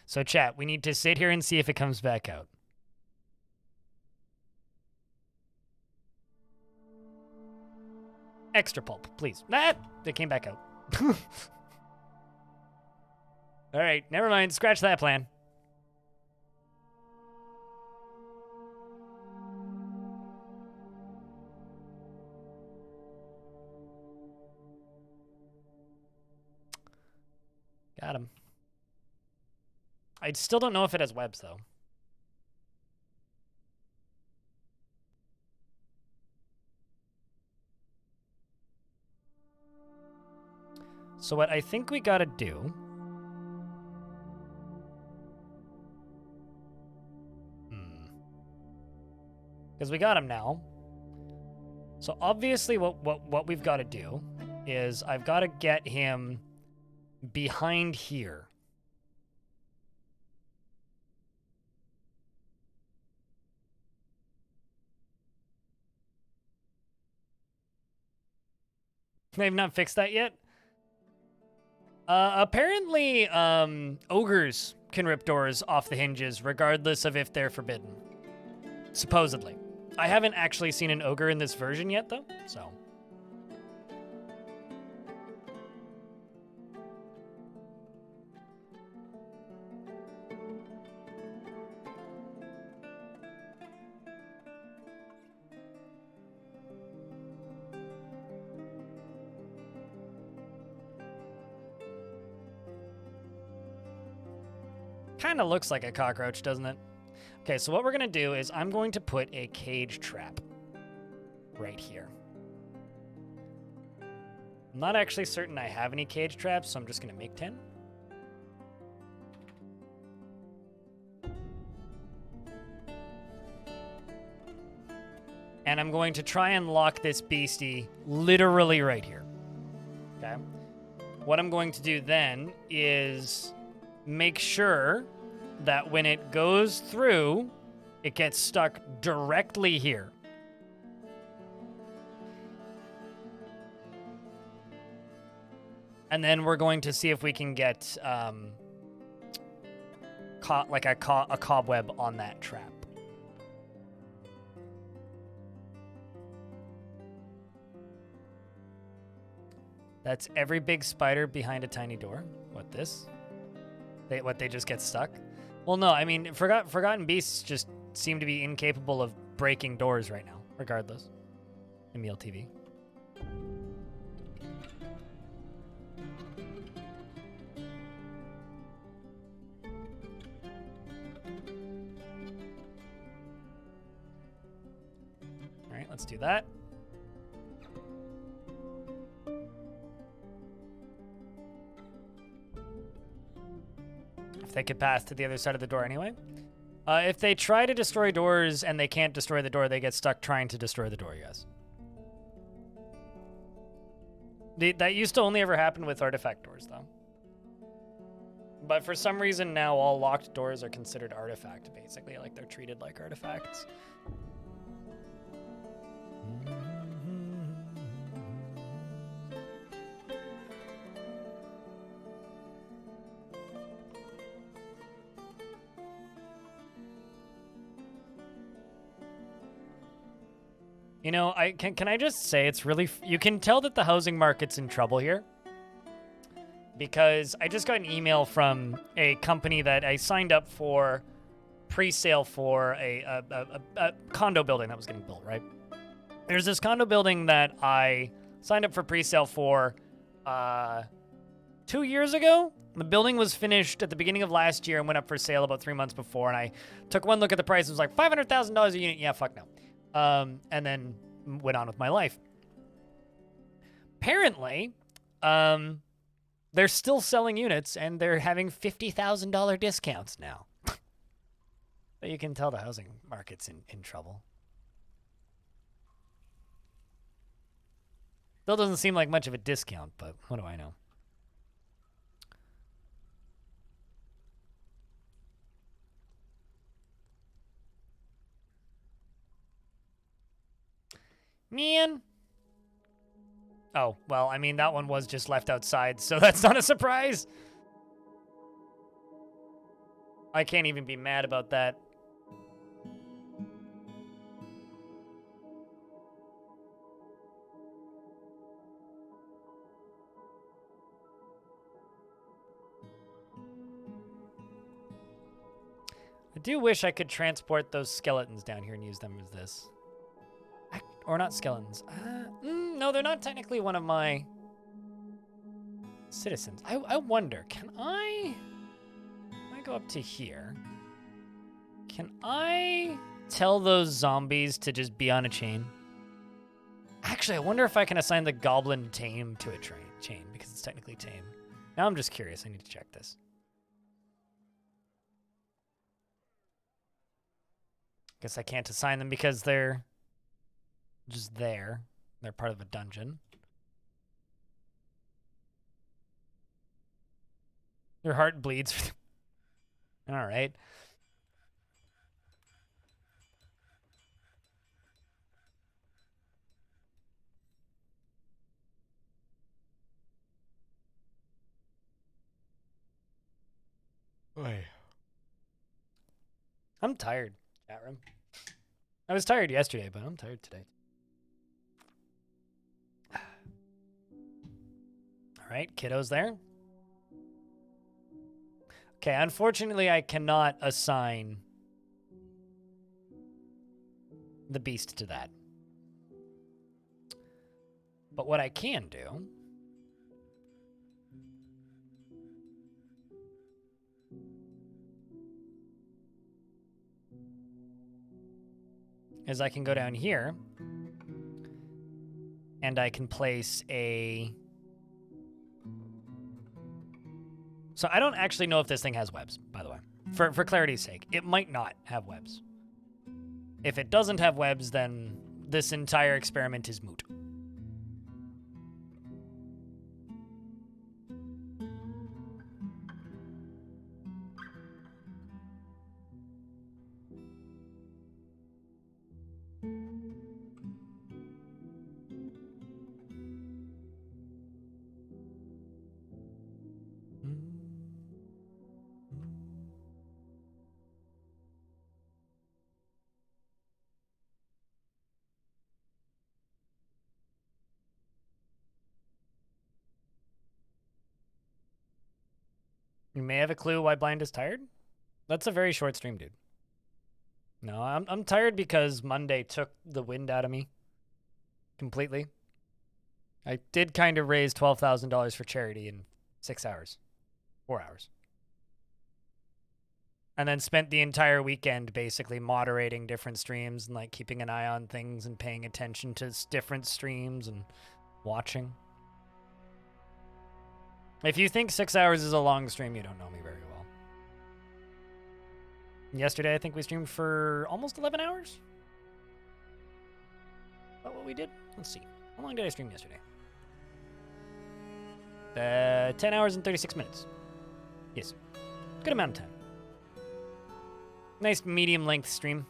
So chat, we need to sit here and see if it comes back out. Extra pulp, please. Ah, it came back out. All right, never mind. Scratch that plan. Got him. I still don't know if it has webs, though. So what I think we gotta do... Because we got him now. So obviously what we've got to do is I've got to get him behind here. They've not fixed that yet? Apparently, ogres can rip doors off the hinges regardless of if they're forbidden. Supposedly. I haven't actually seen an ogre in this version yet, though, so... Kind of looks like a cockroach, doesn't it? Okay, so what we're going to do is I'm going to put a cage trap right here. I'm not actually certain I have any cage traps, so I'm just going to make 10. And I'm going to try and lock this beastie literally right here. Okay? What I'm going to do then is make sure that when it goes through, it gets stuck directly here. And then we're going to see if we can get a cobweb on that trap. That's every big spider behind a tiny door. What, this? They just get stuck? Well, no, I mean, Forgotten Beasts just seem to be incapable of breaking doors right now, regardless. Emil TV. All right, let's do that. If they could pass to the other side of the door anyway. If they try to destroy doors and they can't destroy the door, they get stuck trying to destroy the door, yes. That used to only ever happen with artifact doors, though. But for some reason now, all locked doors are considered artifact, basically. Like, they're treated like artifacts. You know, can I just say it's really you can tell that the housing market's in trouble here, because I just got an email from a company that I signed up for pre-sale for a condo building that was getting built, right? There's this condo building that I signed up for pre-sale for 2 years ago. The building was finished at the beginning of last year and went up for sale about 3 months before, and I took one look at the price. It was like $500,000 a unit. Yeah, fuck no. And then went on with my life. Apparently, they're still selling units, and they're having $50,000 discounts now. So you can tell the housing market's in trouble. Still doesn't seem like much of a discount, but what do I know? Man. Oh, well, I mean, that one was just left outside, so that's not a surprise. I can't even be mad about that. I do wish I could transport those skeletons down here and use them as this. Or not skeletons. No, they're not technically one of my citizens. I wonder, can I go up to here? Can I tell those zombies to just be on a chain? Actually, I wonder if I can assign the goblin tame to a chain, because it's technically tame. Now I'm just curious. I need to check this. Guess I can't assign them because they're just there. They're part of a dungeon. Your heart bleeds. All right. Oy. I'm tired, chat room. I was tired yesterday, but I'm tired today. All right, kiddos there. Okay, unfortunately, I cannot assign the beast to that. But what I can do is I can go down here and I can place a... So I don't actually know if this thing has webs, by the way. For clarity's sake, it might not have webs. If it doesn't have webs, then this entire experiment is moot. You may have a clue why Blind is tired? That's a very short stream, dude. No, I'm tired because Monday took the wind out of me. Completely. I did kind of raise $12,000 for charity in 6 hours. 4 hours. And then spent the entire weekend basically moderating different streams and like keeping an eye on things and paying attention to different streams and watching. If you think 6 hours is a long stream, you don't know me very well. Yesterday, I think we streamed for almost 11 hours. Is that what we did? Let's see. How long did I stream yesterday? 10 hours and 36 minutes. Yes. Good amount of time. Nice medium length stream.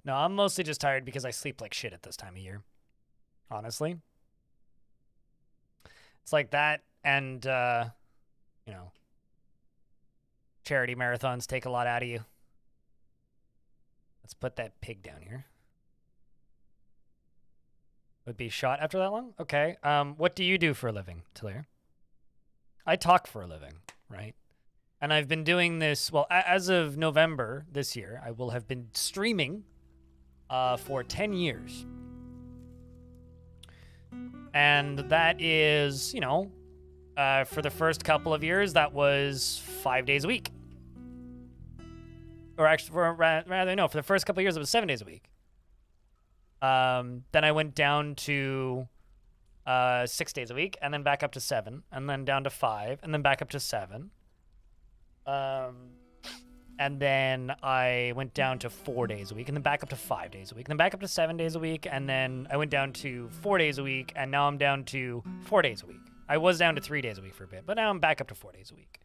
No, I'm mostly just tired because I sleep like shit at this time of year. Honestly. It's like that and, you know, charity marathons take a lot out of you. Let's put that pig down here. Would be shot after that long? Okay. What do you do for a living, Talir? I talk for a living, right? And I've been doing this, well, as of November this year, I will have been streaming for 10 years. And that is, you know, for the first couple of years, that was 5 days a week. Or actually, rather, no, for the first couple of years, it was 7 days a week. Then I went down to 6 days a week, and then back up to 7, and then down to 5, and then back up to 7. And then I went down to 4 days a week, and then back up to 5 days a week, and then back up to 7 days a week, and then I went down to 4 days a week, and now I'm down to 4 days a week. I was down to 3 days a week for a bit, but now I'm back up to 4 days a week.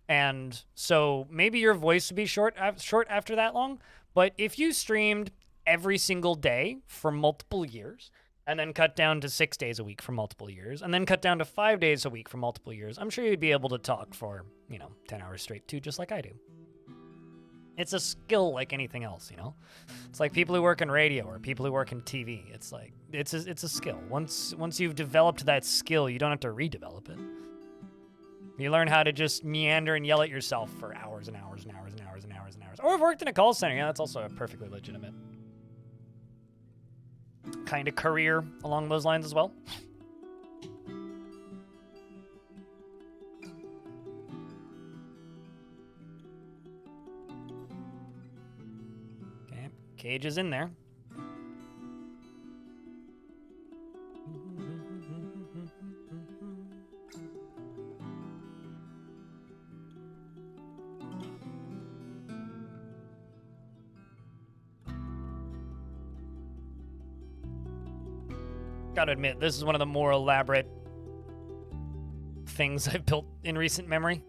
And so maybe your voice would be short after that long, but if you streamed every single day for multiple years, and then cut down to 6 days a week for multiple years, and then cut down to 5 days a week for multiple years, I'm sure you'd be able to talk for, 10 hours straight too, just like I do. It's a skill like anything else, It's like people who work in radio or people who work in TV. It's like, it's a skill. Once you've developed that skill, you don't have to redevelop it. You learn how to just meander and yell at yourself for hours and hours and hours and hours and hours and hours. Or I've worked in a call center. Yeah, that's also a perfectly legitimate kind of career along those lines as well. Okay, cage is in there. Gotta admit, this is one of the more elaborate things I've built in recent memory.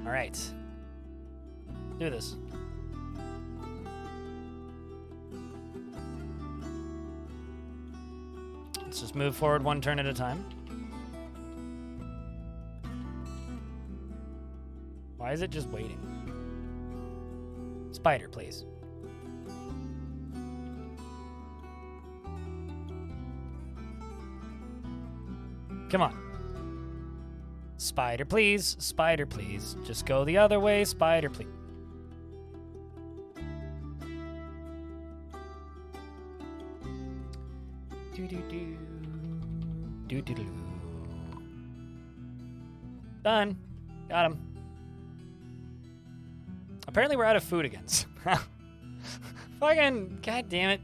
All right. Do this. Let's just move forward one turn at a time. Why is it just waiting? Spider, please. Come on. Spider, please. Spider, please. Just go the other way. Spider, please. Do-do-do. Do-do-do. Done. Got him. Apparently we're out of food again. Fucking, god damn it.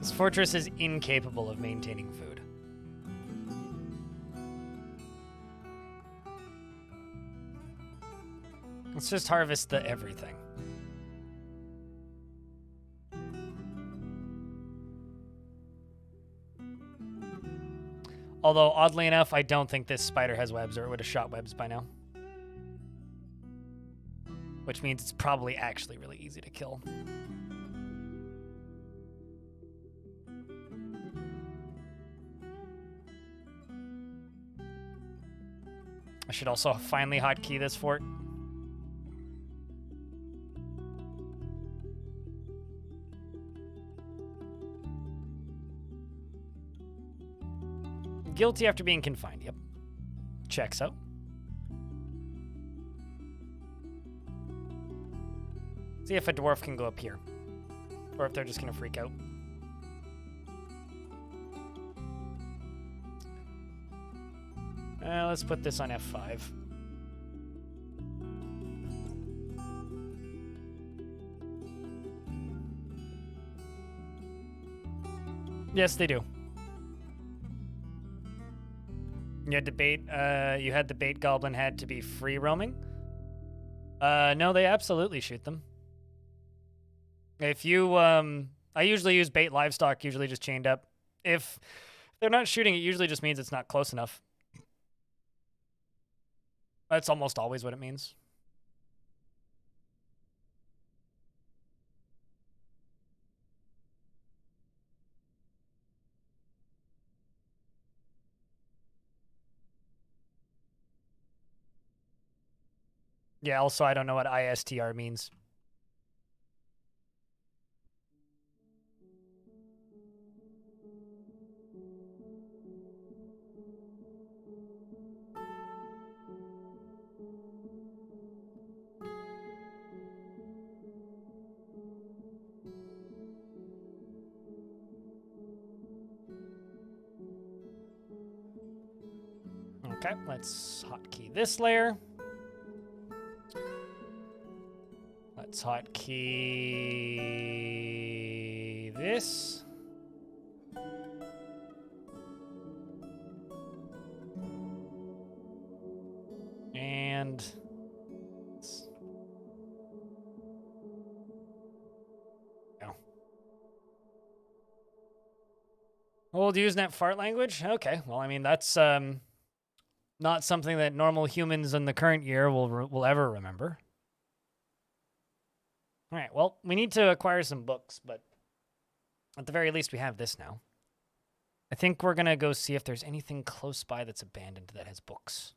This fortress is incapable of maintaining food. Let's just harvest the everything. Although, oddly enough, I don't think this spider has webs, or it would have shot webs by now. which means it's probably actually really easy to kill. I should also finally hotkey this fort. Guilty after being confined. Yep. Checks out. See if a dwarf can go up here. Or if they're just gonna freak out. Let's put this on F5. Yes, they do. You had the bait goblin had to be free roaming? No, they absolutely shoot them. If you, I usually use bait livestock, usually just chained up. If they're not shooting, it usually just means it's not close enough. That's almost always what it means. Yeah, also, I don't know what ISTR means. Okay, let's hotkey this layer. Let's hotkey this. And no. Old Usenet fart language? Okay, well, I mean, that's not something that normal humans in the current year will ever remember. All right, well, we need to acquire some books, but at the very least, we have this now. I think we're going to go see if there's anything close by that's abandoned that has books.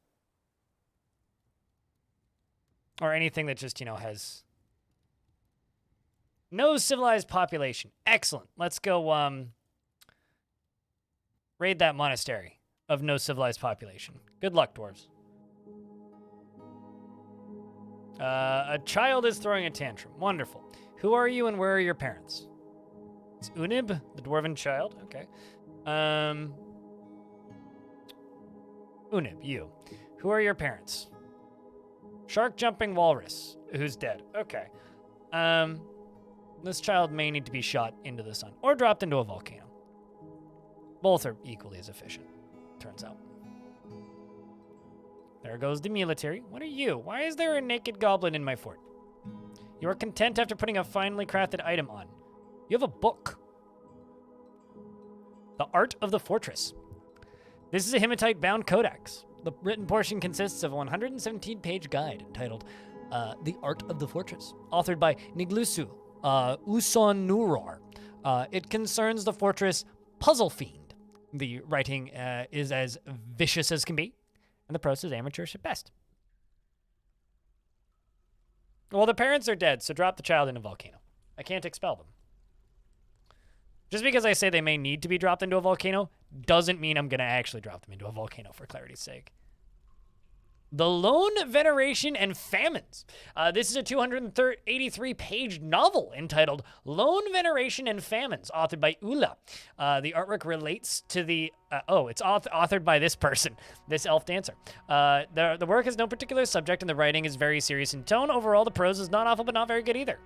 Or anything that just, has no civilized population. Excellent. Let's go raid that monastery of no civilized population. Good luck, dwarves. A child is throwing a tantrum. Wonderful. Who are you and where are your parents? It's Unib, the dwarven child. Okay. Unib, you. Who are your parents? Shark jumping walrus, who's dead. Okay. This child may need to be shot into the sun or dropped into a volcano. Both are equally as efficient, turns out. There goes the military. What are you? Why is there a naked goblin in my fort? You are content after putting a finely crafted item on. You have a book. The Art of the Fortress. This is a hematite-bound codex. The written portion consists of a 117-page guide entitled The Art of the Fortress, authored by Niglusu Usonuror. It concerns the fortress Puzzle Fiend. The writing is as vicious as can be, and the prose is amateurish at best. Well, the parents are dead, so drop the child in a volcano. I can't expel them. Just because I say they may need to be dropped into a volcano doesn't mean I'm going to actually drop them into a volcano, for clarity's sake. The Lone Veneration and Famines. This is a 283-page novel entitled Lone Veneration and Famines, authored by Ula. The artwork relates to the... it's authored by this person, this elf dancer. The work has no particular subject, and the writing is very serious in tone. Overall, the prose is not awful, but not very good either.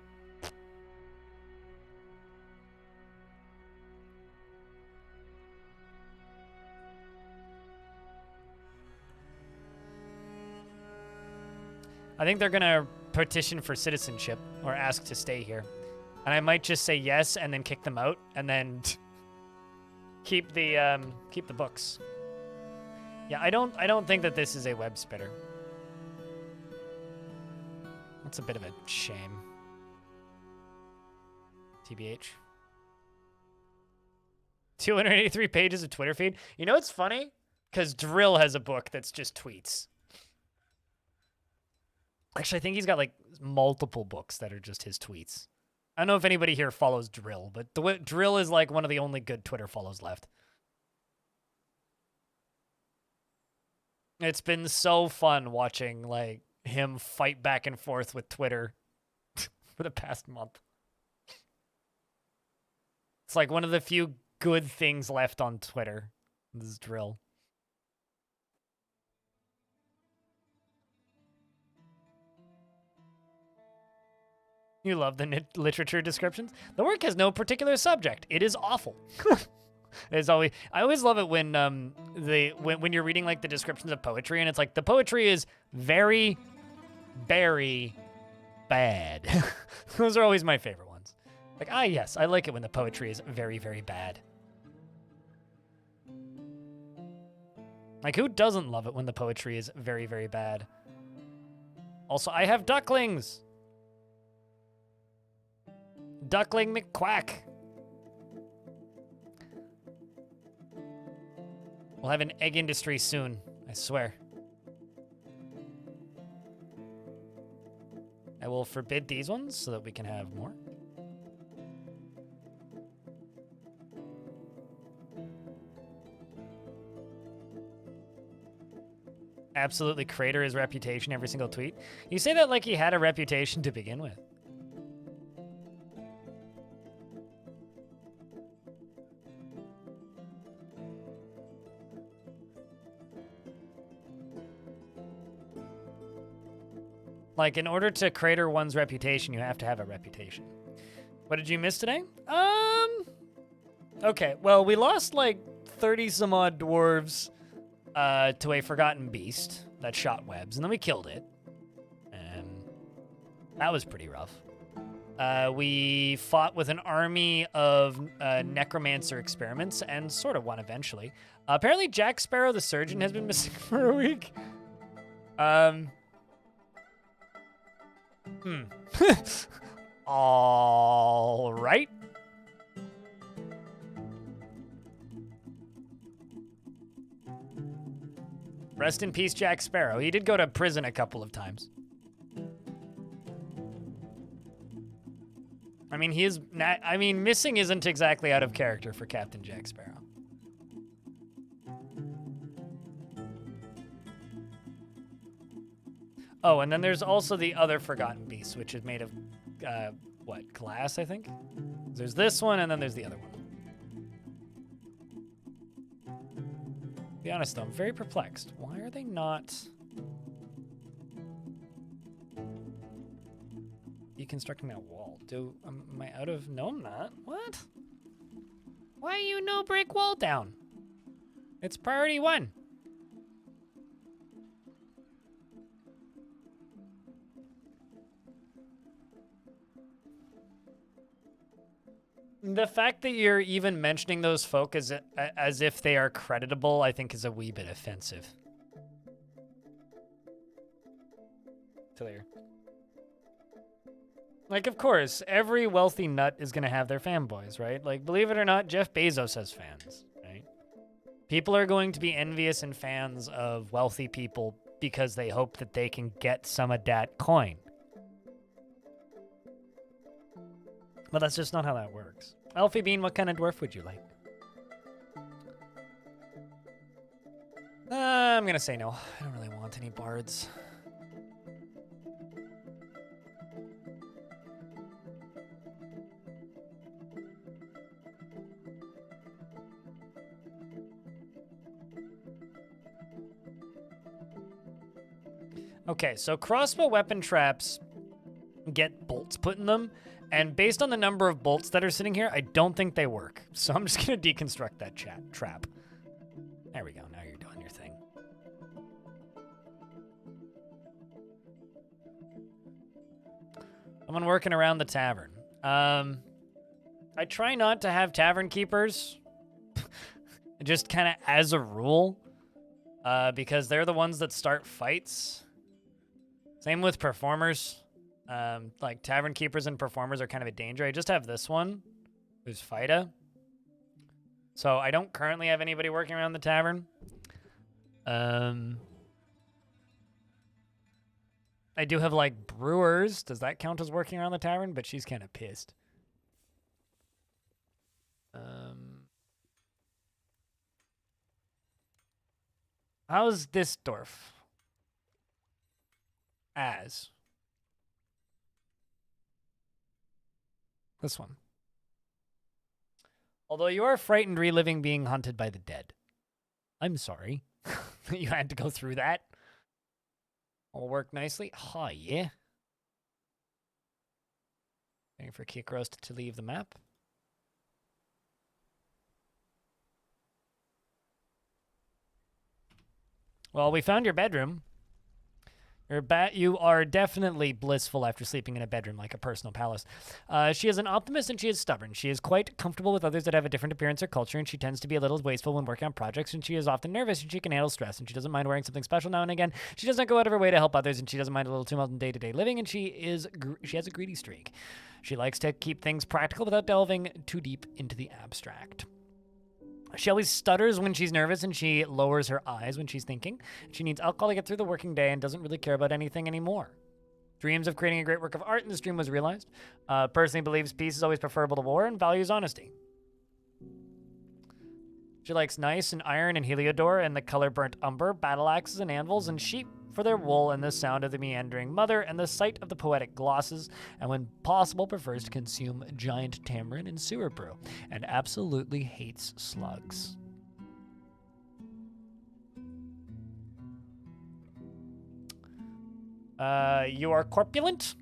I think they're going to petition for citizenship or ask to stay here. And I might just say yes and then kick them out and then keep the books. Yeah, I don't think that this is a web spitter. That's a bit of a shame. TBH. 283 pages of Twitter feed. You know what's funny? Because Drill has a book that's just tweets. Actually, I think he's got like multiple books that are just his tweets. I don't know if anybody here follows Drill, but Drill is like one of the only good Twitter follows left. It's been so fun watching like him fight back and forth with Twitter for the past month. It's like one of the few good things left on Twitter. This is Drill. You love the literature descriptions? The work has no particular subject. It is awful. It's always, I always love it when when you're reading like the descriptions of poetry and it's like the poetry is very, very bad. Those are always my favorite ones. Like, yes, I like it when the poetry is very, very bad. Like, who doesn't love it when the poetry is very, very bad? Also, I have ducklings. Duckling McQuack. We'll have an egg industry soon, I swear. I will forbid these ones so that we can have more. Absolutely crater his reputation every single tweet. You say that like he had a reputation to begin with. Like, in order to crater one's reputation, you have to have a reputation. What did you miss today? Okay, well, we lost, like, 30-some-odd dwarves to a forgotten beast that shot webs, and then we killed it. And that was pretty rough. We fought with an army of necromancer experiments and sort of won eventually. Apparently, Jack Sparrow the surgeon has been missing for a week. All right. Rest in peace, Jack Sparrow. He did go to prison a couple of times. I mean, he is not, I mean, missing isn't exactly out of character for Captain Jack Sparrow. Oh, and then there's also the other Forgotten Beast, which is made of, what, glass, I think? There's this one, and then there's the other one. To be honest, though, I'm very perplexed. Why are they not deconstructing that wall? Am I out of... No, I'm not. What? Why are you no break wall down? It's priority 1. The fact that you're even mentioning those folk as if they are creditable, I think is a wee bit offensive. Clear. Like, of course, every wealthy nut is going to have their fanboys, right? Like, believe it or not, Jeff Bezos has fans, right? People are going to be envious and fans of wealthy people because they hope that they can get some of that coin. But that's just not how that works. Alfie Bean, what kind of dwarf would you like? I'm gonna say no. I don't really want any bards. Okay, so crossbow weapon traps get bolts put in them. And based on the number of bolts that are sitting here, I don't think they work. So I'm just going to deconstruct that trap. There we go. Now you're doing your thing. Someone working around the tavern. I try not to have tavern keepers. Just kind of as a rule. Because they're the ones that start fights. Same with performers. Like tavern keepers and performers are kind of a danger. I just have this one, who's Fida. So I don't currently have anybody working around the tavern. I do have like brewers. Does that count as working around the tavern? But she's kind of pissed. How's this dwarf? As this one. Although you are frightened reliving being hunted by the dead. I'm sorry. You had to go through that. All work nicely. Oh, yeah. Waiting for Kick Roast to leave the map. Well, we found your bedroom. You are definitely blissful after sleeping in a bedroom like a personal palace. She is an optimist and she is stubborn. She is quite comfortable with others that have a different appearance or culture, and she tends to be a little wasteful when working on projects, and she is often nervous, and she can handle stress, and she doesn't mind wearing something special now and again. She doesn't go out of her way to help others, and she doesn't mind a little too much in day-to-day living, and she has a greedy streak. She likes to keep things practical without delving too deep into the abstract. She always stutters when she's nervous, and she lowers her eyes when she's thinking. She needs alcohol to get through the working day and doesn't really care about anything anymore. Dreams of creating a great work of art in this dream was realized. Personally believes peace is always preferable to war and values honesty. She likes nice and iron and heliodor and the color burnt umber, battle axes and anvils, and sheep for their wool and the sound of the meandering mother and the sight of the poetic glosses, and when possible prefers to consume giant tamarind and sewer brew, and absolutely hates slugs. You are corpulent.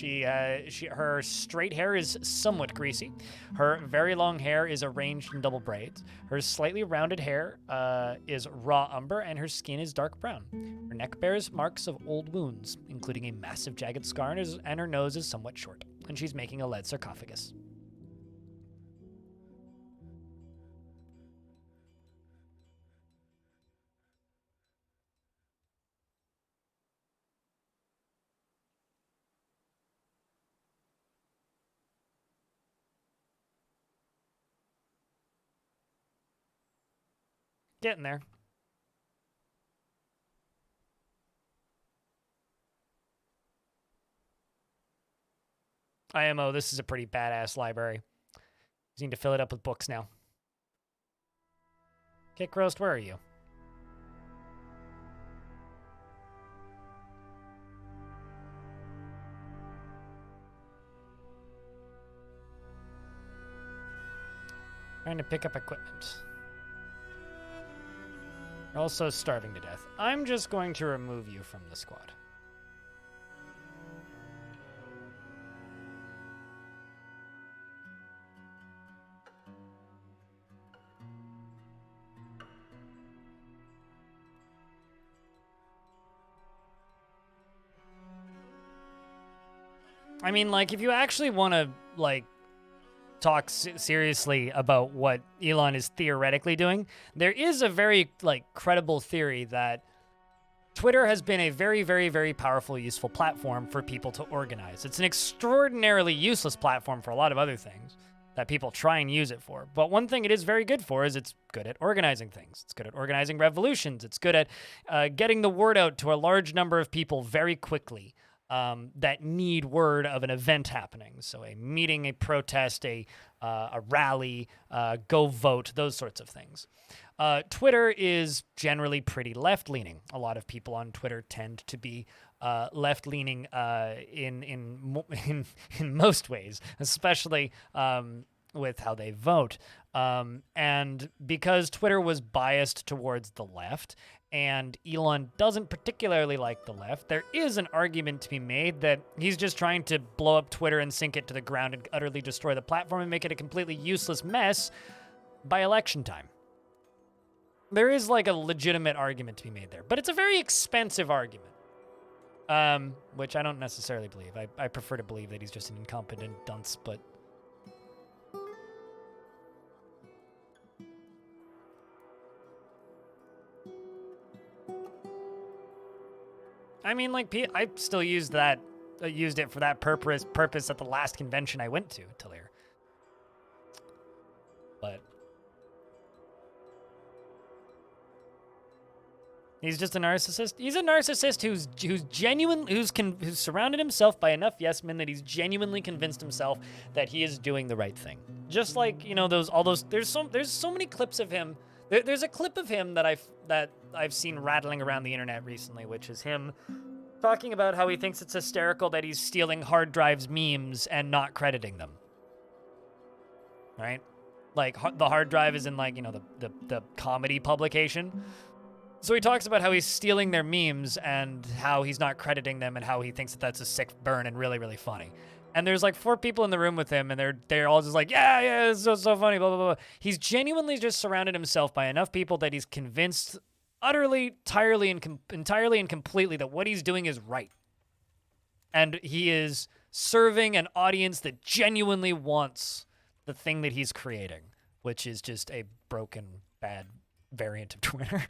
Her straight hair is somewhat greasy. Her very long hair is arranged in double braids. Her slightly rounded hair is raw umber, and her skin is dark brown. Her neck bears marks of old wounds, including a massive jagged scar, and her nose is somewhat short, and she's making a lead sarcophagus. Getting there. IMO, this is a pretty badass library. Just need to fill it up with books now. Kick Roast, where are you? Trying to pick up equipment. You're also starving to death. I'm just going to remove you from the squad. I mean, like, if you actually want to, like, talk seriously about what Elon is theoretically doing, there is a very, like, credible theory that Twitter has been a very, very, very powerful, useful platform for people to organize. It's an extraordinarily useless platform for a lot of other things that people try and use it for. But one thing it is very good for is it's good at organizing things. It's good at organizing revolutions. It's good at getting the word out to a large number of people very quickly. That need word of an event happening. So a meeting, a protest, a rally, go vote, those sorts of things. Twitter is generally pretty left-leaning. A lot of people on Twitter tend to be left-leaning in most ways, especially with how they vote. And because Twitter was biased towards the left, and Elon doesn't particularly like the left, there is an argument to be made that he's just trying to blow up Twitter and sink it to the ground and utterly destroy the platform and make it a completely useless mess by election time. There is like a legitimate argument to be made there, but it's a very expensive argument, which I don't necessarily believe. I prefer to believe that he's just an incompetent dunce, but... I mean, like, I still use that used it for that purpose at the last convention I went to, Talir. But he's just a narcissist. He's a narcissist who's genuine, who's surrounded himself by enough yes men that he's genuinely convinced himself that he is doing the right thing. Just like, you know, there's so many clips of him. There's a clip of him that I've seen rattling around the internet recently, which is him talking about how he thinks it's hysterical that he's stealing hard drives memes and not crediting them. Right? Like the hard drive is in, like, you know, the comedy publication. So he talks about how he's stealing their memes and how he's not crediting them and how he thinks that that's a sick burn and really, really funny. And there's like 4 people in the room with him, and they're all just like, yeah, it's so funny, blah, blah, blah. He's genuinely just surrounded himself by enough people that he's convinced entirely and completely that what he's doing is right. And he is serving an audience that genuinely wants the thing that he's creating, which is just a broken, bad variant of Twitter.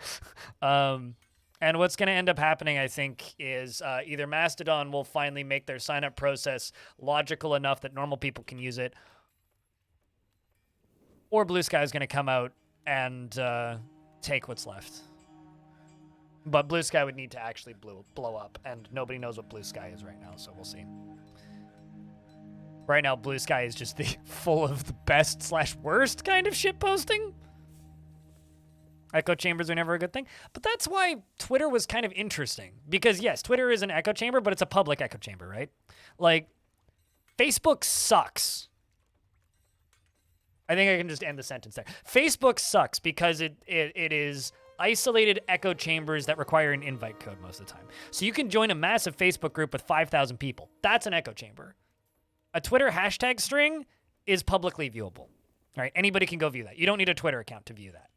And what's going to end up happening, I think, is either Mastodon will finally make their sign-up process logical enough that normal people can use it, or Blue Sky is going to come out and take what's left. But Blue Sky would need to actually blow up, and nobody knows what Blue Sky is right now, so we'll see. Right now, Blue Sky is just full of the best/worst kind of shit posting. Echo chambers are never a good thing. But that's why Twitter was kind of interesting. Because, yes, Twitter is an echo chamber, but it's a public echo chamber, right? Like, Facebook sucks. I think I can just end the sentence there. Facebook sucks because it is isolated echo chambers that require an invite code most of the time. So you can join a massive Facebook group with 5,000 people. That's an echo chamber. A Twitter hashtag string is publicly viewable. Right? Anybody can go view that. You don't need a Twitter account to view that.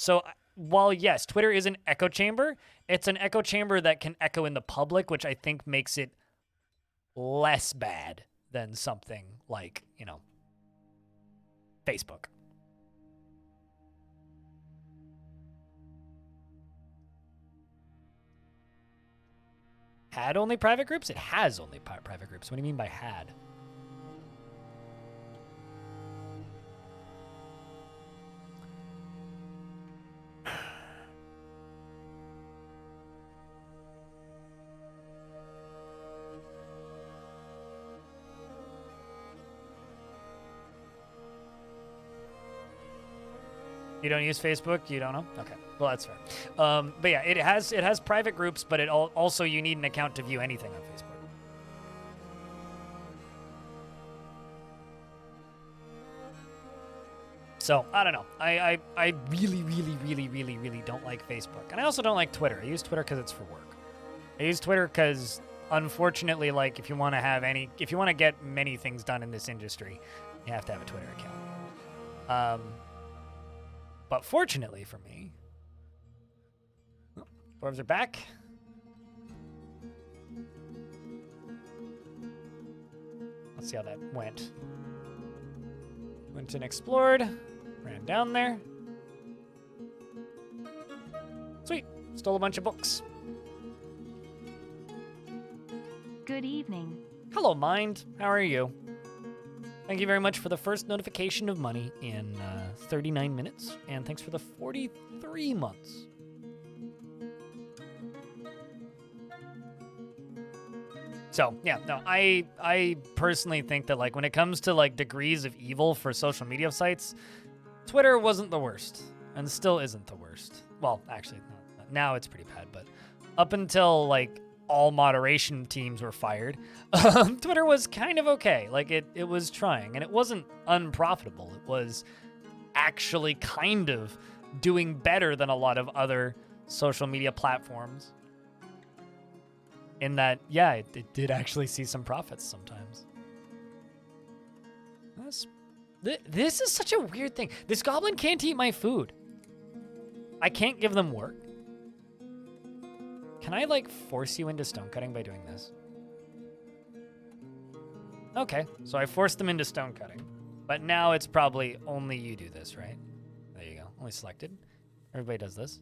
So while, yes, Twitter is an echo chamber, it's an echo chamber that can echo in the public, which I think makes it less bad than something like, you know, Facebook. Had only private groups? It has only private groups. What do you mean by had? You don't use Facebook? You don't know? Okay. Well, that's fair. But yeah, it has private groups, but it also you need an account to view anything on Facebook. So, I don't know. I really don't like Facebook. And I also don't like Twitter. I use Twitter because it's for work. I use Twitter because, unfortunately, like, if you want to get many things done in this industry, you have to have a Twitter account. But fortunately for me, dwarves are back. Let's see how that went. Went and explored, ran down there. Sweet, stole a bunch of books. Good evening. Hello, Mind. How are you? Thank you very much for the first notification of money in 39 minutes, and thanks for the 43 months. So, yeah, no, I personally think that, like, when it comes to, like, degrees of evil for social media sites, Twitter wasn't the worst, and still isn't the worst. Well, actually, now it's pretty bad, but up until, like, all moderation teams were fired, Twitter was kind of okay. Like, it was trying, and it wasn't unprofitable. It was actually kind of doing better than a lot of other social media platforms. In that, yeah, it did actually see some profits sometimes. This is such a weird thing. This goblin can't eat my food. I can't give them work. Can I, like, force you into stone cutting by doing this? Okay, so I forced them into stone cutting. But now it's probably only you do this, right? There you go. Only selected. Everybody does this.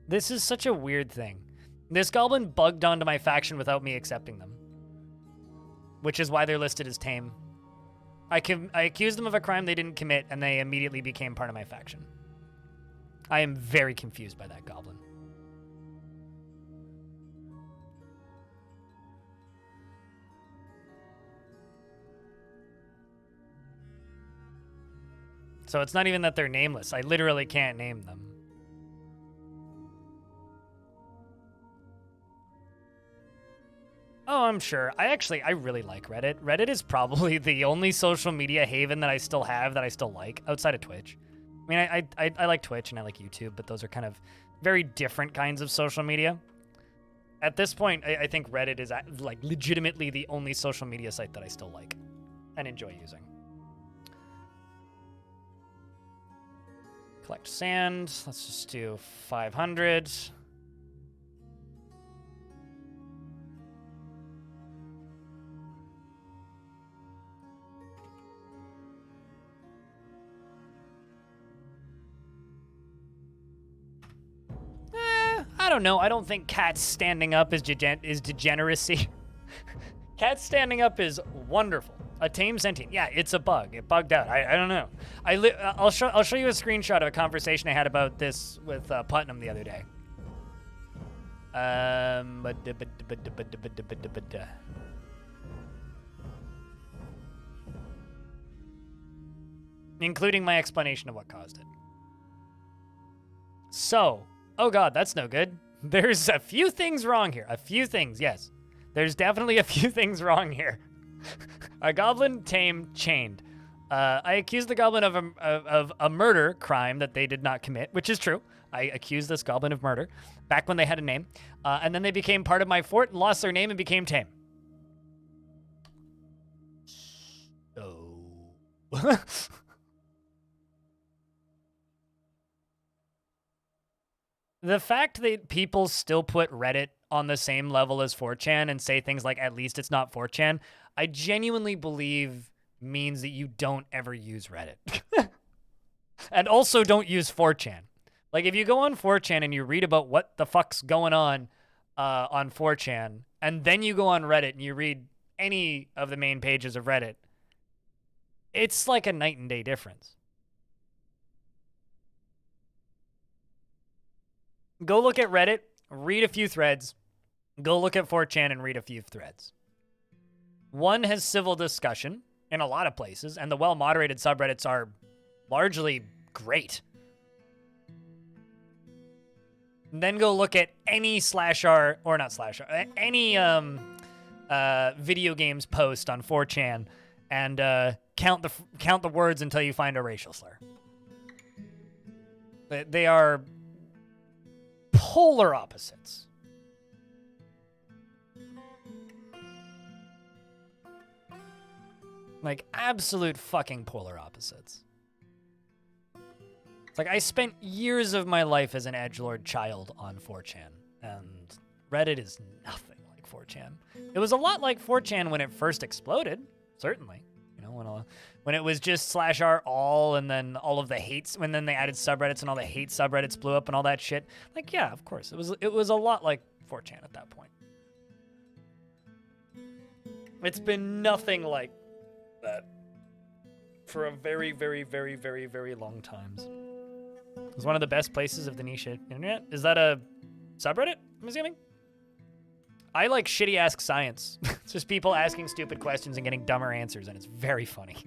This is such a weird thing. This goblin bugged onto my faction without me accepting them, which is why they're listed as tame. I accused them of a crime they didn't commit, and they immediately became part of my faction. I am very confused by that goblin. So it's not even that they're nameless. I literally can't name them. Oh, I'm sure. I really like Reddit. Reddit is probably the only social media haven that I still have that I still like, outside of Twitch. I mean, I like Twitch and I like YouTube, but those are kind of very different kinds of social media. At this point, I think Reddit is like legitimately the only social media site that I still like and enjoy using. Collect sand. Let's just do 500. I don't know. I don't think cats standing up is degeneracy. Cats standing up is wonderful. A tame sentient. Yeah, it's a bug. It bugged out. I don't know. I'll show you a screenshot of a conversation I had about this with Putnam the other day. Including my explanation of what caused it. So, oh god, that's no good. There's a few things wrong here. A few things, yes. There's definitely a few things wrong here. A goblin tamed, chained. I accused the goblin of a murder crime that they did not commit, which is true. I accused this goblin of murder back when they had a name. And then they became part of my fort, lost their name, and became tame. So... The fact that people still put Reddit on the same level as 4chan and say things like, at least it's not 4chan, I genuinely believe means that you don't ever use Reddit. And also don't use 4chan. Like, if you go on 4chan and you read about what the fuck's going on 4chan, and then you go on Reddit and you read any of the main pages of Reddit, it's like a night and day difference. Go look at Reddit, read a few threads. Go look at 4chan and read a few threads. One has civil discussion in a lot of places, and the well-moderated subreddits are largely great. And then go look at any /r, or not /r, any video games post on 4chan and count the words until you find a racial slur. They are polar opposites. Like, absolute fucking polar opposites. It's like, I spent years of my life as an edgelord child on 4chan, and Reddit is nothing like 4chan. It was a lot like 4chan when it first exploded, certainly. You know, when it was just /r all, and then all of the hates, when then they added subreddits and all the hate subreddits blew up and all that shit. Like, yeah, of course. It was a lot like 4chan at that point. It's been nothing like that for a very, very, very, very, very long time. It's one of the best places of the niche internet. Is that a subreddit, I'm assuming? I like shitty Ask Science. It's just people asking stupid questions and getting dumber answers, and it's very funny.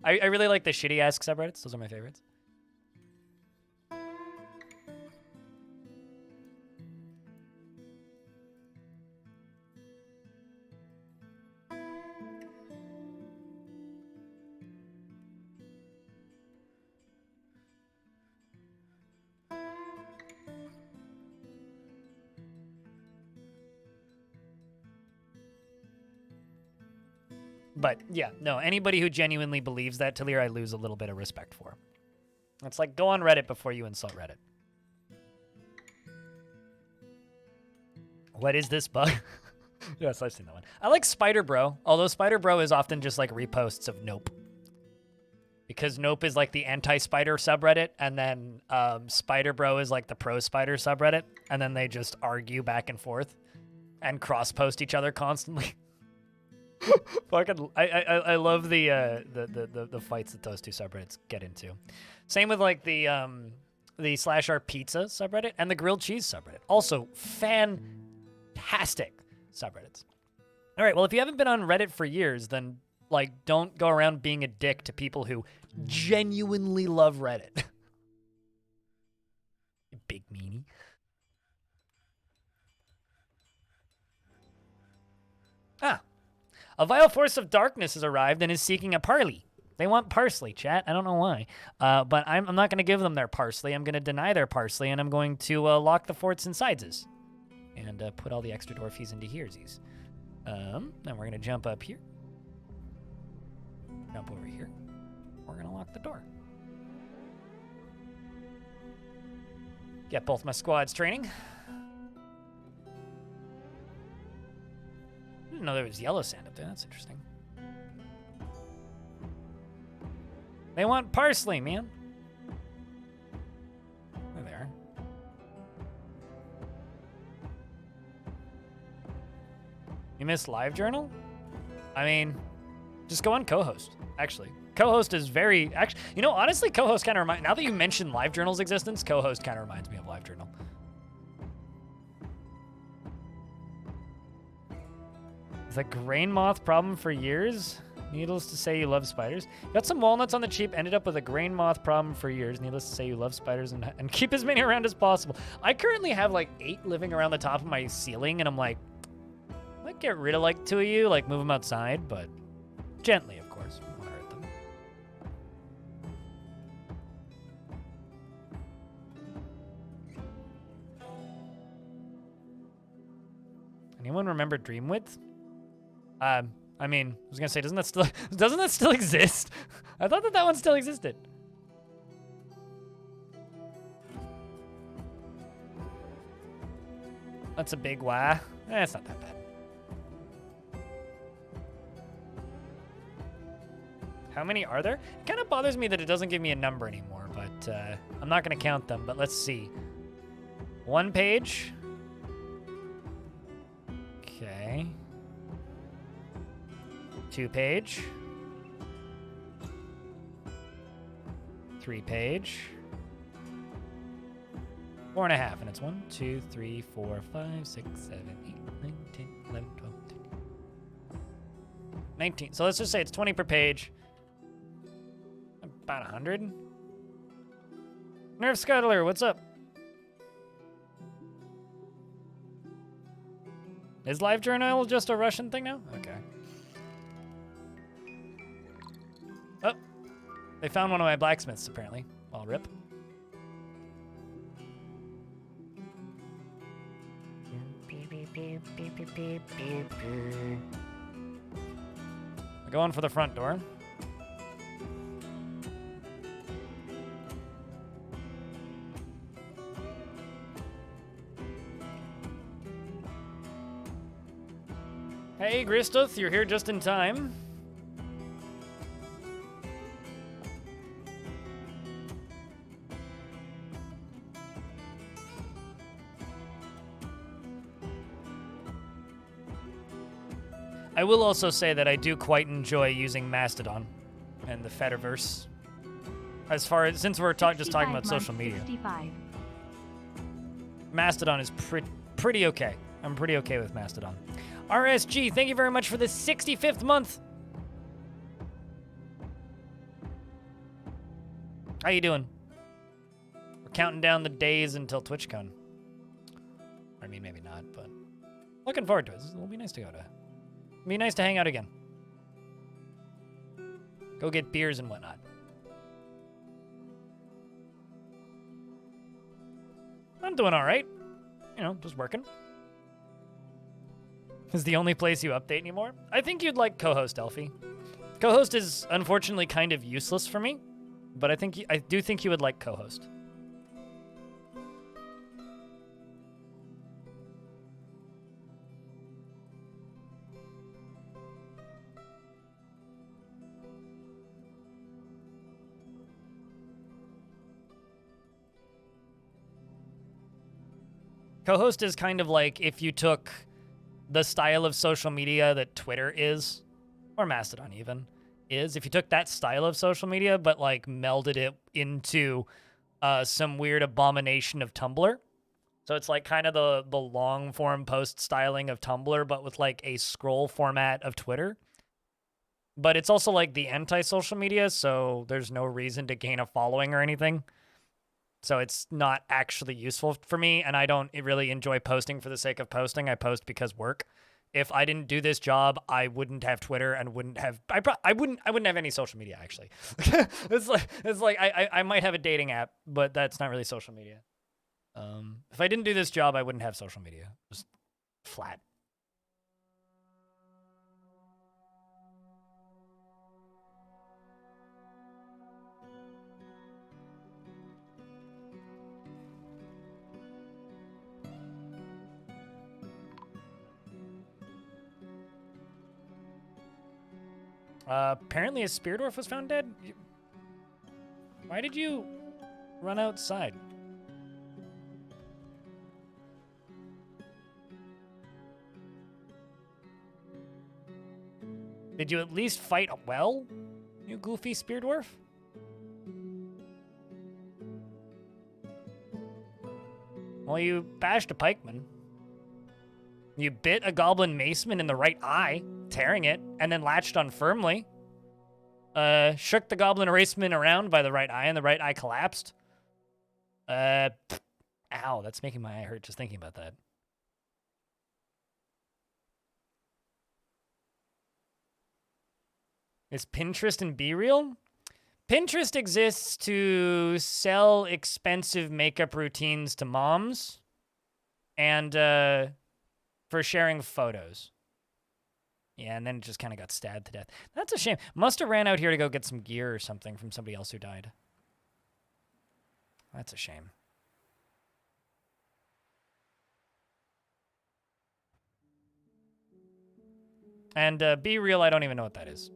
I really like the shitty Ask subreddits. Those are my favorites. But yeah, no, anybody who genuinely believes that, Talir, I lose a little bit of respect for. It's like, go on Reddit before you insult Reddit. What is this bug? Yes, I've seen that one. I like Spider Bro, although Spider Bro is often just like reposts of Nope. Because Nope is like the anti-spider subreddit, and then Spider Bro is like the pro-spider subreddit, and then they just argue back and forth and cross-post each other constantly. Fucking, I love the fights that those two subreddits get into. Same with like the /r pizza subreddit and the grilled cheese subreddit. Also fantastic subreddits. All right, well, if you haven't been on Reddit for years, then like don't go around being a dick to people who genuinely love Reddit. You big meanie. A vile force of darkness has arrived and is seeking a parley. They want parsley, chat. I don't know why. But I'm not going to give them their parsley. I'm going to deny their parsley, and I'm going to lock the forts insideses. And put all the extra dwarfies into heresies. Then we're going to jump up here. Jump over here. We're going to lock the door. Get both my squads training. I didn't know there was yellow sand up there. That's interesting. They want parsley, man. There they are. You missed live journal? I mean, just go on co-host, actually. Co-host is very... Actually, you know, honestly, co-host kind of reminds... Now that you mentioned live journal's existence, co-host kind of reminds me of live journal. The grain moth problem for years. Needless to say, you love spiders. Got some walnuts on the cheap. Ended up with a grain moth problem for years. Needless to say, you love spiders and keep as many around as possible. I currently have like 8 living around the top of my ceiling, and I'm like, I might get rid of like 2 of you, like move them outside, but gently, of course. I don't want to hurt them. Anyone remember Dreamwidth? I mean, I was gonna say, doesn't that still exist? I thought that one still existed. That's a big wah. It's not that bad. How many are there? It kind of bothers me that it doesn't give me a number anymore, but I'm not gonna count them, but let's see. 1 page. Okay. 2 page. 3 page. 4.5, and it's 1, 2, 3, 4, 5, 6, 7, 8, 9, 10, 11, 12, 13, 19. So let's just say it's 20 per page. About 100. Nerf Scuttler, what's up? Is live journal just a Russian thing now? Okay. Oh, they found one of my blacksmiths, apparently. Well, rip. Going for the front door. Hey, Gristoth, you're here just in time. I will also say that I do quite enjoy using Mastodon and the Fediverse. As far as, since we're just talking about social media. 65. Mastodon is pretty okay. I'm pretty okay with Mastodon. RSG, thank you very much for the 65th month. How you doing? We're counting down the days until TwitchCon. I mean, maybe not, but looking forward to it. It'll be nice to go to. It'll be nice to hang out again. Go get beers and whatnot. I'm doing all right. You know, just working. Is the only place you update anymore? I think you'd like co-host, Elfie. Co-host is unfortunately kind of useless for me, but I do think you would like co-host. Co-host is kind of like if you took the style of social media that Twitter is, or Mastodon even, is. If you took that style of social media, but like melded it into some weird abomination of Tumblr. So it's like kind of the long form post styling of Tumblr, but with like a scroll format of Twitter. But it's also like the anti-social media, so there's no reason to gain a following or anything. So it's not actually useful for me, and I don't really enjoy posting for the sake of posting. I post because work. If I didn't do this job, I wouldn't have Twitter and wouldn't have I wouldn't have any social media actually. it's like I might have a dating app, but that's not really social media. If I didn't do this job, I wouldn't have social media. Just flat. Apparently a spear dwarf was found dead. Why did you run outside? Did you at least fight well, you goofy spear dwarf? Well, you bashed a pikeman. You bit a goblin maceman in the right eye, tearing it, and then latched on firmly. Shook the goblin raceman around by the right eye, and the right eye collapsed. Ow, that's making my eye hurt just thinking about that. Is Pinterest and Be Real? Pinterest exists to sell expensive makeup routines to moms and for sharing photos. Yeah, and then it just kind of got stabbed to death. That's a shame. Must have ran out here to go get some gear or something from somebody else who died. That's a shame. And Be Real, I don't even know what that is.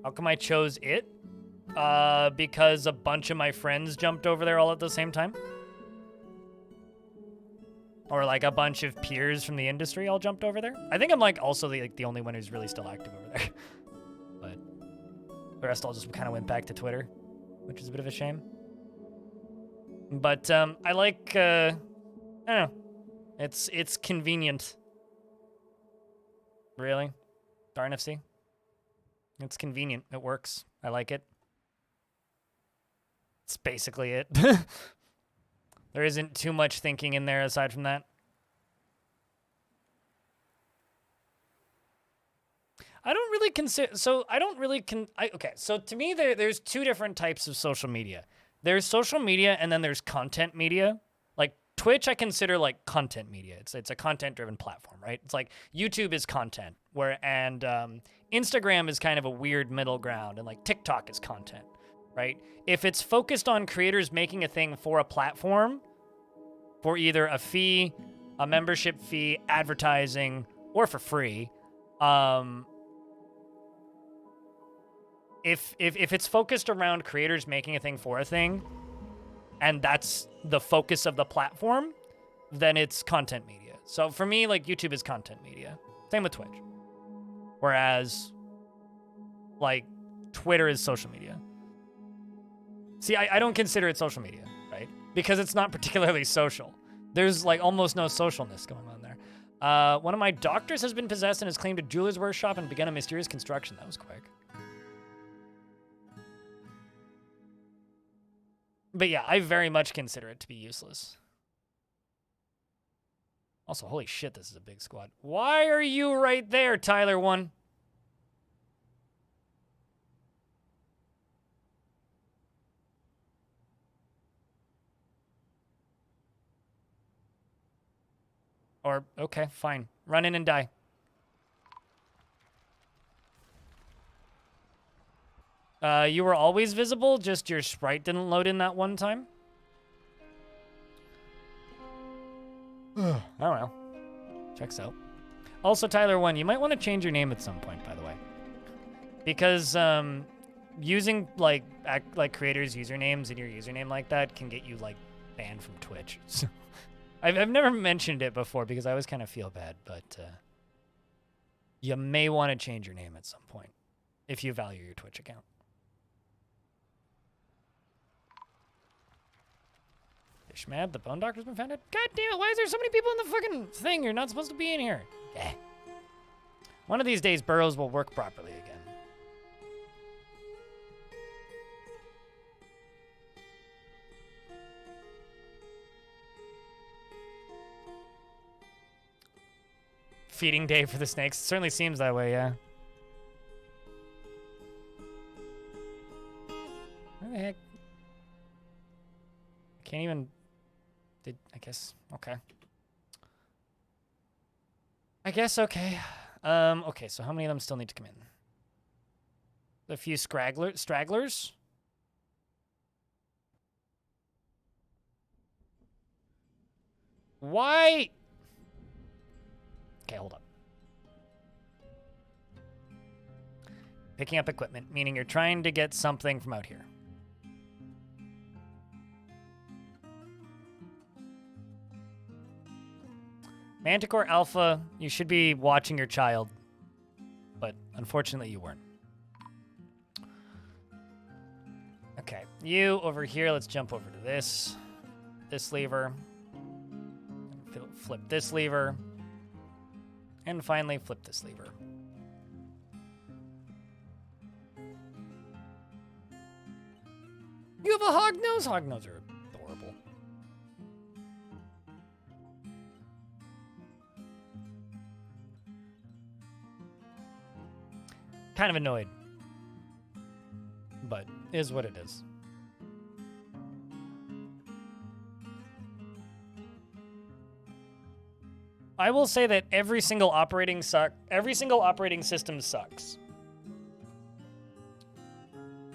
How come I chose it? Because a bunch of my friends jumped over there all at the same time. Or like a bunch of peers from the industry all jumped over there. I think I'm like also the only one who's really still active over there. But the rest all just kind of went back to Twitter, which is a bit of a shame. But I like, I don't know. It's convenient. Really? Darn FC? It's convenient. It works. I like it. That's basically it. There isn't too much thinking in there aside from that. I don't really consider... So, I don't really... okay, so to me, there's two different types of social media. There's social media, and then there's content media. Like, Twitch, I consider, like, content media. It's a content-driven platform, right? It's like, YouTube is content, and Instagram is kind of a weird middle ground, and, like, TikTok is content, right? If it's focused on creators making a thing for a platform, for either a fee, a membership fee, advertising, or for free, if it's focused around creators making a thing for a thing, and that's the focus of the platform, then it's content media. So for me, like, YouTube is content media. Same with Twitch. Whereas, like, Twitter is social media. See, I don't consider it social media, right? Because it's not particularly social. There's, like, almost no socialness going on there. One of my doctors has been possessed and has claimed a jeweler's workshop and begun a mysterious construction. That was quick. But yeah, I very much consider it to be useless. Also, holy shit, this is a big squad. Why are you right there, Tyler1? Or, okay, fine. Run in and die. You were always visible, just your sprite didn't load in that one time? I don't know. Checks out. Also, Tyler1, you might want to change your name at some point, by the way. Because using like creators' usernames in your username like that can get you like banned from Twitch. So, I've never mentioned it before because I always kind of feel bad, but you may want to change your name at some point if you value your Twitch account. Fishmad, the bone doctor's been founded? God damn it, why is there so many people in the fucking thing? You're not supposed to be in here. Yeah. One of these days, burrows will work properly again. Feeding day for the snakes. It certainly seems that way, yeah. Where the heck? I can't even... I guess... Okay. I guess okay. Okay, so how many of them still need to come in? A few stragglers? Why? Okay, hold up. Picking up equipment, meaning you're trying to get something from out here. Manticore Alpha, you should be watching your child, but unfortunately you weren't. Okay, you over here, let's jump over to this lever, flip this lever, and finally flip this lever. You have a hognose? Hognose are adorable. Kind of annoyed, but is what it is. I will say that every single operating system sucks.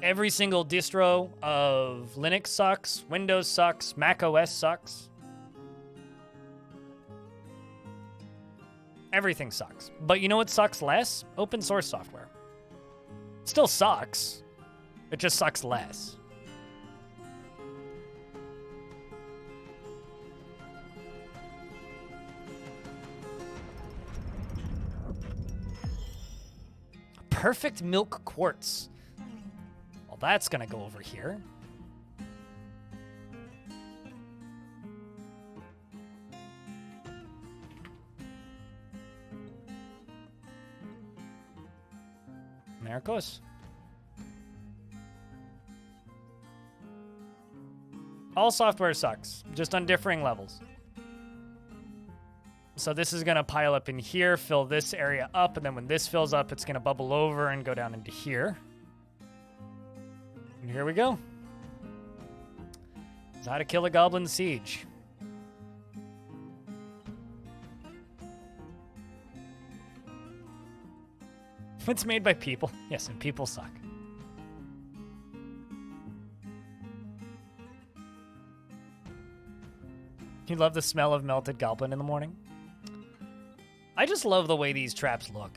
Every single distro of Linux sucks, Windows sucks, Mac OS sucks. Everything sucks. But you know what sucks less? Open source software. Still sucks. It just sucks less. Perfect milk quartz. Well, that's gonna go over here. There it goes. All software sucks, just on differing levels. So this is gonna pile up in here, fill this area up, and then when this fills up, it's gonna bubble over and go down into here. And here we go. It's how to kill a goblin siege. It's made by people. Yes, and people suck. You love the smell of melted goblin in the morning? I just love the way these traps look.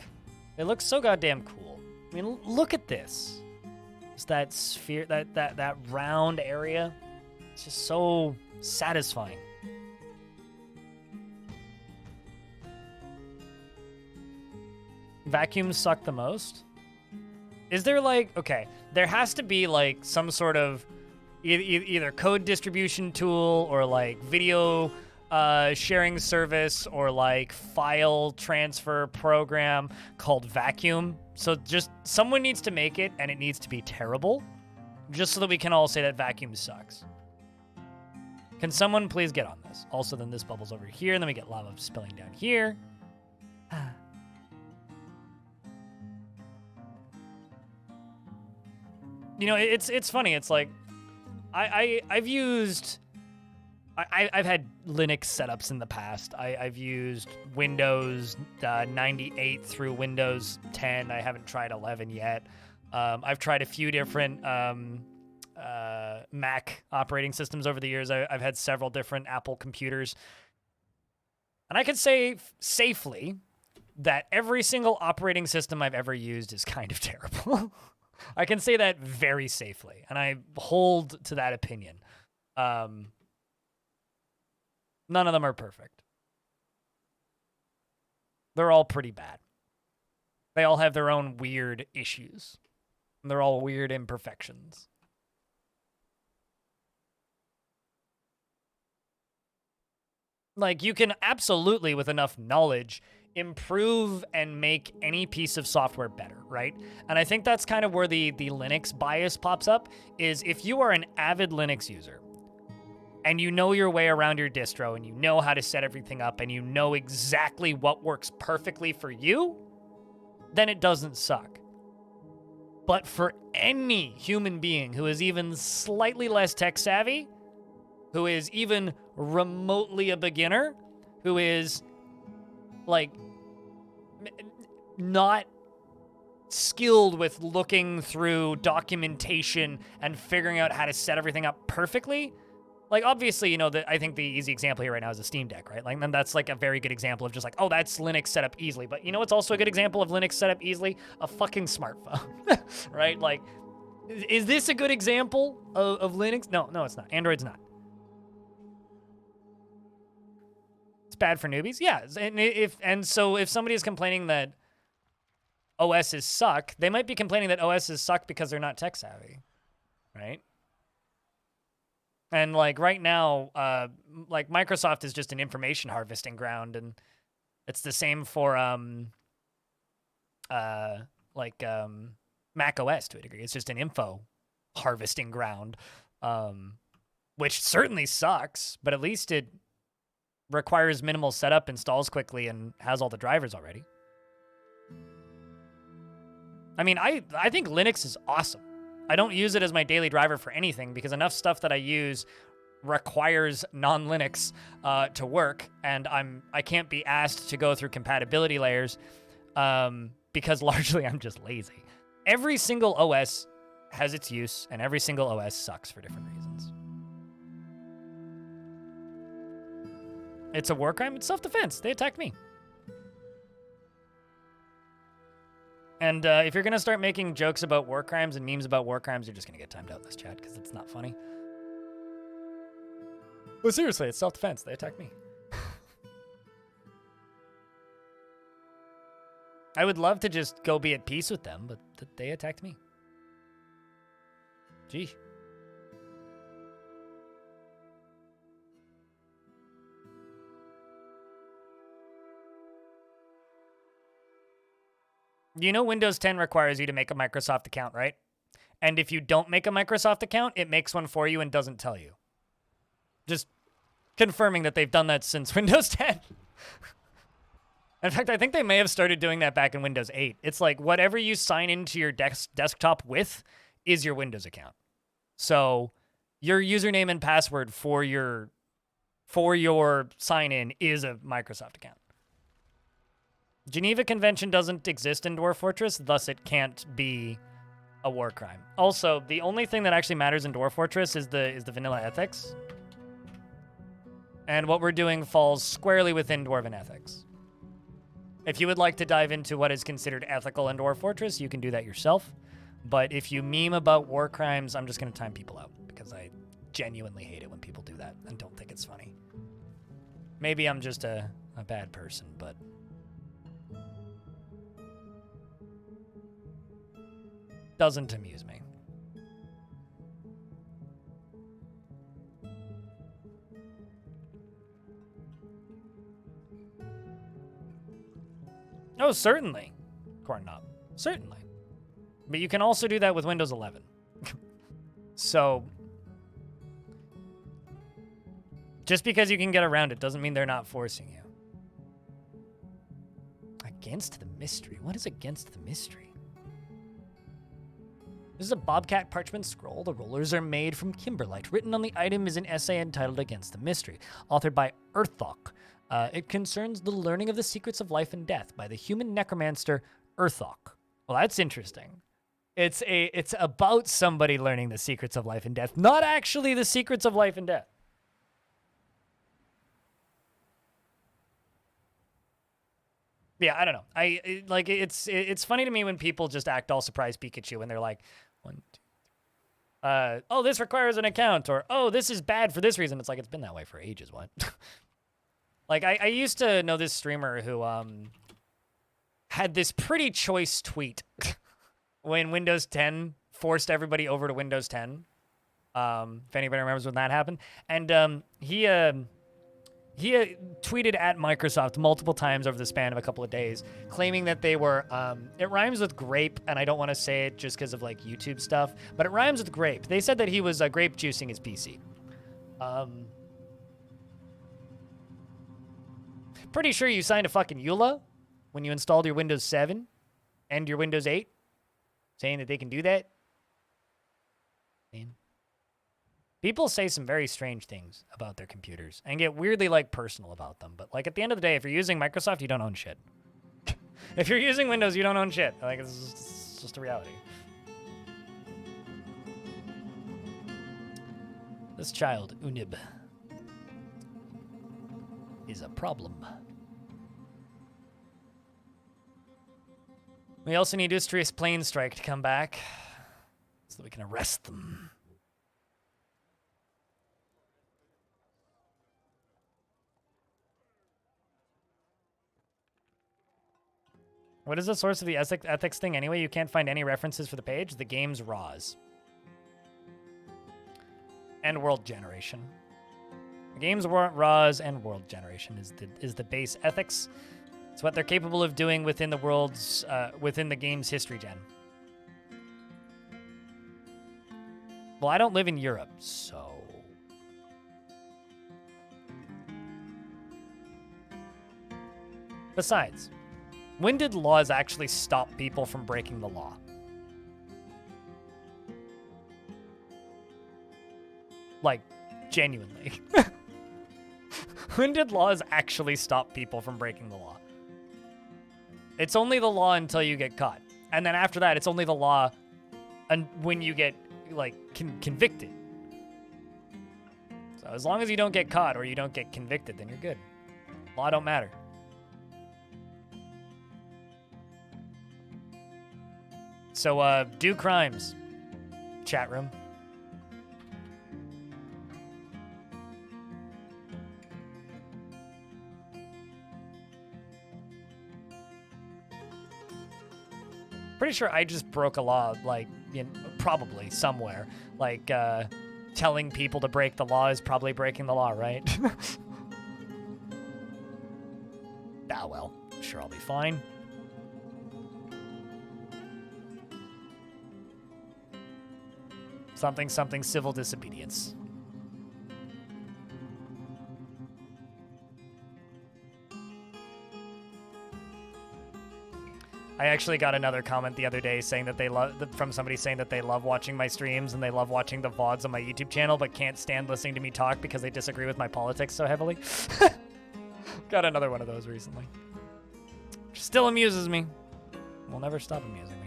They look so goddamn cool. I mean, look at this. It's that sphere, that round area. It's just so satisfying. Vacuums suck the most? Is there like, okay, there has to be like some sort of either code distribution tool or like video sharing service or like file transfer program called Vacuum. So just someone needs to make it and it needs to be terrible just so that we can all say that Vacuum sucks. Can someone please get on this? Also, then this bubbles over here and then we get lava spilling down here. You know, it's funny. It's like I've had Linux setups in the past. I've used Windows 98 through Windows 10. I haven't tried 11 yet. I've tried a few different Mac operating systems over the years. I've had several different Apple computers. And I can say safely that every single operating system I've ever used is kind of terrible. I can say that very safely, and I hold to that opinion. None of them are perfect. They're all pretty bad. They all have their own weird issues. And they're all weird imperfections. Like, you can absolutely, with enough knowledge, improve and make any piece of software better, right? And I think that's kind of where the Linux bias pops up, is if you are an avid Linux user, and you know your way around your distro, and you know how to set everything up, and you know exactly what works perfectly for you, then it doesn't suck. But for any human being who is even slightly less tech savvy, who is even remotely a beginner, who is like not skilled with looking through documentation and figuring out how to set everything up perfectly. Like, obviously, you know, I think the easy example here right now is a Steam Deck, right? Like, and that's like a very good example of just like, oh, that's Linux set up easily. But you know what's also a good example of Linux set up easily? A fucking smartphone, right? Like, is this a good example of Linux? No, it's not. Android's not. It's bad for newbies? Yeah. And so if somebody is complaining that OSs suck, they might be complaining that OSs suck because they're not tech savvy, right? And like right now, like Microsoft is just an information harvesting ground, and it's the same for Mac OS to a degree. It's just an info harvesting ground, which certainly sucks, but at least it requires minimal setup, installs quickly, and has all the drivers already. I mean, I think Linux is awesome. I don't use it as my daily driver for anything because enough stuff that I use requires non-Linux to work, and I can't be asked to go through compatibility layers because largely I'm just lazy. Every single OS has its use, and every single OS sucks for different reasons. It's a war crime. It's self-defense. They attacked me. And if you're going to start making jokes about war crimes and memes about war crimes, you're just going to get timed out in this chat because it's not funny. But seriously, it's self-defense. They attacked me. I would love to just go be at peace with them, but they attacked me. Gee. You know Windows 10 requires you to make a Microsoft account, right? And if you don't make a Microsoft account, it makes one for you and doesn't tell you. Just confirming that they've done that since Windows 10. In fact, I think they may have started doing that back in Windows 8. It's like whatever you sign into your desktop with is your Windows account. So your username and password for your sign-in is a Microsoft account. Geneva Convention doesn't exist in Dwarf Fortress, thus it can't be a war crime. Also, the only thing that actually matters in Dwarf Fortress is the vanilla ethics. And what we're doing falls squarely within Dwarven ethics. If you would like to dive into what is considered ethical in Dwarf Fortress, you can do that yourself. But if you meme about war crimes, I'm just going to time people out because I genuinely hate it when people do that and don't think it's funny. Maybe I'm just a bad person, but doesn't amuse me. Oh, certainly, Corn Knob. Certainly. But you can also do that with Windows 11. So, just because you can get around it doesn't mean they're not forcing you. Against the mystery? What is against the mystery? This is a Bobcat parchment scroll. The rollers are made from kimberlite. Written on the item is an essay entitled Against the Mystery, authored by Urthok. It concerns the learning of the secrets of life and death by the human necromancer Urthok. Well, that's interesting. It's about somebody learning the secrets of life and death, not actually the secrets of life and death. Yeah, I don't know. Like it's funny to me when people just act all surprised Pikachu when they're like, one, two, oh, this requires an account, or oh, this is bad for this reason. It's like it's been that way for ages. What? Like I used to know this streamer who had this pretty choice tweet when Windows 10 forced everybody over to Windows 10. If anybody remembers when that happened, and he tweeted at Microsoft multiple times over the span of a couple of days, claiming that they were, it rhymes with grape, and I don't want to say it just because of like YouTube stuff, but it rhymes with grape. They said that he was grape juicing his PC. Pretty sure you signed a fucking EULA when you installed your Windows 7 and your Windows 8, saying that they can do that. Man. People say some very strange things about their computers and get weirdly, like, personal about them. But, like, at the end of the day, if you're using Microsoft, you don't own shit. If you're using Windows, you don't own shit. Like, it's just a reality. This child, Unib, is a problem. We also need Istrious Plane Strike to come back so that we can arrest them. What is the source of the ethics thing anyway? You can't find any references for the page. The game's RAWs. And world generation. The game's RAWs and world generation is the base ethics. It's what they're capable of doing within the world's within the game's history gen. Well, I don't live in Europe, so besides, when did laws actually stop people from breaking the law? Like, genuinely. When did laws actually stop people from breaking the law? It's only the law until you get caught. And then after that, it's only the law when you get, like, convicted. So as long as you don't get caught or you don't get convicted, then you're good. Law don't matter. So, do crimes. Chat room. Pretty sure I just broke a law, like, probably somewhere. Like, telling people to break the law is probably breaking the law, right? Ah, well, sure, I'll be fine. Something, civil disobedience. I actually got another comment the other day saying that they from somebody saying that they love watching my streams and they love watching the VODs on my YouTube channel, but can't stand listening to me talk because they disagree with my politics so heavily. Got another one of those recently. Which still amuses me. Will never stop amusing me.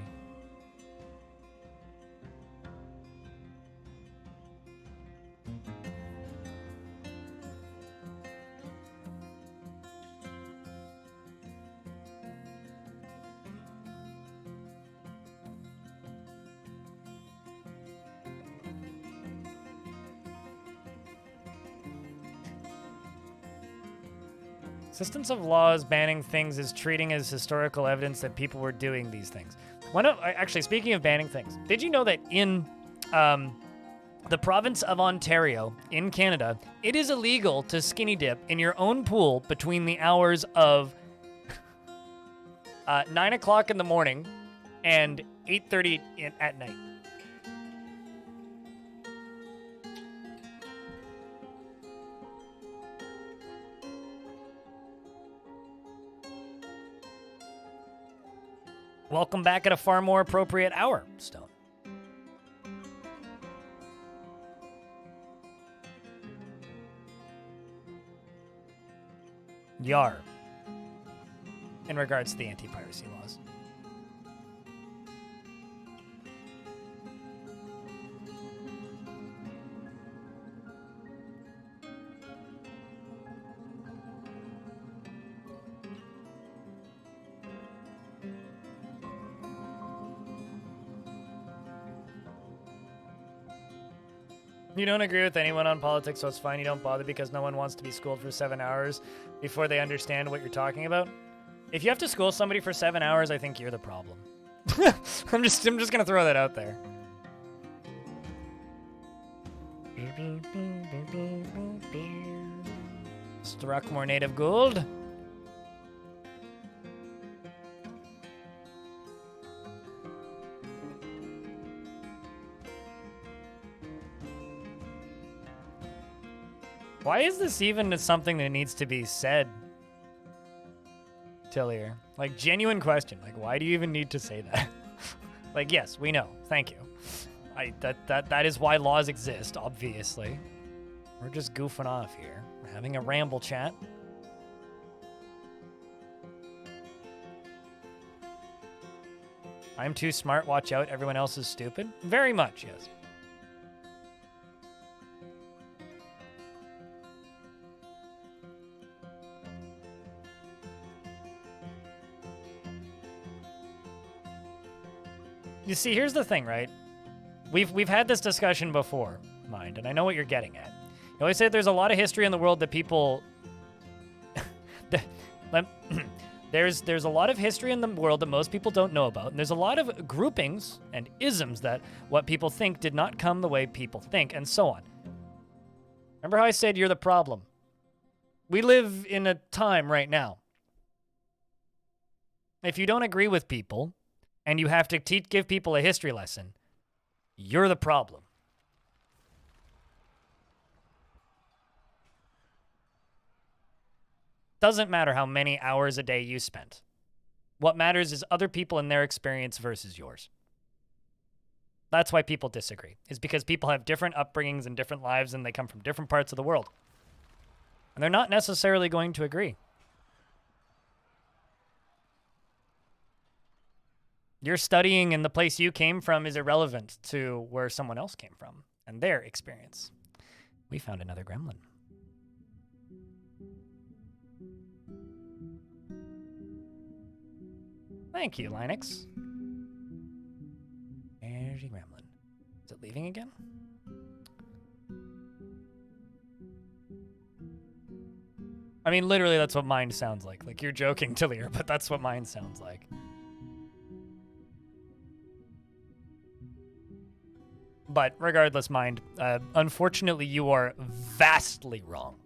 Existence of laws banning things is treating as historical evidence that people were doing these things. Actually, speaking of banning things, did you know that in the province of Ontario in Canada, it is illegal to skinny dip in your own pool between the hours of 9 o'clock in the morning and 8:30 at night? Welcome back at a far more appropriate hour, Stone. Yar. In regards to the anti-piracy laws. You don't agree with anyone on politics, so it's fine. You don't bother because no one wants to be schooled for 7 hours before they understand what you're talking about. If you have to school somebody for 7 hours, I think you're the problem. I'm just gonna throw that out there. Struck more native gold. Why is this even something that needs to be said, Tillier? Like, genuine question. Like, why do you even need to say that? Like, yes, we know. Thank you. That is why laws exist, obviously. We're just goofing off here. We're having a ramble chat. I'm too smart, watch out, everyone else is stupid? Very much, yes. You see, here's the thing, right? We've had this discussion before, Mind, and I know what you're getting at. You always say there's a lot of history in the world that people... there's a lot of history in the world that most people don't know about, and there's a lot of groupings and isms that what people think did not come the way people think, and so on. Remember how I said you're the problem? We live in a time right now. If you don't agree with people, and you have to give people a history lesson, you're the problem. Doesn't matter how many hours a day you spent. What matters is other people and their experience versus yours. That's why people disagree, is because people have different upbringings and different lives and they come from different parts of the world. And they're not necessarily going to agree. Your studying in the place you came from is irrelevant to where someone else came from and their experience. We found another gremlin. Thank you, Linux. Energy gremlin. Is it leaving again? I mean, literally, that's what mine sounds like. Like, you're joking, Tillier, but that's what mine sounds like. But regardless, Mind, unfortunately, you are vastly wrong.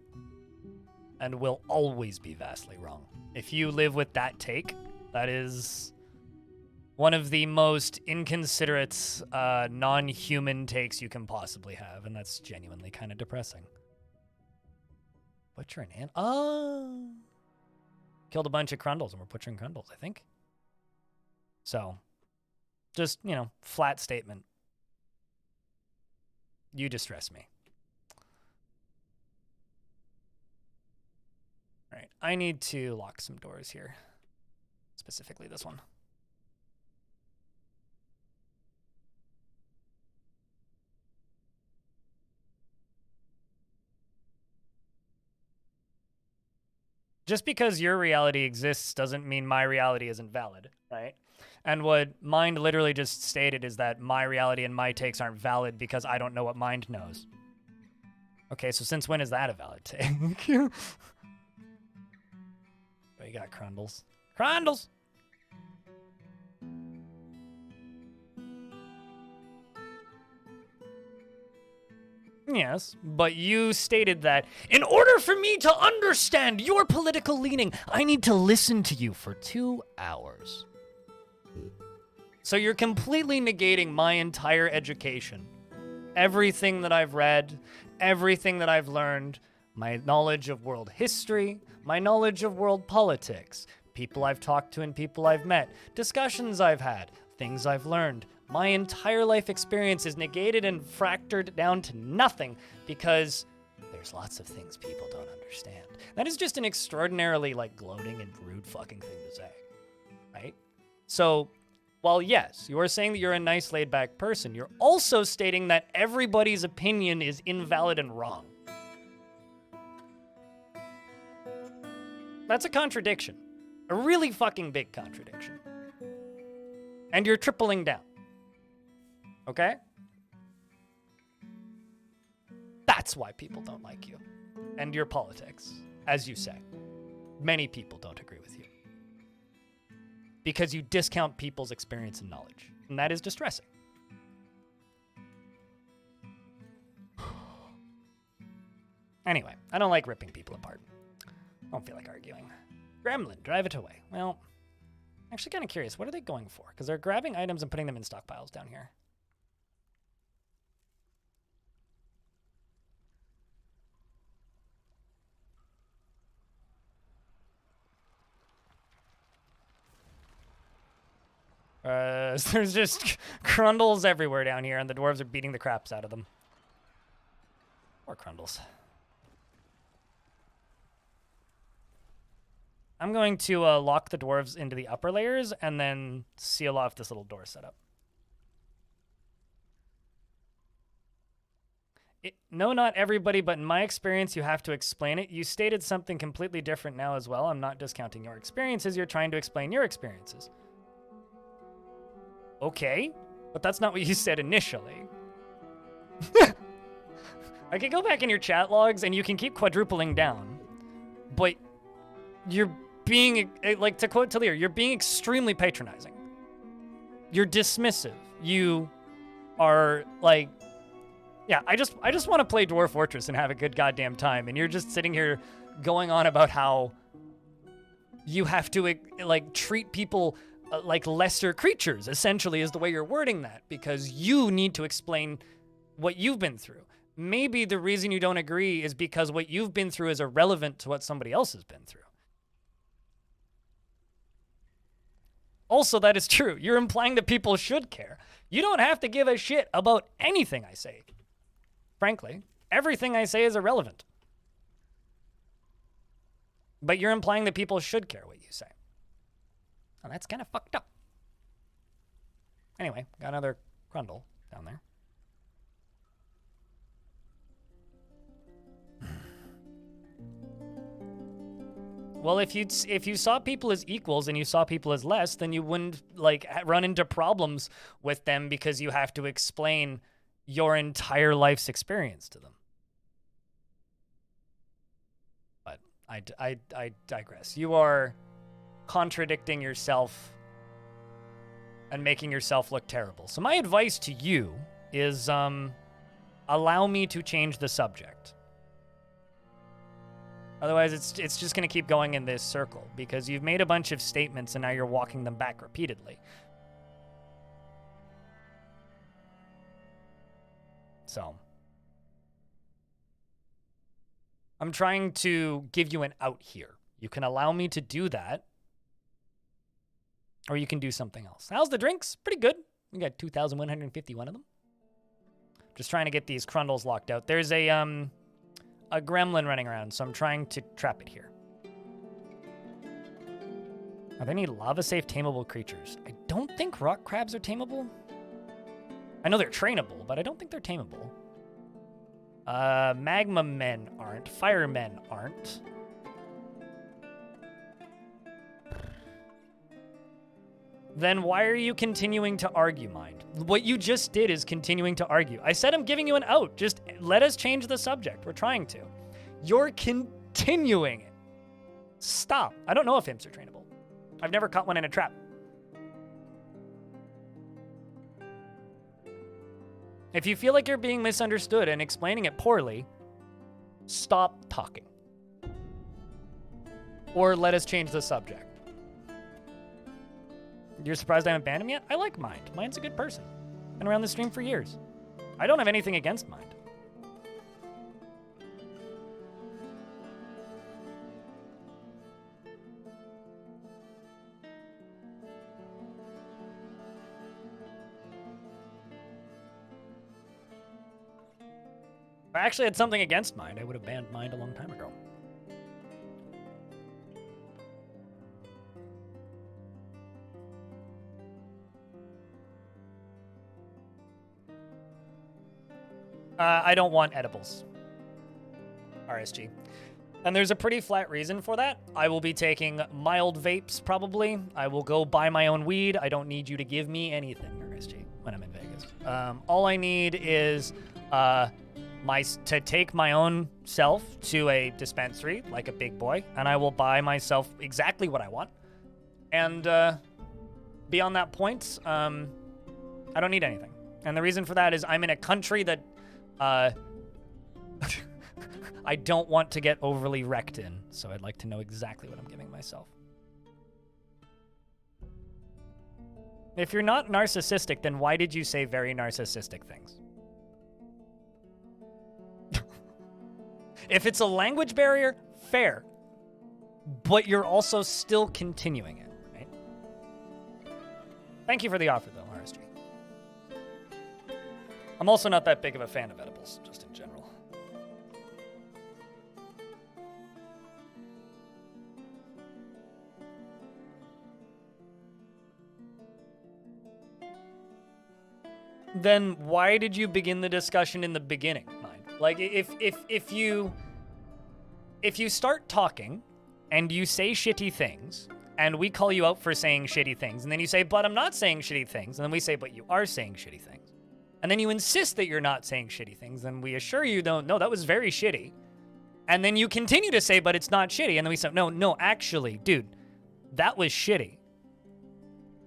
And will always be vastly wrong. If you live with that take, that is one of the most inconsiderate, non-human takes you can possibly have. And that's genuinely kind of depressing. Butcher an ant? Oh! Killed a bunch of Crundles, and we're butchering Crundles, I think. So, just, you know, flat statement. You distress me. All right, I need to lock some doors here. Specifically this one. Just because your reality exists doesn't mean my reality isn't valid, right? And what Mind literally just stated is that my reality and my takes aren't valid because I don't know what Mind knows. Okay, so since when is that a valid take? Oh, you got Crundles. Crundles! Yes, but you stated that in order for me to understand your political leaning, I need to listen to you for 2 hours. So you're completely negating my entire education. Everything that I've read, everything that I've learned, my knowledge of world history, my knowledge of world politics, people I've talked to and people I've met, discussions I've had, things I've learned. My entire life experience is negated and fractured down to nothing because there's lots of things people don't understand. That is just an extraordinarily, like, gloating and rude fucking thing to say, right? So, while yes, you are saying that you're a nice laid-back person, you're also stating that everybody's opinion is invalid and wrong. That's a contradiction. A really fucking big contradiction. And you're tripling down. Okay? That's why people don't like you. And your politics, as you say. Many people don't agree with you. Because you discount people's experience and knowledge. And that is distressing. Anyway, I don't like ripping people apart. I don't feel like arguing. Gremlin, drive it away. Well, I'm actually kind of curious. What are they going for? Because they're grabbing items and putting them in stockpiles down here. There's just Crundles everywhere down here, and the dwarves are beating the craps out of them. Or Crundles. I'm going to lock the dwarves into the upper layers and then seal off this little door setup. No, not everybody, but in my experience, you have to explain it. You stated something completely different now as well. I'm not discounting your experiences. You're trying to explain your experiences. Okay, but that's not what you said initially. I can go back in your chat logs and you can keep quadrupling down, but you're being, like, to quote Talir, you're being extremely patronizing. You're dismissive. You are, like, yeah, I just want to play Dwarf Fortress and have a good goddamn time, and you're just sitting here going on about how you have to, like, treat people like lesser creatures, essentially, is the way you're wording that, because you need to explain what you've been through. Maybe the reason you don't agree is because what you've been through is irrelevant to what somebody else has been through. Also, that is true. You're implying that people should care. You don't have to give a shit about anything I say. Frankly, everything I say is irrelevant. But you're implying that people should care what you say. And that's kind of fucked up. Anyway, got another Crundle down there. Well, if you saw people as equals and you saw people as less, then you wouldn't, like, run into problems with them because you have to explain your entire life's experience to them. But I digress. You are contradicting yourself and making yourself look terrible. So my advice to you is allow me to change the subject. Otherwise, it's just going to keep going in this circle because you've made a bunch of statements and now you're walking them back repeatedly. So, I'm trying to give you an out here. You can allow me to do that, or you can do something else. How's the drinks? Pretty good. We got 2,151 of them. Just trying to get these Crundles locked out. There's a gremlin running around, so I'm trying to trap it here. Are there any lava-safe tameable creatures? I don't think rock crabs are tameable. I know they're trainable, but I don't think they're tameable. Magma men aren't. Firemen aren't. Then why are you continuing to argue, Mind? What you just did is continuing to argue. I said I'm giving you an out. Just let us change the subject. We're trying to. You're continuing it. Stop. I don't know if imps are trainable. I've never caught one in a trap. If you feel like you're being misunderstood and explaining it poorly, stop talking. Or let us change the subject. You're surprised I haven't banned him yet? I like Mind. Mind's a good person. Been around the stream for years. I don't have anything against Mind. If I actually had something against Mind, I would have banned Mind a long time ago. I don't want edibles. RSG. And there's a pretty flat reason for that. I will be taking mild vapes, probably. I will go buy my own weed. I don't need you to give me anything, RSG, when I'm in Vegas. All I need is to take my own self to a dispensary like a big boy, and I will buy myself exactly what I want. And beyond that point, I don't need anything. And the reason for that is I'm in a country that I don't want to get overly wrecked in, so I'd like to know exactly what I'm giving myself. If you're not narcissistic, then why did you say very narcissistic things? If it's a language barrier, fair. But you're also still continuing it, right? Thank you for the offer, though, RSG. I'm also not that big of a fan of edibles, just in general. Then why did you begin the discussion in the beginning, Mind? Like, if you start talking and you say shitty things, and we call you out for saying shitty things, and then you say, but I'm not saying shitty things, and then we say, but you are saying shitty things, and then you insist that you're not saying shitty things, and we assure you, no, that was very shitty, and then you continue to say, but it's not shitty, and then we say, no, actually, dude, that was shitty.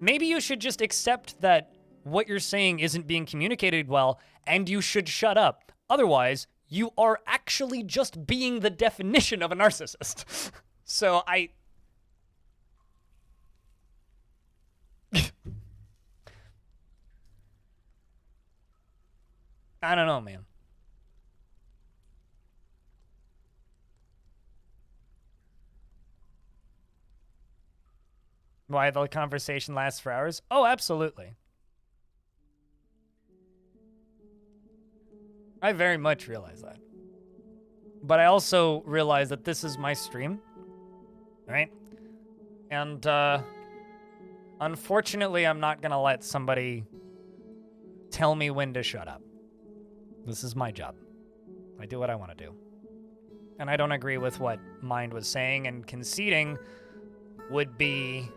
Maybe you should just accept that what you're saying isn't being communicated well, and you should shut up. Otherwise, you are actually just being the definition of a narcissist. So I don't know, man. Why the conversation lasts for hours? Oh, absolutely. I very much realize that. But I also realize that this is my stream, right? And unfortunately, I'm not gonna let somebody tell me when to shut up. This is my job. I do what I want to do. And I don't agree with what Mind was saying, and conceding would be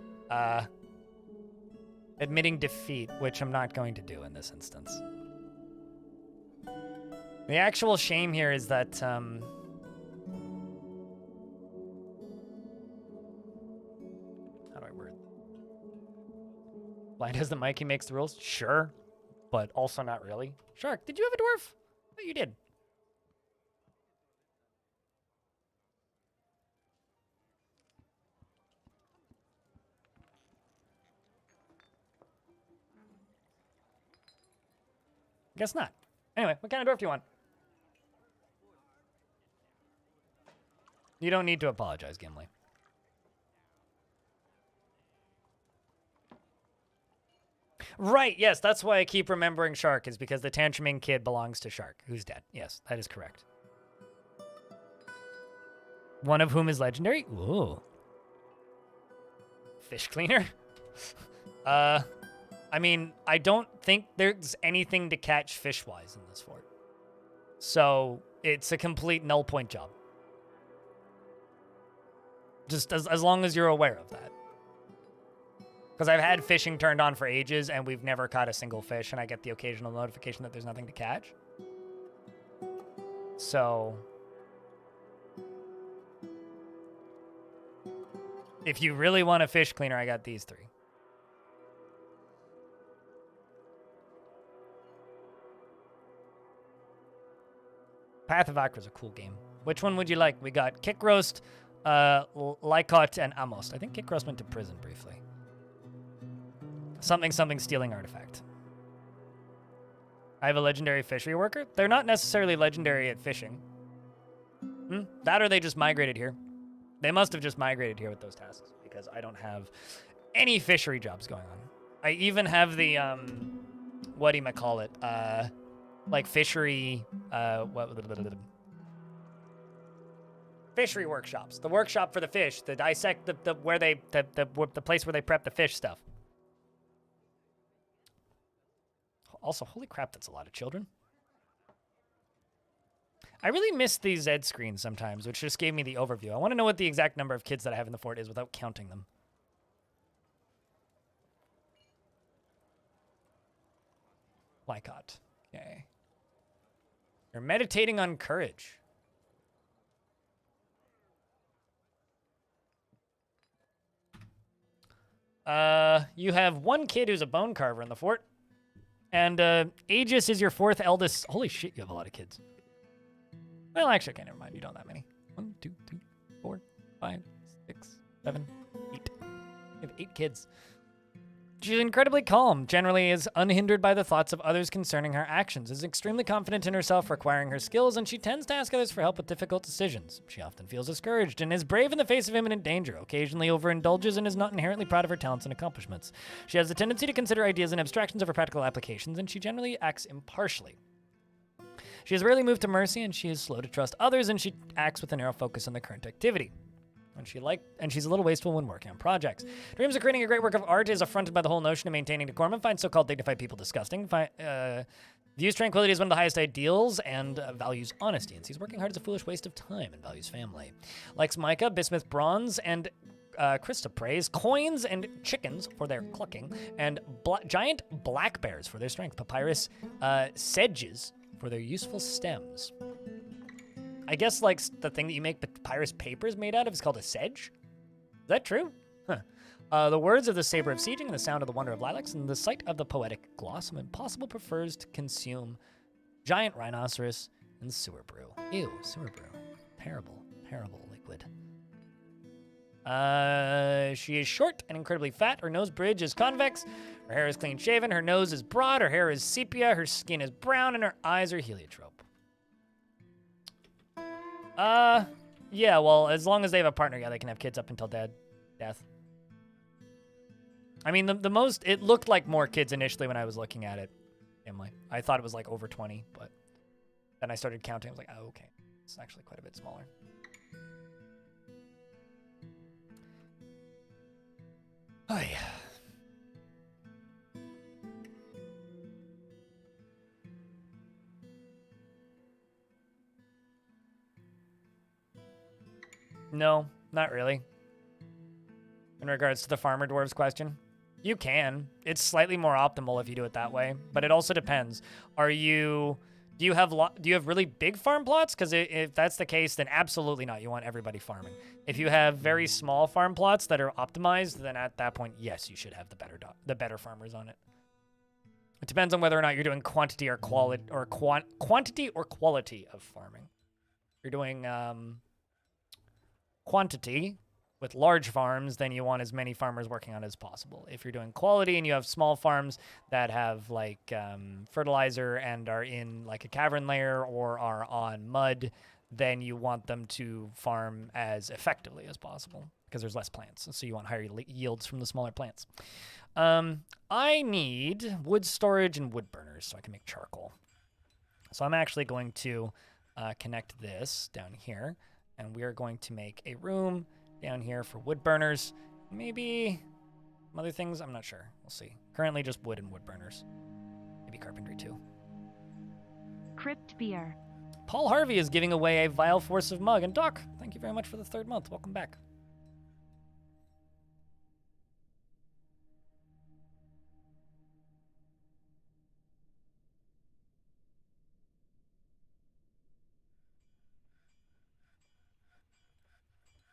admitting defeat, which I'm not going to do in this instance. The actual shame here is that, how do I word it? Blind has the mic, he makes the rules? Sure, but also not really. Shark, did you have a dwarf? Oh, you did. Guess not. Anyway, what kind of dwarf do you want? You don't need to apologize, Gimli. Right, yes, that's why I keep remembering Shark, is because the tantruming kid belongs to Shark, who's dead. Yes, that is correct. One of whom is legendary? Ooh. Fish cleaner? I mean, I don't think there's anything to catch fish-wise in this fort. So, it's a complete null point job. Just as long as you're aware of that. Because I've had fishing turned on for ages, and we've never caught a single fish, and I get the occasional notification that there's nothing to catch. So, if you really want a fish cleaner, I got these three. Path of Akra is a cool game. Which one would you like? We got Kick Roast, Lycott, and Amost. I think Kick Roast went to prison briefly. Something stealing artifact. I have a legendary fishery worker. They're not necessarily legendary at fishing. That or they just migrated here. They must have just migrated here with those tasks, because I don't have any fishery jobs going on. I even have the, what do you call it? Like fishery, fishery workshops. The workshop for the fish, the dissect, the place where they prep the fish stuff. Also, holy crap, that's a lot of children. I really miss these Z screens sometimes, which just gave me the overview. I want to know what the exact number of kids that I have in the fort is without counting them. Lycott. Okay. You're meditating on courage. You have one kid who's a bone carver in the fort. And Aegis is your fourth eldest. Holy shit, you have a lot of kids. Well, actually, okay, never mind. You don't have that many. 1, 2, 3, 4, 5, 6, 7, 8. You have 8 kids. She's incredibly calm, generally is unhindered by the thoughts of others concerning her actions, is extremely confident in herself for acquiring her skills, and she tends to ask others for help with difficult decisions. She often feels discouraged and is brave in the face of imminent danger, occasionally overindulges and is not inherently proud of her talents and accomplishments. She has a tendency to consider ideas and abstractions over practical applications, and she generally acts impartially. She is rarely moved to mercy, and she is slow to trust others, and she acts with a narrow focus on the current activity. And she's a little wasteful when working on projects. Dreams of creating a great work of art is affronted by the whole notion of maintaining decorum and finds so-called dignified people disgusting. Views tranquility as one of the highest ideals and values honesty, and sees working hard as a foolish waste of time and values family. Likes mica, bismuth, bronze, and Krista praise coins and chickens for their clucking, and giant black bears for their strength. Papyrus sedges for their useful stems. I guess, like, the thing that you make papyrus papers made out of is called a sedge? Is that true? Huh. The words of the saber of sieging and the sound of the wonder of lilacs and the sight of the poetic glossum impossible prefers to consume giant rhinoceros and sewer brew. Ew, sewer brew. Terrible, terrible liquid. She is short and incredibly fat. Her nose bridge is convex. Her hair is clean shaven. Her nose is broad. Her hair is sepia. Her skin is brown, and her eyes are heliotrope. Yeah, well, as long as they have a partner, yeah, they can have kids up until death. I mean, the most, it looked like more kids initially when I was looking at it. Family. I thought it was like over 20, but then I started counting. I was like, oh, okay. It's actually quite a bit smaller. Oh, yeah. No, not really. In regards to the farmer dwarves question, you can. It's slightly more optimal if you do it that way, but it also depends. Do you have really big farm plots? Because if that's the case, then absolutely not. You want everybody farming. If you have very small farm plots that are optimized, then at that point, yes, you should have the better farmers on it. It depends on whether or not you're doing quantity or quality or quantity or quality of farming. If you're doing quantity with large farms, then you want as many farmers working on it as possible. If you're doing quality and you have small farms that have like fertilizer and are in like a cavern layer or are on mud, then you want them to farm as effectively as possible because there's less plants. So you want higher yields from the smaller plants. I need wood storage and wood burners so I can make charcoal. So I'm actually going to connect this down here, and we are going to make a room down here for wood burners. Maybe some other things, I'm not sure. We'll see. Currently just wood and wood burners. Maybe carpentry too. Crypt beer. Paul Harvey is giving away a Vile Force of Mug. And Doc, thank you very much for the 3rd month. Welcome back.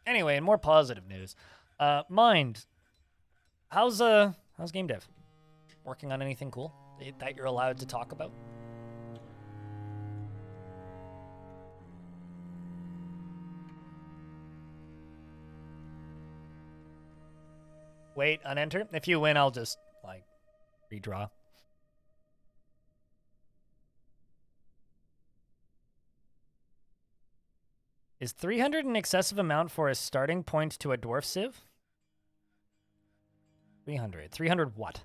Anyway, in more positive news, Mind, how's game dev? Working on anything cool that you're allowed to talk about? Wait, unenter. If you win, I'll just like redraw. Is 300 an excessive amount for a starting point to a dwarf civ? 300. 300 what?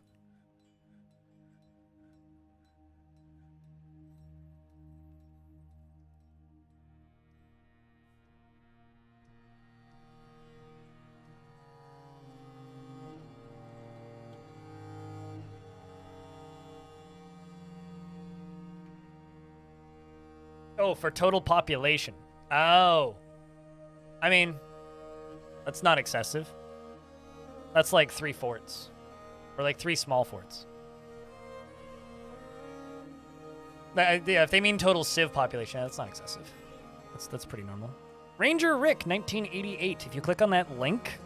Oh, for total population. Oh. I mean, that's not excessive. That's like 3 forts. Or like 3 small forts. Yeah, if they mean total civ population, that's not excessive. That's pretty normal. Ranger Rick, 1988. If you click on that link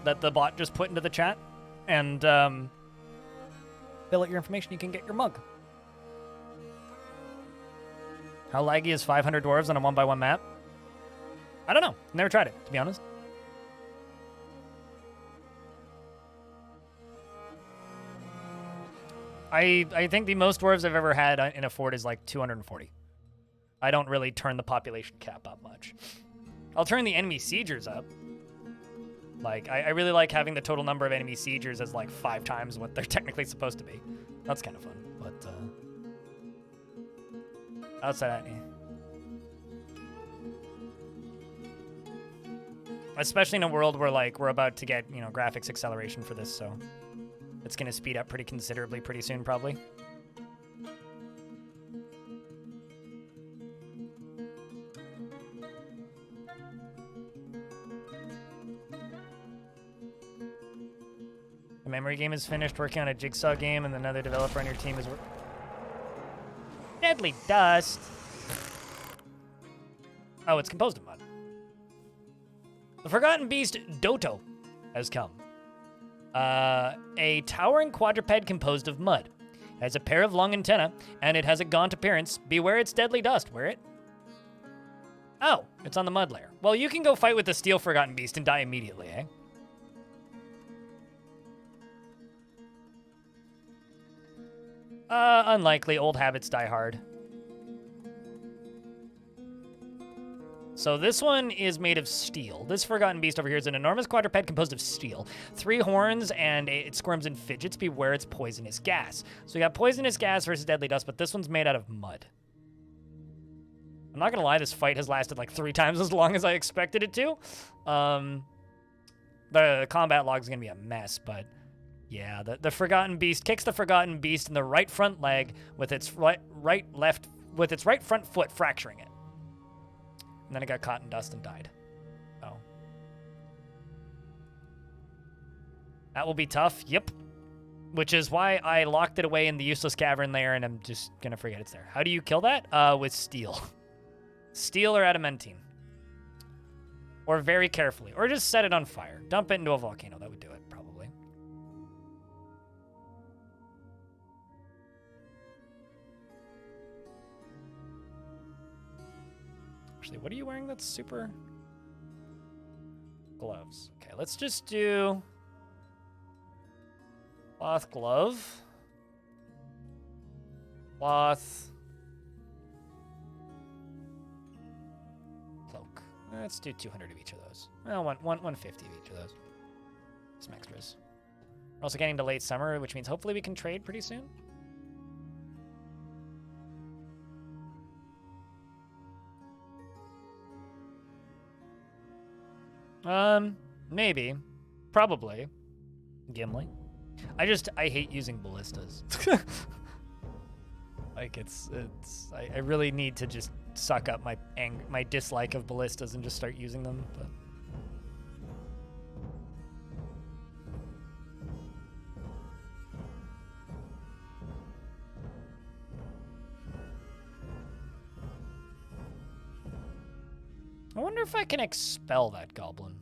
that the bot just put into the chat and fill out your information, you can get your mug. How laggy is 500 dwarves on a 1x1 map? I don't know. Never tried it, to be honest. I think the most dwarves I've ever had in a fort is like 240. I don't really turn the population cap up much. I'll turn the enemy siegers up. Like, I really like having the total number of enemy siegers as like 5 times what they're technically supposed to be. That's kind of fun, but outside that, especially in a world where like we're about to get, you know, graphics acceleration for this, so it's gonna speed up pretty considerably pretty soon, probably. The memory game is finished working on a jigsaw game, and another developer on your team is Deadly Dust. Oh, it's composed of mud. The Forgotten Beast Doto has come. A towering quadruped composed of mud. It has a pair of long antennae, and it has a gaunt appearance. Beware its deadly dust. Wear it. Oh, it's on the mud layer. Well, you can go fight with the Steel Forgotten Beast and die immediately, eh? Unlikely. Old habits die hard. So this one is made of steel. This Forgotten Beast over here is an enormous quadruped composed of steel, 3 horns, and it squirms and fidgets. Beware its poisonous gas. So you got poisonous gas versus deadly dust, but this one's made out of mud. I'm not gonna lie, this fight has lasted like 3 times as long as I expected it to. The combat log is gonna be a mess, but yeah, the Forgotten Beast kicks the Forgotten Beast in the right front leg with its right front foot, fracturing it. And then it got caught in dust and died. Oh. That will be tough. Yep. Which is why I locked it away in the useless cavern layer, and I'm just gonna forget it's there. How do you kill that? With steel. Steel or adamantine. Or very carefully. Or just set it on fire. Dump it into a volcano. That would do it, probably. Actually, what are you wearing that's super... Gloves. Okay, let's just do... Cloth glove. Cloth... Cloak. Let's do 200 of each of those. Well, 150 of each of those. Some extras. We're also getting to late summer, which means hopefully we can trade pretty soon. Maybe. Probably. Gimli. I hate using ballistas. Like, I really need to just suck up my dislike of ballistas and just start using them, but... I wonder if I can expel that goblin.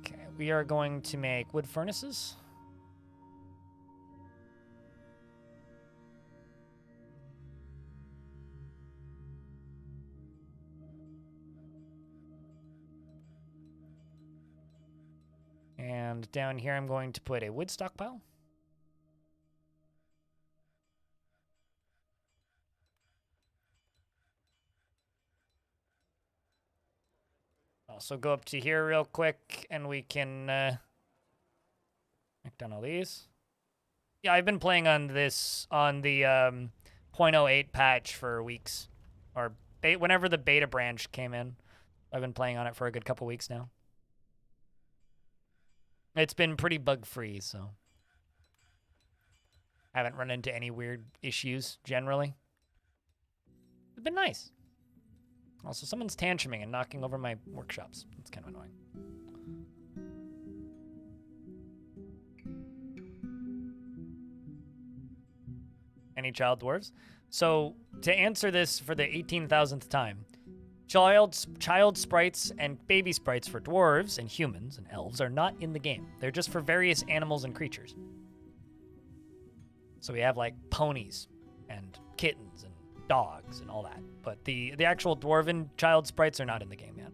Okay, we are going to make wood furnaces. And down here, I'm going to put a wood stockpile. Also go up to here real quick, and we can make down all these. Yeah, I've been playing on this, on the 0.08 patch for weeks. Or whenever the beta branch came in. I've been playing on it for a good couple weeks now. It's been pretty bug-free, so I haven't run into any weird issues, generally. It's been nice. Also, someone's tantruming and knocking over my workshops. That's kind of annoying. Any child dwarves? So, to answer this for the 18,000th time, child sprites and baby sprites for dwarves and humans and elves are not in the game. They're just for various animals and creatures. So we have like ponies and kittens and dogs and all that. But the actual dwarven child sprites are not in the game yet.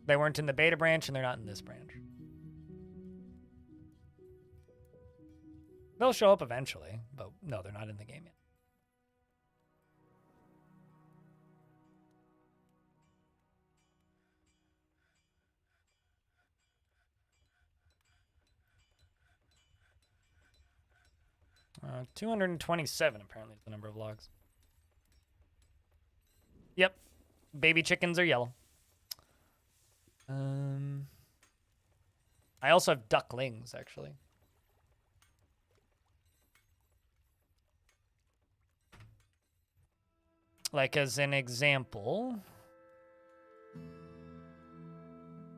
They weren't in the beta branch and they're not in this branch. They'll show up eventually, but no, they're not in the game yet. Uh, 227 apparently is the number of logs. Yep, baby chickens are yellow. I also have ducklings, actually. Like, as an example...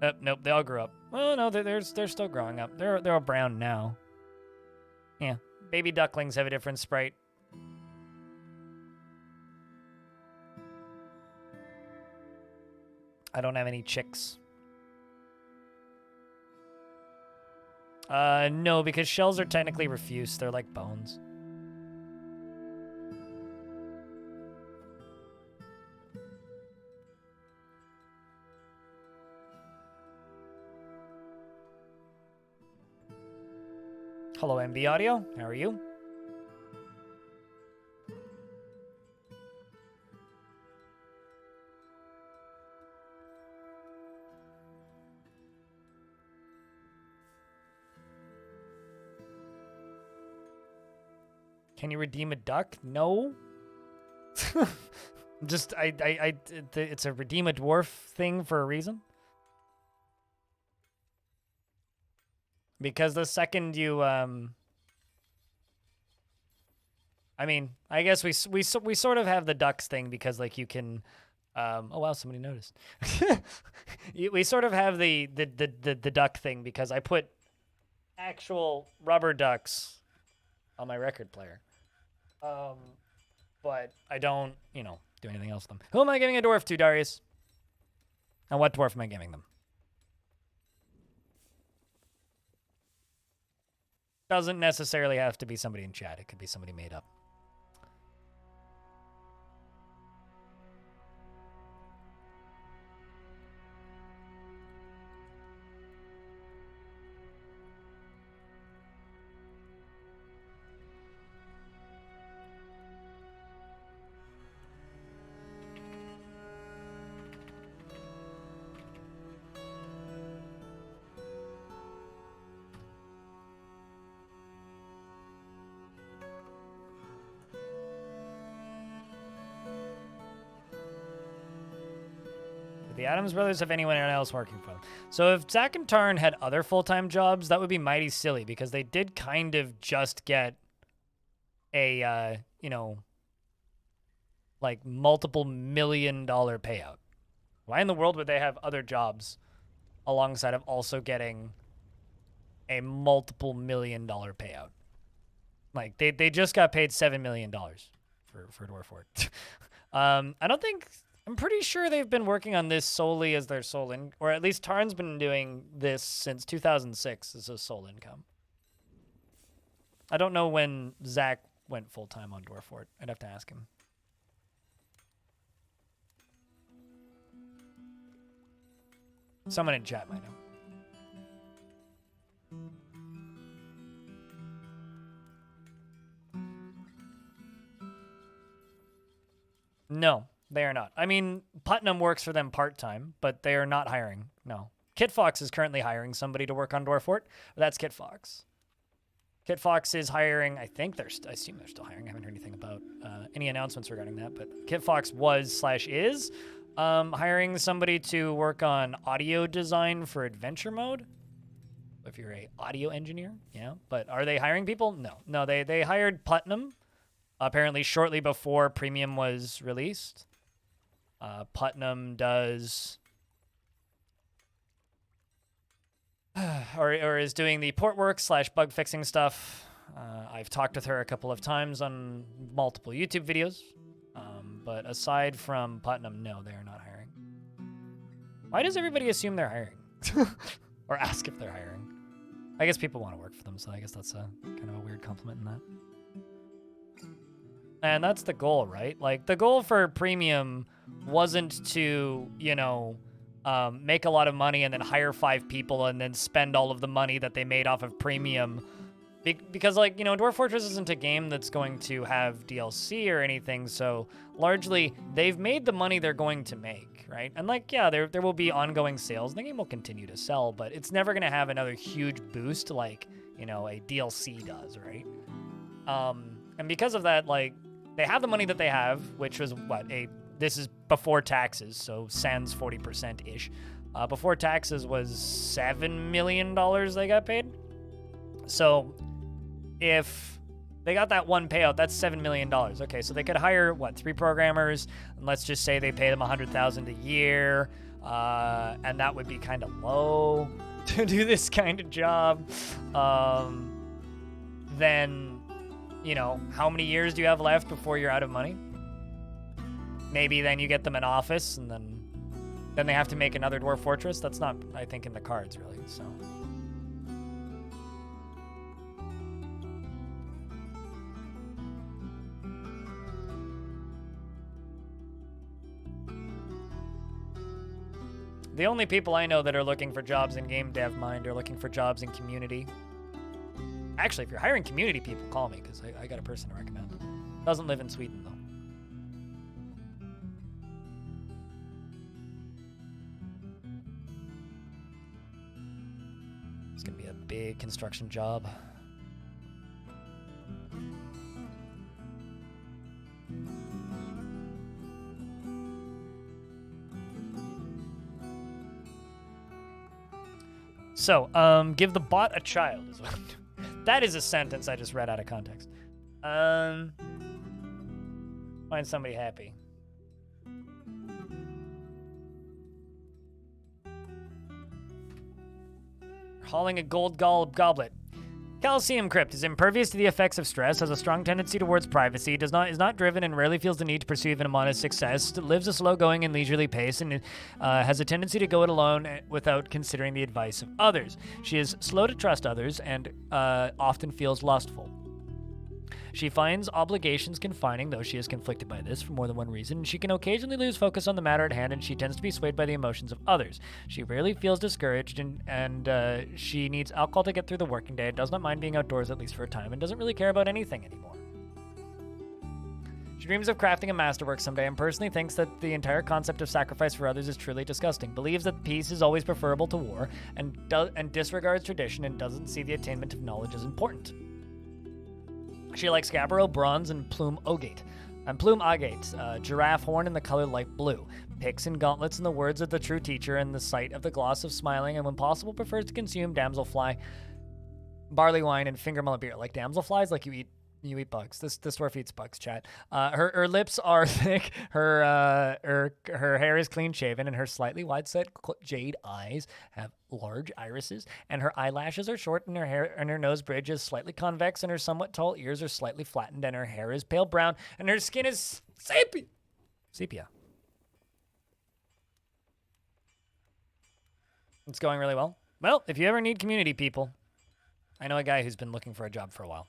nope, they all grew up. Oh, no, they're still growing up. They're all brown now. Yeah, baby ducklings have a different sprite. I don't have any chicks. No, because shells are technically refuse. They're like bones. Hello, MB Audio. How are you? Can you redeem a duck? No. Just it's a redeem a dwarf thing for a reason. Because the second you I mean, I guess we sort of have the ducks thing because like you can oh wow, somebody noticed. We sort of have the duck thing because I put actual rubber ducks on my record player. But I don't, you know, do anything else with them. Who am I giving a dwarf to, Darius? And what dwarf am I giving them? Doesn't necessarily have to be somebody in chat. It could be somebody made up. The Addams brothers have anyone else working for them. So if Zach and Tarn had other full-time jobs, that would be mighty silly because they did kind of just get a, you know, like multiple $million-dollar payout. Why in the world would they have other jobs alongside of also getting a multiple $million-dollar payout? Like they just got paid $7 million for Dwarf Fort. I don't think... I'm pretty sure they've been working on this solely as their sole income, or at least Tarn's been doing this since 2006 as a sole income. I don't know when Zach went full-time on Dwarf Fort. I'd have to ask him. Someone in chat might know. No. They are not. I mean, Putnam works for them part-time, but they are not hiring. No. Kit Fox is currently hiring somebody to work on Dwarf Fort. That's Kit Fox. Kit Fox is hiring, I assume they're still hiring. I haven't heard anything about any announcements regarding that, but Kit Fox was/is hiring somebody to work on audio design for Adventure Mode. if you're a audio engineer, yeah. But are they hiring people? No, they hired Putnam apparently shortly before Premium was released. Putnam does or is doing the port work / bug fixing stuff. I've talked with her a couple of times on multiple YouTube videos. But aside from Putnam, no, they are not hiring. Why does everybody assume they're hiring? Or ask if they're hiring? I guess people want to work for them, so I guess that's a kind of a weird compliment in that. And that's the goal, right? Like, the goal for Premium wasn't to, make a lot of money and then hire 5 people and then spend all of the money that they made off of Premium. Because, Dwarf Fortress isn't a game that's going to have DLC or anything, so largely they've made the money they're going to make, right? And, there will be ongoing sales, and the game will continue to sell, but it's never going to have another huge boost like, a DLC does, right? And because of that, they have the money that they have, which was, this is before taxes, so sans 40%-ish. Before taxes was $7 million they got paid. So if they got that one payout, that's $7 million. Okay, so they could hire, 3 programmers, and let's just say they pay them $100,000 a year, and that would be kind of low to do this kind of job. Then, how many years do you have left before you're out of money? Maybe then you get them an office, and then they have to make another Dwarf Fortress. That's not, I think, in the cards, really, so... The only people I know that are looking for jobs in game dev mind are looking for jobs in community. Actually, if you're hiring community people, call me, because I got a person to recommend. Doesn't live in Sweden, though. It's going to be a big construction job. So, give the bot a child is what I'm doing. That is a sentence I just read out of context. Find somebody happy. Hauling a gold goblet. Calcium Crypt is impervious to the effects of stress, has a strong tendency towards privacy, is not driven and rarely feels the need to pursue even a modest success, lives a slow-going and leisurely pace, and has a tendency to go it alone without considering the advice of others. She is slow to trust others and often feels lustful. She finds obligations confining, though she is conflicted by this for more than one reason. She can occasionally lose focus on the matter at hand, and she tends to be swayed by the emotions of others. She rarely feels discouraged, and she needs alcohol to get through the working day, does not mind being outdoors at least for a time, and doesn't really care about anything anymore. She dreams of crafting a masterwork someday and personally thinks that the entire concept of sacrifice for others is truly disgusting, believes that peace is always preferable to war, and disregards tradition and doesn't see the attainment of knowledge as important. She likes Gabbro, bronze, and plume agate. Giraffe horn in the color light blue. Picks and gauntlets in the words of the true teacher and the sight of the gloss of smiling, and when possible prefers to consume damselfly, barley wine, and finger mullet beer. Like damselflies, like you eat bugs. This dwarf eats bugs, chat. Her lips are thick. Her hair is clean shaven, and her slightly wide-set jade eyes have large irises. And her eyelashes are short, and her hair and her nose bridge is slightly convex, and her somewhat tall ears are slightly flattened, and her hair is pale brown, and her skin is sepia. It's going really well. Well, if you ever need community people, I know a guy who's been looking for a job for a while.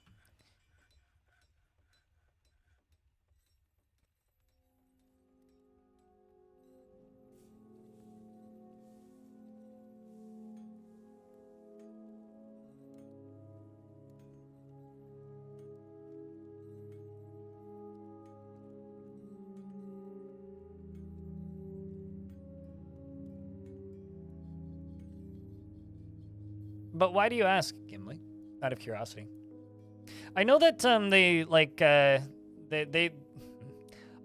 But why do you ask, Gimli? Out of curiosity. I know that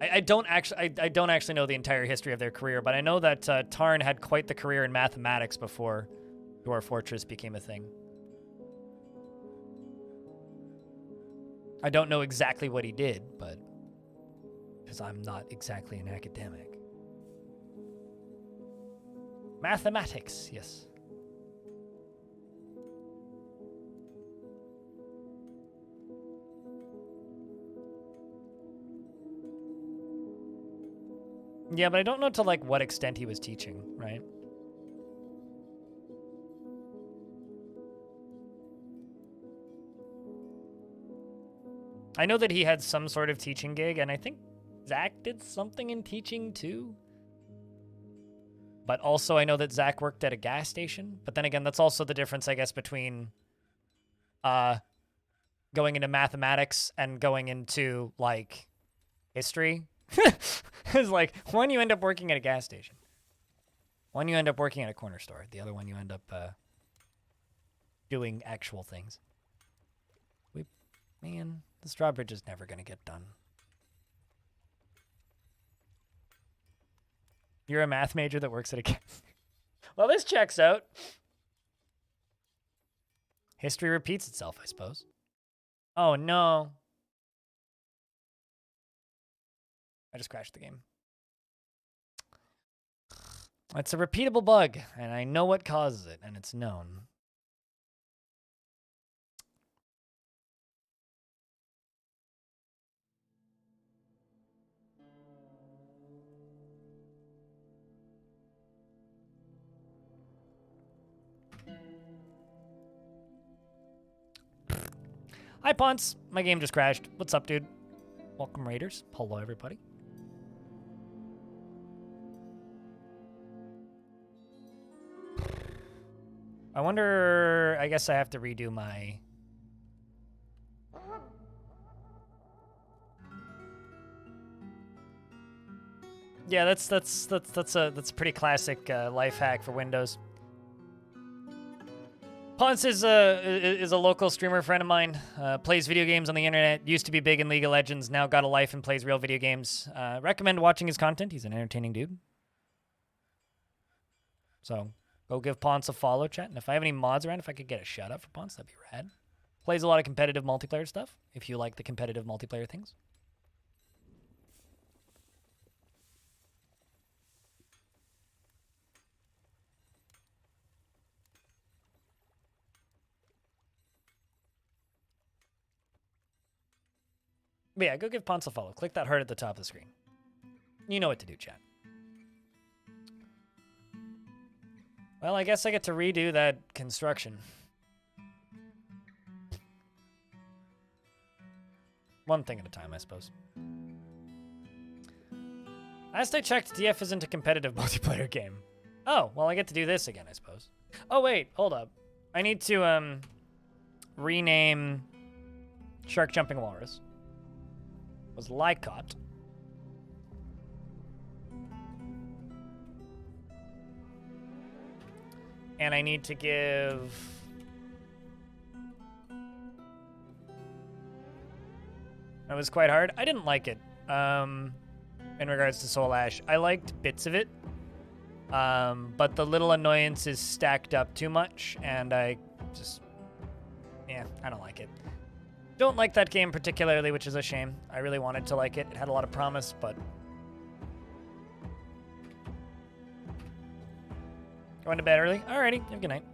I don't actually know the entire history of their career, but I know that Tarn had quite the career in mathematics before Dwarf Fortress became a thing. I don't know exactly what he did, but because I'm not exactly an academic. Mathematics, yes. Yeah, but I don't know to like what extent he was teaching, right? I know that he had some sort of teaching gig, and I think Zach did something in teaching too. But also I know that Zach worked at a gas station. But then again, that's also the difference, I guess, between going into mathematics and going into, like, history. It's like, one, you end up working at a gas station. One, you end up working at a corner store. The other one, you end up doing actual things. Man, this drawbridge is never going to get done. You're a math major that works at a gas station. Well, this checks out. History repeats itself, I suppose. Oh, no. I just crashed the game. It's a repeatable bug, and I know what causes it, and it's known. Hi, Ponce. My game just crashed. What's up, dude? Welcome, Raiders. Hello, everybody. I wonder... I guess I have to redo my... Yeah, that's a pretty classic life hack for Windows. Ponce is a local streamer friend of mine. Plays video games on the internet. Used to be big in League of Legends. Now got a life and plays real video games. Recommend watching his content. He's an entertaining dude. So go give Ponce a follow, chat. And if I have any mods around, if I could get a shout out for Ponce, that'd be rad. Plays a lot of competitive multiplayer stuff. If you like the competitive multiplayer things. But yeah, go give Ponce a follow. Click that heart at the top of the screen. You know what to do, chat. Well, I guess I get to redo that construction. One thing at a time, I suppose. Last I checked, DF isn't a competitive multiplayer game. Oh, well, I get to do this again, I suppose. Oh, wait, hold up. I need to, rename Shark Jumping Walrus. Was Lycott. And I need to give... That was quite hard. I didn't like it, in regards to Soul Ash. I liked bits of it, but the little annoyances stacked up too much, and I just... Yeah, I don't like it. Don't like that game particularly, which is a shame. I really wanted to like it. It had a lot of promise, but... Going to bed early? Alrighty, have a good night.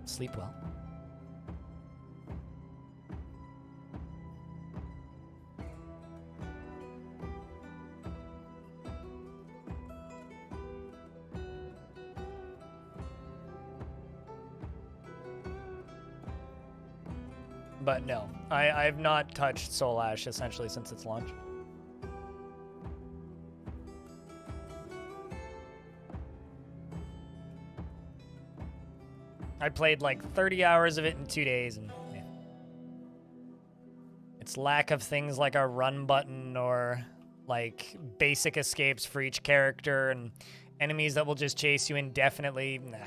Sleep well. But no, I've not touched Soul Ash essentially since its launch. I played like 30 hours of it in 2 days, and yeah. Its lack of things like a run button or like basic escapes for each character and enemies that will just chase you indefinitely. Nah,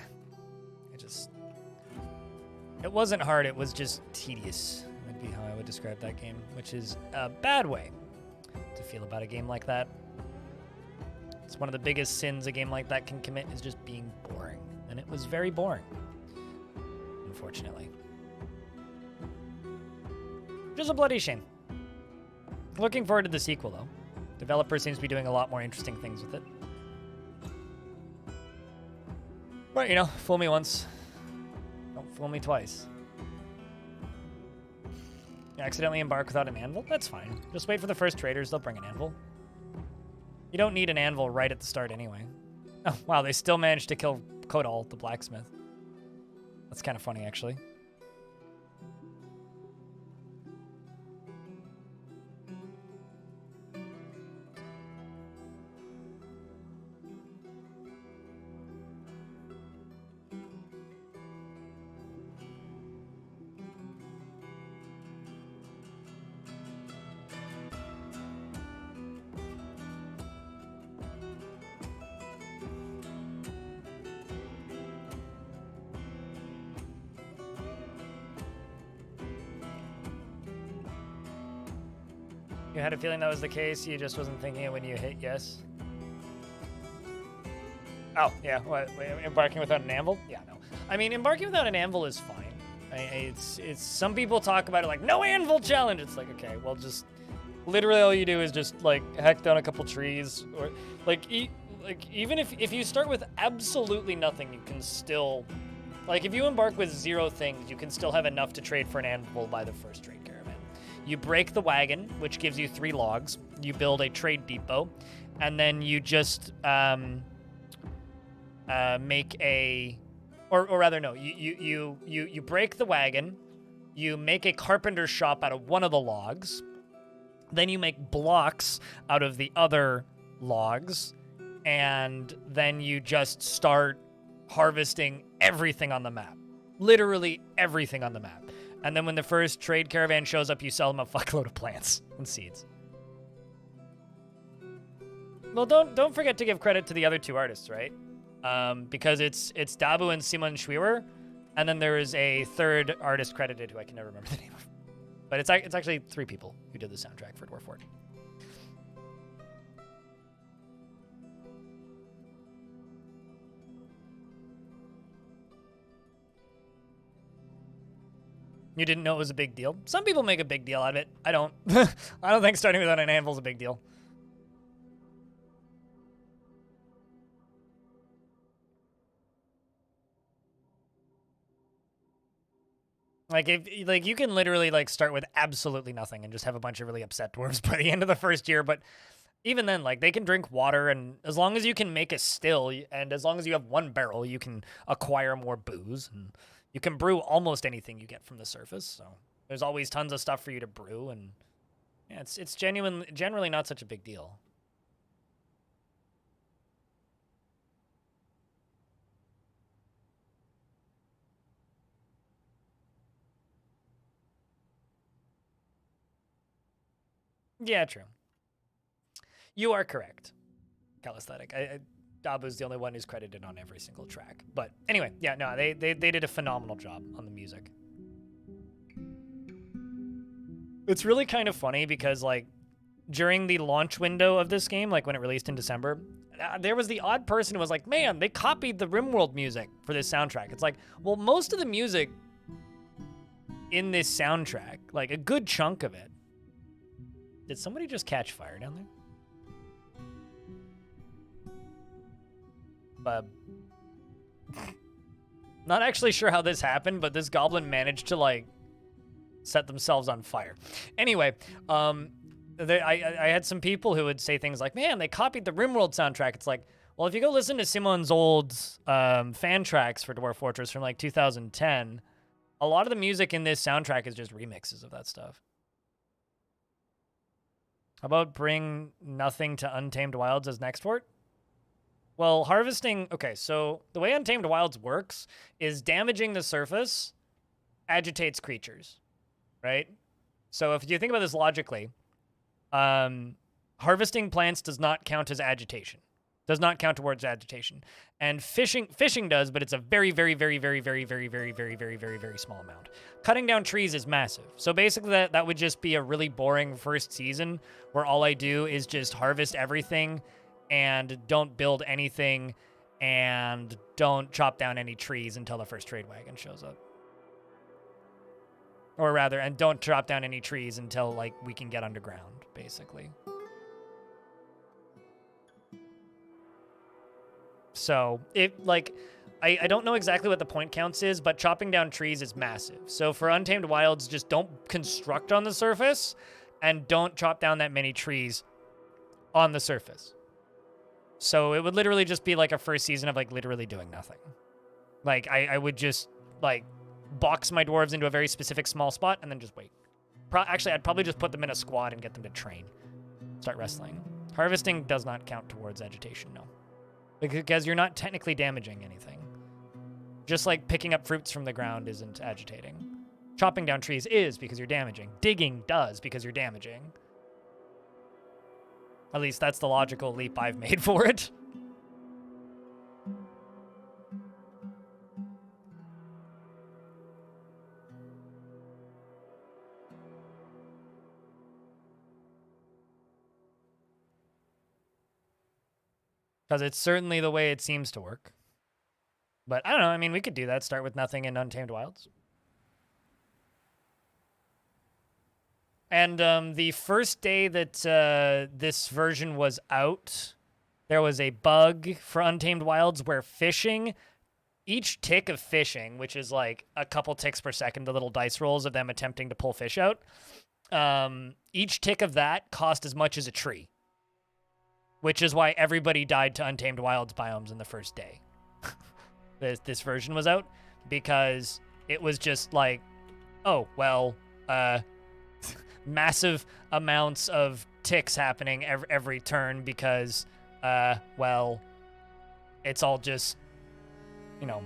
it wasn't hard, it was just tedious, would be how I would describe that game, which is a bad way to feel about a game like that. It's one of the biggest sins a game like that can commit is just being boring, and it was very boring, unfortunately. Which is a bloody shame. Looking forward to the sequel, though. Developer seems to be doing a lot more interesting things with it. But, you know, fool me once. Don't fool me twice. You accidentally embark without an anvil? That's fine. Just wait for the first traders. They'll bring an anvil. You don't need an anvil right at the start anyway. Oh, wow. They still managed to kill Kodal, the blacksmith. That's kind of funny, actually. You had a feeling that was the case, you just wasn't thinking it when you hit yes? Oh, yeah, what, embarking without an anvil? Yeah, no. I mean, embarking without an anvil is fine. It's some people talk about it like, no anvil challenge! It's like, okay, well, just, literally all you do is just, like, hack down a couple trees, or, like, even if you start with absolutely nothing, you can still, like, if you embark with 0 things, you can still have enough to trade for an anvil by the first trade caravan. You break the wagon, which gives you 3 logs. You build a trade depot, and then you just make a, or rather no, you break the wagon. You make a carpenter shop out of one of the logs. Then you make blocks out of the other logs, and then you just start harvesting everything on the map. Literally everything on the map. And then when the first trade caravan shows up, you sell them a fuckload of plants and seeds. Well, don't forget to give credit to the other 2 artists, right? Because it's Dabu and Simon Schwiewer, and then there is a 3rd artist credited who I can never remember the name of. But it's actually 3 people who did the soundtrack for Dwarf Fort. You didn't know it was a big deal? Some people make a big deal out of it. I don't. I don't think starting without an anvil is a big deal. Like you can literally like start with absolutely nothing and just have a bunch of really upset dwarves by the end of the first year, but even then, like, they can drink water, and as long as you can make a still, and as long as you have 1 barrel, you can acquire more booze, and you can brew almost anything you get from the surface, so there's always tons of stuff for you to brew, and yeah, it's generally not such a big deal. Yeah, true. You are correct, Calisthetic. Dabu's the only one who's credited on every single track. But anyway, yeah, no, they did a phenomenal job on the music. It's really kind of funny because, like, during the launch window of this game, like when it released in December, there was the odd person who was like, man, they copied the RimWorld music for this soundtrack. It's like, well, most of the music in this soundtrack, like a good chunk of it. Did somebody just catch fire down there? Not actually sure how this happened, but this goblin managed to, like, set themselves on fire. Anyway, I had some people who would say things like, man, they copied the RimWorld soundtrack. It's like, well, if you go listen to Simon's old fan tracks for Dwarf Fortress from, like, 2010, a lot of the music in this soundtrack is just remixes of that stuff. How about bring nothing to Untamed Wilds as next fort? Well, harvesting... Okay, so the way Untamed Wilds works is damaging the surface agitates creatures, right? So if you think about this logically, harvesting plants does not count as agitation. Does not count towards agitation. And fishing does, but it's a very, very, very, very, very, very, very, very, very, very, very small amount. Cutting down trees is massive. So basically that would just be a really boring first season where all I do is just harvest everything and don't build anything, and don't chop down any trees until the first trade wagon shows up. Or rather, and don't chop down any trees until, like, we can get underground, basically. So I don't know exactly what the point counts is, but chopping down trees is massive. So for Untamed Wilds, just don't construct on the surface and don't chop down that many trees on the surface. So it would literally just be like a first season of like literally doing nothing. Like I would just like box my dwarves into a very specific small spot and then just wait. Actually, I'd probably just put them in a squad and get them to train. Start wrestling. Harvesting does not count towards agitation, no. Because you're not technically damaging anything. Just like picking up fruits from the ground isn't agitating. Chopping down trees is because you're damaging. Digging does because you're damaging. At least that's the logical leap I've made for it. Because it's certainly the way it seems to work. But I don't know, I mean, we could do that. Start with nothing in Untamed Wilds. And the first day that this version was out, there was a bug for Untamed Wilds where fishing, each tick of fishing, which is like a couple ticks per second, the little dice rolls of them attempting to pull fish out, each tick of that cost as much as a tree. Which is why everybody died to Untamed Wilds biomes in the first day. This version was out, because it was just like, oh, well, massive amounts of ticks happening every turn because, well, it's all just, you know,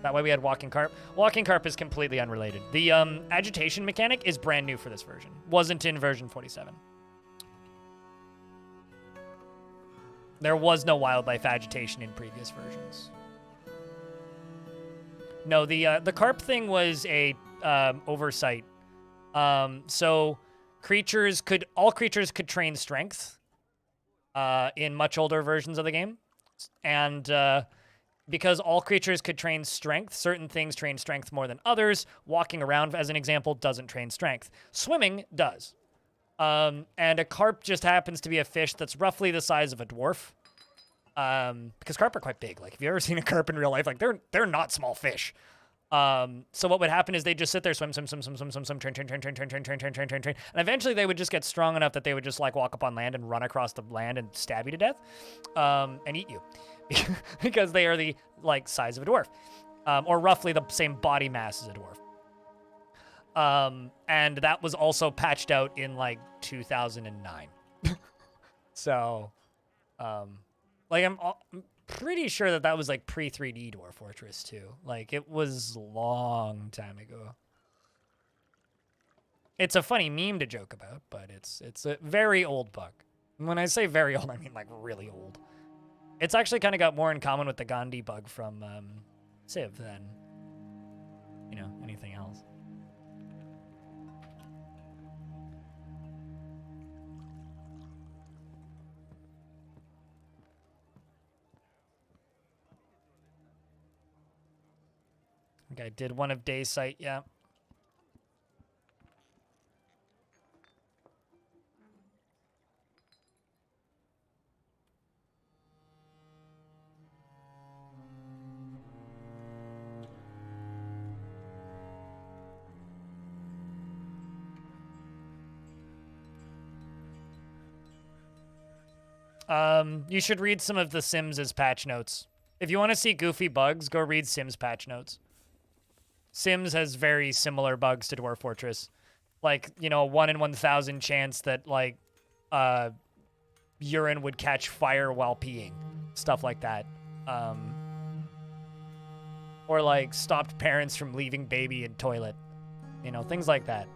that way we had Walking Carp. Walking Carp is completely unrelated. The agitation mechanic is brand new for this version. Wasn't in version 47. There was no wildlife agitation in previous versions. No, the carp thing was a oversight. So all creatures could train strength in much older versions of the game. And because all creatures could train strength, certain things train strength more than others. Walking around, as an example, doesn't train strength. Swimming does. And a carp just happens to be a fish that's roughly the size of a dwarf. Because carp are quite big. Like, if you've ever seen a carp in real life, like, they're not small fish. So what would happen is they just sit there, swim, train. And eventually they would just get strong enough that they would just, like, walk up on land and run across the land and stab you to death, and eat you. Because they are the, like, size of a dwarf. Or roughly the same body mass as a dwarf. And that was also patched out in like 2009. So, like I'm pretty sure that was like pre 3D Dwarf Fortress too. Like it was a long time ago. It's a funny meme to joke about, but it's a very old bug. And when I say very old, I mean like really old. It's actually kind of got more in common with the Gandhi bug from Civ than, you know, anything else. I did one of day sight, yeah. You should read some of the Sims' patch notes. If you want to see goofy bugs, go read Sims patch notes. Sims has very similar bugs to Dwarf Fortress. Like, you know, 1 in 1,000 chance that, like, urine would catch fire while peeing. Stuff like that. Or, like, stopped parents from leaving baby in toilet. You know, things like that.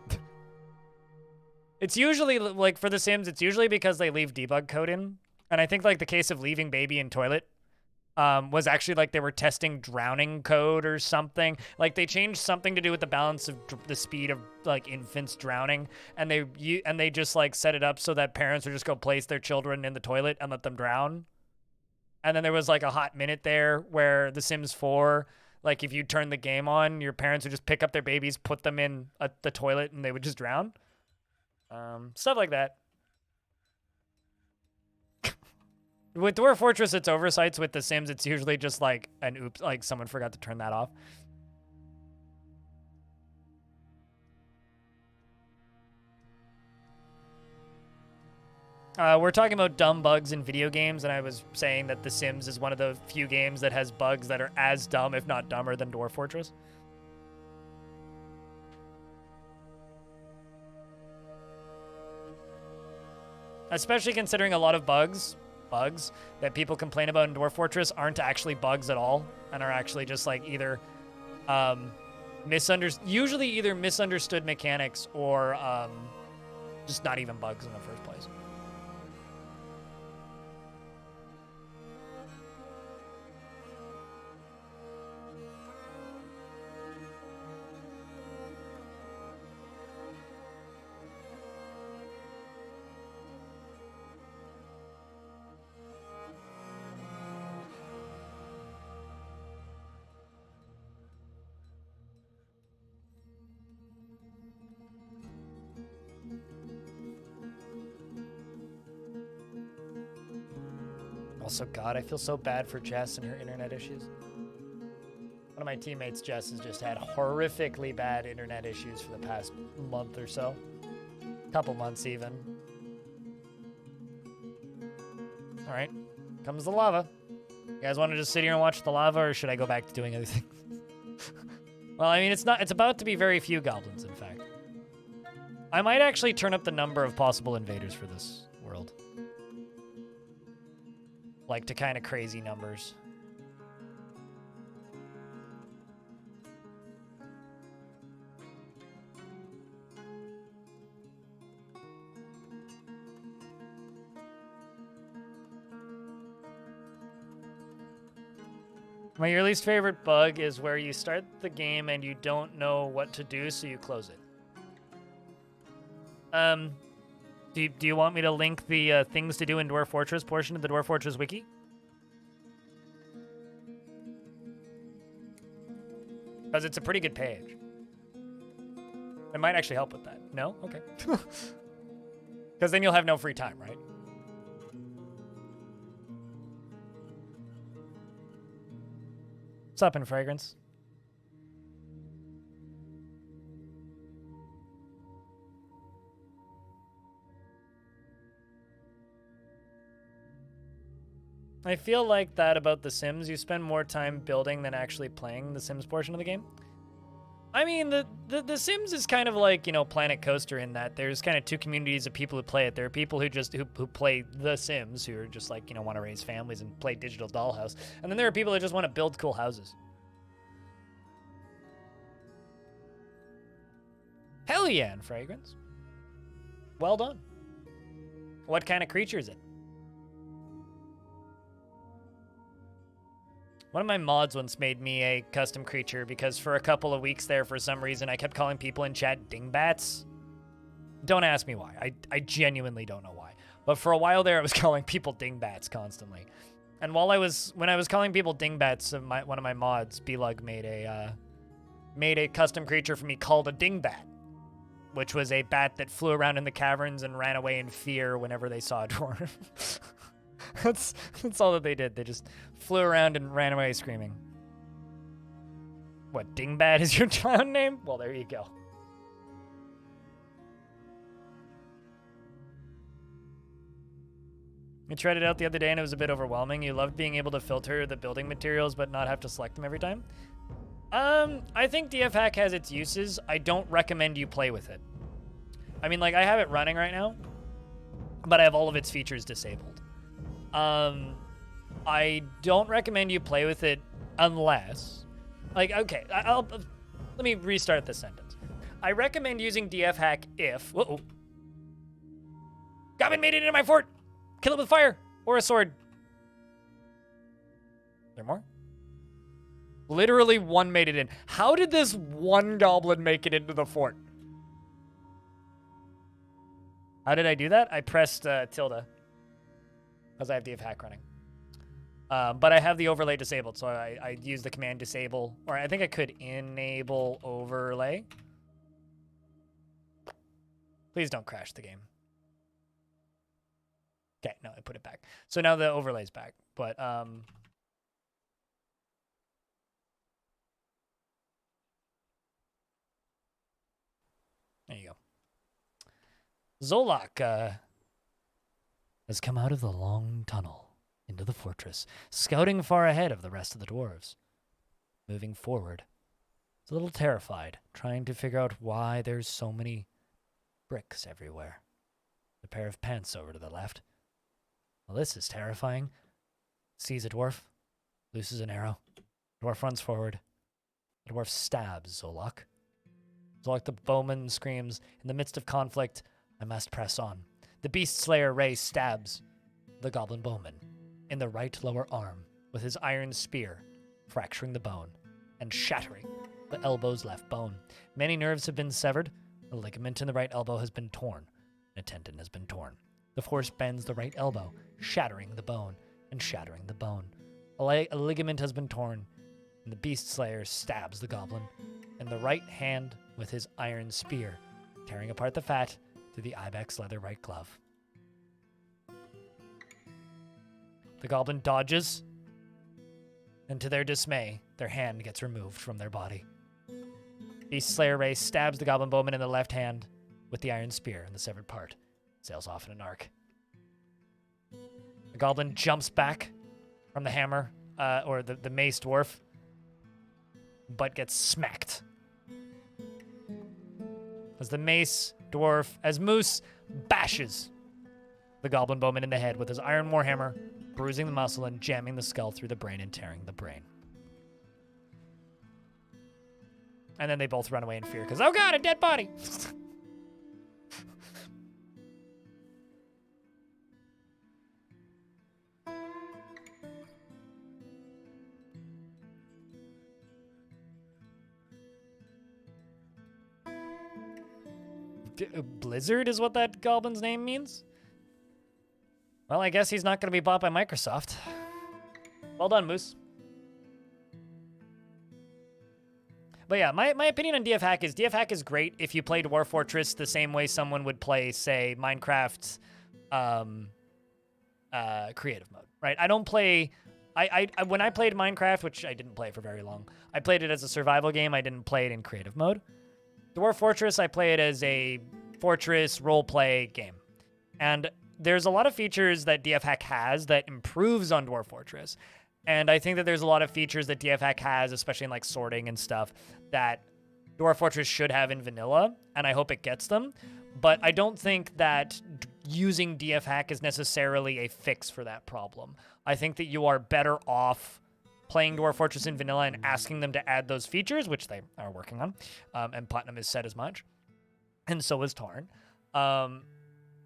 It's usually, like, for the Sims, it's usually because they leave debug code in. And I think, like, the case of leaving baby in toilet was actually, like, they were testing drowning code or something. Like, they changed something to do with the balance of the speed of, like, infants drowning. And they just, like, set it up so that parents would just go place their children in the toilet and let them drown. And then there was, like, a hot minute there where The Sims 4, like, if you turn the game on, your parents would just pick up their babies, put them in the toilet, and they would just drown. Stuff like that. With Dwarf Fortress, it's oversights. With The Sims, it's usually just like an oops, like someone forgot to turn that off. We're talking about dumb bugs in video games, and I was saying that The Sims is one of the few games that has bugs that are as dumb, if not dumber, than Dwarf Fortress. Especially considering a lot of bugs that people complain about in Dwarf Fortress aren't actually bugs at all, and are actually just like either usually either misunderstood mechanics or just not even bugs in the first place. Also, God, I feel so bad for Jess and her internet issues. One of my teammates, Jess, has just had horrifically bad internet issues for the past month or so. Couple months, even. All right, comes the lava. You guys want to just sit here and watch the lava, or should I go back to doing other things? Well, I mean, it's about to be very few goblins, in fact. I might actually turn up the number of possible invaders for this world. Like, to kind of crazy numbers. Your least favorite bug is where you start the game and you don't know what to do, so you close it. Do you want me to link the things to do in Dwarf Fortress portion of the Dwarf Fortress wiki? Because it's a pretty good page. It might actually help with that. No? Okay. Because then you'll have no free time, right? What's up in Fragrance? I feel like that about The Sims. You spend more time building than actually playing the Sims portion of the game. I mean, the Sims is kind of like, you know, Planet Coaster in that there's kind of two communities of people who play it. There are people who play The Sims, who are just like, you know, want to raise families and play Digital Dollhouse. And then there are people that just want to build cool houses. Hell yeah, in Fragrance. Well done. What kind of creature is it? One of my mods once made me a custom creature because for a couple of weeks there, for some reason, I kept calling people in chat dingbats. Don't ask me why. I genuinely don't know why. But for a while there, I was calling people dingbats constantly. And when I was calling people dingbats, one of my mods, Blug, made a custom creature for me called a dingbat, which was a bat that flew around in the caverns and ran away in fear whenever they saw a dwarf. That's all that they did. They just flew around and ran away screaming. What, Dingbat is your child name? Well, there you go. I tried it out the other day and it was a bit overwhelming. You loved being able to filter the building materials but not have to select them every time. I think DF Hack has its uses. I don't recommend you play with it. I mean, like, I have it running right now, but I have all of its features disabled. I don't recommend you play with it unless, like, okay, let me restart this sentence. I recommend using DF Hack if, whoa, Goblin made it into my fort. Kill it with fire or a sword. There more? Literally one made it in. How did this one goblin make it into the fort? How did I do that? I pressed tilde. Because I have DF Hack running. But I have the overlay disabled, so I use the command disable, or I think I could enable overlay. Please don't crash the game. Okay, no, I put it back. So now the overlay's back. But there you go. Zolak has come out of the long tunnel into the fortress, scouting far ahead of the rest of the dwarves. Moving forward, he's a little terrified, trying to figure out why there's so many bricks everywhere. A pair of pants over to the left. Well, this is terrifying. Sees a dwarf, looses an arrow. Dwarf runs forward. The dwarf stabs Zolak. Zolak the bowman screams, "In the midst of conflict, I must press on." The beast slayer Ray stabs the goblin bowman in the right lower arm with his iron spear, fracturing the bone and shattering the elbow's left bone. Many nerves have been severed. The ligament in the right elbow has been torn. A tendon has been torn. The force bends the right elbow, shattering the bone and shattering the bone. A ligament has been torn, and the beast slayer stabs the goblin in the right hand with his iron spear, tearing apart the fat through the ibex leather right glove. The goblin dodges, and to their dismay, their hand gets removed from their body. Beast Slayer Ray stabs the goblin bowman in the left hand with the iron spear, and the severed part sails off in an arc. The goblin jumps back from the hammer, or the mace dwarf, but gets smacked. As the mace dwarf, as Moose bashes the goblin bowman in the head with his iron warhammer, bruising the muscle and jamming the skull through the brain and tearing the brain. And then they both run away in fear because, oh god, a dead body! Blizzard is what that goblin's name means? Well, I guess he's not going to be bought by Microsoft. Well done, Moose. But yeah, my opinion on DF Hack is great if you play Dwarf Fortress the same way someone would play, say, Minecraft creative mode, right? I don't play... when I played Minecraft, which I didn't play for very long, I played it as a survival game. I didn't play it in creative mode. Dwarf Fortress, I play it as a fortress roleplay game. And there's a lot of features that DF Hack has that improves on Dwarf Fortress. And I think that there's a lot of features that DF Hack has, especially in like sorting and stuff, that Dwarf Fortress should have in vanilla, and I hope it gets them. But I don't think that using DF Hack is necessarily a fix for that problem. I think that you are better off playing Dwarf Fortress in vanilla and asking them to add those features, which they are working on, and Putnam has said as much, and so is Tarn.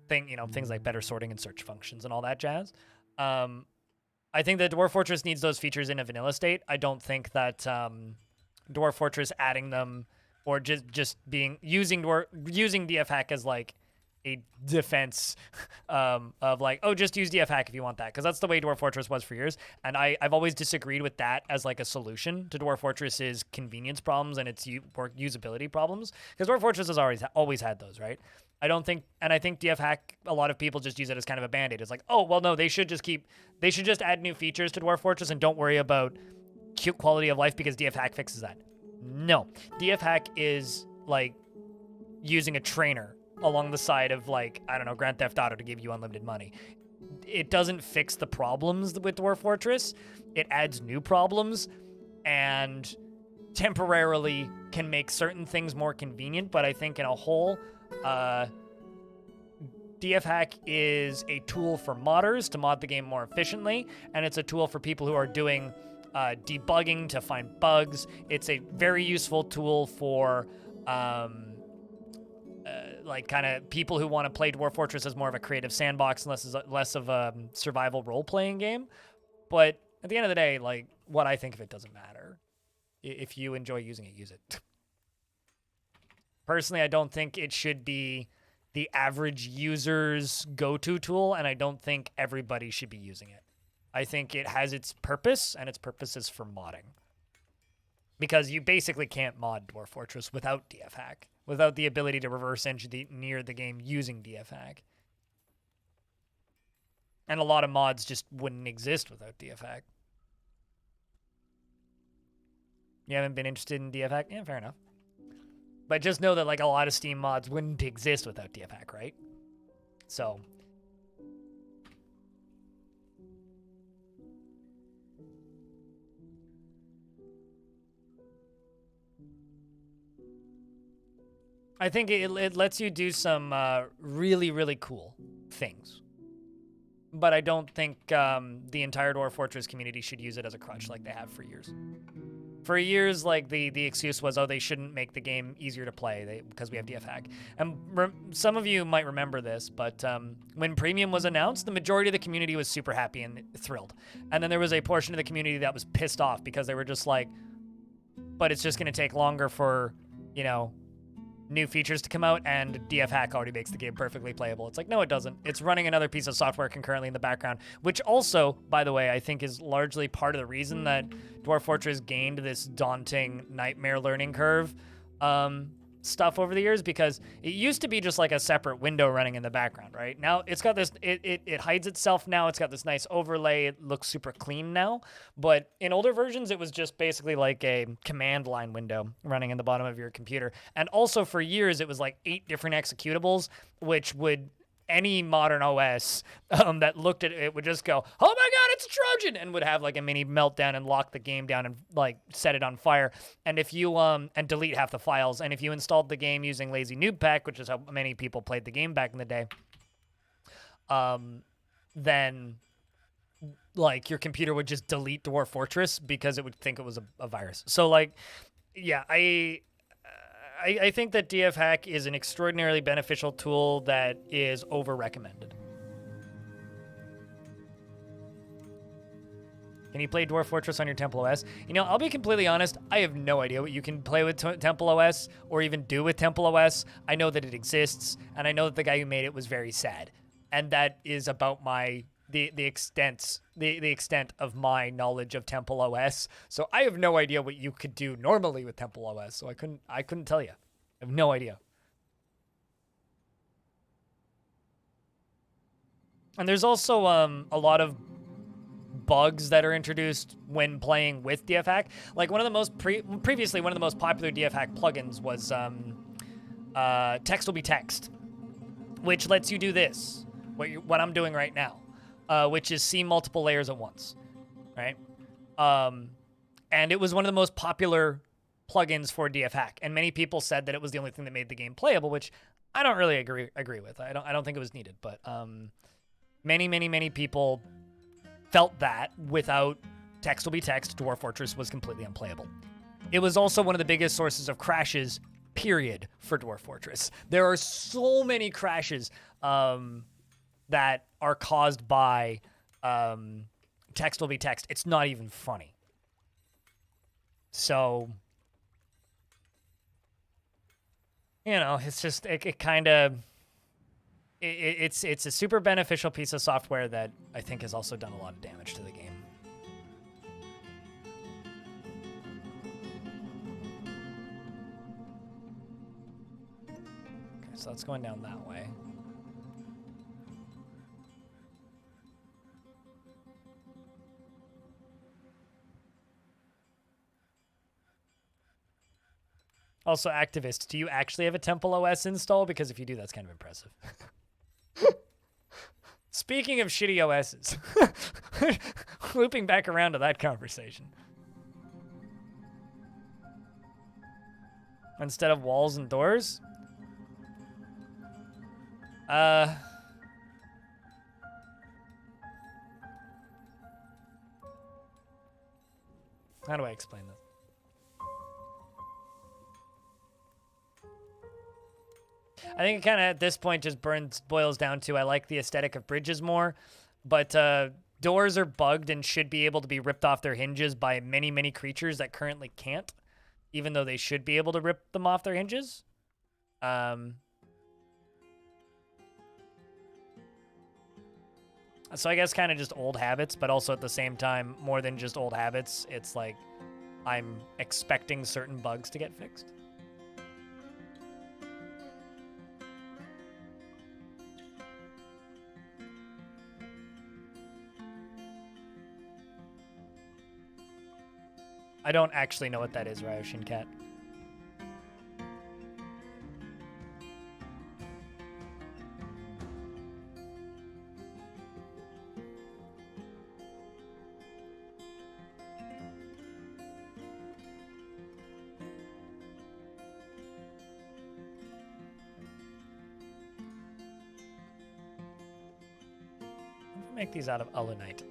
Things like better sorting and search functions and all that jazz. I think that Dwarf Fortress needs those features in a vanilla state. I don't think that Dwarf Fortress adding them or just using DF Hack as like a defense of like, oh, just use DF Hack if you want that, because that's the way Dwarf Fortress was for years, and I've always disagreed with that as like a solution to Dwarf Fortress's convenience problems and its usability problems, because Dwarf Fortress has always had those, right? I think DF Hack, a lot of people just use it as kind of a band-aid. It's like, oh, well, no, they should just add new features to Dwarf Fortress and don't worry about cute quality of life because DF Hack fixes that. No, DF Hack is like using a trainer along the side of like, I don't know, Grand Theft Auto to give you unlimited money. It doesn't fix the problems with Dwarf Fortress. It adds new problems and temporarily can make certain things more convenient, but I think in a whole, DF Hack is a tool for modders to mod the game more efficiently, and it's a tool for people who are doing debugging to find bugs. It's a very useful tool for like kind of people who want to play Dwarf Fortress as more of a creative sandbox and less of a survival role-playing game. But at the end of the day, like, what I think of it doesn't matter. If you enjoy using it, use it. Personally, I don't think it should be the average user's go-to tool, and I don't think everybody should be using it. I think it has its purpose, and its purpose is for modding. Because you basically can't mod Dwarf Fortress without DF Hack, without the ability to reverse engineer the game using DF Hack. And a lot of mods just wouldn't exist without DFHack. You haven't been interested in DFHack? Yeah, fair enough. But just know that like a lot of Steam mods wouldn't exist without DFHack, right? So I think it lets you do some really, really cool things. But I don't think the entire Dwarf Fortress community should use it as a crutch like they have for years. For years, like, the excuse was, oh, they shouldn't make the game easier to play because we have DFHack. And some of you might remember this, but when Premium was announced, the majority of the community was super happy and thrilled. And then there was a portion of the community that was pissed off because they were just like, but it's just going to take longer for, you know, new features to come out, and DFHack already makes the game perfectly playable. It's like, no, it doesn't. It's running another piece of software concurrently in the background, which also, by the way, I think is largely part of the reason that Dwarf Fortress gained this daunting nightmare learning curve stuff over the years, because it used to be just like a separate window running in the background, right? Now it's got this, it hides itself now. It's got this nice overlay. It looks super clean now. But in older versions, it was just basically like a command line window running in the bottom of your computer. And also for years, it was like 8 different executables, which would, any modern OS that looked at it would just go, oh my god, it's a Trojan, and would have like a mini meltdown and lock the game down and like set it on fire. And if you and delete half the files, and if you installed the game using Lazy Noob Pack, which is how many people played the game back in the day, then like your computer would just delete Dwarf Fortress because it would think it was a virus. So like, yeah, I think that DFHack is an extraordinarily beneficial tool that is over-recommended. Can you play Dwarf Fortress on your Temple OS? You know, I'll be completely honest, I have no idea what you can play with Temple OS or even do with Temple OS. I know that it exists, and I know that the guy who made it was very sad. And that is about the extent of my knowledge of Temple OS. So I have no idea what you could do normally with Temple OS. So I couldn't tell you. I have no idea. And there's also a lot of bugs that are introduced when playing with DFHack. Like one of the most previously one of the most popular DFHack plugins was text will be text, which lets you do this, what I'm doing right now. Which is see multiple layers at once, right? And it was one of the most popular plugins for DFHack, and many people said that it was the only thing that made the game playable, which I don't really agree with. I don't think it was needed, but many people felt that without text will be text, Dwarf Fortress was completely unplayable. It was also one of the biggest sources of crashes, period, for Dwarf Fortress. There are so many crashes that are caused by text will be text. It's not even funny. So, you know, it's just, it kind of, it's a super beneficial piece of software that I think has also done a lot of damage to the game. Okay, so that's going down that way. Also, Activist, do you actually have a Temple OS install? Because if you do, that's kind of impressive. Speaking of shitty OSs, looping back around to that conversation. Instead of walls and doors? How do I explain this? I think it kind of at this point just boils down to I like the aesthetic of bridges more, but doors are bugged and should be able to be ripped off their hinges by many creatures that currently can't, even though they should be able to rip them off their hinges. So I guess kind of just old habits, but also at the same time, more than just old habits, it's like I'm expecting certain bugs to get fixed. I don't actually know what that is, Ryoshin Cat. Make these out of alunite.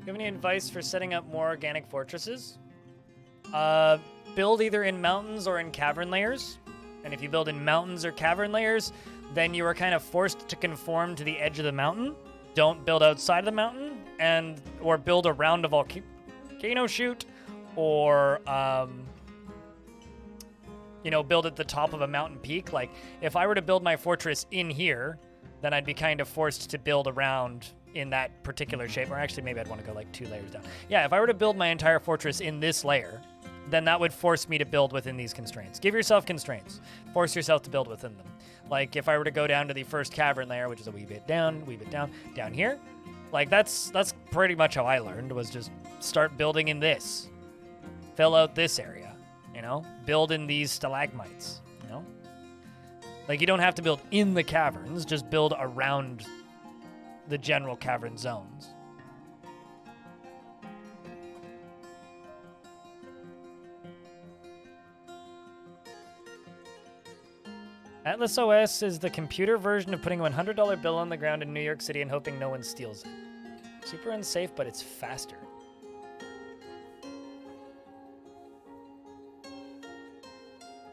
You have any advice for setting up more organic fortresses? Build either in mountains or in cavern layers. And if you build in mountains or cavern layers, then you are kind of forced to conform to the edge of the mountain. Don't build outside of the mountain, or build around a volcano chute, or build at the top of a mountain peak. Like if I were to build my fortress in here, then I'd be kind of forced to build around in that particular shape, or actually maybe I'd want to go like 2 layers down. Yeah, if I were to build my entire fortress in this layer, then that would force me to build within these constraints. Give yourself constraints. Force yourself to build within them. Like if I were to go down to the first cavern layer, which is a wee bit down here, like that's pretty much how I learned, was just start building in this. Fill out this area, build in these stalagmites, Like you don't have to build in the caverns, just build around the general cavern zones. Atlas OS is the computer version of putting a $100 bill on the ground in New York City and hoping no one steals it. Super unsafe, but it's faster.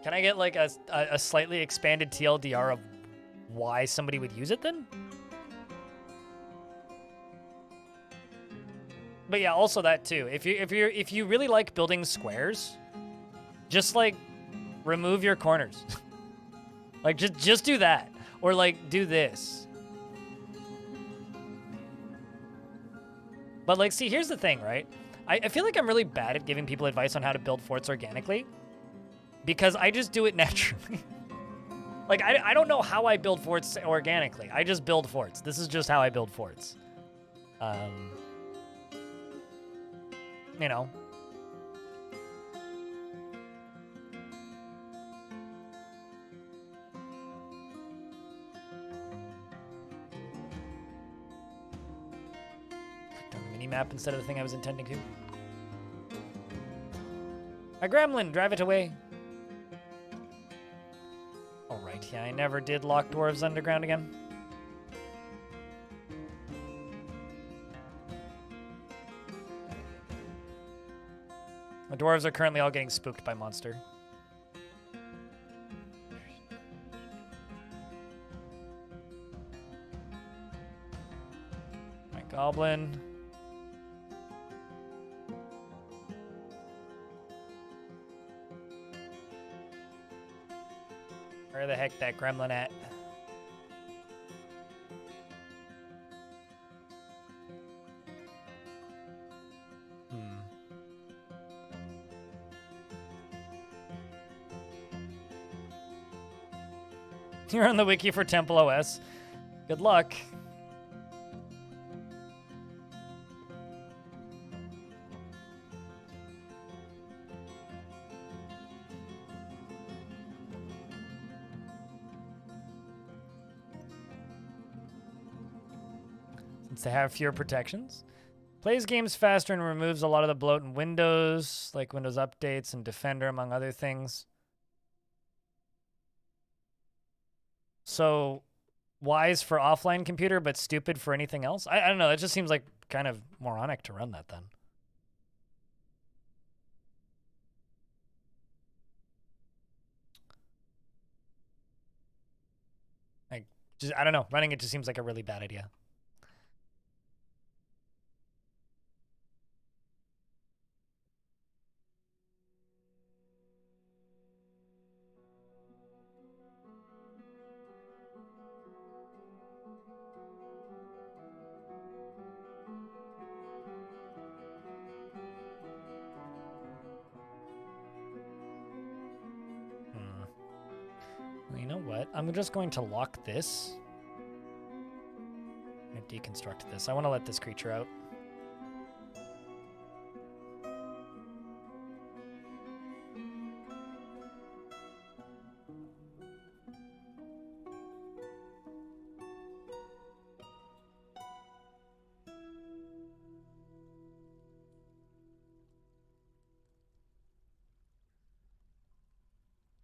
Can I get like a slightly expanded TLDR of why somebody would use it then? But yeah, also that too. If you really like building squares, just like remove your corners. Like just do that, or like do this. But like, see, here's the thing, right? I feel like I'm really bad at giving people advice on how to build forts organically, because I just do it naturally. Like I don't know how I build forts organically. I just build forts. This is just how I build forts. You know. Clicked on the mini-map instead of the thing I was intending to. A gremlin, drive it away. Alright, yeah, I never did lock dwarves underground again. The dwarves are currently all getting spooked by monster. My goblin. Where the heck that gremlin at? You're on the wiki for Temple OS. Good luck. Since they have fewer protections. Plays games faster and removes a lot of the bloat in Windows, like Windows updates and Defender, among other things. So, wise for offline computer, but stupid for anything else. I don't know. It just seems like kind of moronic to run that then. I don't know. Running it just seems like a really bad idea. Well, you know what? I'm just going to lock this. I'm going to deconstruct this. I want to let this creature out.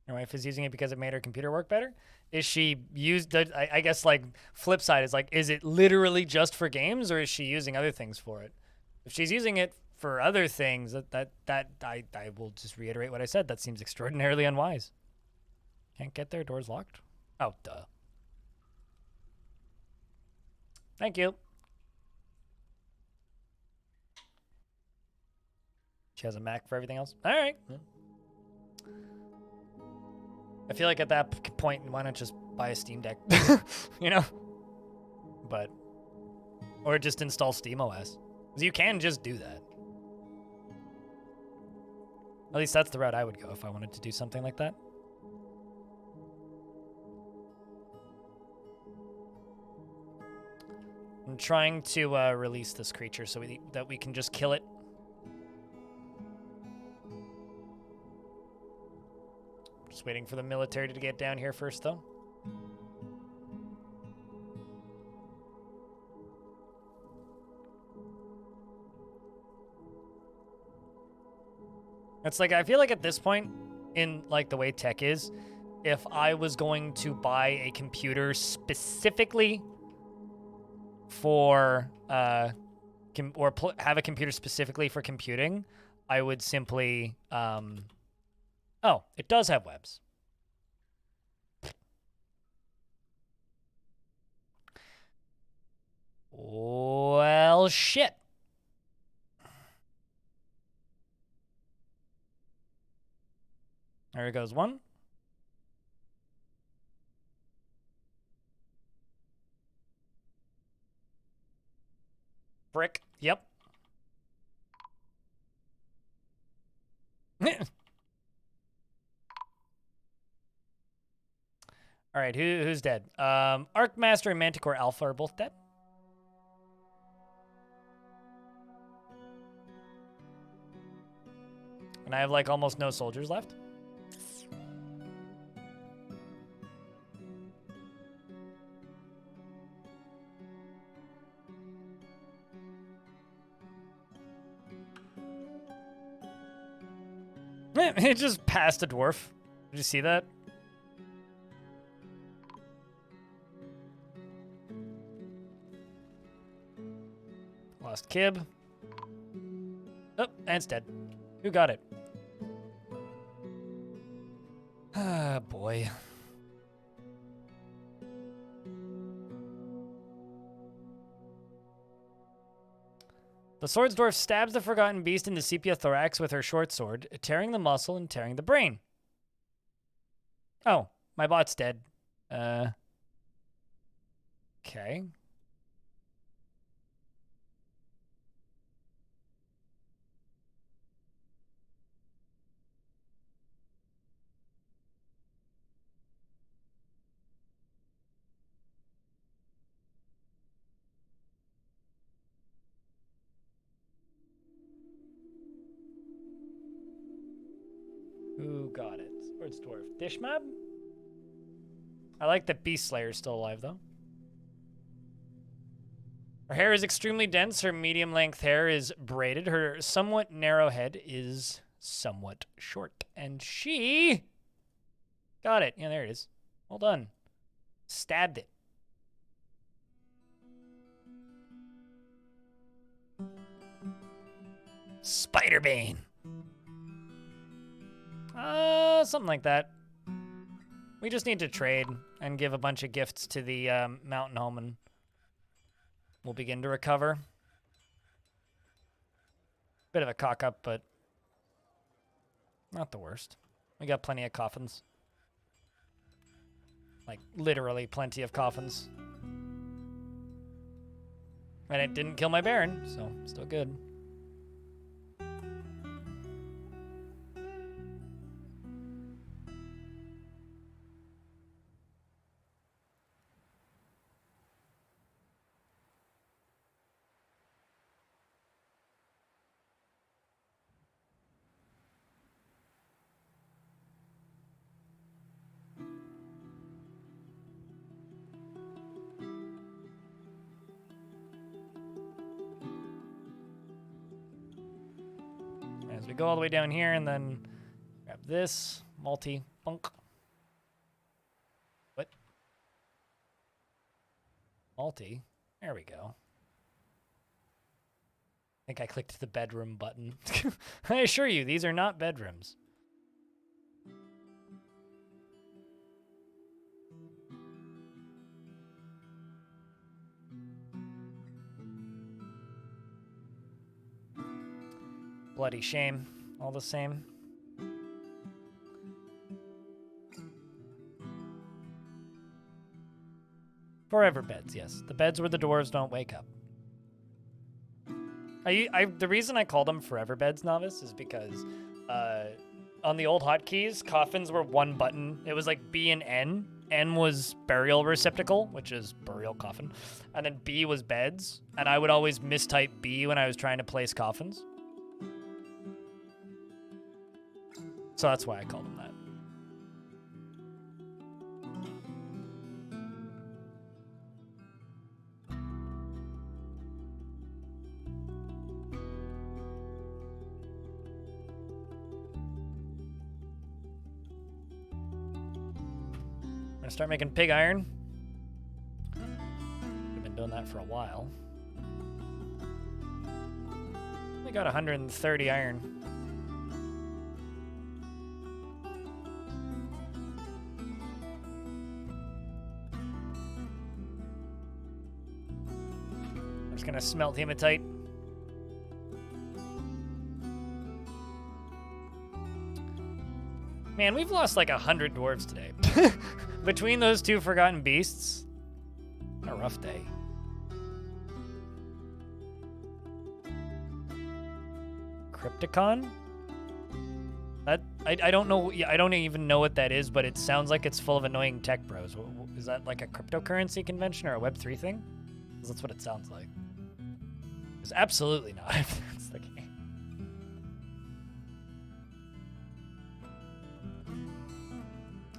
Your wife is using it because it made her computer work better? Is she used, I guess, like, flip side is like, is it literally just for games, or is she using other things for it? If she's using it for other things, I will just reiterate what I said. That seems extraordinarily unwise. Can't get there, door's locked. Oh, duh. Thank you. She has a Mac for everything else? All right. I feel like at that point, why not just buy a Steam Deck? You know? But, or just install SteamOS. Because you can just do that. At least that's the route I would go if I wanted to do something like that. I'm trying to release this creature so that we can just kill it. Just waiting for the military to get down here first, though. It's like, I feel like at this point, in like the way tech is, if I was going to buy a computer specifically for, have a computer specifically for computing, I would simply, oh, it does have webs. Well, shit. There goes one. Brick. Yep. All right, who's dead? Arcmaster and Manticore Alpha are both dead. And I have like almost no soldiers left. It just passed a dwarf. Did you see that? Lost Kib. Oh, and it's dead. Who got it? Ah, boy. The Swords Dwarf stabs the Forgotten Beast in the sepia thorax with her short sword, tearing the muscle and tearing the brain. Oh, my bot's dead. Okay. Who got it? Swords Dwarf. Dishmab? I like that Beast Slayer's still alive, though. Her hair is extremely dense. Her medium-length hair is braided. Her somewhat narrow head is somewhat short. And she got it. Yeah, there it is. Well done. Stabbed it. Spiderbane. Something like that. We just need to trade and give a bunch of gifts to the mountain home, and we'll begin to recover. Bit of a cock up, but not the worst. We got plenty of coffins. Like, literally plenty of coffins. And it didn't kill my Baron, so still good. As we go all the way down here and then grab this multi-bunk. What? Multi? There we go. I think I clicked the bedroom button. I assure you, these are not bedrooms. Bloody shame, all the same. Forever beds, yes. The beds where the dwarves don't wake up. The reason I call them forever beds, Novice, is because on the old hotkeys, coffins were one button. It was like B and N. N was burial receptacle, which is burial coffin. And then B was beds. And I would always mistype B when I was trying to place coffins. So that's why I call them that. I'm gonna start making pig iron. We've been doing that for a while. We got 130 iron. I'm just gonna smelt hematite. Man, we've lost like 100 dwarves today. Between those two forgotten beasts, a rough day. Crypticon? That I don't know. I don't even know what that is, but it sounds like it's full of annoying tech bros. Is that like a cryptocurrency convention or a Web3 thing? 'Cause that's what it sounds like. It's absolutely not. If that's the case.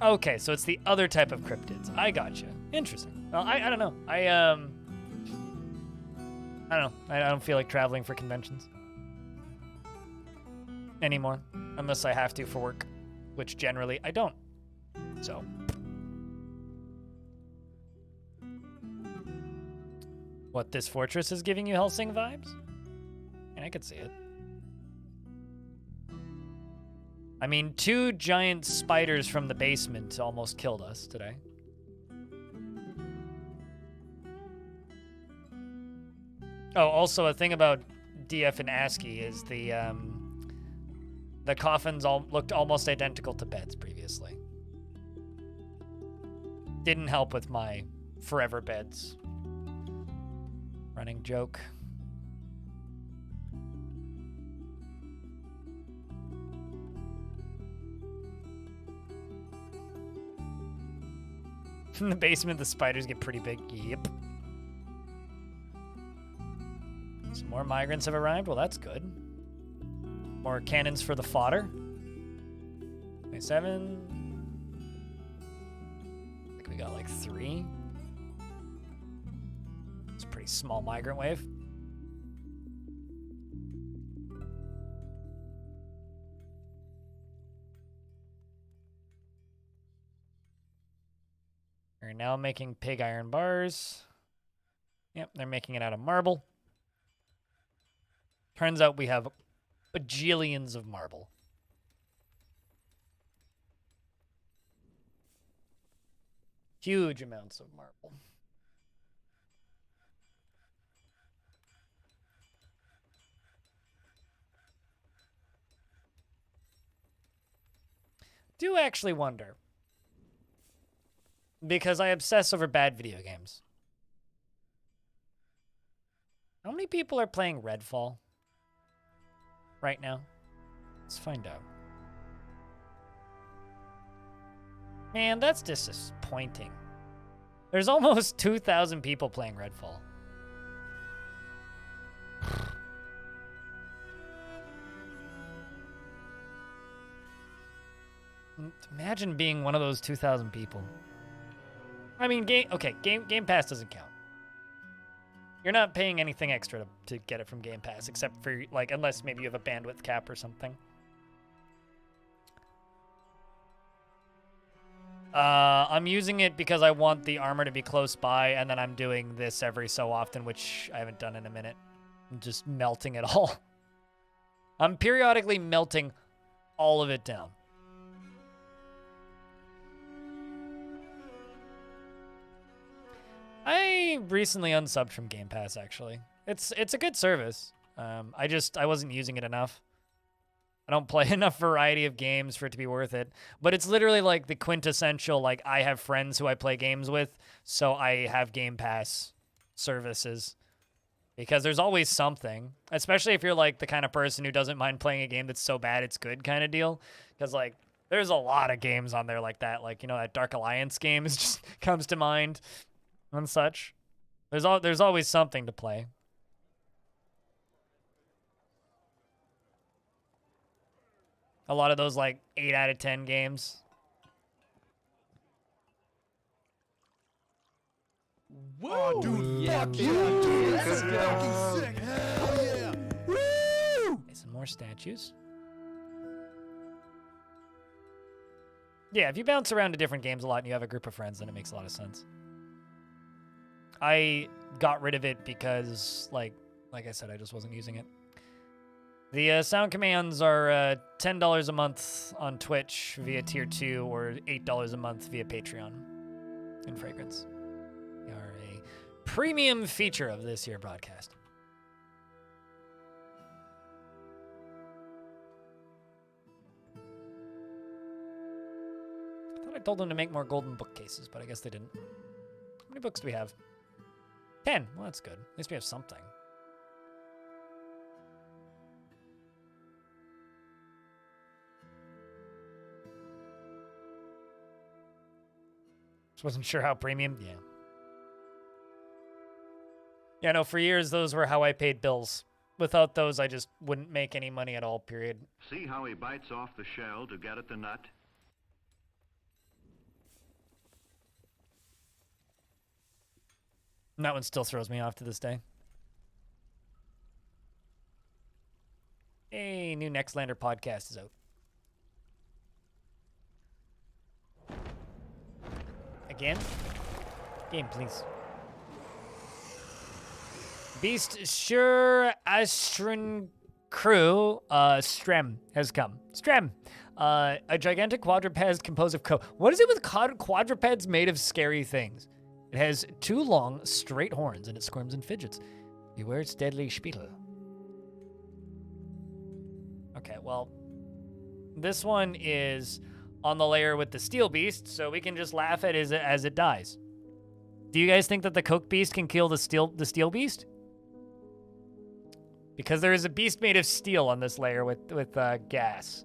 Okay, so it's the other type of cryptids. I gotcha. Interesting. Well, I don't know. I don't know. I don't feel like traveling for conventions anymore, unless I have to for work, which generally I don't. So. What, this fortress is giving you Helsing vibes? And I could see it. I mean, 2 giant spiders from the basement almost killed us today. Oh, also a thing about DF and ASCII is the coffins all looked almost identical to beds previously. Didn't help with my forever beds. Running joke. In the basement, the spiders get pretty big. Yep. Some more migrants have arrived. Well, that's good. More cannons for the fodder. 27. I think we got like 3. It's a pretty small migrant wave. We're now making pig iron bars. Yep, they're making it out of marble. Turns out we have bajillions of marble. Huge amounts of marble. Do actually wonder, because I obsess over bad video games. How many people are playing Redfall right now? Let's find out. Man, that's disappointing. There's almost 2,000 people playing Redfall. Imagine being one of those 2,000 people. I mean, Game Pass doesn't count. You're not paying anything extra to get it from Game Pass, except for, like, unless maybe you have a bandwidth cap or something. I'm using it because I want the armor to be close by, and then I'm doing this every so often, which I haven't done in a minute. I'm just melting it all. I'm periodically melting all of it down. I recently unsubbed from Game Pass, actually. It's a good service. I wasn't using it enough. I don't play enough variety of games for it to be worth it. But it's literally like the quintessential, like, I have friends who I play games with, so I have Game Pass services. Because there's always something, especially if you're, like, the kind of person who doesn't mind playing a game that's so bad it's good kind of deal. Because, like, there's a lot of games on there like that. Like, you know, that Dark Alliance game just comes to mind and such. There's always something to play. A lot of those, like, 8 out of 10 games. Whoa, dude, fuck yeah, dude. That's fucking sick. Hell yeah. Woo! Some more statues. Yeah, if you bounce around to different games a lot and you have a group of friends, then it makes a lot of sense. I got rid of it because, like I said, I just wasn't using it. The sound commands are $10 a month on Twitch via Tier 2 or $8 a month via Patreon in Fragrance. They are a premium feature of this here broadcast. I thought I told them to make more golden bookcases, but I guess they didn't. How many books do we have? 10. Well, that's good. At least we have something. Just wasn't sure how premium. Yeah. Yeah, no, for years, those were how I paid bills. Without those, I just wouldn't make any money at all, period. See how he bites off the shell to get at the nut? And that one still throws me off to this day. Hey, new Nextlander podcast is out. Again? Game, please. Beast Sure Astron Crew, Strem has come. Strem! A gigantic quadruped composed of What is it with quadrupeds made of scary things? It has 2 long, straight horns, and it squirms and fidgets. Beware its deadly spittle. Okay, well, this one is on the layer with the steel beast, so we can just laugh at it as it dies. Do you guys think that the coke beast can kill the steel beast? Because there is a beast made of steel on this layer with gas.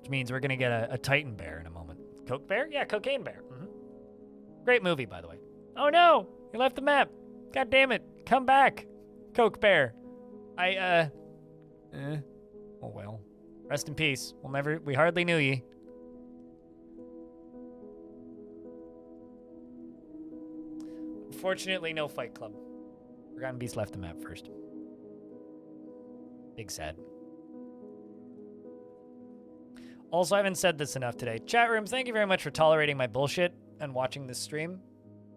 Which means we're going to get a Titan bear in a moment. Coke bear? Yeah, cocaine bear. Mm-hmm. Great movie, by the way. Oh no! You left the map. God damn it. Come back, Coke bear. Oh well. Rest in peace. We hardly knew ye. Unfortunately, no Fight Club. Forgotten Beast left the map first. Big sad. Also, I haven't said this enough today. Chat room, thank you very much for tolerating my bullshit and watching this stream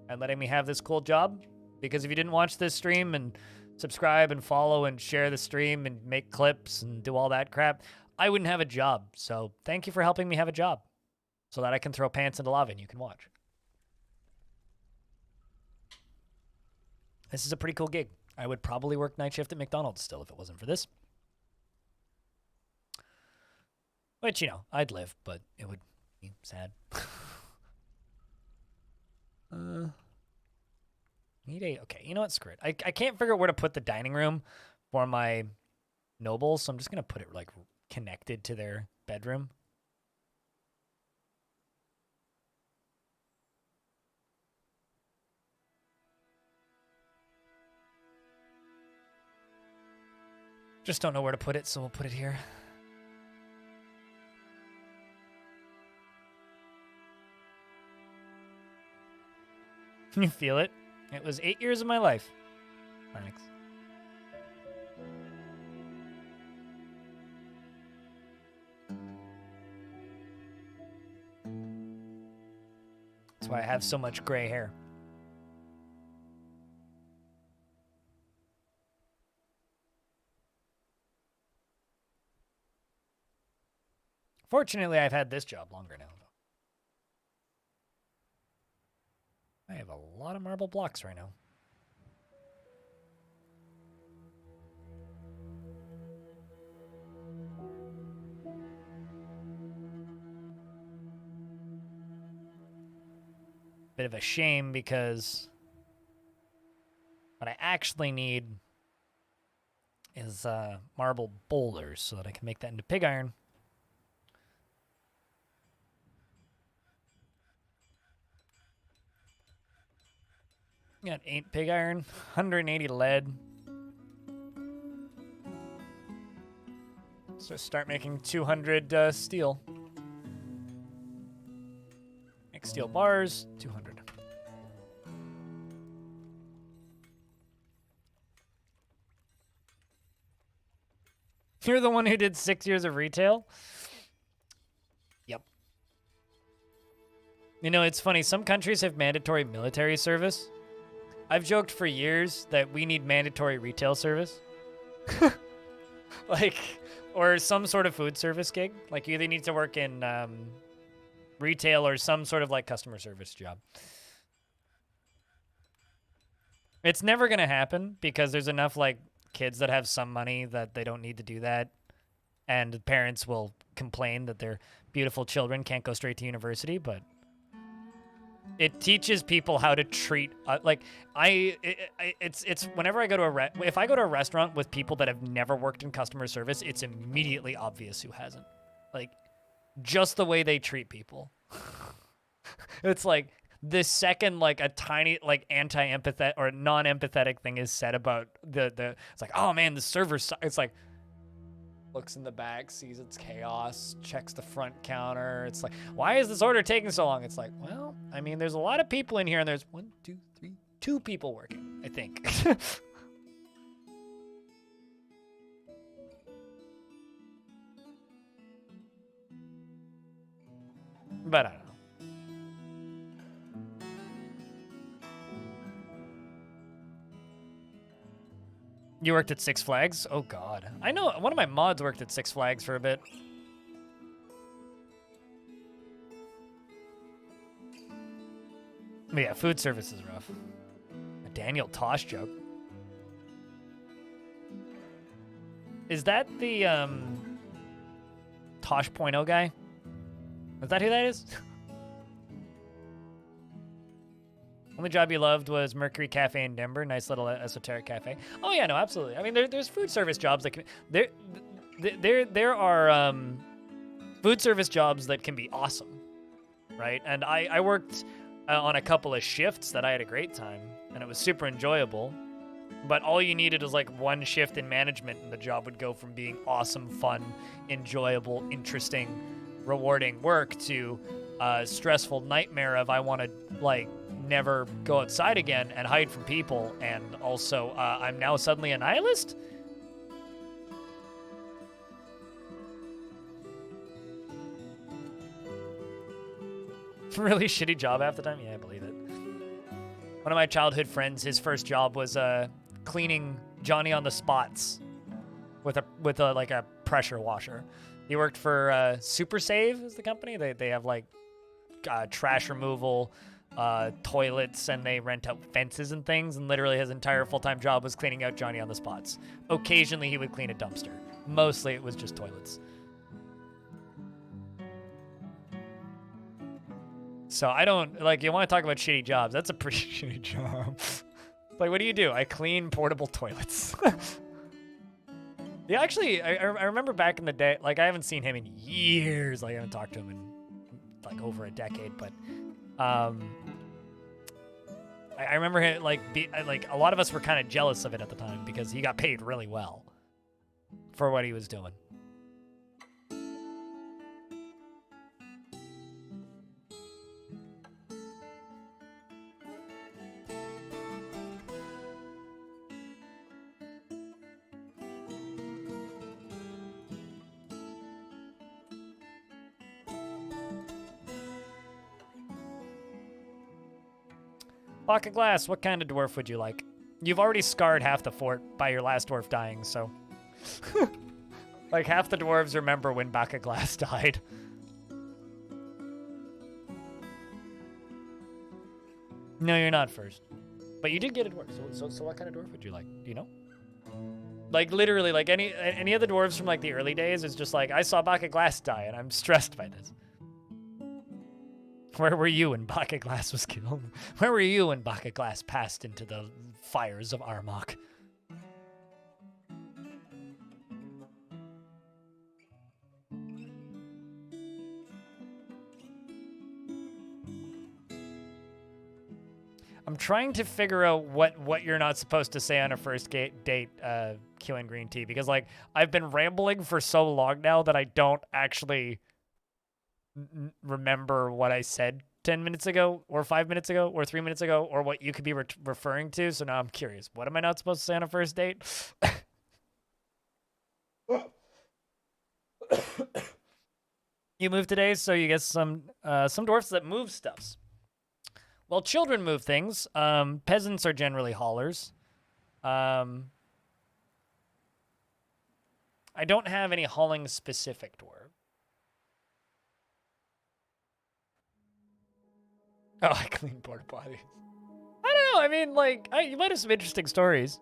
and letting me have this cool job. Because if you didn't watch this stream and subscribe and follow and share the stream and make clips and do all that crap, I wouldn't have a job. So thank you for helping me have a job so that I can throw pants into lava and you can watch. This is a pretty cool gig. I would probably work night shift at McDonald's still if it wasn't for this. Which, you know, I'd live, but it would be sad. Okay, you know what? Screw it. I can't figure out where to put the dining room for my nobles, so I'm just going to put it, like, connected to their bedroom. Just don't know where to put it, so we'll put it here. You feel it? It was 8 years of my life. Thanks. That's why I have so much gray hair. Fortunately, I've had this job longer now. I have a lot of marble blocks right now. Bit of a shame because what I actually need is marble boulders so that I can make that into pig iron. Got 8 pig iron, 180 lead. So start making 200 steel. Make steel bars, 200. You're the one who did 6 years of retail? Yep. You know, it's funny. Some countries have mandatory military service. I've joked for years that we need mandatory retail service. Like, or some sort of food service gig. Like, you either need to work in retail or some sort of, like, customer service job. It's never going to happen because there's enough, like, kids that have some money that they don't need to do that. And parents will complain that their beautiful children can't go straight to university, but it teaches people how to treat it's whenever I go to if I go to a restaurant with people that have never worked in customer service, it's immediately obvious who hasn't. Like, just the way they treat people. It's like the second like a tiny like anti-empathetic or non-empathetic thing is said about the it's like, oh man, the server it's like looks in the back, sees it's chaos, checks the front counter. It's like, why is this order taking so long? It's like, well, I mean, there's a lot of people in here, and there's 1, 2, 3, 2 people working, I think. But I don't know. You worked at Six Flags? Oh, God. I know one of my mods worked at Six Flags for a bit. But yeah, food service is rough. A Daniel Tosh joke. Is that the Tosh.0 guy? Is that who that is? Only job you loved was Mercury Cafe in Denver. Nice little esoteric cafe. Oh yeah, no, absolutely. I mean, there's food service jobs that can there are food service jobs that can be awesome, right? And I worked on a couple of shifts that I had a great time, and it was super enjoyable. But all you needed was like one shift in management, and the job would go from being awesome, fun, enjoyable, interesting, rewarding work to stressful nightmare of I want to like never go outside again and hide from people, and also I'm now suddenly a nihilist? Really shitty job half the time? Yeah, I believe it. One of my childhood friends, his first job was cleaning Johnny on the spots with a like a pressure washer. He worked for Super Save is the company. They have like trash removal, toilets, and they rent out fences and things. And literally his entire full-time job was cleaning out Johnny on the spots. Occasionally he would clean a dumpster. Mostly it was just toilets. So I don't, like, you want to talk about shitty jobs. That's a pretty shitty job. Like, what do? I clean portable toilets. Yeah, actually, I remember back in the day, like, I haven't seen him in years. Like, I haven't talked to him in, like, over a decade. But I remember him, like, a lot of us were kind of jealous of it at the time because he got paid really well for what he was doing. Block of glass, what kind of dwarf would you like? You've already scarred half the fort by your last dwarf dying, so... like, half the dwarves remember when Block of Glass died. No, you're not first. But you did get a dwarf, so what kind of dwarf would you like? Do you know? Like, literally, like, any of the dwarves from, like, the early days is just like, I saw Block of Glass die, and I'm stressed by this. Where were you when Block of Glass was killed? Where were you when Block of Glass passed into the fires of Armok? I'm trying to figure out what you're not supposed to say on a first date, Q and Green Tea, because, like, I've been rambling for so long now that I don't actually remember what I said 10 minutes ago or 5 minutes ago or 3 minutes ago or what you could be referring to. So now I'm curious. What am I not supposed to say on a first date? You moved today, so you get some dwarfs that move stuffs. Well, children move things. Peasants are generally haulers. I don't have any hauling specific dwarf. Oh, I clean porta potties. I don't know. I mean, like, you might have some interesting stories.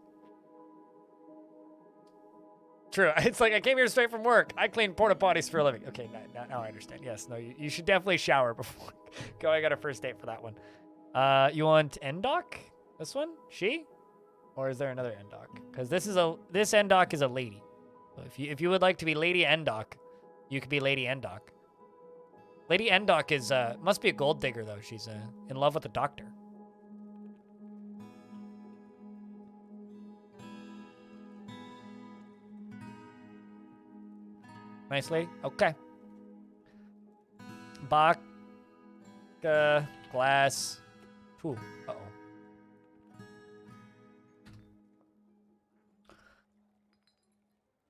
True. It's like I came here straight from work. I clean porta potties for a living. Okay, now I understand. Yes, no, you should definitely shower before go. I got a first date for that one. You want Endok? This one? She? Or is there another Endok? Because this Endok is a lady. So if you would like to be Lady Endok, you could be Lady Endok. Lady Endok is, must be a gold digger, though. She's in love with the doctor. Nice lady? Okay. Bach, glass. Ooh, uh-oh.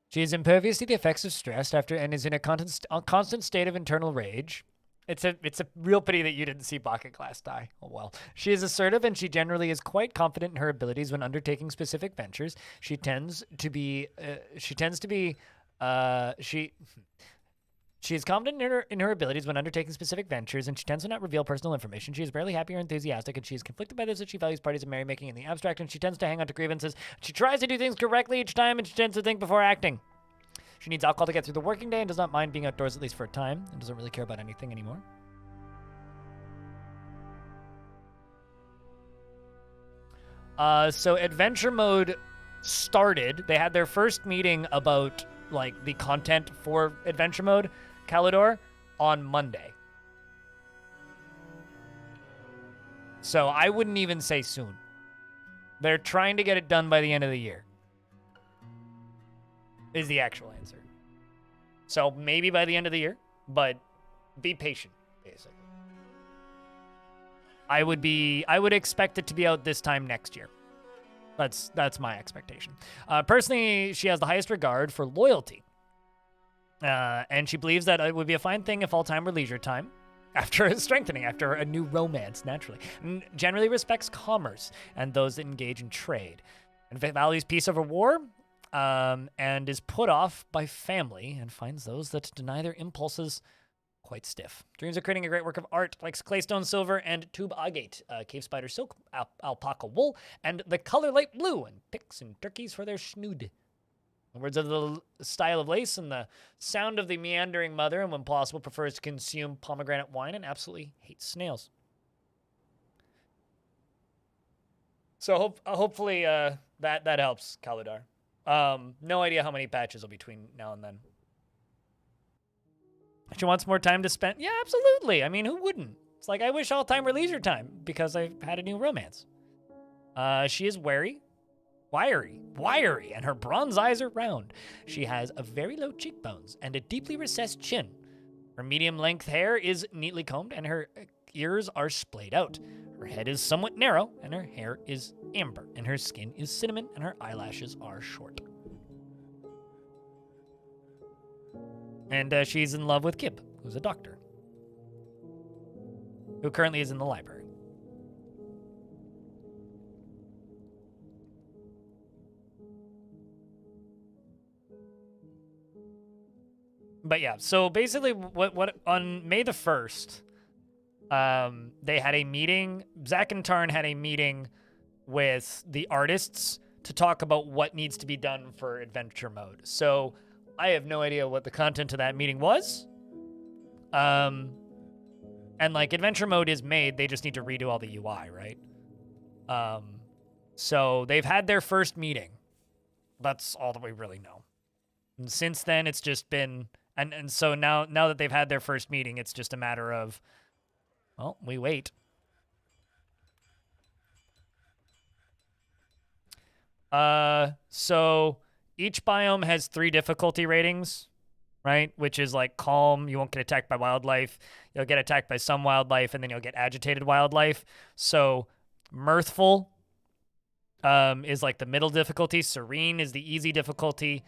She is impervious to the effects of stress and is in a constant state of internal rage. It's a real pity that you didn't see Baka Glass die. Oh well. She is assertive and she generally is quite confident in her abilities when undertaking specific ventures. She is confident in her abilities when undertaking specific ventures, and she tends to not reveal personal information. She is rarely happy or enthusiastic, and she is conflicted by this that she values parties and merrymaking in the abstract, and she tends to hang on to grievances. She tries to do things correctly each time, and she tends to think before acting. She needs alcohol to get through the working day and does not mind being outdoors at least for a time, and doesn't really care about anything anymore. So adventure mode started. They had their first meeting about, like, the content for adventure mode, Calidor, on Monday. So I wouldn't even say soon. They're trying to get it done by the end of the year. Is the actual answer. So maybe by the end of the year, but be patient, basically. I would expect it to be out this time next year. That's my expectation. Personally, she has the highest regard for loyalty. And she believes that it would be a fine thing if all time were leisure time. after strengthening, after a new romance, naturally. And generally respects commerce and those that engage in trade. And values peace over war, and is put off by family and finds those that deny their impulses quite stiff. Dreams of creating a great work of art, likes claystone silver and tube agate, cave spider silk, alpaca wool, and the color light blue, and pigs and turkeys for their schnood. The words of the style of lace and the sound of the meandering mother, and when possible prefers to consume pomegranate wine and absolutely hates snails. So hopefully that helps, Kaludar. No idea how many patches will be between now and then. She wants more time to spend. Yeah, absolutely. I mean, who wouldn't? It's like, I wish all time were leisure time because I've had a new romance. She is wiry, and her bronze eyes are round. She has a very low cheekbones and a deeply recessed chin. Her medium-length hair is neatly combed, and her ears are splayed out. Her head is somewhat narrow, and her hair is amber, and her skin is cinnamon, and her eyelashes are short. And she's in love with Kib, who's a doctor, who currently is in the library. But yeah, so basically what on May the 1st, they had a meeting, Zach and Tarn had a meeting with the artists to talk about what needs to be done for adventure mode. So I have no idea what the content of that meeting was. And like adventure mode is made, they just need to redo all the UI, right? So they've had their first meeting. That's all that we really know. And since then it's just been, and so now that they've had their first meeting, it's just a matter of, well, we wait. So each biome has 3 difficulty ratings, right? Which is like calm, you won't get attacked by wildlife. You'll get attacked by some wildlife, and then you'll get agitated wildlife. So mirthful is like the middle difficulty. Serene is the easy difficulty.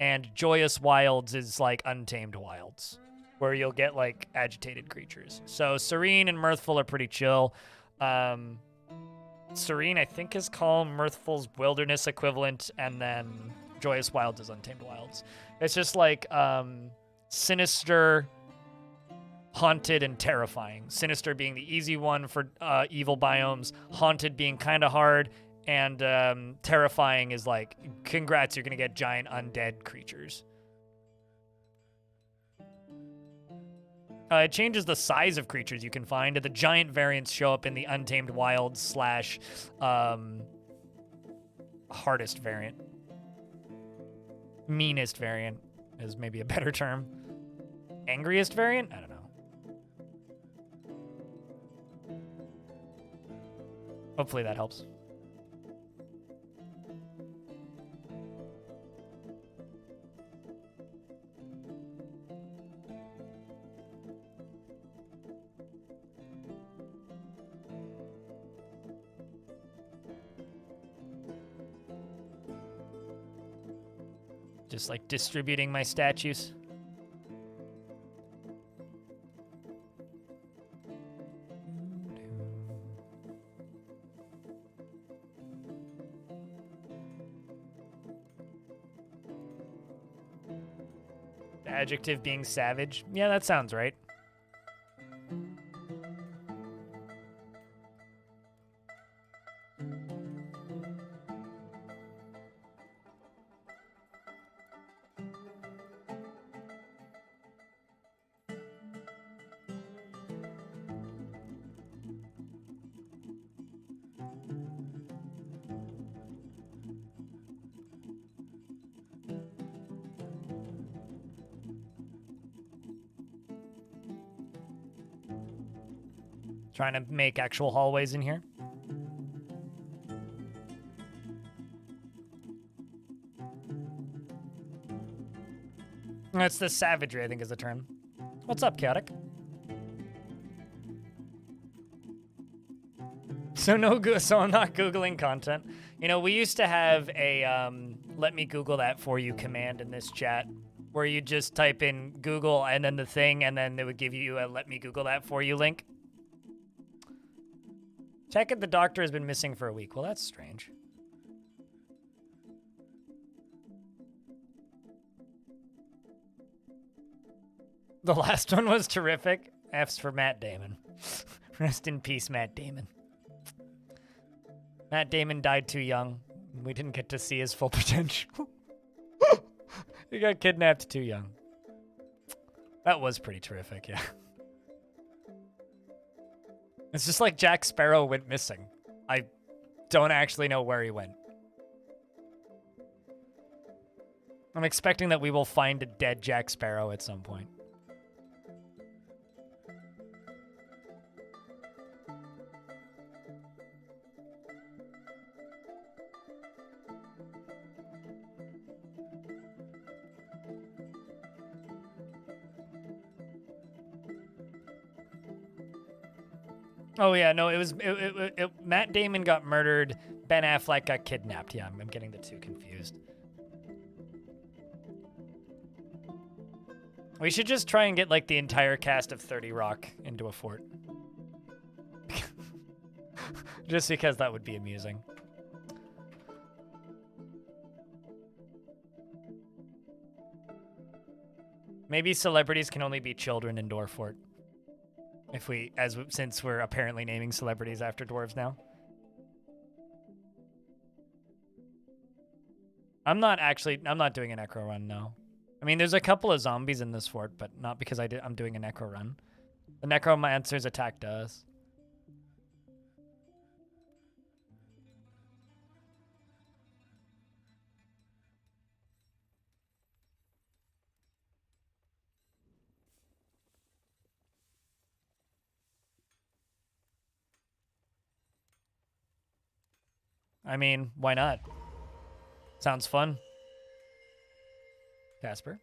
And joyous wilds is like untamed wilds, where you'll get like agitated creatures. So serene and mirthful are pretty chill. Serene, I think, is calm. Mirthful's wilderness equivalent, and then joyous wilds is untamed wilds. It's just like sinister, haunted, and terrifying. Sinister being the easy one for evil biomes. Haunted being kind of hard. And terrifying is like, congrats, you're going to get giant undead creatures. It changes the size of creatures you can find. The giant variants show up in the Untamed Wilds / hardest variant. Meanest variant is maybe a better term. Angriest variant? I don't know. Hopefully that helps. Just like distributing my statues. The adjective being savage. Yeah, that sounds right. Trying to make actual hallways in here. That's the savagery, I think, is the term. What's up, Chaotic? So so I'm not Googling content. You know, we used to have a let me Google that for you command in this chat where you just type in Google and then the thing, and then it would give you a "Let me Google that for you" link. Check if the doctor has been missing for a week. Well, that's strange. The last one was terrific. F's for Matt Damon. Rest in peace, Matt Damon. Matt Damon died too young. We didn't get to see his full potential. He got kidnapped too young. That was pretty terrific, yeah. It's just like Jack Sparrow went missing. I don't actually know where he went. I'm expecting that we will find a dead Jack Sparrow at some point. Oh yeah, no, it was Matt Damon got murdered. Ben Affleck got kidnapped. Yeah, I'm getting the two confused. We should just try and get like the entire cast of 30 Rock into a fort. Just because that would be amusing. Maybe celebrities can only be children in Dwarf Fort. Since we're apparently naming celebrities after dwarves now. I'm not doing a necro run, no. I mean, there's a couple of zombies in this fort, but not because I'm doing a necro run. The necromancers attacked us. I mean, why not? Sounds fun. Casper?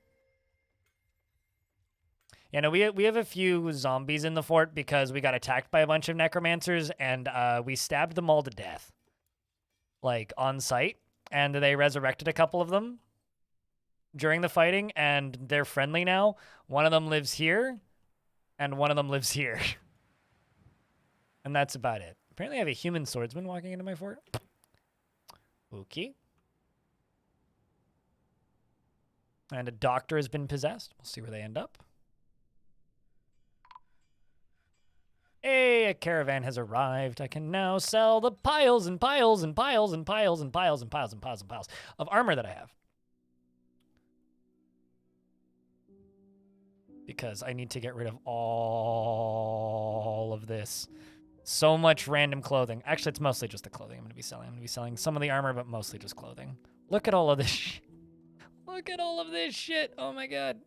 Yeah, no, we have a few zombies in the fort because we got attacked by a bunch of necromancers and we stabbed them all to death. Like, on site. And they resurrected a couple of them during the fighting, and they're friendly now. One of them lives here, and one of them lives here. And that's about it. Apparently I have a human swordsman walking into my fort. Okay. And a doctor has been possessed. We'll see where they end up. Hey, a caravan has arrived. I can now sell the piles and piles and piles and piles and piles and piles and piles and piles of armor that I have. Because I need to get rid of all of this. So much random clothing. Actually, it's mostly just the clothing I'm going to be selling. I'm going to be selling some of the armor, but mostly just clothing. Look at all of this shit. Look at all of this shit. Oh my god.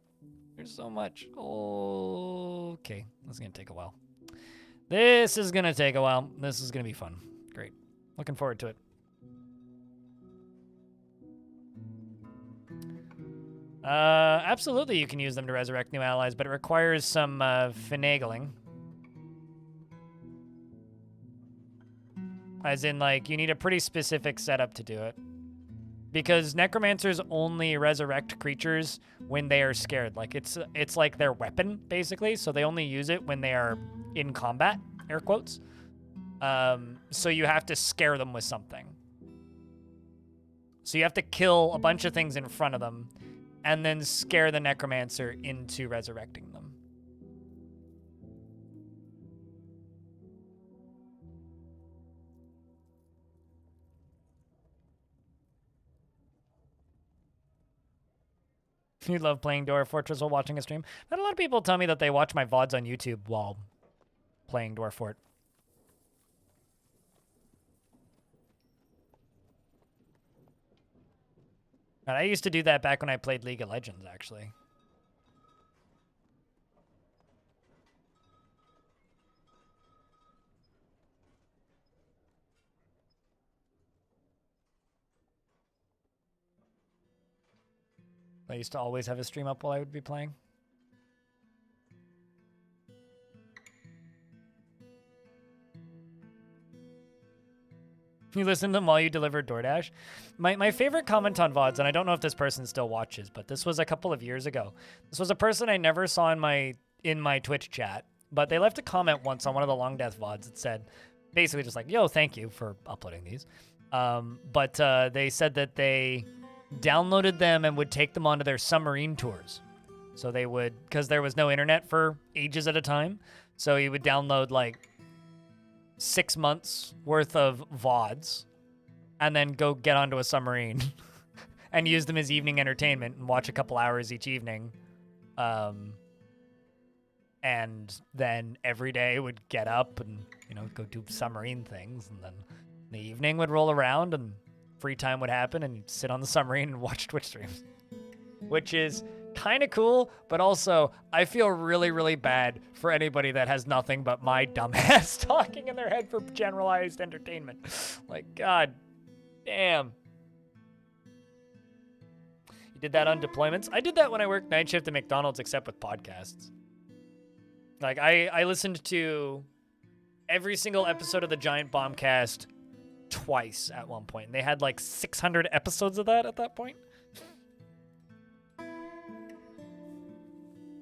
There's so much. Okay. This is going to take a while. This is going to take a while. This is going to be fun. Great. Looking forward to it. Absolutely you can use them to resurrect new allies, but it requires some finagling. As in, like, you need a pretty specific setup to do it. Because necromancers only resurrect creatures when they are scared. Like, it's like their weapon, basically. So they only use it when they are in combat, air quotes. So you have to scare them with something. So you have to kill a bunch of things in front of them and then scare the necromancer into resurrecting them. You love playing Dwarf Fortress while watching a stream? I had a lot of people tell me that they watch my VODs on YouTube while playing Dwarf Fort. And I used to do that back when I played League of Legends, actually. I used to always have a stream up while I would be playing. You listen to them while you deliver DoorDash. My favorite comment on VODs, and I don't know if this person still watches, but this was a couple of years ago. This was a person I never saw in my Twitch chat, but they left a comment once on one of the Long Death VODs that said, basically just like, yo, thank you for uploading these. But they said that they downloaded them and would take them onto their submarine tours. So they would, because there was no internet for ages at a time, so you would download like 6 months worth of VODs and then go get onto a submarine and use them as evening entertainment and watch a couple hours each evening. And then every day would get up and, go do submarine things. And then the evening would roll around and free time would happen and you'd sit on the submarine and watch Twitch streams, which is kind of cool, but also I feel really, really bad for anybody that has nothing but my dumbass talking in their head for generalized entertainment. Like, god damn. You did that on deployments? I did that when I worked night shift at McDonald's, except with podcasts. Like, I listened to every single episode of the Giant Bombcast twice at one point. And they had like 600 episodes of that at that point.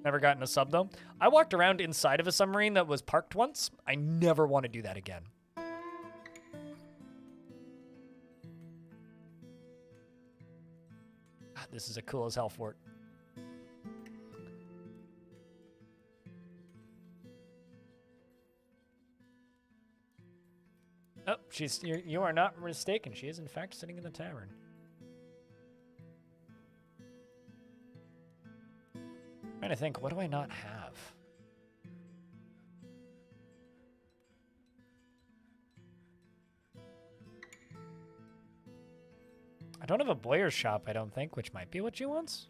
Never gotten a sub, though. I walked around inside of a submarine that was parked once. I never want to do that again. God, this is a cool as hell fort. Oh, you are not mistaken. She is, in fact, sitting in the tavern. I'm trying to think, what do I not have? I don't have a boyer's shop, I don't think, which might be what she wants.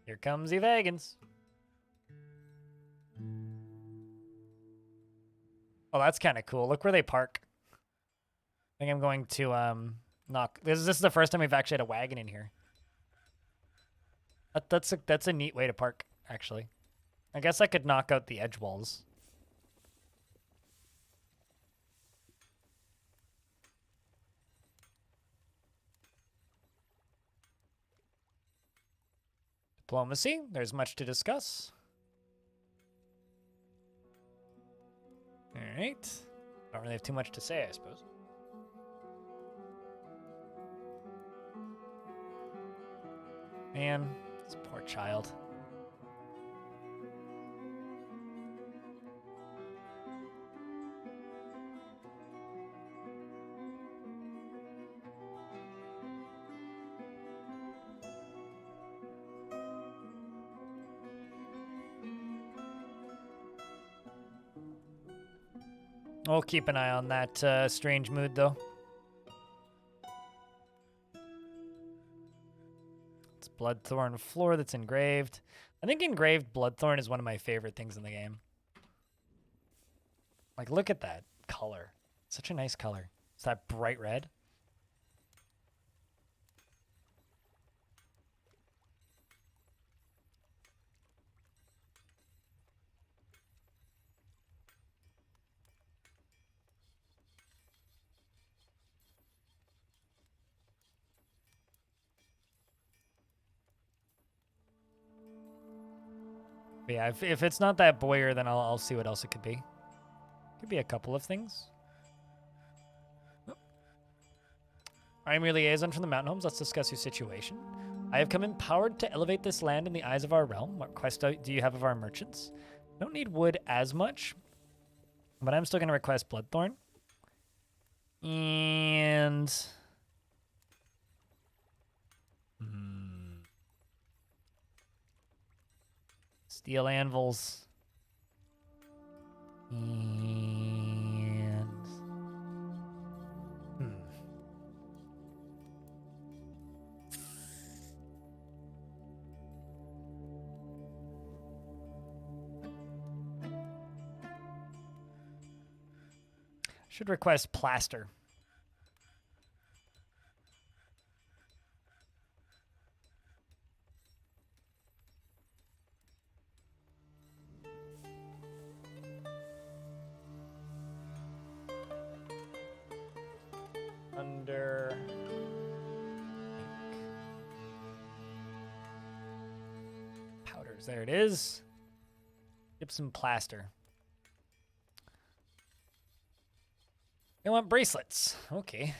Here comes the vegans. Oh, that's kind of cool. Look where they park. I think I'm going to knock. This is the first time we've actually had a wagon in here. That's a neat way to park, actually. I guess I could knock out the edge walls. Diplomacy, there's much to discuss. All right. Don't really have too much to say, I suppose. Man, this poor child. We'll keep an eye on that strange mood, though. It's Bloodthorn floor that's engraved. I think engraved Bloodthorn is one of my favorite things in the game. Like, look at that color. Such a nice color. It's that bright red. But yeah, if it's not that boyer, then I'll see what else it could be. Could be a couple of things. Oh. I'm your liaison from the Mountain Homes. Let's discuss your situation. I have come empowered to elevate this land in the eyes of our realm. What quest do you have of our merchants? Don't need wood as much, but I'm still going to request Bloodthorn. And... steel anvils. And... should request plaster. Plasters. There it is. Gypsum plaster. They want bracelets. Okay.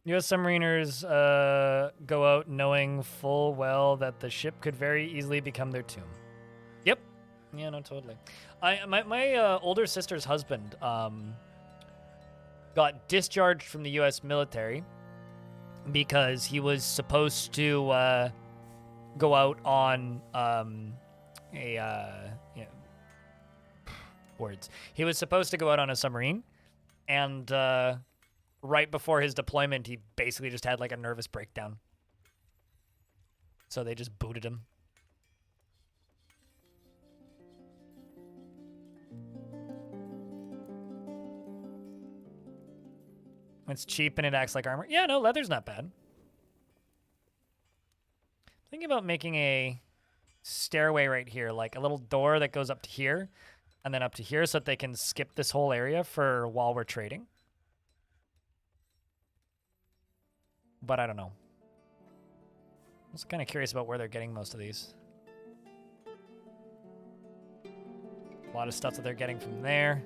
U.S. submariners go out knowing full well that the ship could very easily become their tomb. Yep. Yeah, no, totally. My older sister's husband got discharged from the U.S. military because he was supposed to go out on He was supposed to go out on a submarine, and right before his deployment, he basically just had like a nervous breakdown. So they just booted him. It's cheap and it acts like armor. Yeah, no, leather's not bad. Thinking about making a stairway right here, like a little door that goes up to here and then up to here so that they can skip this whole area for while we're trading. But I don't know. I was kind of curious about where they're getting most of these. A lot of stuff that they're getting from there.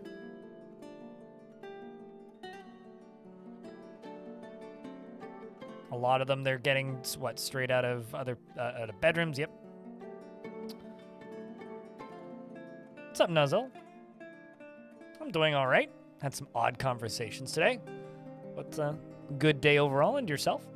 A lot of them they're getting, what, straight out of other out of bedrooms. Yep. What's up, Nuzzle? I'm doing all right. Had some odd conversations today. What's a good day overall, and yourself?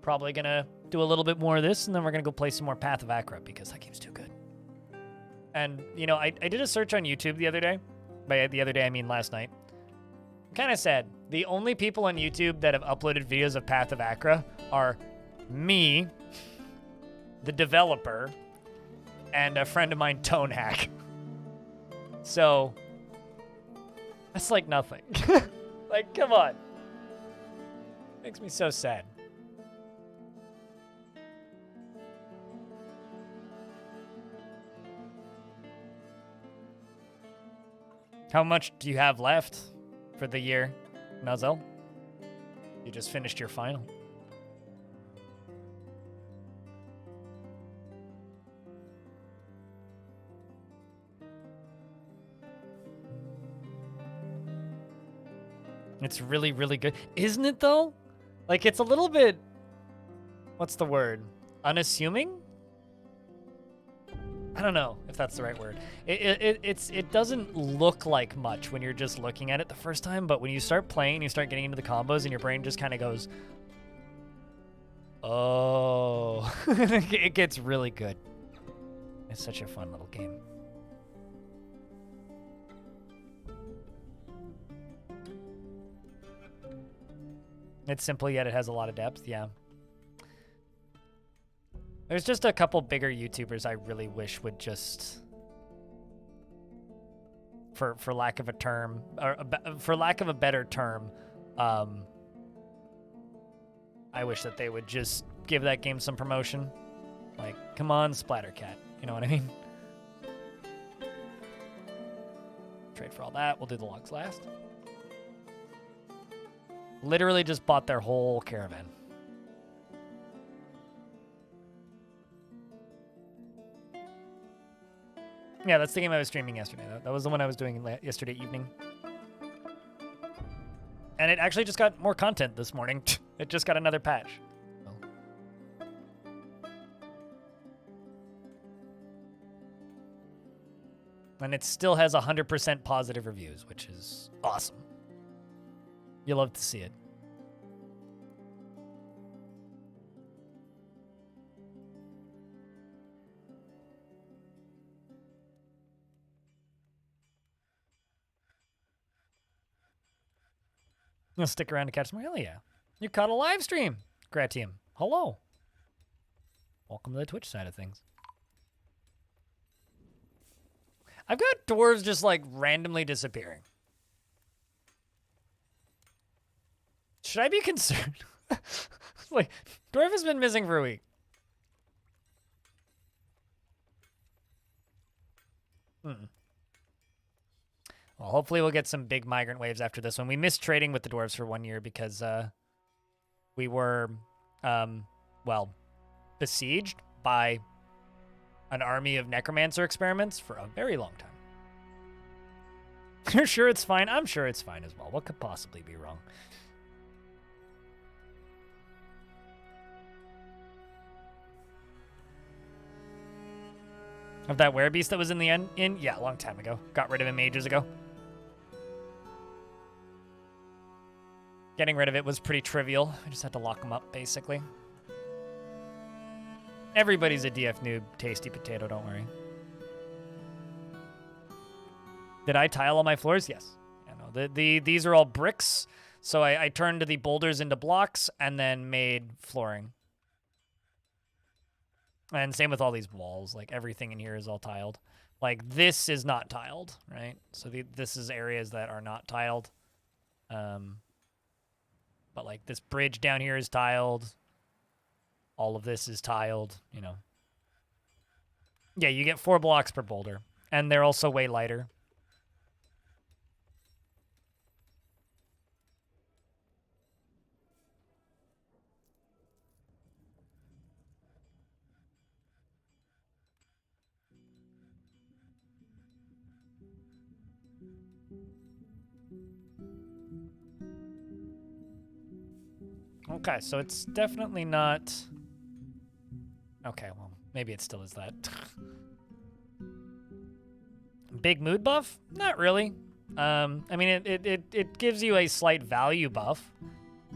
Probably gonna do a little bit more of this, and then we're gonna go play some more Path of Acra because that game's too good. And, you know, I did a search on YouTube the other day. By the other day, I mean last night. I'm kind of sad. The only people on YouTube that have uploaded videos of Path of Acra are me, the developer, and a friend of mine, Tonehack. So, that's like nothing. Like, come on. Makes me so sad. How much do you have left for the year, Nuzzle? You just finished your final. It's really, really good. Isn't it, though? Like, it's a little bit... What's the word? Unassuming? I don't know if that's the right word. It doesn't look like much when you're just looking at it the first time, but when you start playing, you start getting into the combos, and your brain just kind of goes, oh. It gets really good. It's such a fun little game. It's simple, yet it has a lot of depth, yeah. There's just a couple bigger YouTubers I really wish would just, for lack of a term, or for lack of a better term, I wish that they would just give that game some promotion. Like, come on, Splattercat. You know what I mean? Trade for all that. We'll do the logs last. Literally just bought their whole caravan. Yeah, that's the game I was streaming yesterday. That was the one I was doing yesterday evening. And it actually just got more content this morning. It just got another patch. And it still has 100% positive reviews, which is awesome. You'll love to see it. You'll stick around to catch some more? Hell yeah. You caught a live stream. Gratium. Hello. Welcome to the Twitch side of things. I've got dwarves just like randomly disappearing. Should I be concerned? Like, dwarf has been missing for a week. Well, hopefully we'll get some big migrant waves after this one. We missed trading with the dwarves for 1 year because we were, well, besieged by an army of necromancer experiments for a very long time. You're sure it's fine? I'm sure it's fine as well. What could possibly be wrong? Of that werebeast that was in the end? Yeah, a long time ago. Got rid of him ages ago. Getting rid of it was pretty trivial. I just had to lock him up, basically. Everybody's a DF noob, tasty potato, don't worry. Did I tile all my floors? Yes. Yeah, no, these are all bricks, so I turned the boulders into blocks and then made flooring. And same with all these walls. Like, everything in here is all tiled. Like, this is not tiled, right? So this is areas that are not tiled. But, like, this bridge down here is tiled. All of this is tiled, you know. Yeah, you get 4 blocks per boulder. And they're also way lighter. Okay, so it's definitely not... Okay, well, maybe it still is that. Big mood buff? Not really. I mean, it gives you a slight value buff.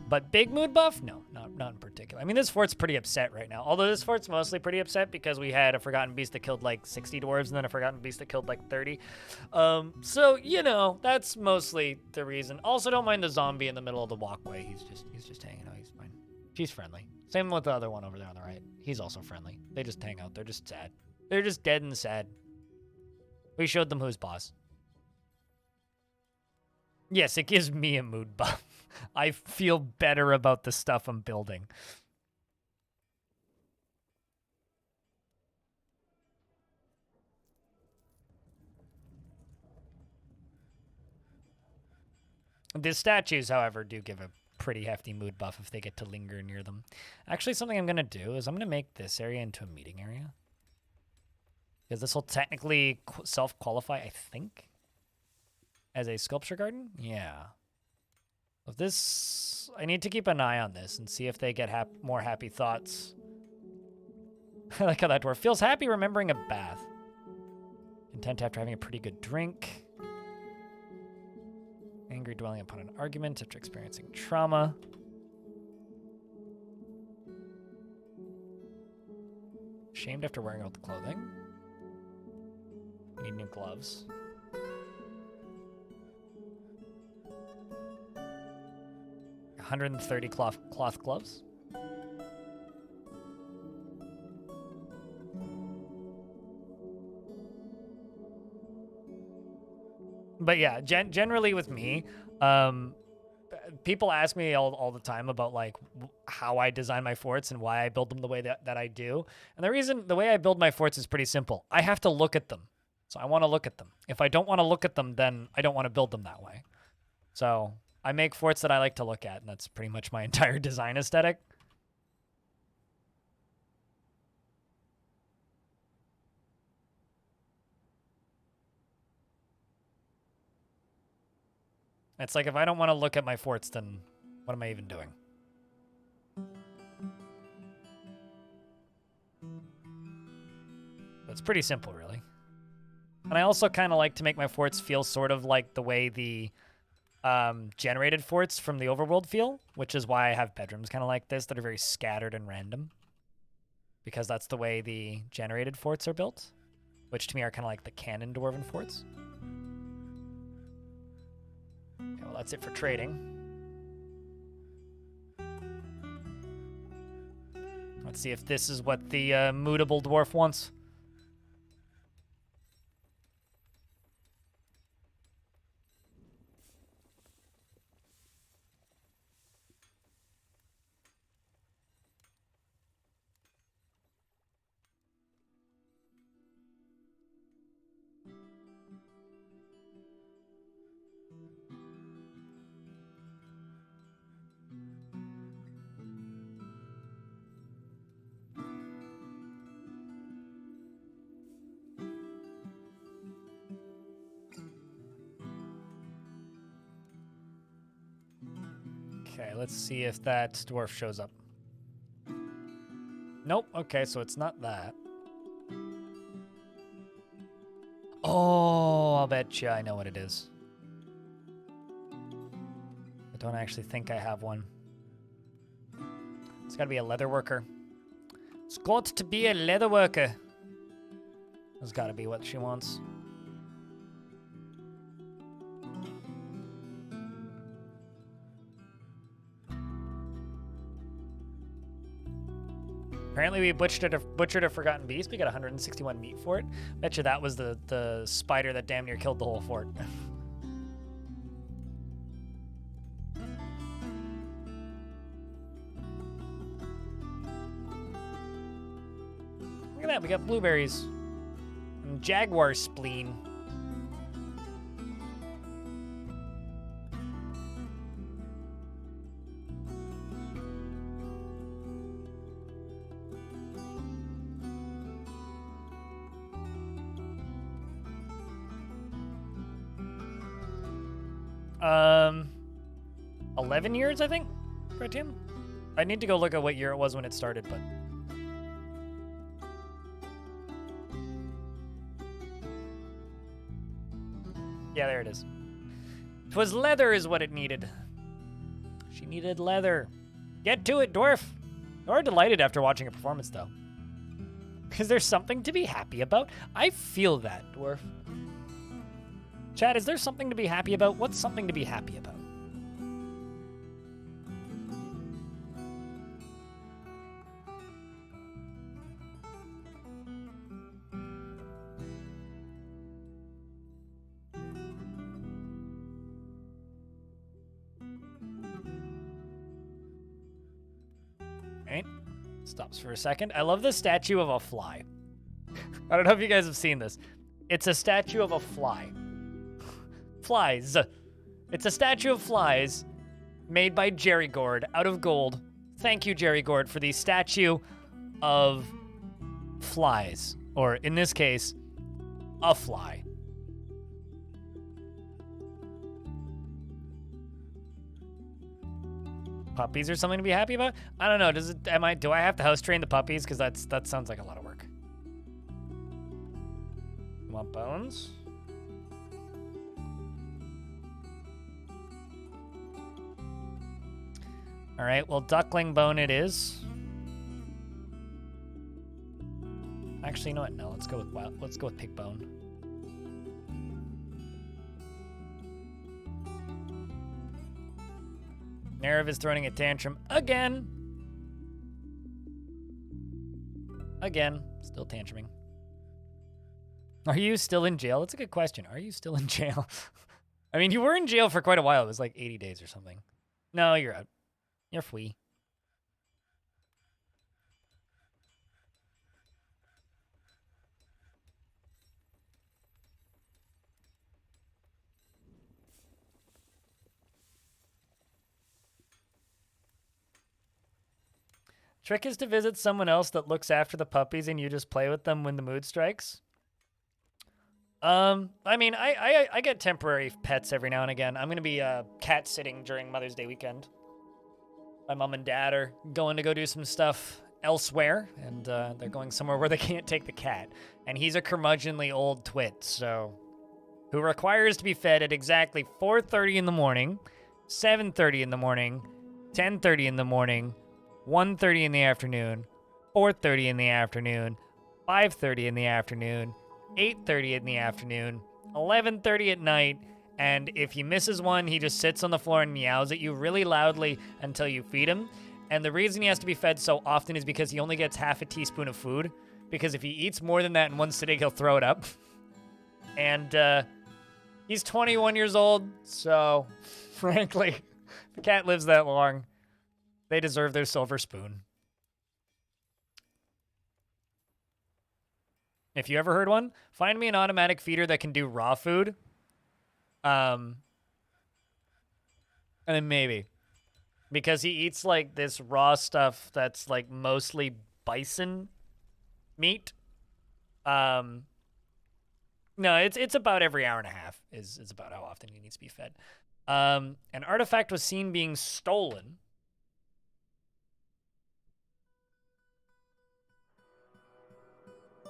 But big mood buff? No, not in particular. I mean, this fort's pretty upset right now. Although this fort's mostly pretty upset because we had a Forgotten Beast that killed like 60 dwarves and then a Forgotten Beast that killed like 30. So, you know, that's mostly the reason. Also, don't mind the zombie in the middle of the walkway. He's just hanging out. He's fine. She's friendly. Same with the other one over there on the right. He's also friendly. They just hang out. They're just sad. They're just dead and sad. We showed them who's boss. Yes, it gives me a mood buff. I feel better about the stuff I'm building. The statues, however, do give a pretty hefty mood buff if they get to linger near them. Actually, something I'm going to do is I'm going to make this area into a meeting area. Because this will technically self-qualify, I think, as a sculpture garden? Yeah. If this... I need to keep an eye on this and see if they get more happy thoughts. I like how that dwarf feels happy remembering a bath. Content after having a pretty good drink. Angry dwelling upon an argument after experiencing trauma. Shamed after wearing out the clothing. Need new gloves. $130 cloth gloves. But yeah, generally with me, people ask me all the time about like how I design my forts and why I build them the way that I do. And the way I build my forts is pretty simple. I have to look at them. So I want to look at them. If I don't want to look at them, then I don't want to build them that way. So I make forts that I like to look at, and that's pretty much my entire design aesthetic. It's like if I don't want to look at my forts, then what am I even doing? It's pretty simple, really. And I also kind of like to make my forts feel sort of like the way the generated forts from the overworld feel, which is why I have bedrooms kind of like this that are very scattered and random. Because that's the way the generated forts are built, which to me are kind of like the canon dwarven forts. Okay, well, that's it for trading. Let's see if this is what the moodable dwarf wants. Okay, let's see if that dwarf shows up. Nope. Okay, so it's not that. Oh, I'll bet you I know what it is. I don't actually think I have one. It's gotta be a leather worker. It's got to be a leather worker. That's gotta be what she wants. Apparently we butchered a forgotten beast. We got 161 meat for it. Bet you that was the spider that damn near killed the whole fort. Look at that, we got blueberries. And jaguar spleen. Um, 11 years, I think, right, Tim? I need to go look at what year it was when it started, but... Yeah, there it is. 'Twas leather is what it needed. She needed leather. Get to it, dwarf. You're delighted after watching a performance, though. Is there something to be happy about? I feel that, dwarf. Chad, is there something to be happy about? What's something to be happy about? Right. Stops for a second. I love the statue of a fly. I don't know if you guys have seen this. It's a statue of a fly. Flies. It's a statue of flies made by Jerry Gord out of gold. Thank you, Jerry Gord, for the statue of flies. Or, in this case, a fly. Puppies are something to be happy about? I don't know. Do I have to house train the puppies? Because that sounds like a lot of work. You want bones? All right, well, duckling bone it is. Actually, you know what? No, let's go with pig bone. Nerev is throwing a tantrum again. Again, still tantruming. Are you still in jail? That's a good question. Are you still in jail? I mean, you were in jail for quite a while. It was like 80 days or something. No, you're out. You're free. Trick is to visit someone else that looks after the puppies and you just play with them when the mood strikes. I mean, I get temporary pets every now and again. I'm going to be cat sitting during Mother's Day weekend. My mom and dad are going to go do some stuff elsewhere, and they're going somewhere where they can't take the cat. And he's a curmudgeonly old twit, so who requires to be fed at exactly 4:30 in the morning, 7:30 in the morning, 10:30 in the morning, 1:30 in the afternoon, 4:30 in the afternoon, 5:30 in the afternoon, 8:30 in the afternoon, 11:30 at night, and if he misses one, he just sits on the floor and meows at you really loudly until you feed him. And the reason he has to be fed so often is because he only gets half a teaspoon of food, because if he eats more than that in one sitting, he'll throw it up. And he's 21 years old, so frankly, if the cat lives that long, they deserve their silver spoon. If you ever heard one, find me an automatic feeder that can do raw food. And then maybe. Because he eats, like, this raw stuff that's, like, mostly bison meat. No, it's about every hour and a half is about how often he needs to be fed. An artifact was seen being stolen.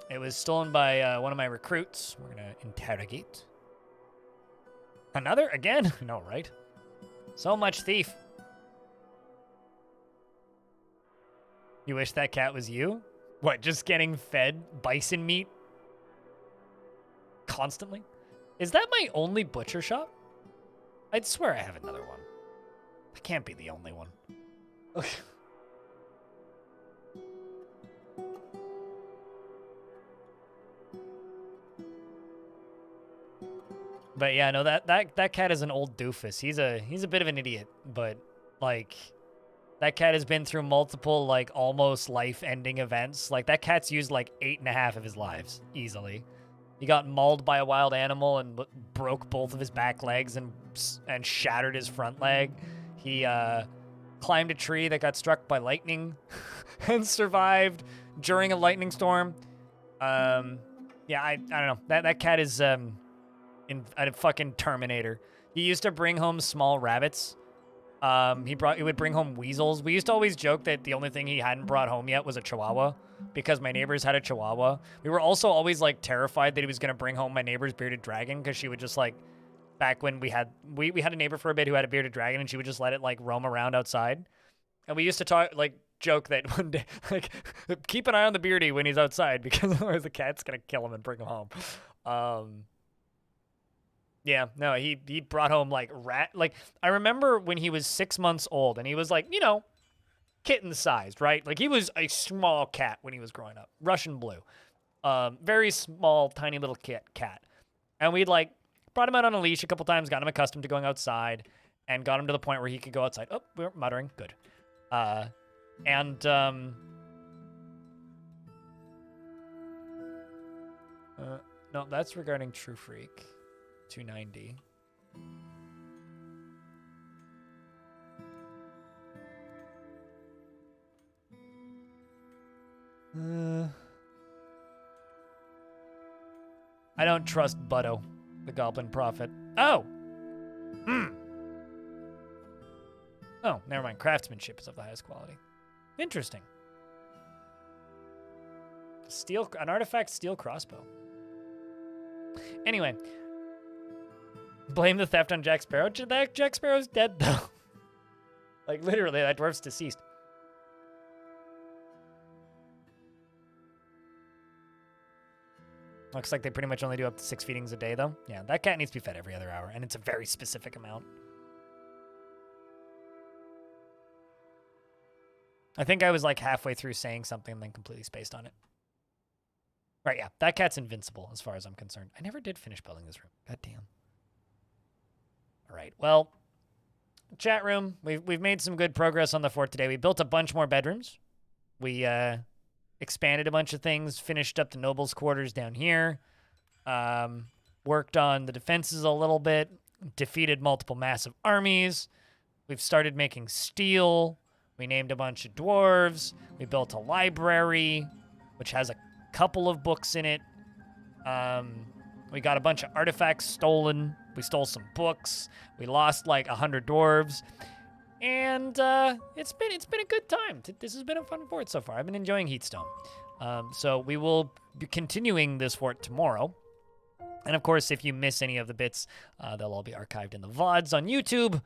It was stolen by one of my recruits. We're going to interrogate. Another? Again? No, right? So much thief. You wish that cat was you? What, just getting fed bison meat constantly? Is that my only butcher shop? I'd swear I have another one. I can't be the only one. But yeah, no, that cat is an old doofus. He's a bit of an idiot, but like that cat has been through multiple like almost life-ending events. Like that cat's used like 8.5 of his lives easily. He got mauled by a wild animal and broke both of his back legs and shattered his front leg. He climbed a tree that got struck by lightning and survived during a lightning storm. Yeah, I don't know. That cat is a fucking Terminator. He used to bring home small rabbits. He would bring home weasels. We used to always joke that the only thing he hadn't brought home yet was a chihuahua because my neighbors had a chihuahua. We were also always like terrified that he was going to bring home my neighbor's bearded dragon because she would just like, back when we had a neighbor for a bit who had a bearded dragon and she would just let it like roam around outside. And we used to joke that one day, like, keep an eye on the beardy when he's outside because otherwise the cat's going to kill him and bring him home. Yeah, no, he brought home like I remember when he was 6 months old and he was like, kitten sized, right? Like he was a small cat when he was growing up. Russian blue. Very small, tiny little cat. And we'd like brought him out on a leash a couple times, got him accustomed to going outside, and got him to the point where he could go outside. Oh, we're muttering. Good. No, that's regarding True Freak. 290. I don't trust Butto, the Goblin Prophet. Oh! Oh, never mind. Craftsmanship is of the highest quality. Interesting. An artifact steel crossbow. Anyway. Blame the theft on Jack Sparrow. Jack Sparrow's dead, though. Like, literally, that dwarf's deceased. Looks like they pretty much only do up to 6 feedings a day, though. Yeah, that cat needs to be fed every other hour, and it's a very specific amount. I think I was, like, halfway through saying something and then completely spaced on it. Right, yeah. That cat's invincible, as far as I'm concerned. I never did finish building this room. God damn. All right, well, chat room, we've made some good progress on the fort today. We built a bunch more bedrooms. We expanded a bunch of things, finished up the nobles' quarters down here, worked on the defenses a little bit, defeated multiple massive armies. We've started making steel. We named a bunch of dwarves. We built a library, which has a couple of books in it. We got a bunch of artifacts stolen. We stole some books. We lost like 100 dwarves. And it's been a good time. This has been a fun fort so far. I've been enjoying Heatstone. So we will be continuing this fort tomorrow. And of course, if you miss any of the bits, they'll all be archived in the VODs on YouTube.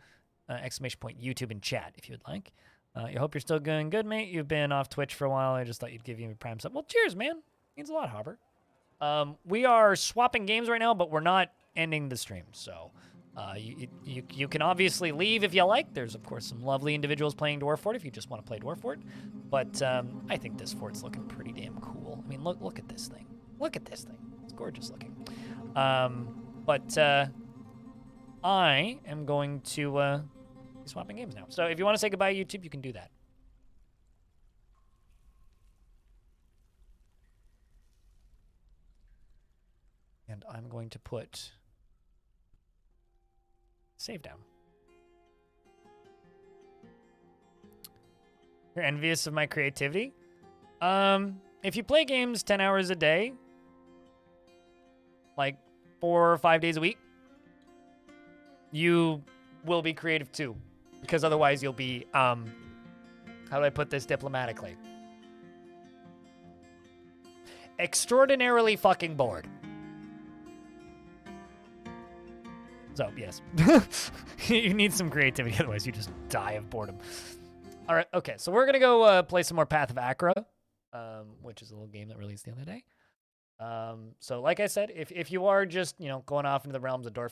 !YouTube in chat if you would like. I hope you're still doing good, mate. You've been off Twitch for a while. I just thought you'd give you a prime sub. Well, cheers, man. Means a lot, Hopper. We are swapping games right now, but we're not ending the stream. So you can obviously leave if you like. There's, of course, some lovely individuals playing Dwarf Fort if you just want to play Dwarf Fort. But I think this fort's looking pretty damn cool. I mean, look at this thing. Look at this thing. It's gorgeous looking. But I am going to be swapping games now. So if you want to say goodbye to YouTube, you can do that. And I'm going to put save down. You're envious of my creativity? If you play games 10 hours a day, like 4 or 5 days a week, you will be creative too, because otherwise you'll be, how do I put this diplomatically? Extraordinarily fucking bored. So, yes. You need some creativity, otherwise you just die of boredom. All right, okay, so we're going to go play some more Path of Acra, which is a little game that released the other day. So, like I said, if you are just, going off into the realms of Dwarf,